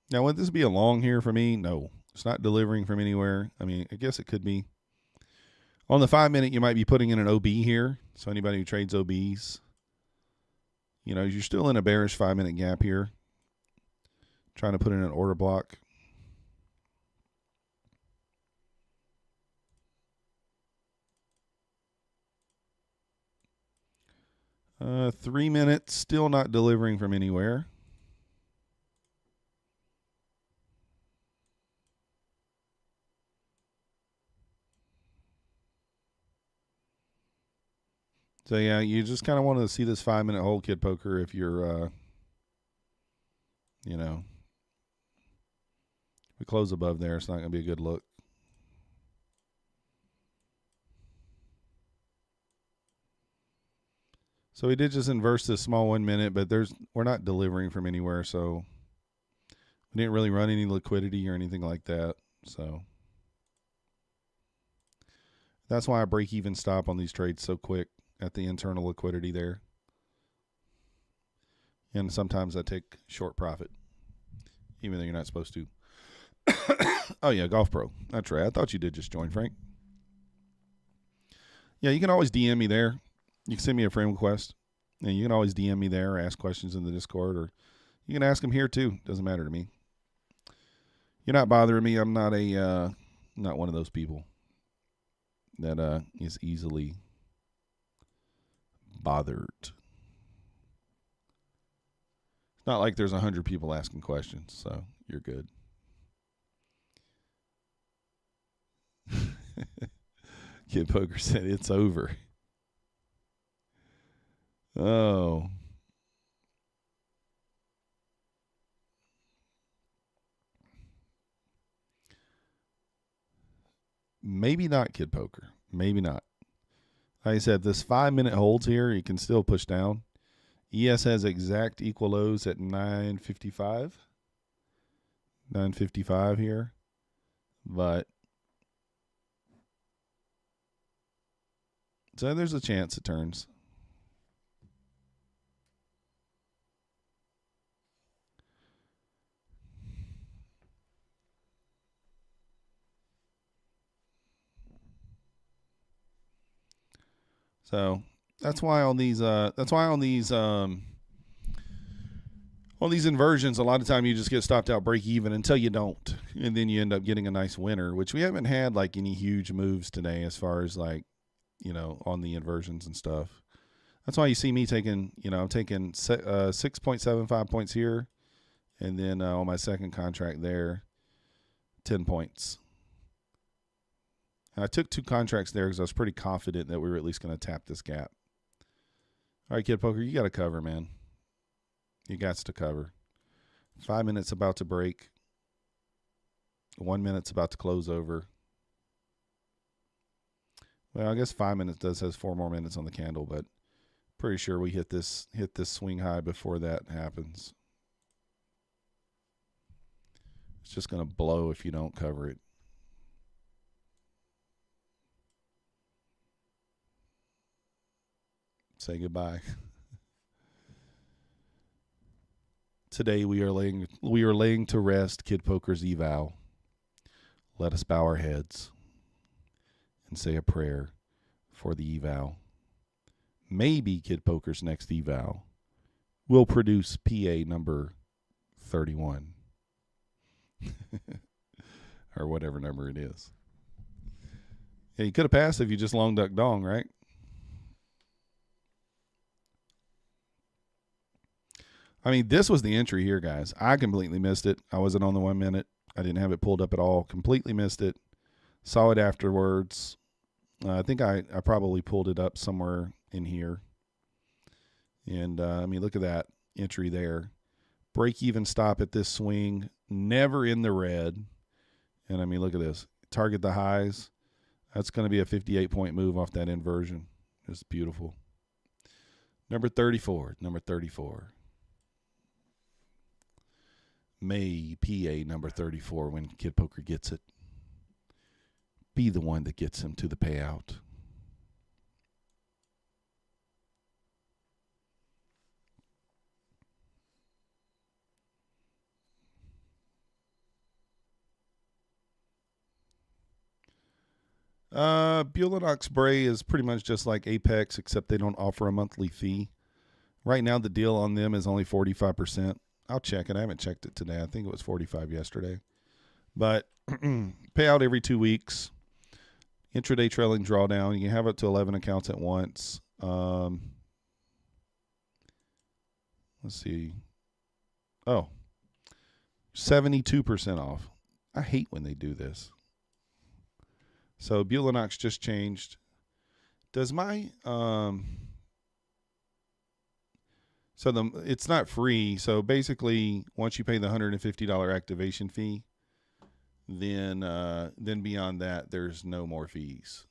[SPEAKER 1] Now, would this be a long here for me? No. It's not delivering from anywhere. I mean, I guess it could be. On the 5-minute, you might be putting in an OB here. So anybody who trades OBs, you know, you're still in a bearish 5-minute gap here. Trying to put in an order block. Uh, 3 minutes, still not delivering from anywhere. So, yeah, you just kind of want to see this 5-minute hold, Kid Poker, if you're, you know, if we close above there, it's not going to be a good look. So we did just inverse this small 1 minute, but we're not delivering from anywhere, so we didn't really run any liquidity or anything like that. So that's why I break even stop on these trades so quick at the internal liquidity there. And sometimes I take short profit, even though you're not supposed to. Oh, yeah, Golf Pro. That's right. I thought you did just join, Frank. Yeah, you can always DM me there. You can send me a friend request, and you can always DM me there or ask questions in the Discord, or you can ask them here too. Doesn't matter to me. You're not bothering me. I'm not not one of those people that is easily bothered. It's not like there's 100 people asking questions, so you're good. Kid Poker said it's over. Oh. Maybe not, Kid Poker. Maybe not. Like I said, this 5-minute holds here, you can still push down. ES has exact equal lows at 9.55. 9.55 here. But so there's a chance it turns. So that's why on these inversions, a lot of time you just get stopped out break even until you don't, and then you end up getting a nice winner, which we haven't had like any huge moves today as far as like, you know, on the inversions and stuff. That's why you see me taking, you know, I'm taking 6.75 points here, and then on my second contract there, 10 points. And I took 2 contracts there because I was pretty confident that we were at least going to tap this gap. All right, Kid Poker, you got to cover, man. You got to cover. 5 minutes about to break. 1 minute's about to close over. Well, I guess 5 minutes has 4 more minutes on the candle, but pretty sure we hit this swing high before that happens. It's just going to blow if you don't cover it. Say goodbye. Today we are laying to rest Kid Poker's eval. Let us bow our heads and say a prayer for the eval. Maybe Kid Poker's next eval will produce PA number 31. Or whatever number it is. Yeah, you could have passed if you just long duck dong, right? I mean, this was the entry here, guys. I completely missed it. I wasn't on the 1 minute. I didn't have it pulled up at all. Completely missed it. Saw it afterwards. I think I probably pulled it up somewhere in here. And, I mean, look at that entry there. Break even stop at this swing. Never in the red. And I mean, look at this. Target the highs. That's going to be a 58-point move off that inversion. It's beautiful. Number 34. Number 34. May PA number 34 when Kid Poker gets it. Be the one that gets him to the payout. Bulenox Bray is pretty much just like Apex, except they don't offer a monthly fee. Right now, the deal on them is only 45%. I'll check it. I haven't checked it today. I think it was 45 yesterday. But pay out every 2 weeks. Intraday trailing drawdown. You can have up to 11 accounts at once. Let's see. Oh, 72% off. I hate when they do this. So Bulenox just changed. Does my it's not free. So basically, once you pay the $150 activation fee, then beyond that, there's no more fees.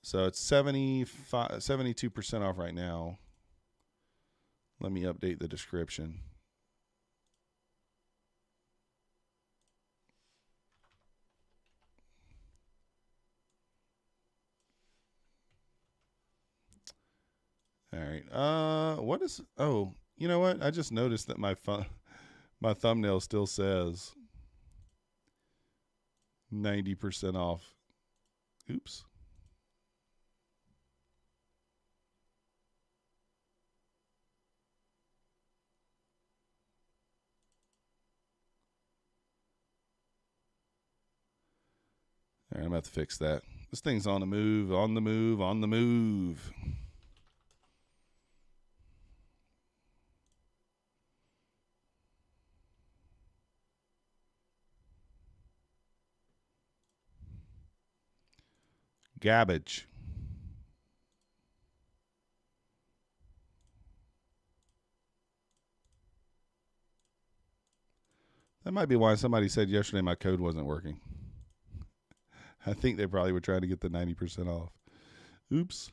[SPEAKER 1] So it's 72% off right now. Let me update the description. All right. What is? Oh, you know what? I just noticed that my thumbnail still says 90% off. Oops. All right, I'm about to fix that. This thing's on the move, on the move, on the move. Garbage. That might be why somebody said yesterday my code wasn't working. I think they probably were trying to get the 90% off. Oops.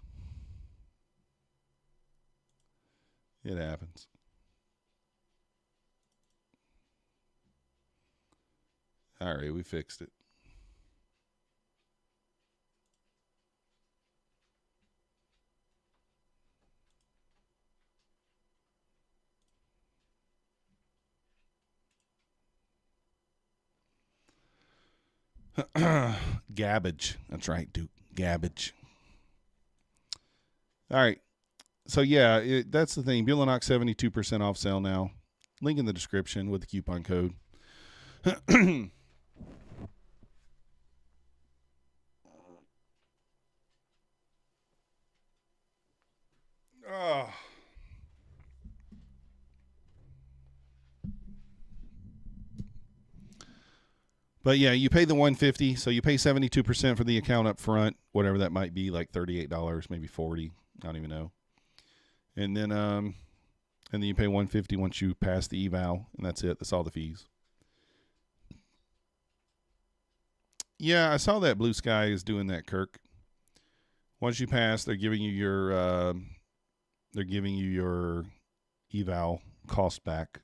[SPEAKER 1] It happens. All right, we fixed it. Gabbage. That's right, Duke. Gabbage. All right. So, yeah, that's the thing. Bulenox 72% off sale now. Link in the description with the coupon code. Oh. But yeah, you pay the $150, so you pay 72% for the account up front, whatever that might be, like $38, maybe $40. I don't even know. And then you pay $150 once you pass the eval, and that's it. That's all the fees. Yeah, I saw that Blue Sky is doing that, Kirk. Once you pass, they're giving you your eval cost back.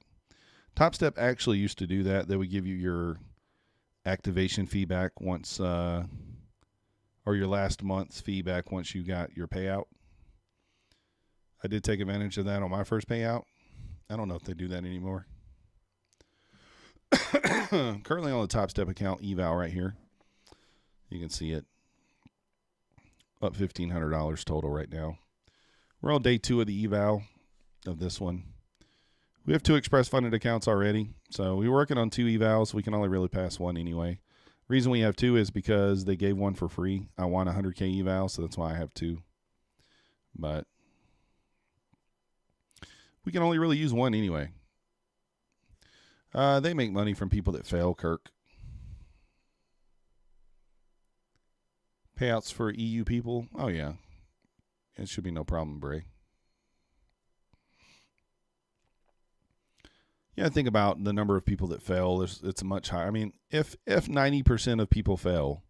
[SPEAKER 1] Topstep actually used to do that. They would give you your activation feedback once, or your last month's feedback once you got your payout. I did take advantage of that on my first payout. I don't know if they do that anymore. Currently on the Topstep account eval right here. You can see it. Up $1,500 total right now. We're on day 2 of the eval of this one. We have 2 express funded accounts already. So we're working on 2 evals. We can only really pass 1 anyway. Reason we have 2 is because they gave 1 for free. I want 100K eval, so that's why I have 2. But we can only really use 1 anyway. They make money from people that fail, Kirk. Payouts for EU people? Oh, yeah. It should be no problem, Bray. Yeah, think about the number of people that fail. It's much higher. I mean, if 90% of people fail,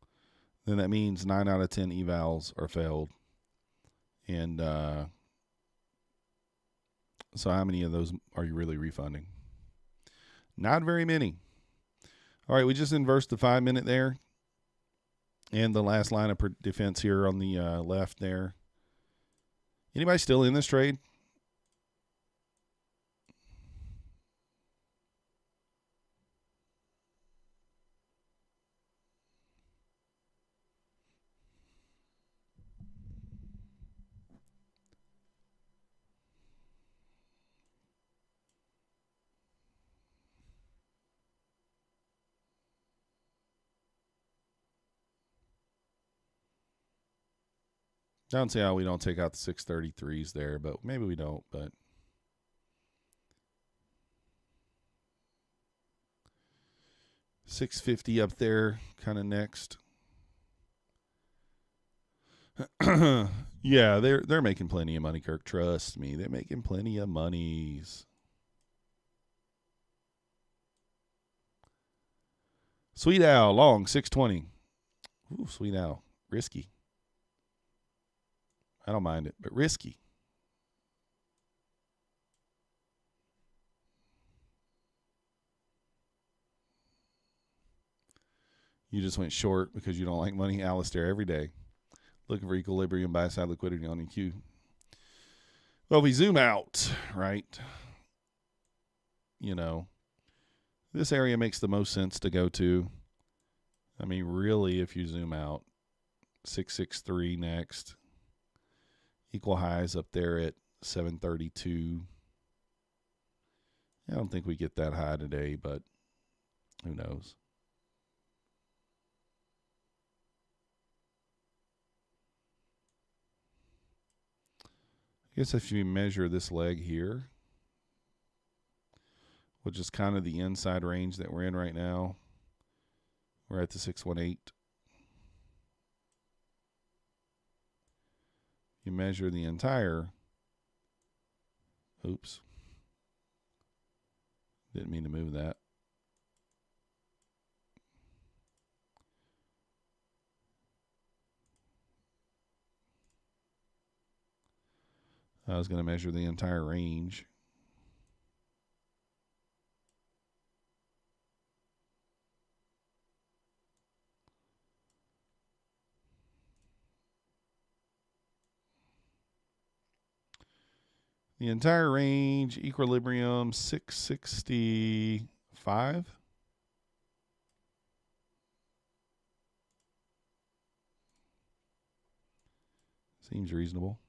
[SPEAKER 1] then that means 9 out of 10 evals are failed. And so how many of those are you really refunding? Not very many. All right, we just inversed the 5 minute there. And the last line of defense here on the left there. Anybody still in this trade? I don't see how we don't take out the 633s there, but maybe we don't. But 650 up there, kind of next. Yeah, they're making plenty of money, Kirk. Trust me, they're making plenty of monies. Sweet Owl, long 620. Ooh, Sweet Owl, risky. I don't mind it, but risky. You just went short because you don't like money, Alistair, every day. Looking for equilibrium, buy side liquidity on EQ. Well, we zoom out, right? You know, this area makes the most sense to go to. I mean, really, if you zoom out, 663 next. Equal highs up there at 732. I don't think we get that high today, but who knows? I guess if you measure this leg here, which is kind of the inside range that we're in right now, we're at the 618. You measure the entire, oops, didn't mean to move that. I was going to measure the entire range. The entire range, equilibrium, 665. Seems reasonable.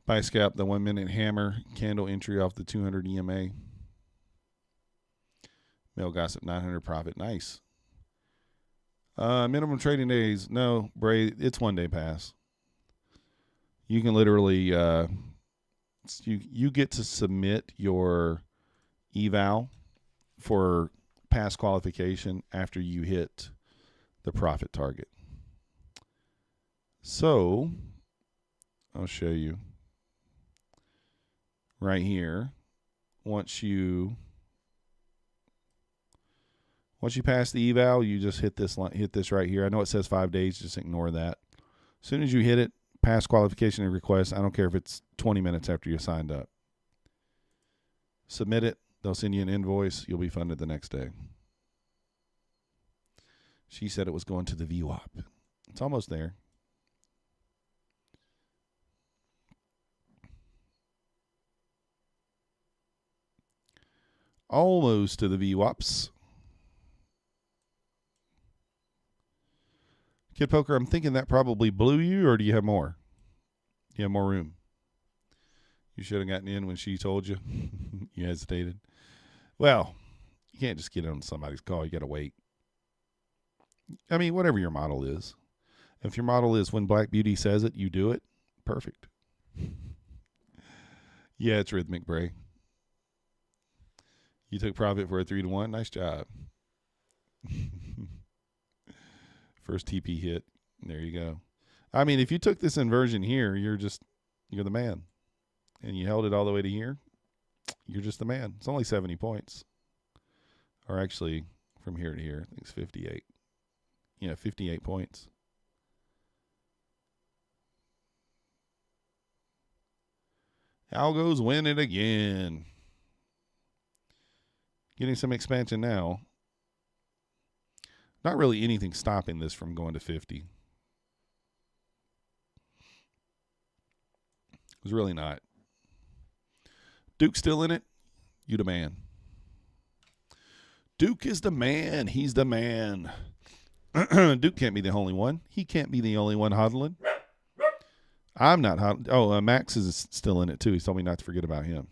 [SPEAKER 1] Buy scalp, the 1 minute hammer candle entry off the 200 EMA. Mail gossip, 900 profit. Nice. Minimum trading days. No, Bray, it's 1 day pass. You can literally, you get to submit your eval for pass qualification after you hit the profit target. So, I'll show you. Right here, once you pass the eval, you just hit this right here. I know it says 5 days, just ignore that. As soon as you hit it, pass qualification and request. I don't care if it's 20 minutes after you signed up. Submit it. They'll send you an invoice. You'll be funded the next day. She said it was going to the VWAP. It's almost there. Almost to the VWAPs. Kid Poker, I'm thinking that probably blew you, or do you have more? You have more room. You should have gotten in when she told you. You hesitated. Well, you can't just get on somebody's call. You got to wait. I mean, whatever your model is. If your model is when Black Beauty says it, you do it. Perfect. Yeah, it's rhythmic, Bray. You took profit for a 3-to-1. Nice job. First TP hit. There you go. I mean, if you took this inversion here, you're the man. And you held it all the way to here, you're just the man. It's only 70 points. Or actually, from here to here, I think it's 58. Yeah, 58 points. Algo's win it again. Getting some expansion now. Not really anything stopping this from going to 50. There's really not. Duke's still in it. You the man. Duke is the man. He's the man. Duke can't be the only one. He can't be the only one hodling. I'm not hodling. Oh, Max is still in it too. He told me not to forget about him.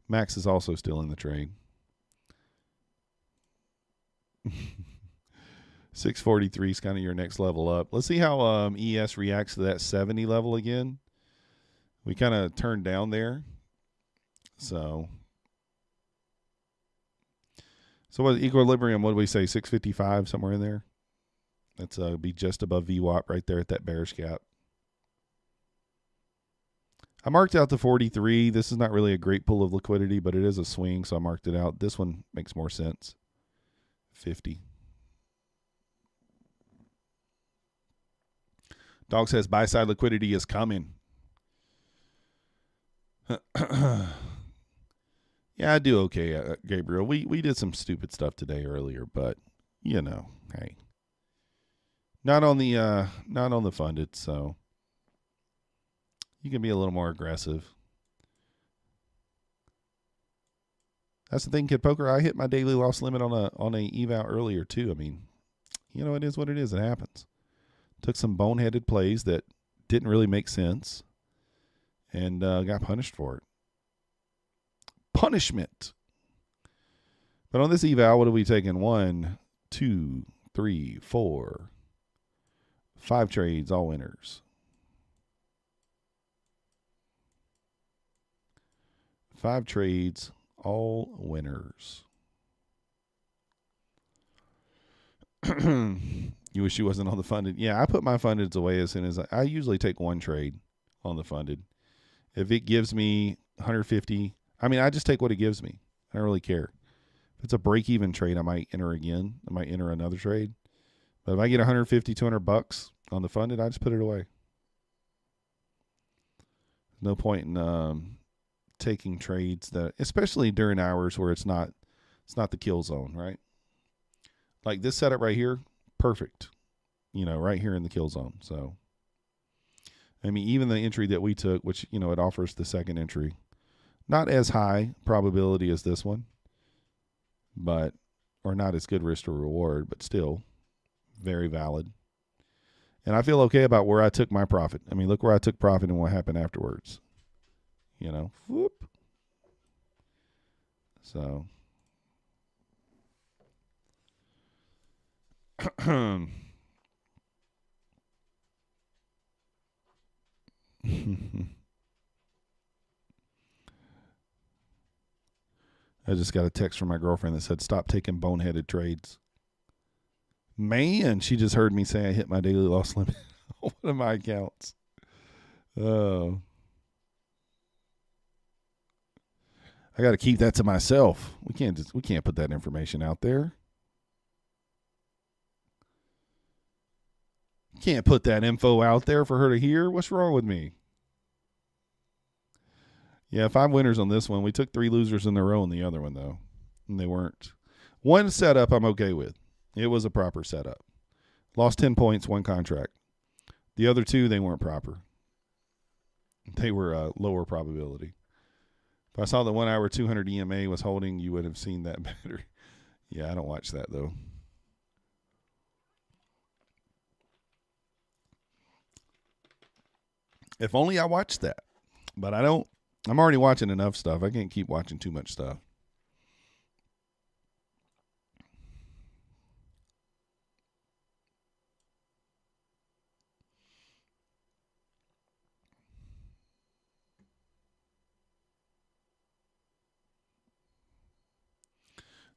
[SPEAKER 1] Max is also still in the trade. 643 is kind of your next level up. Let's see how ES reacts to that 70 level again. We kind of turned down there. So what equilibrium, what do we say, 655, somewhere in there? That's be just above VWAP right there at that bearish gap. I marked out the 43. This is not really a great pool of liquidity, but it is a swing, so I marked it out. This one makes more sense. 50. Dog says buy-side liquidity is coming. Yeah, I do okay, Gabriel. We did some stupid stuff today earlier, but you know, hey, not on the funded, so you can be a little more aggressive. That's the thing, Kid Poker. I hit my daily loss limit on a eval earlier too. I mean, you know, it is what it is. It happens. Took some boneheaded plays that didn't really make sense, and got punished for it. Punishment. But on this eval, what have we taken? 1, 2, 3, 4, 5 trades, all winners. 5 trades, all winners. You wish you wasn't on the funded. Yeah, I put my fundeds away as soon as I usually take 1 trade on the funded. If it gives me 150, I mean, I just take what it gives me. I don't really care. If it's a break-even trade, I might enter again. I might enter another trade. But if I get 150, 200 bucks on the funded, I just put it away. No point in taking trades that, especially during hours where it's not the kill zone, right? Like this setup right here, perfect. You know, right here in the kill zone. So, I mean, even the entry that we took, which, you know, it offers the second entry, not as high probability as this one, but, or not as good risk to reward, but still very valid. And I feel okay about where I took my profit. I mean, look where I took profit and what happened afterwards. You know, whoop. So, I just got a text from my girlfriend that said, stop taking boneheaded trades. Man, she just heard me say I hit my daily loss limit on one of my accounts. Oh. I got to keep that to myself. We can't put that information out there. Can't put that info out there for her to hear. What's wrong with me? Yeah, 5 winners on this one. We took 3 losers in a row on the other one, though. And they weren't. One setup I'm okay with. It was a proper setup. Lost 10 points, 1 contract. The other 2, they weren't proper. They were lower probability. If I saw the 1 hour 200 EMA was holding, you would have seen that better. Yeah, I don't watch that, though. If only I watched that. But I don't. I'm already watching enough stuff. I can't keep watching too much stuff.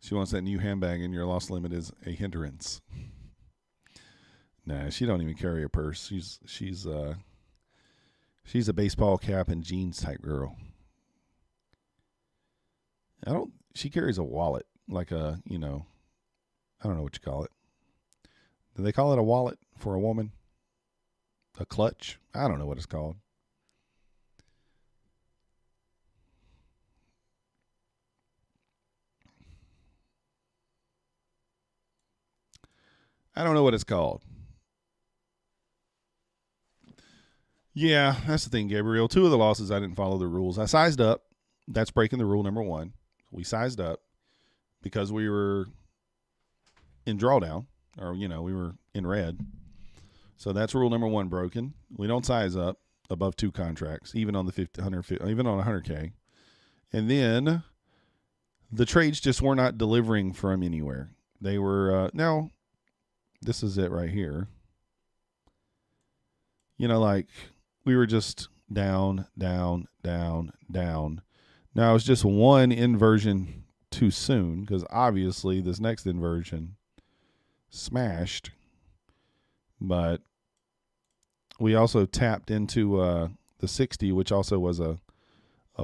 [SPEAKER 1] She wants that new handbag, and your loss limit is a hindrance. Nah, she don't even carry a purse. She's a baseball cap and jeans type girl. She carries a wallet, like a, I don't know what you call it. Do they call it a wallet for a woman? A clutch? I don't know what it's called. I don't know what it's called. Yeah, that's the thing, Gabriel. 2 of the losses, I didn't follow the rules. I sized up. That's breaking the rule number 1. We sized up because we were in drawdown, or, we were in red. So that's rule number 1 broken. We don't size up above 2 contracts, even on the 100, even on 100K. And then the trades just were not delivering from anywhere. They were, now, this is it right here. Like we were just down, down, down, down. Now it's just one inversion too soon because obviously this next inversion smashed. But we also tapped into the 60, which also was a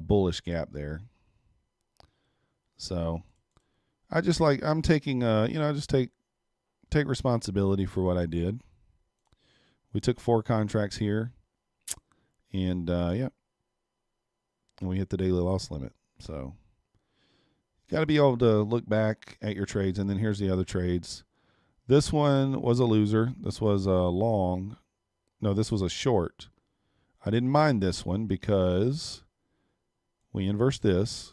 [SPEAKER 1] bullish gap there. So I'm taking, just take responsibility for what I did. We took 4 contracts here, and and we hit the daily loss limit. So you got to be able to look back at your trades, and then here's the other trades. This one was a loser. This was a long. No, this was a short. I didn't mind this one because we inversed this.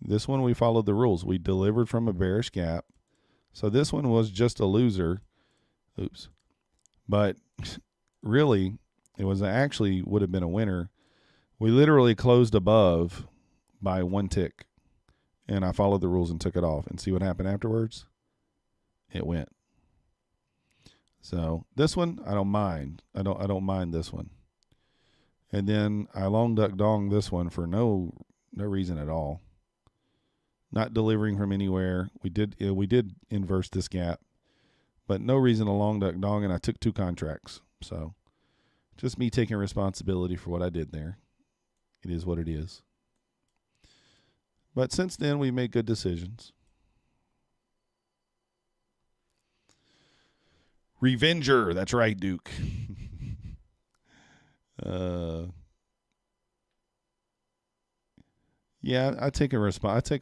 [SPEAKER 1] This one we followed the rules. We delivered from a bearish gap. So this one was just a loser. Oops. But really, it was actually would have been a winner. We literally closed above by 1 tick. And I followed the rules and took it off. And see what happened afterwards? It went. So this one, I don't mind. I don't mind this one. And then I long duck dong this one for no reason at all. Not delivering from anywhere. We did inverse this gap, but no reason to long duck dong, and I took 2 contracts. So just me taking responsibility for what I did there. It is what it is. But since then, we made good decisions. Revenger. That's right, Duke. Yeah, I take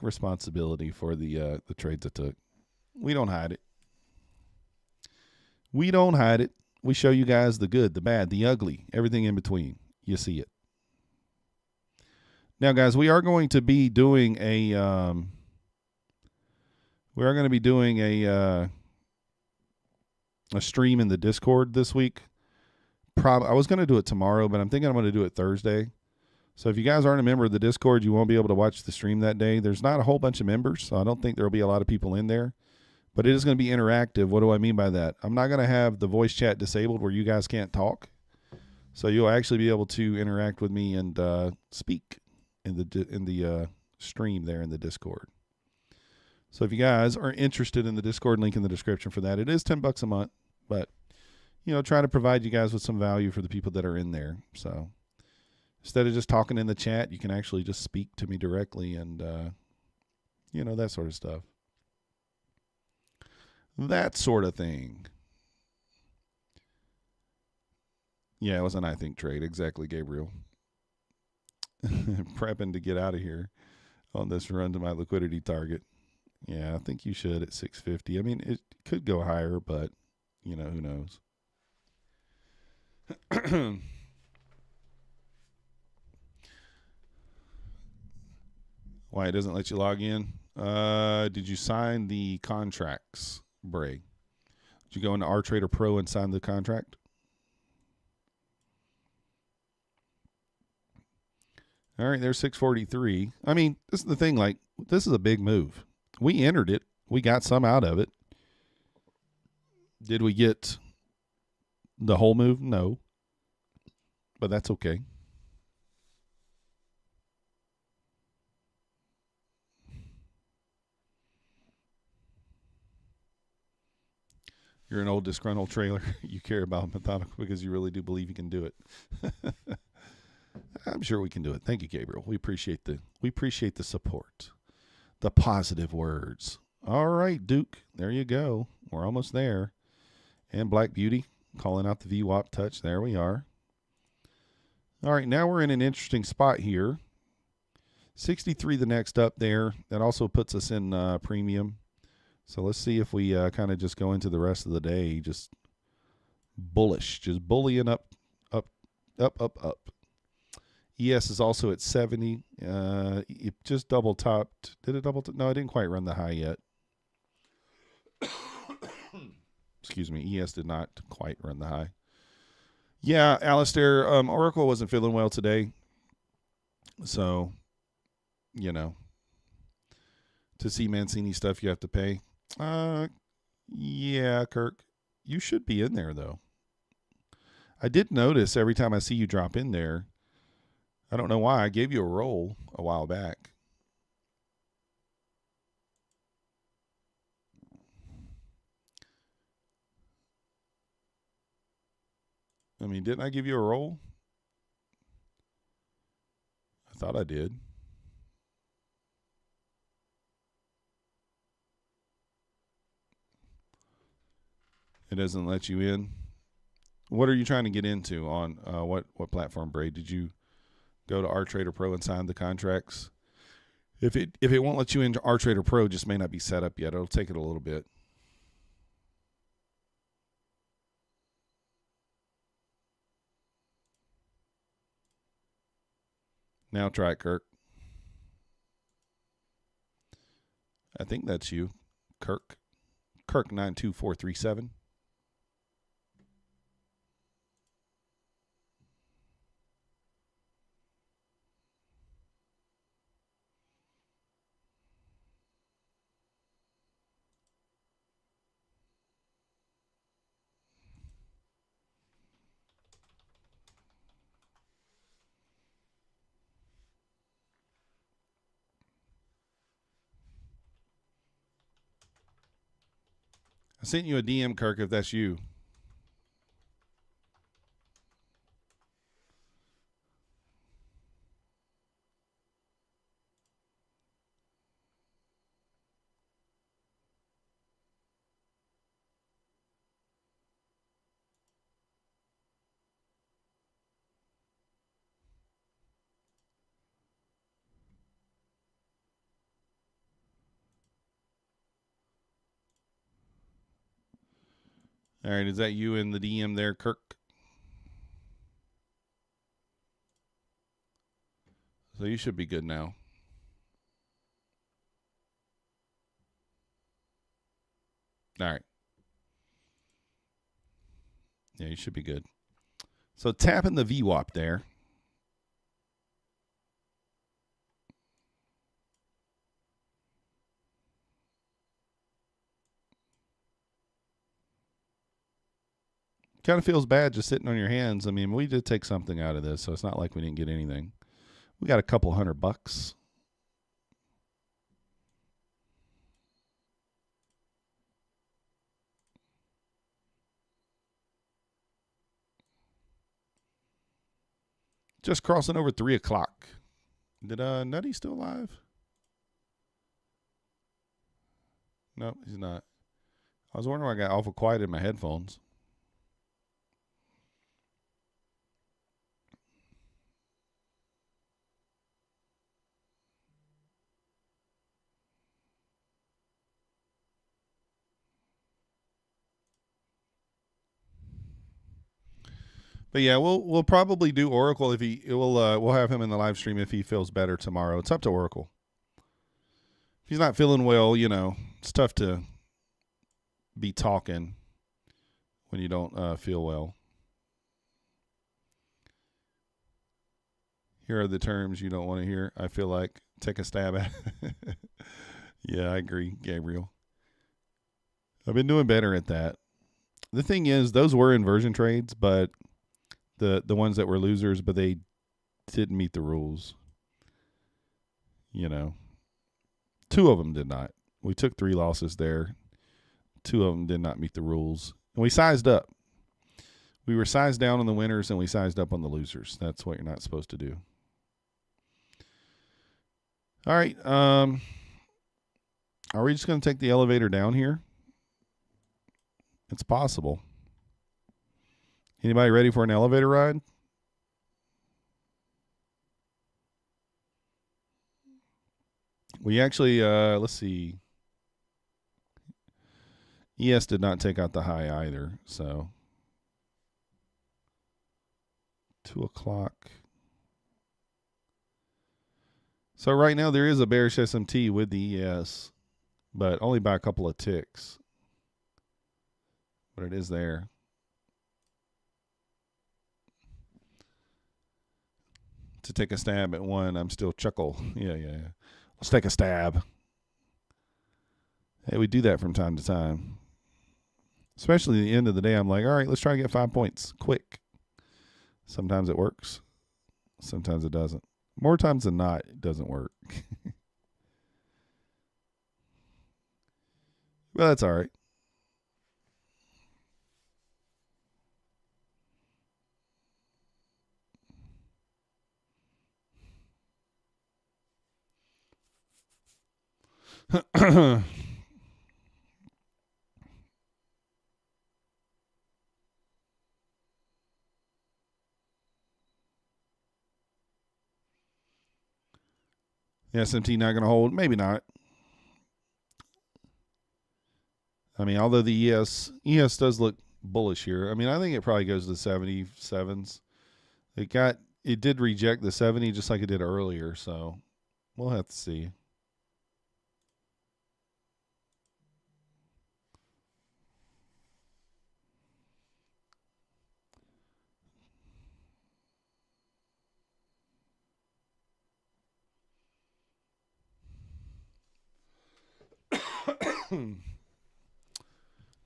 [SPEAKER 1] responsibility for the trades I took. We don't hide it. We don't hide it. We show you guys the good, the bad, the ugly, everything in between. You see it. Now, guys, we are going to be doing a stream in the Discord this week. I was going to do it tomorrow, but I'm thinking I'm going to do it Thursday. So if you guys aren't a member of the Discord, you won't be able to watch the stream that day. There's not a whole bunch of members, so I don't think there will be a lot of people in there. But it is going to be interactive. What do I mean by that? I'm not going to have the voice chat disabled where you guys can't talk. So you'll actually be able to interact with me and speak in the stream there in the Discord. So if you guys are interested in the Discord, link in the description for that. It is $10 a month, but try to provide you guys with some value for the people that are in there. So instead of just talking in the chat, you can actually just speak to me directly and that sort of stuff. That sort of thing. Yeah, it was an I think trade. Exactly, Gabriel. Prepping to get out of here on this run to my liquidity target. Yeah, I think you should at 650. I mean, it could go higher, but, who knows. Why it doesn't let you log in? Did you sign the contracts, Bray? Did you go into RTrader Pro and sign the contract? All right, there's 643. I mean, this is the thing. Like, this is a big move. We entered it. We got some out of it. Did we get the whole move? No. But that's okay. You're an old disgruntled trailer. You care about methodical because you really do believe you can do it. I'm sure we can do it. Thank you, Gabriel. We appreciate the support, the positive words. All right, Duke. There you go. We're almost there. And Black Beauty calling out the VWAP touch. There we are. All right, now we're in an interesting spot here. 63 the next up there. That also puts us in premium. So let's see if we kind of just go into the rest of the day just bullish, just bullying up, up, up, up, up. ES is also at 70. It just double topped. Did it double top? No, I didn't quite run the high yet. Excuse me. ES did not quite run the high. Yeah, Alistair, Oracle wasn't feeling well today. So, you know, to see Mancini stuff, you have to pay. Yeah, Kirk, you should be in there, though. I did notice every time I see you drop in there, I don't know why, I gave you a roll a while back. I mean, didn't I give you a roll? I thought I did. It doesn't let you in. What are you trying to get into on what platform, Braid? Did you go to RTrader Pro and sign the contracts? If it won't let you into RTrader Pro, it just may not be set up yet. It'll take it a little bit. Now try it, Kirk. I think that's you, Kirk. Kirk 92437. I sent you a DM, Kirk, if that's you. All right, is that you in the DM there, Kirk? So you should be good now. All right. Yeah, you should be good. So tapping the VWAP there. Kind of feels bad just sitting on your hands. I mean, we did take something out of this, so it's not like we didn't get anything. We got a couple $100. Just crossing over 3 o'clock. Did Nutty still alive? No, he's not. I was wondering why I got awful quiet in my headphones. But yeah, we'll probably do Oracle if we'll have him in the live stream if he feels better tomorrow. It's up to Oracle. If he's not feeling well, you know, it's tough to be talking when you don't feel well. Here are the terms you don't want to hear. I feel like take a stab at it. Yeah, I agree, Gabriel. I've been doing better at that. The thing is, those were inversion trades, but the ones that were losers, but they didn't meet the rules. You know, 2 of them did not. We took 3 losses there. 2 of them did not meet the rules. And we sized up. We were sized down on the winners and we sized up on the losers. That's what you're not supposed to do. All right. Are we just going to take the elevator down here? It's possible. Anybody ready for an elevator ride? We actually, let's see. ES did not take out the high either, so 2 o'clock. So right now there is a bearish SMT with the ES, but only by a couple of ticks. But it is there. To take a stab at one, I'm still chuckle. Yeah. Let's take a stab. Hey, we do that from time to time. Especially at the end of the day, I'm like, all right, let's try to get 5 points quick. Sometimes it works. Sometimes it doesn't. More times than not, it doesn't work. Well, that's all right. The SMT not going to hold? Maybe not. I mean, although the ES does look bullish here. I mean, I think it probably goes to the 77s. It did reject the 70 just like it did earlier, so we'll have to see.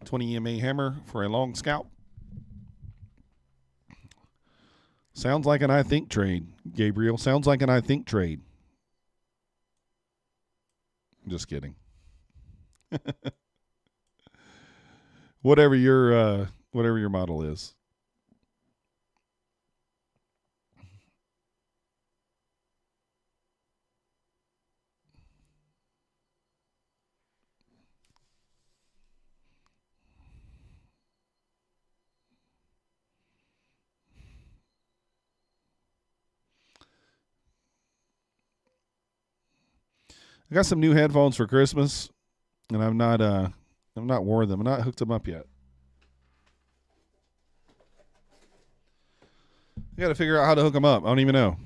[SPEAKER 1] $20 EMA hammer for a long scalp. Sounds like an I think trade, Gabriel. Sounds like an I think trade. Just kidding. Whatever your model is. I got some new headphones for Christmas, and I've not worn them. I've not hooked them up yet. I got to figure out how to hook them up. I don't even know.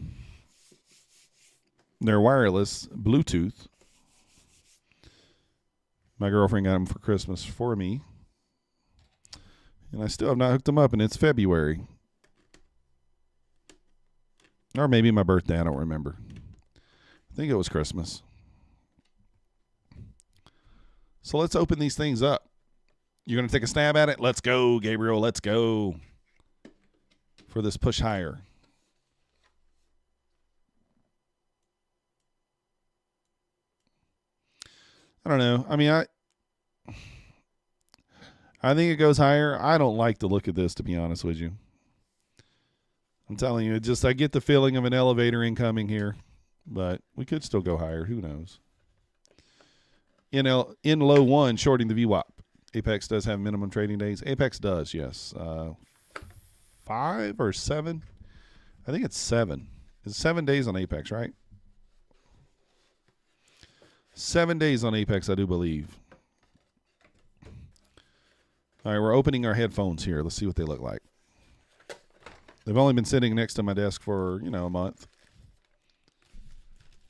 [SPEAKER 1] They're wireless, Bluetooth. My girlfriend got them for Christmas for me, and I still have not hooked them up, and it's February. Or maybe my birthday, I don't remember. I think it was Christmas. So let's open these things up. You're going to take a stab at it? Let's go, Gabriel. Let's go. For this push higher. I don't know. I mean, I think it goes higher. I don't like the look of this, to be honest with you. I'm telling you, I get the feeling of an elevator incoming here, but we could still go higher. Who knows? In low one, shorting the VWAP. Apex does have minimum trading days. Apex does, yes. 5 or 7? I think it's 7. It's 7 days on Apex, right? 7 days on Apex, I do believe. All right, we're opening our headphones here. Let's see what they look like. They've only been sitting next to my desk for, a month.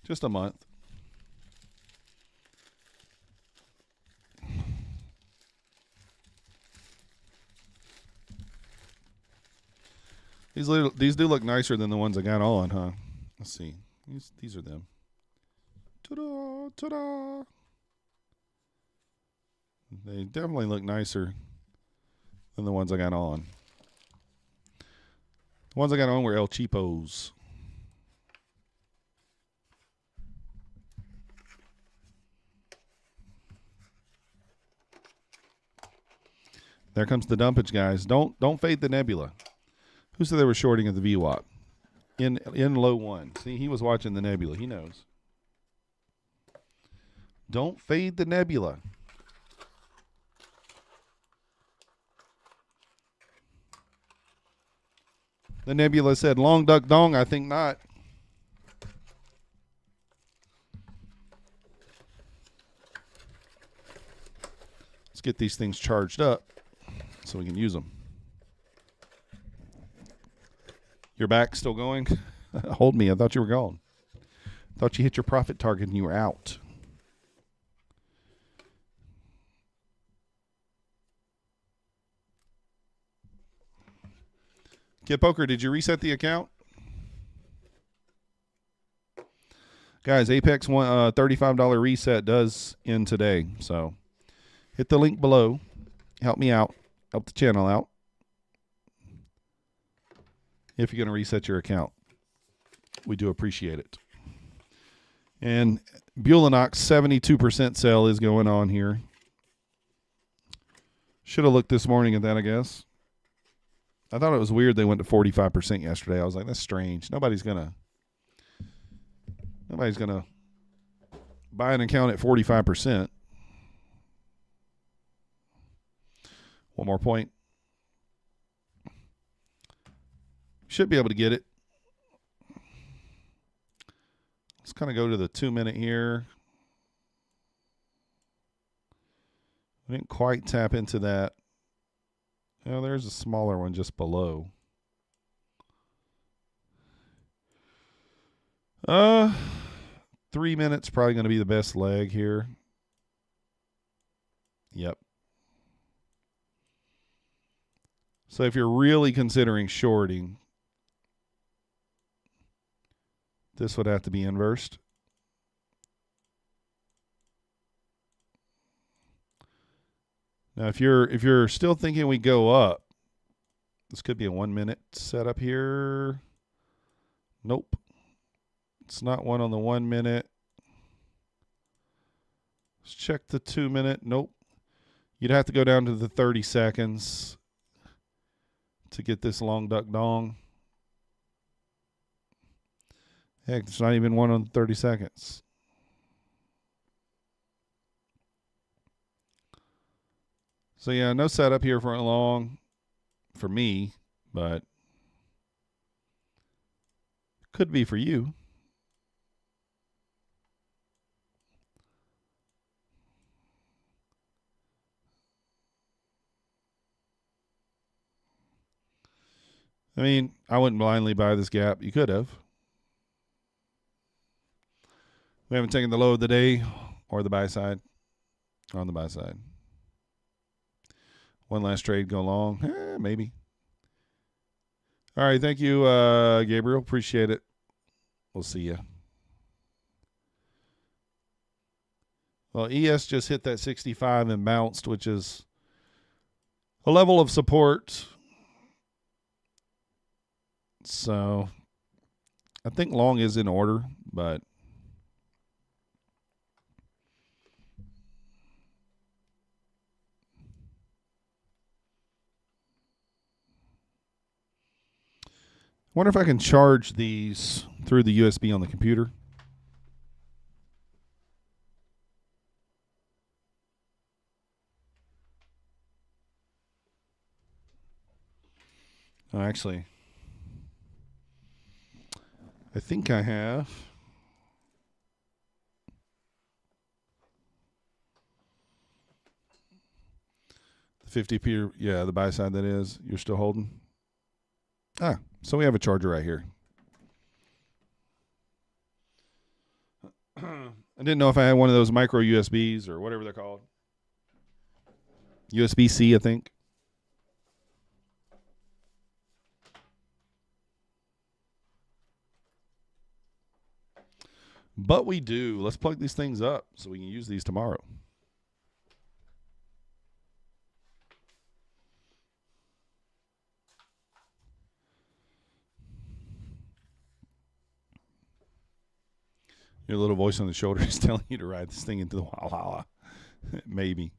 [SPEAKER 1] Just a month. These do look nicer than the ones I got on, huh? Let's see. These are them. Ta-da! Ta-da! They definitely look nicer than the ones I got on. The ones I got on were El Cheapos. There comes the dumpage, guys. Don't fade the nebula. Who said they were shorting at the VWAP? In low one. See, he was watching the nebula. He knows. Don't fade the nebula. The nebula said, long duck dong. I think not. Let's get these things charged up so we can use them. Your back still going? Hold me. I thought you were gone. Thought you hit your profit target and you were out. Kid Poker, did you reset the account? Guys, Apex $35 reset does end today. So hit the link below. Help me out. Help the channel out. If you're going to reset your account. We do appreciate it. And Bulenox 72% sale is going on here. Should have looked this morning at that, I guess. I thought it was weird they went to 45% yesterday. I was like, that's strange. Nobody's gonna buy an account at 45%. One more point. Should be able to get it. Let's kind of go to the 2-minute here. We didn't quite tap into that. Oh, there's a smaller one just below. 3 minutes probably going to be the best leg here. Yep. So if you're really considering shorting, this would have to be inversed. Now, if you're still thinking we go up, this could be a 1 minute setup here. Nope. It's not one on the 1 minute. Let's check the 2 minute. Nope. You'd have to go down to the 30 seconds to get this long duck dong. Heck, there's not even one on 30 seconds. So, yeah, no setup here for long for me, but could be for you. I mean, I wouldn't blindly buy this gap. You could have. We haven't taken the low of the day or the buy side. On the buy side. One last trade go long. Maybe. All right. Thank you, Gabriel. Appreciate it. We'll see you. Well, ES just hit that 65 and bounced, which is a level of support. So I think long is in order, but I wonder if I can charge these through the USB on the computer. Oh, actually, I think I have. The 50p, yeah, the buy side that is. You're still holding? Ah, so we have a charger right here. I didn't know if I had one of those micro USBs or whatever they're called. USB-C, I think. But we do. Let's plug these things up so we can use these tomorrow. Your little voice on the shoulder is telling you to ride this thing into the Valhalla. Maybe.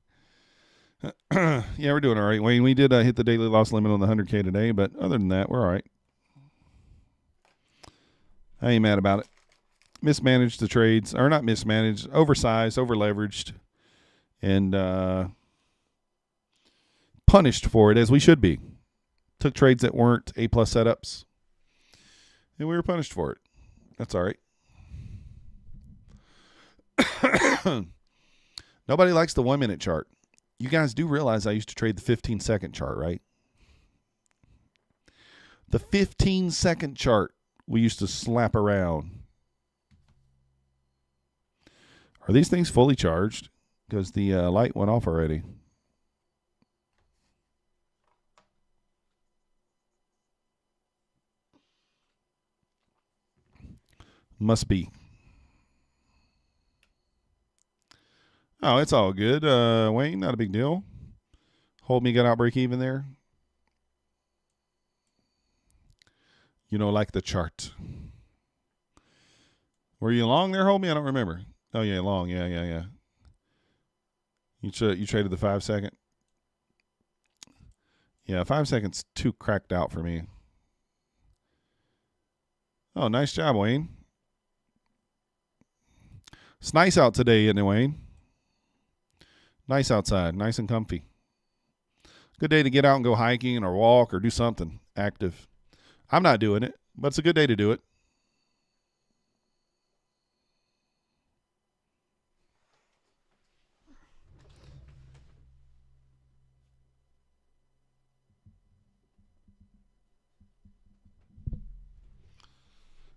[SPEAKER 1] Yeah, we're doing all right, Wayne. We did hit the daily loss limit on the 100K today, but other than that, we're all right. I ain't mad about it. Mismanaged the trades, or not mismanaged, oversized, over-leveraged, and punished for it, as we should be. Took trades that weren't A-plus setups, and we were punished for it. That's all right. Nobody likes the 1 minute chart. You guys do realize I used to trade the 15-second chart, right? The 15-second chart we used to slap around. Are these things fully charged? Because the light went off already. Must be. Oh, it's all good. Wayne, not a big deal. Hold me, get out, break even there. You know, like the chart. Were you long there, hold me? I don't remember. Oh, yeah, long. Yeah. You traded the 5 second? Yeah, 5 seconds too cracked out for me. Oh, nice job, Wayne. It's nice out today, isn't it, Wayne? Nice outside, nice and comfy. Good day to get out and go hiking or walk or do something active. I'm not doing it, but it's a good day to do it.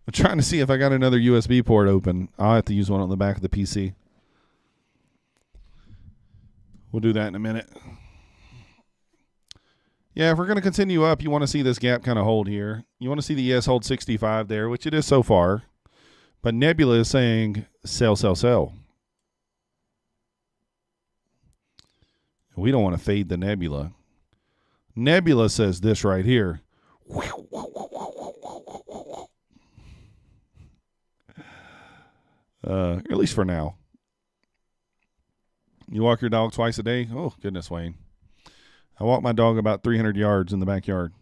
[SPEAKER 1] I'm trying to see if I got another USB port open. I'll have to use one on the back of the PC. We'll do that in a minute. Yeah, if we're going to continue up, you want to see this gap kind of hold here. You want to see the ES hold 65 there, which it is so far. But Nebula is saying sell, sell, sell. We don't want to fade the Nebula. Nebula says this right here. At least for now. You walk your dog twice a day? Oh, goodness, Wayne. I walk my dog about 300 yards in the backyard.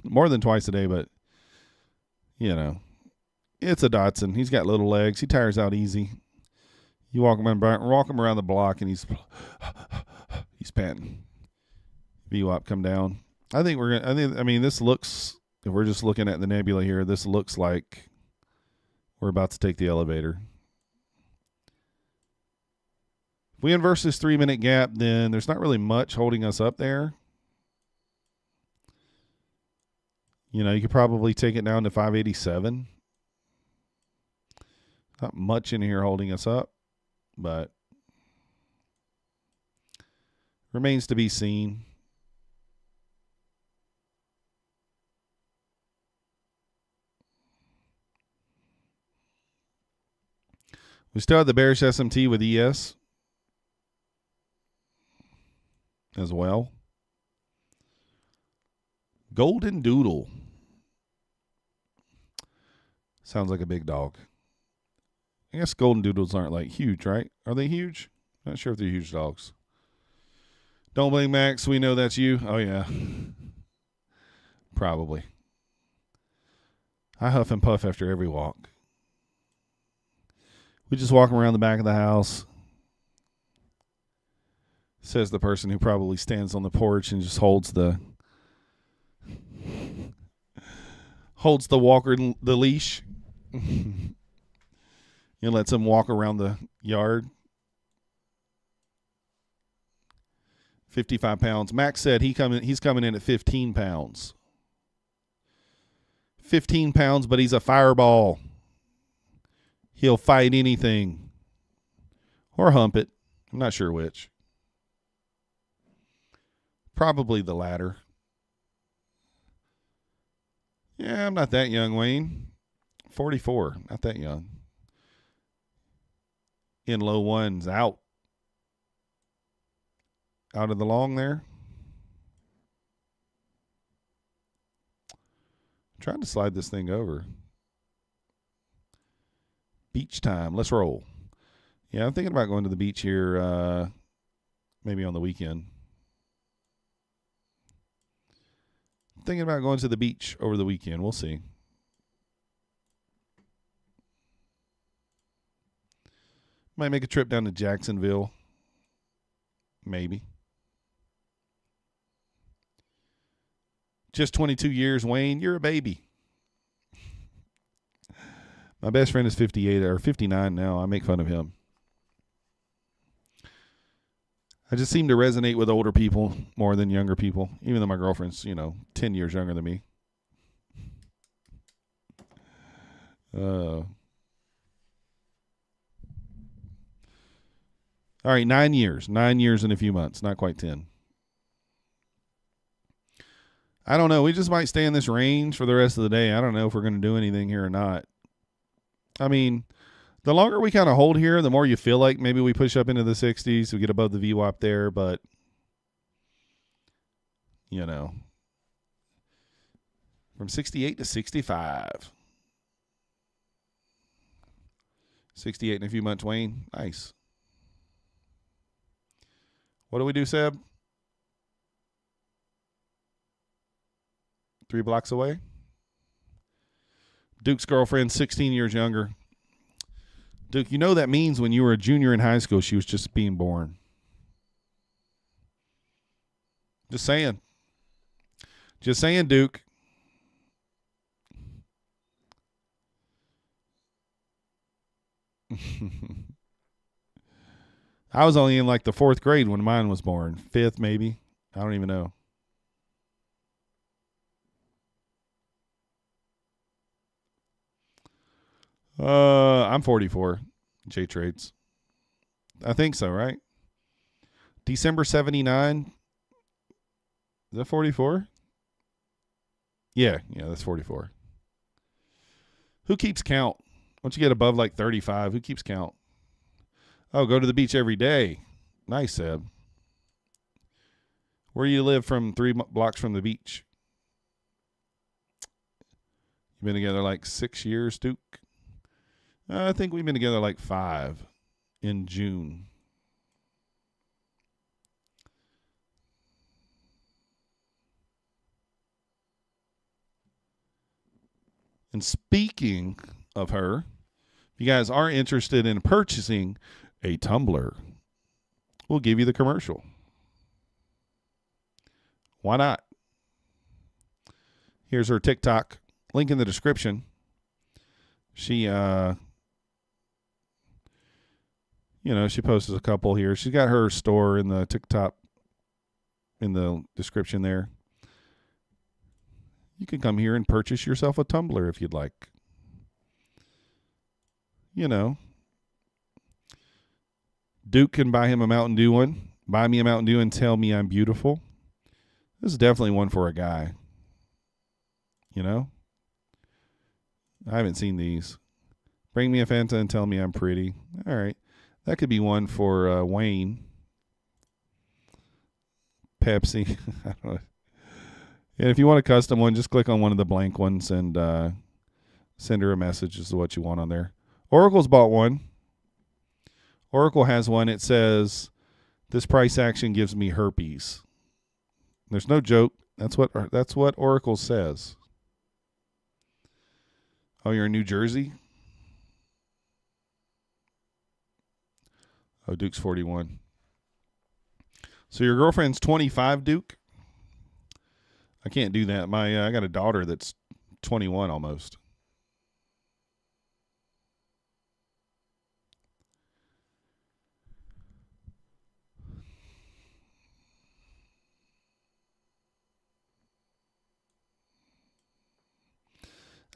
[SPEAKER 1] More than twice a day, but, you know, it's a Dotson. He's got little legs. He tires out easy. You walk him around the block, and he's panting. VWAP come down. I mean, this looks, if we're just looking at the Nebula here, this looks like we're about to take the elevator. If we inverse this 3 minute gap, then there's not really much holding us up there. You know, you could probably take it down to 587. Not much in here holding us up, but remains to be seen. We still have the bearish SMT with ES as well. Golden Doodle. Sounds like a big dog. I guess golden doodles aren't like huge, right? Are they huge? Not sure if they're huge dogs. Don't blame Max. We know that's you. Oh, yeah. Probably. I huff and puff after every walk. We just walk around the back of the house. Says the person who probably stands on the porch and just holds the walker, the leash. And lets him walk around the yard. 55 pounds. Max said he's coming in at 15 pounds. 15 pounds, but he's a fireball. He'll fight anything. Or hump it. I'm not sure which. Probably the latter. Yeah, I'm not that young, Wayne. 44. Not that young. In low ones. Out. Out of the long there. I'm trying to slide this thing over. Beach time. Let's roll. Yeah, I'm thinking about going to the beach here Maybe on the weekend. Thinking about going to the beach over the weekend. We'll see. Might make a trip down to Jacksonville. Maybe. Just 22 years, Wayne. You're a baby. My best friend is 58 or 59 now. I make fun of him. I just seem to resonate with older people more than younger people, even though my girlfriend's, 10 years younger than me. All right, 9 years. 9 years in a few months. Not quite 10. I don't know. We just might stay in this range for the rest of the day. I don't know if we're going to do anything here or not. I mean, the longer we kind of hold here, the more you feel like maybe we push up into the 60s. We get above the VWAP there, but, from 68 to 65. 68 in a few months, Wayne. Nice. What do we do, Seb? 3 blocks away. Duke's girlfriend, 16 years younger. Duke, you know that means when you were a junior in high school, she was just being born. Just saying. Just saying, Duke. I was only in like the 4th grade when mine was born. 5th, maybe. I don't even know. I'm 44. J Trades. I think so, right? December 79. Is that 44? Yeah, that's 44. Who keeps count? Once you get above like 35, who keeps count? Oh, go to the beach every day. Nice, Seb. Where you live from 3 blocks from the beach? You've been together like 6 years, Duke? I think we've been together like 5 in June. And speaking of her, if you guys are interested in purchasing a tumbler, we'll give you the commercial. Why not? Here's her TikTok. Link in the description. She, she posts a couple here. She's got her store in the TikTok in the description there. You can come here and purchase yourself a tumbler if you'd like. Duke can buy him a Mountain Dew one. Buy me a Mountain Dew and tell me I'm beautiful. This is definitely one for a guy. I haven't seen these. Bring me a Fanta and tell me I'm pretty. All right. That could be one for Wayne. Pepsi. I don't know. And if you want a custom one, just click on one of the blank ones and send her a message as to what you want on there. Oracle's bought one. Oracle has one. It says, "This price action gives me herpes." There's no joke. That's what Oracle says. Oh, you're in New Jersey? Oh, Duke's 41. So your girlfriend's 25, Duke? I can't do that. I got a daughter that's 21 almost.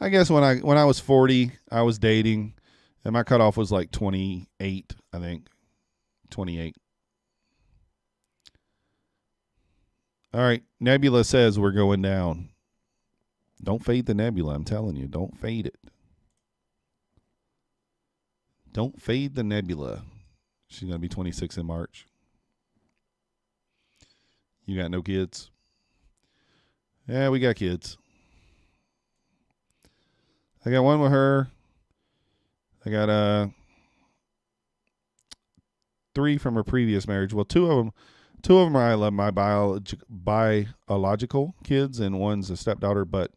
[SPEAKER 1] I guess when I was 40, I was dating, and my cutoff was like 28, I think. 28. All right, Nebula says we're going down. Don't fade the Nebula, I'm telling you. Don't fade it. Don't fade the Nebula. She's going to be 26 in March. You got no kids? Yeah, we got kids. I got one with her. I got 3 from her previous marriage. Well, 2 of them. Two of them I love, my biological kids, and one's a stepdaughter, but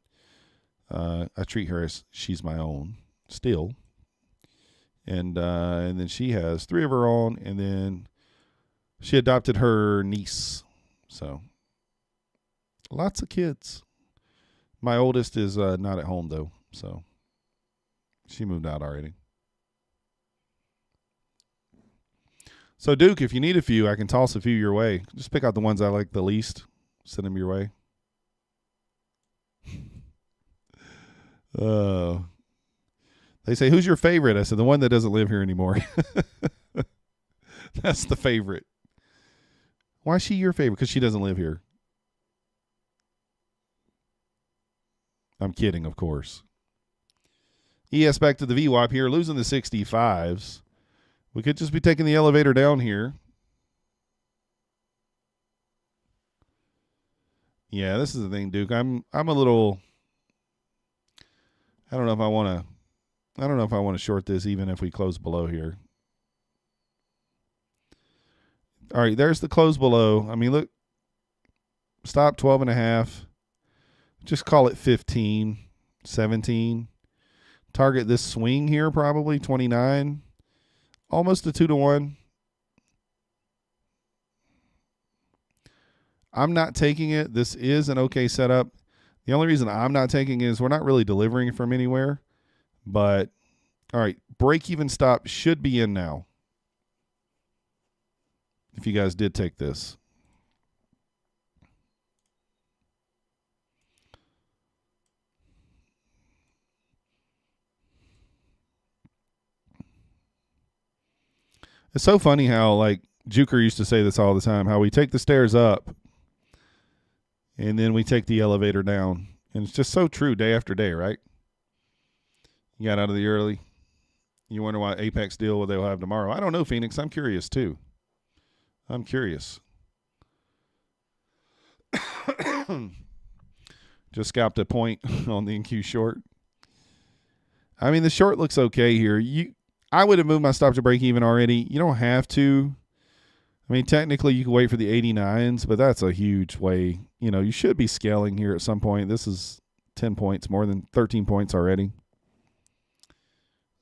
[SPEAKER 1] I treat her as she's my own still. And then she has three of her own, and then she adopted her niece. So lots of kids. My oldest is not at home though, so she moved out already. So Duke, if you need a few, I can toss a few your way. Just pick out the ones I like the least. Send them your way. They say, who's your favorite? I said, the one that doesn't live here anymore. That's the favorite. Why is she your favorite? Because she doesn't live here. I'm kidding, of course. ES back to the VWAP here, losing the 65s. We could just be taking the elevator down here. Yeah, this is the thing, Duke. I'm a little. I don't know if I want to short this even if we close below here. All right, there's the close below. I mean, look. Stop 12.5. Just call it 15, 17. Target this swing here probably 29. Almost a 2-to-1. I'm not taking it. This is an okay setup. The only reason I'm not taking it is we're not really delivering from anywhere. But, all right, break-even stop should be in now. If you guys did take this. It's so funny how, like, Juker used to say this all the time, how we take the stairs up and then we take the elevator down. And it's just so true day after day, right? You got out of the early. You wonder why Apex deal what they'll have tomorrow. I don't know, Phoenix. I'm curious, too. I'm curious. Just scalped a point on the NQ short. I mean, the short looks okay here. I would have moved my stop to break even already. You don't have to. I mean, technically, you can wait for the 89s, but that's a huge way. You know, you should be scaling here at some point. This is 10 points, more than 13 points already.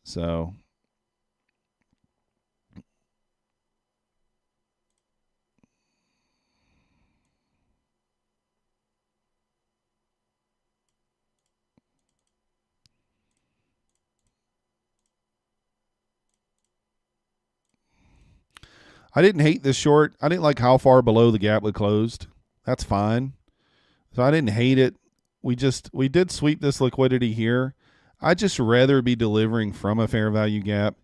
[SPEAKER 1] So, I didn't hate this short. I didn't like how far below the gap we closed. That's fine. So I didn't hate it. We did sweep this liquidity here. I'd just rather be delivering from a fair value gap,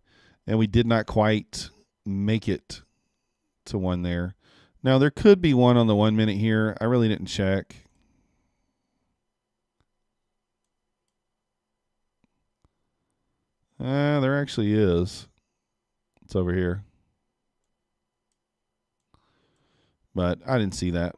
[SPEAKER 1] and we did not quite make it to one there. Now, there could be one on the 1 minute here. I really didn't check. There actually is. It's over here. But I didn't see that.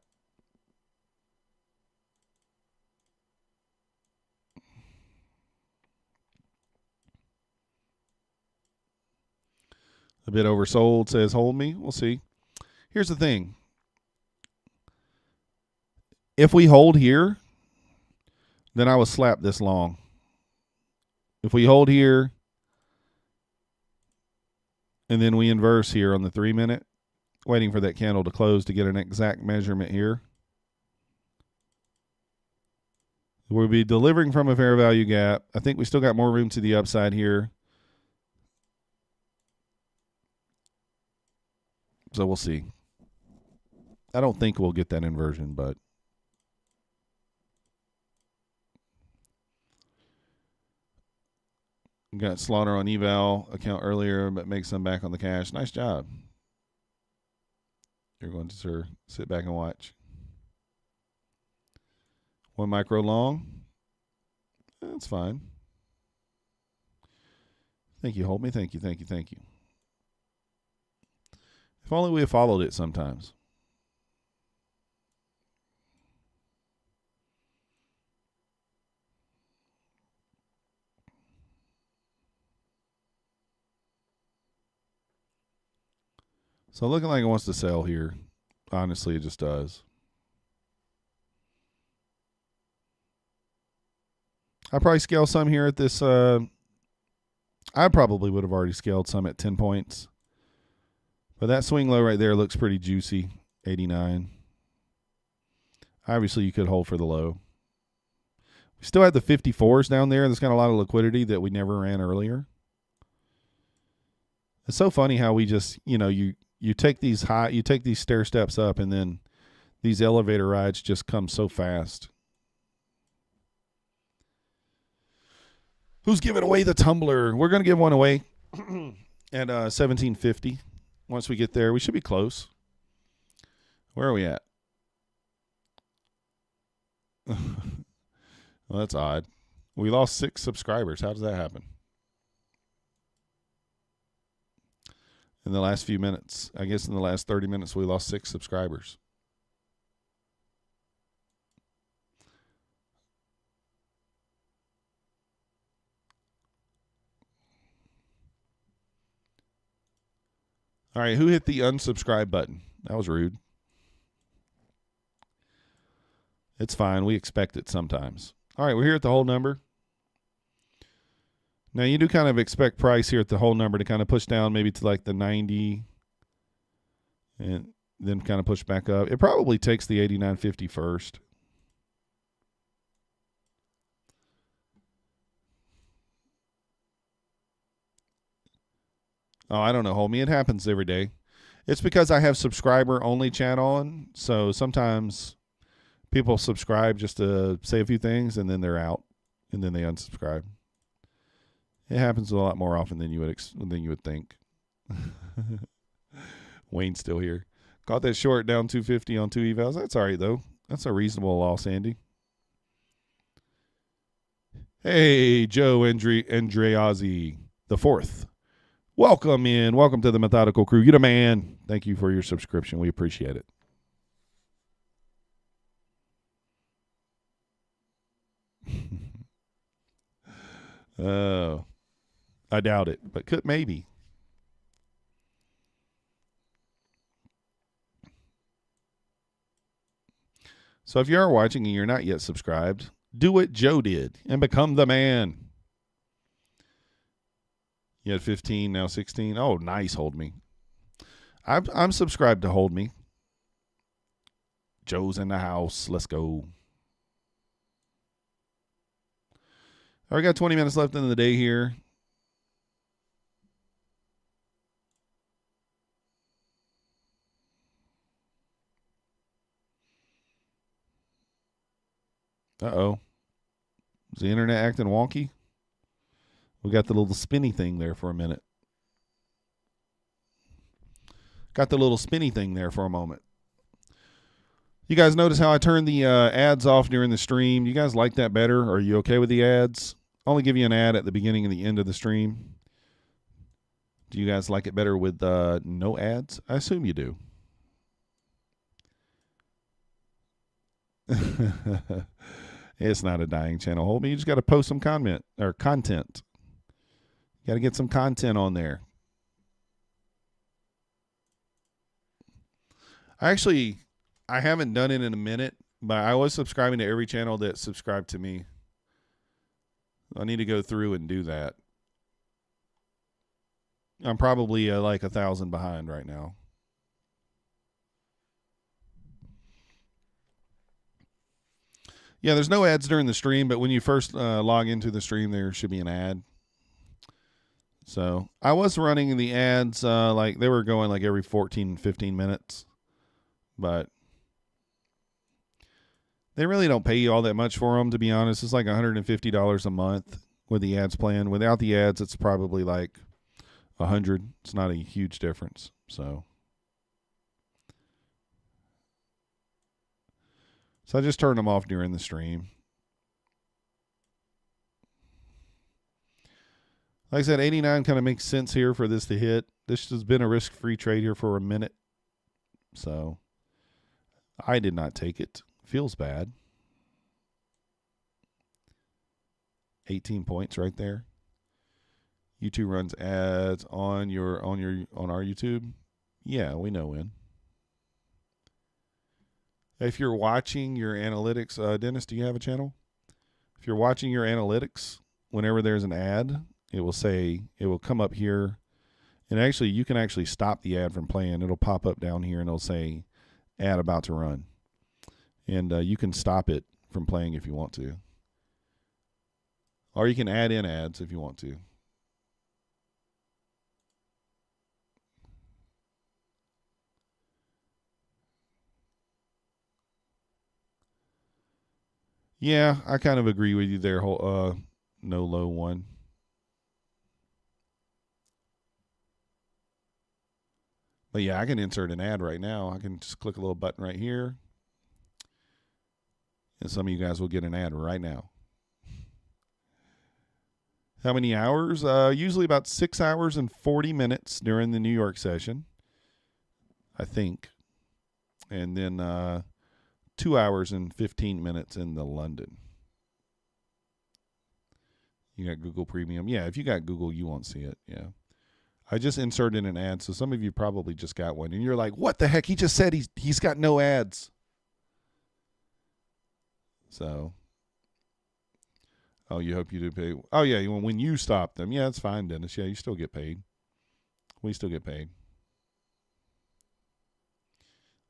[SPEAKER 1] A bit oversold, says hold me. We'll see. Here's the thing. If we hold here, then I will slap this long. If we hold here, and then we inverse here on the 3 minute, waiting for that candle to close to get an exact measurement here. We'll be delivering from a fair value gap. I think we still got more room to the upside here. So we'll see. I don't think we'll get that inversion, but got Slaughter on eval account earlier, but makes some back on the cash. Nice job. You're going to sit back and watch. 1 micro long. That's fine. Thank you, hold me. Thank you, thank you, thank you. If only we had followed it sometimes. So looking like it wants to sell here. Honestly, it just does. I probably scale some here at this. I probably would have already scaled some at 10 points. But that swing low right there looks pretty juicy. 89. Obviously, you could hold for the low. We still have the 54s down there. There's got a lot of liquidity that we never ran earlier. It's so funny how we just, you take these stair steps up, and then these elevator rides just come so fast. Who's giving away the tumbler? We're going to give one away at 1750. Once we get there, we should be close. Where are we at? Well, that's odd. We lost 6 subscribers. How does that happen? In the last few minutes. I guess in the last 30 minutes, we lost 6 subscribers. All right, who hit the unsubscribe button? That was rude. It's fine. We expect it sometimes. All right, we're here at the whole number. Now, you do kind of expect price here at the whole number to kind of push down maybe to like the 90 and then kind of push back up. It probably takes the 89.50 first. Oh, I don't know, homie. It happens every day. It's because I have subscriber-only chat on, so sometimes people subscribe just to say a few things, and then they're out, and then they unsubscribe. It happens a lot more often than you would think. Wayne's still here. Caught that short down 250 on 2 evals. That's all right, though. That's a reasonable loss, Andy. Hey, Joe Andreazzi, the 4th. Welcome in. Welcome to the Methodical Crew. You're the man. Thank you for your subscription. We appreciate it. Oh, I doubt it, but could maybe. So if you are watching and you're not yet subscribed, do what Joe did and become the man. You had 15, now 16. Oh, nice, Hold Me. I'm subscribed to Hold Me. Joe's in the house. Let's go. All right, we got 20 minutes left in the day here. Uh-oh. Is the internet acting wonky? We got the little spinny thing there for a minute. Got the little spinny thing there for a moment. You guys notice how I turned the ads off during the stream? You guys like that better? Are you okay with the ads? I only give you an ad at the beginning and the end of the stream. Do you guys like it better with no ads? I assume you do. It's not a dying channel, Hold Me. You just got to post some content. You got to get some content on there. I haven't done it in a minute, but I was subscribing to every channel that subscribed to me. I need to go through and do that. I'm probably like 1,000 behind right now. Yeah, there's no ads during the stream, but when you first log into the stream, there should be an ad. So I was running the ads like they were going like every 14, 15 minutes, but they really don't pay you all that much for them, to be honest. It's like $150 a month with the ads plan. Without the ads, it's probably like $100. It's not a huge difference. So I just turned them off during the stream. Like I said, 89 kind of makes sense here for this to hit. This has been a risk-free trade here for a minute. So I did not take it. Feels bad. 18 points right there. YouTube runs ads on our YouTube. Yeah, we know when. If you're watching your analytics, Dennis, do you have a channel? If you're watching your analytics, whenever there's an ad, it will come up here. And actually, you can actually stop the ad from playing. It'll pop up down here and it'll say ad about to run. And you can stop it from playing if you want to. Or you can add in ads if you want to. Yeah, I kind of agree with you there, no low one. But yeah, I can insert an ad right now. I can just click a little button right here. And some of you guys will get an ad right now. How many hours? Usually about 6 hours and 40 minutes during the New York session, I think. And then 2 hours and 15 minutes in the London. You got Google Premium. Yeah, if you got Google, you won't see it. Yeah. I just inserted an ad, so some of you probably just got one. And you're like, what the heck? He just said he's got no ads. So, oh, you hope you do pay. Oh, yeah, when you stop them. Yeah, it's fine, Dennis. Yeah, you still get paid. We still get paid.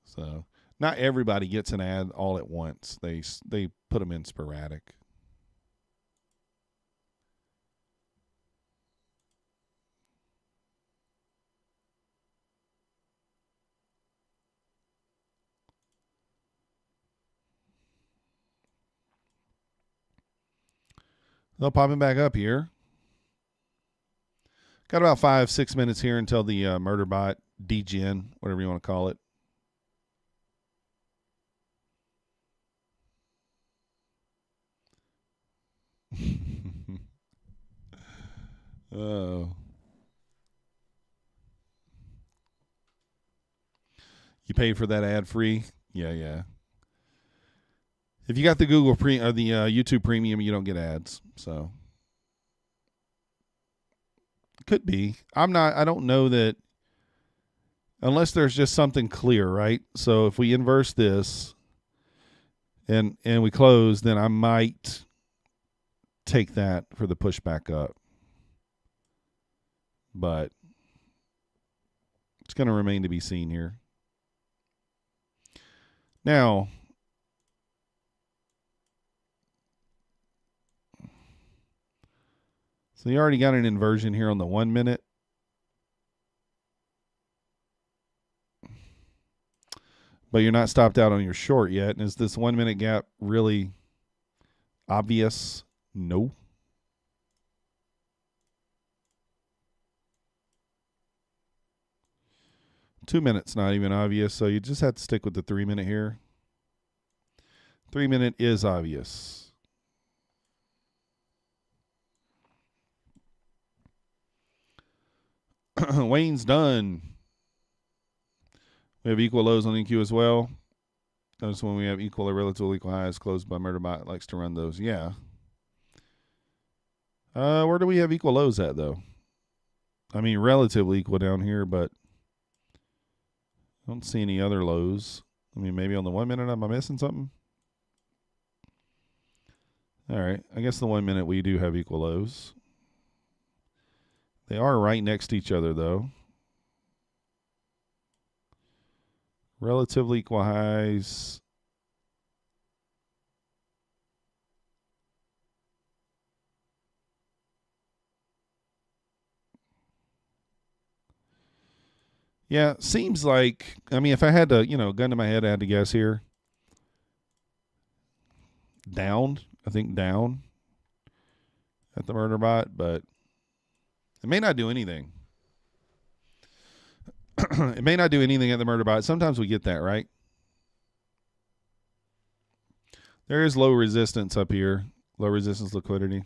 [SPEAKER 1] So, not everybody gets an ad all at once. They put them in sporadic. They'll pop him back up here. Got about 5-6 minutes here until the Murderbot degen, whatever you want to call it. Oh. You paid for that ad free? Yeah. If you got the Google or the YouTube Premium, you don't get ads. So could be. I don't know that unless there's just something clear, right? So if we inverse this and we close, then I might take that for the push back up. But it's going to remain to be seen here. Now, so you already got an inversion here on the 1 minute. But you're not stopped out on your short yet. And is this 1 minute gap really obvious? No. Two minutes not even obvious, so you just have to stick with the 3 minute here. 3 minute is obvious. Wayne's done. We have equal lows on EQ as well. Notice when we have equal or relatively equal highs closed by Murderbot, likes to run those. Yeah. Where do we have equal lows at, though? I mean, relatively equal down here, but I don't see any other lows. I mean, maybe on the 1 minute, am I missing something? All right. I guess the 1 minute we do have equal lows. They are right next to each other, though. Relatively equal highs. Yeah, seems like, I mean, if I had to, gun to my head, I had to guess here. Down. I think down at the Murderbot, but it may not do anything. It may not do anything at the Murderbot. Sometimes we get that, right? There is low resistance up here. Low resistance liquidity.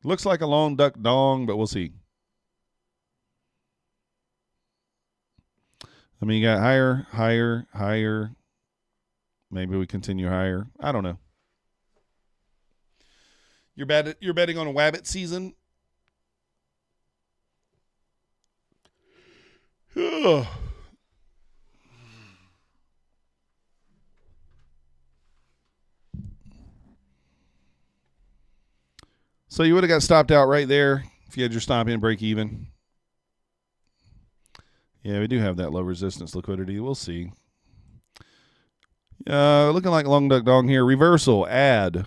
[SPEAKER 1] Looks like a long duck dong, but we'll see. I mean, you got higher, higher, higher. Maybe we continue higher. I don't know. You're betting on a Wabbit season? Ugh. So you would have got stopped out right there if you had your stop in break even. Yeah, we do have that low resistance liquidity. We'll see. Looking like long duck dong here. Reversal, add.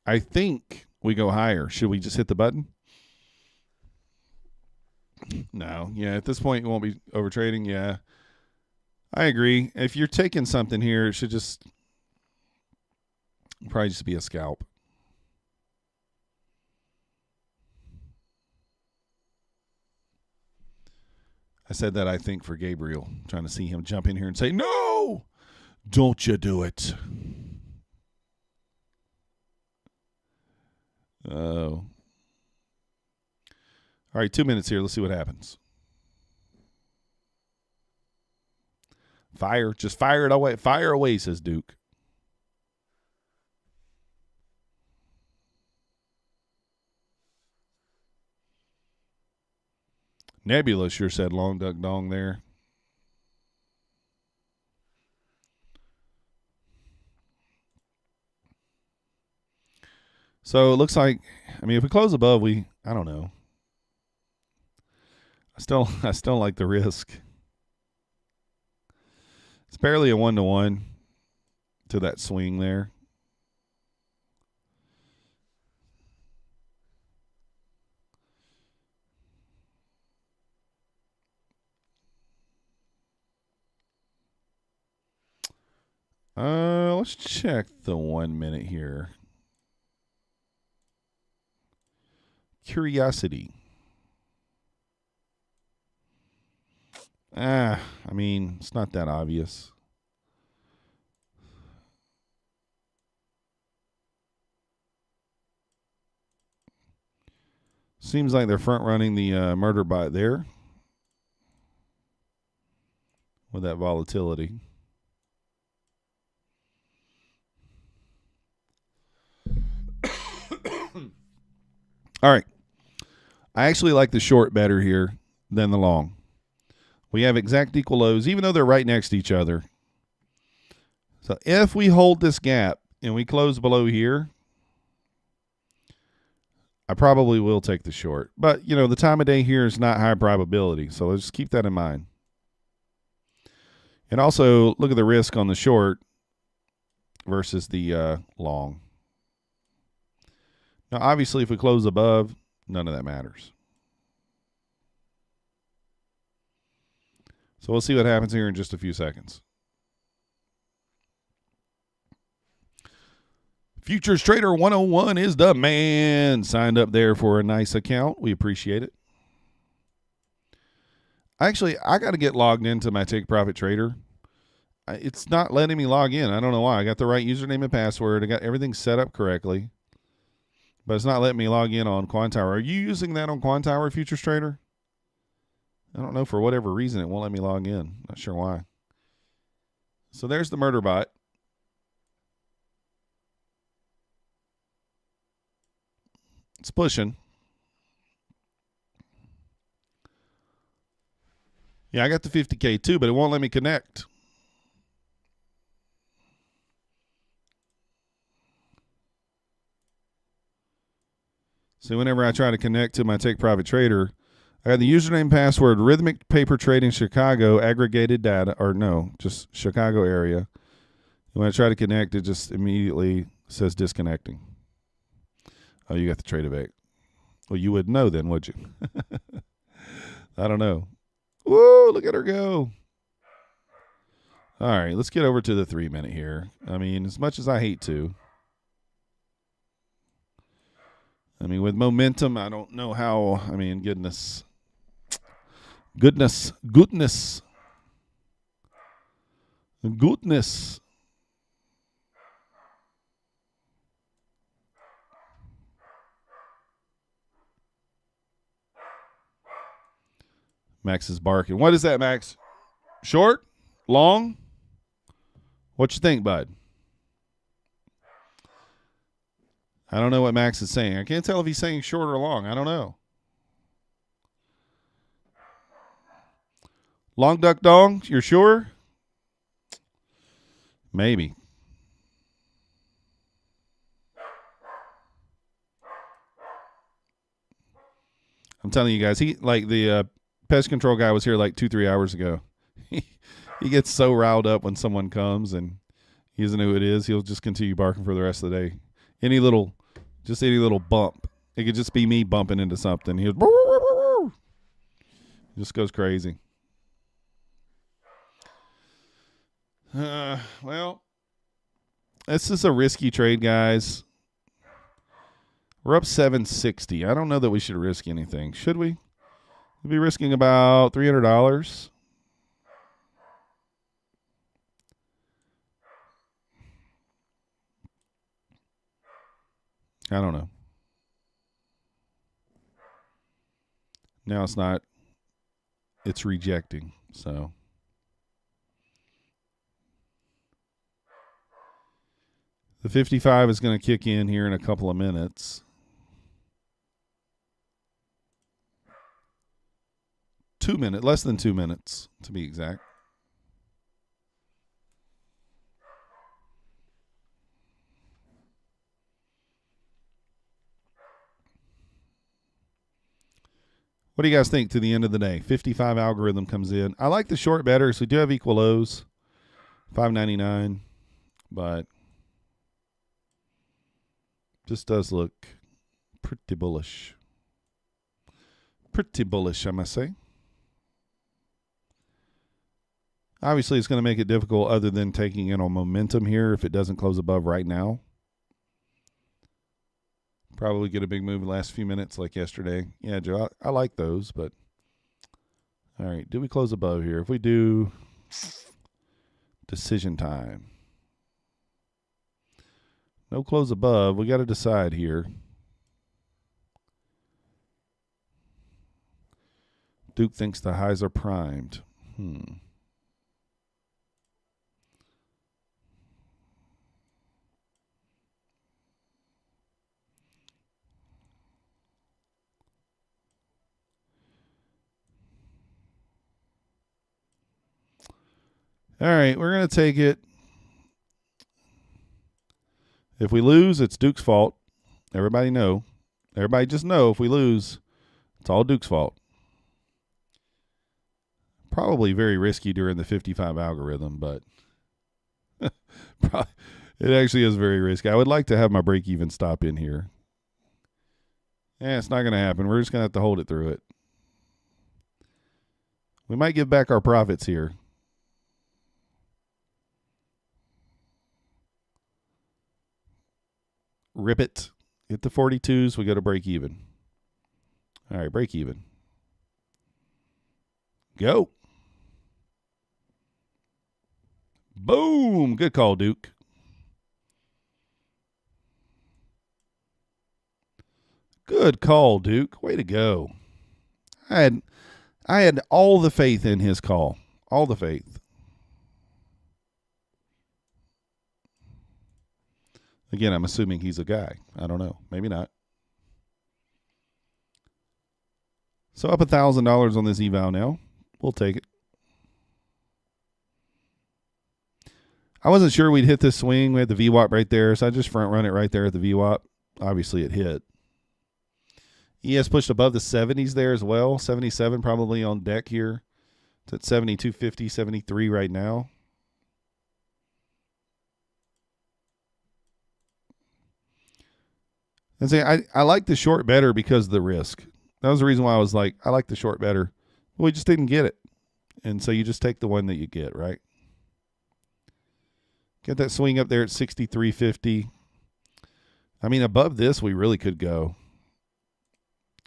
[SPEAKER 1] I think we go higher. Should we just hit the button? No. Yeah, at this point, you won't be over trading. Yeah. I agree. If you're taking something here, it should just probably just be a scalp. I said that, I think, for Gabriel. I'm trying to see him jump in here and say, no, don't you do it. Oh. All right, 2 minutes here. Let's see what happens. Fire. Just fire it away. Fire away, says Duke. Nebula sure said long duck dong there. So it looks like, I mean, if we close above, I don't know. I still like the risk. It's barely a 1-to-1 to that swing there. Let's check the 1 minute here. Curiosity. I mean, it's not that obvious. Seems like they're front running the murder bot there with that volatility. All right. I actually like the short better here than the long. We have exact equal lows, even though they're right next to each other. So if we hold this gap and we close below here, I probably will take the short. But, you know, the time of day here is not high probability, so let's keep that in mind. And also, look at the risk on the short versus the long. Now, obviously, if we close above, none of that matters. So we'll see what happens here in just a few seconds. Futures Trader 101 is the man. Signed up there for a nice account. We appreciate it. Actually, I got to get logged into my Take Profit Trader. It's not letting me log in. I don't know why. I got the right username and password. I got everything set up correctly. But it's not letting me log in on Quantower. Are you using that on Quantower, Futures Trader? I don't know. For whatever reason, it won't let me log in. Not sure why. So there's the murder bot. It's pushing. Yeah, I got the 50K too, but it won't let me connect. So whenever I try to connect to my Take Profit Trader, I got the username, password, Rhythmic Paper Trading Chicago, aggregated data, or no, just Chicago area. And when I try to connect, it just immediately says disconnecting. Oh, you got the trade evade. Well, you would know then, would you? I don't know. Whoa, look at her go. All right, let's get over to the 3 minute here. I mean, as much as I hate to. I mean, with momentum, I don't know how. I mean, goodness. Max is barking. What is that, Max? Short? Long? What you think, bud? I don't know what Max is saying. I can't tell if he's saying short or long. I don't know. Long duck dong, you're sure? Maybe. I'm telling you guys, he like the pest control guy was here like 2-3 hours ago. He gets so riled up when someone comes and he doesn't know who it is. He'll just continue barking for the rest of the day. Any little bump. It could just be me bumping into something. He just goes crazy. Well, this is a risky trade, guys. We're up 760. I don't know that we should risk anything. Should we? We'll be risking about $300. I don't know. Now it's not. It's rejecting. So. The 55 is going to kick in here in a couple of minutes. 2 minutes, less than 2 minutes to be exact. What do you guys think to the end of the day? 55 algorithm comes in. I like the short better, so we do have equal lows. 599, but this does look pretty bullish. Pretty bullish, I must say. Obviously, it's going to make it difficult other than taking in on momentum here if it doesn't close above right now. Probably get a big move in the last few minutes like yesterday. Yeah, Joe, I like those, but all right, do we close above here? If we do, decision time. No close above. We got to decide here. Duke thinks the highs are primed. All right, we're going to take it. If we lose, it's Duke's fault. Everybody know. Everybody just know if we lose, it's all Duke's fault. Probably very risky during the 55 algorithm, but it actually is very risky. I would like to have my break-even stop in here. Yeah, it's not going to happen. We're just going to have to hold it through it. We might give back our profits here. Rip it. Hit the 42s. We go to break even. All right, break even. Go. Boom. Good call, Duke. Good call, Duke. Way to go. I had all the faith in his call. All the faith. Again, I'm assuming he's a guy. I don't know. Maybe not. So up $1,000 on this eval now. We'll take it. I wasn't sure we'd hit this swing. We had the VWAP right there, so I just front run it right there at the VWAP. Obviously, it hit. ES pushed above the 70s there as well. 77 probably on deck here. It's at 72.50, 73 right now. And say I like the short better because of the risk. That was the reason why I was like, I like the short better. But we just didn't get it. And so you just take the one that you get, right? Get that swing up there at 63.50. I mean, above this, we really could go.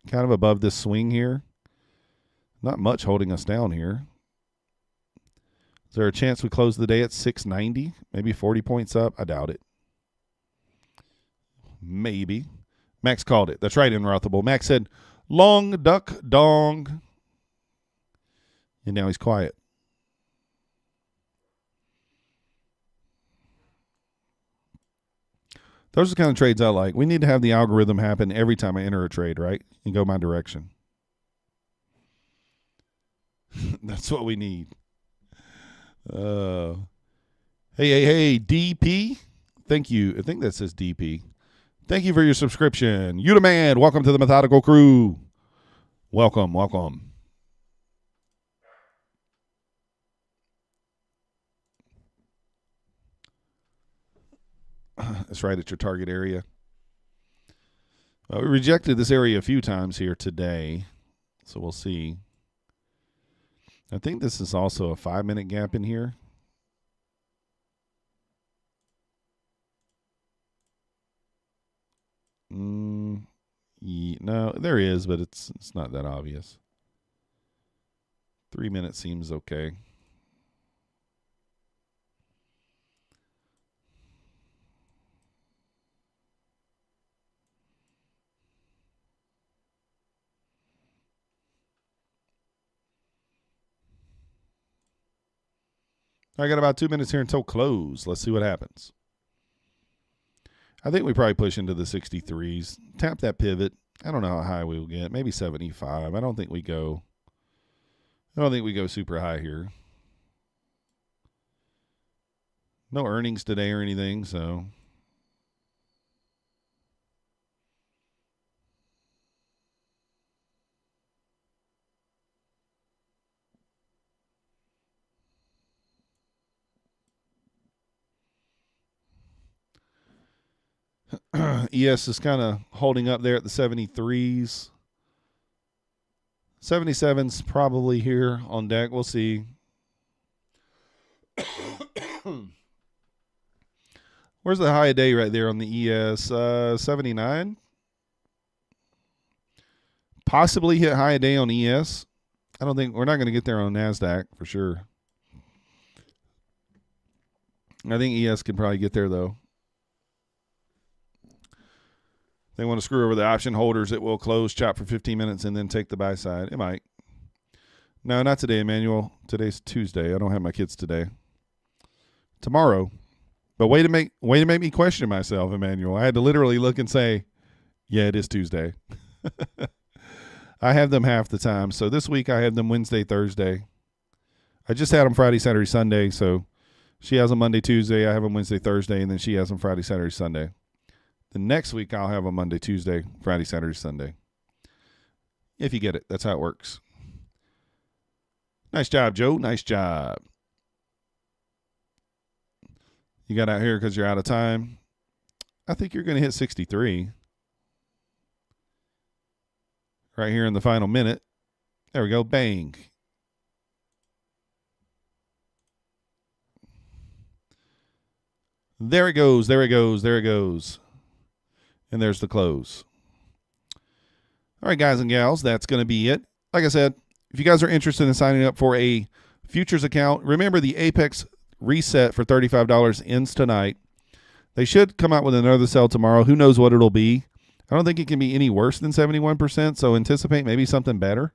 [SPEAKER 1] Kind of above this swing here. Not much holding us down here. Is there a chance we close the day at 690? Maybe 40 points up? I doubt it. Maybe. Max called it. That's right, Inrothable. Max said, long duck dong. And now he's quiet. Those are the kind of trades I like. We need to have the algorithm happen every time I enter a trade, right? And go my direction. That's what we need. Hey, DP. Thank you. I think that says DP. Thank you for your subscription. You the man. Welcome to the Methodical crew. Welcome. That's right, at your target area. We rejected this area a few times here today, so we'll see. I think this is also a 5-minute gap in here. No, there is, but it's not that obvious. 3 minutes seems okay. I got about 2 minutes here until close. Let's see what happens. I think we probably push into the 63s. Tap that pivot. I don't know how high we will get. Maybe 75. I don't think we go super high here. No earnings today or anything, so ES is kind of holding up there at the 73s. 77's probably here on deck. We'll see. Where's the high day right there on the ES? 79. Possibly hit high day on ES. I don't think we're not going to get there on Nasdaq for sure. I think ES can probably get there though. They want to screw over the option holders. It will close, chop for 15 minutes, and then take the buy side. It might. No, not today, Emmanuel. Today's Tuesday. I don't have my kids today. Tomorrow. But way to make me question myself, Emmanuel. I had to literally look and say, yeah, it is Tuesday. I have them half the time. So this week I have them Wednesday, Thursday. I just had them Friday, Saturday, Sunday. So she has them Monday, Tuesday. I have them Wednesday, Thursday, and then she has them Friday, Saturday, Sunday. The next week, I'll have a Monday, Tuesday, Friday, Saturday, Sunday. If you get it, that's how it works. Nice job, Joe. Nice job. You got out here because you're out of time. I think you're going to hit 63. Right here in the final minute. There we go. Bang. There it goes. There it goes. There it goes. And there's the close. All right, guys and gals, that's going to be it. Like I said, if you guys are interested in signing up for a futures account, remember the Apex reset for $35 ends tonight. They should come out with another sale tomorrow. Who knows what it'll be? I don't think it can be any worse than 71%, so anticipate maybe something better.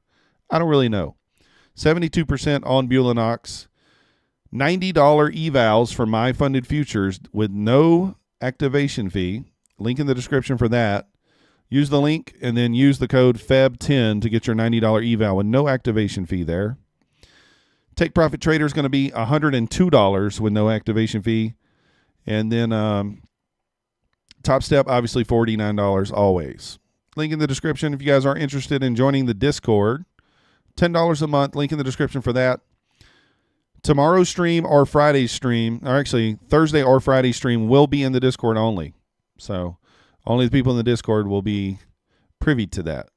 [SPEAKER 1] I don't really know. 72% on Bulenox. $90 evals for my funded futures with no activation fee. Link in the description for that. Use the link and then use the code FEB10 to get your $90 eval with no activation fee there. Take Profit Trader is going to be $102 with no activation fee. And then Topstep, obviously $49 always. Link in the description if you guys are interested in joining the Discord. $10 a month. Link in the description for that. Tomorrow's stream or Friday's stream, or actually Thursday or Friday stream, will be in the Discord only. So only the people in the Discord will be privy to that.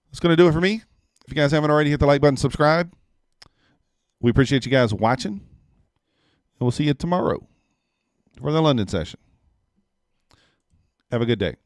[SPEAKER 1] That's going to do it for me. If you guys haven't already, hit the like button, subscribe. We appreciate you guys watching. And we'll see you tomorrow for the London session. Have a good day.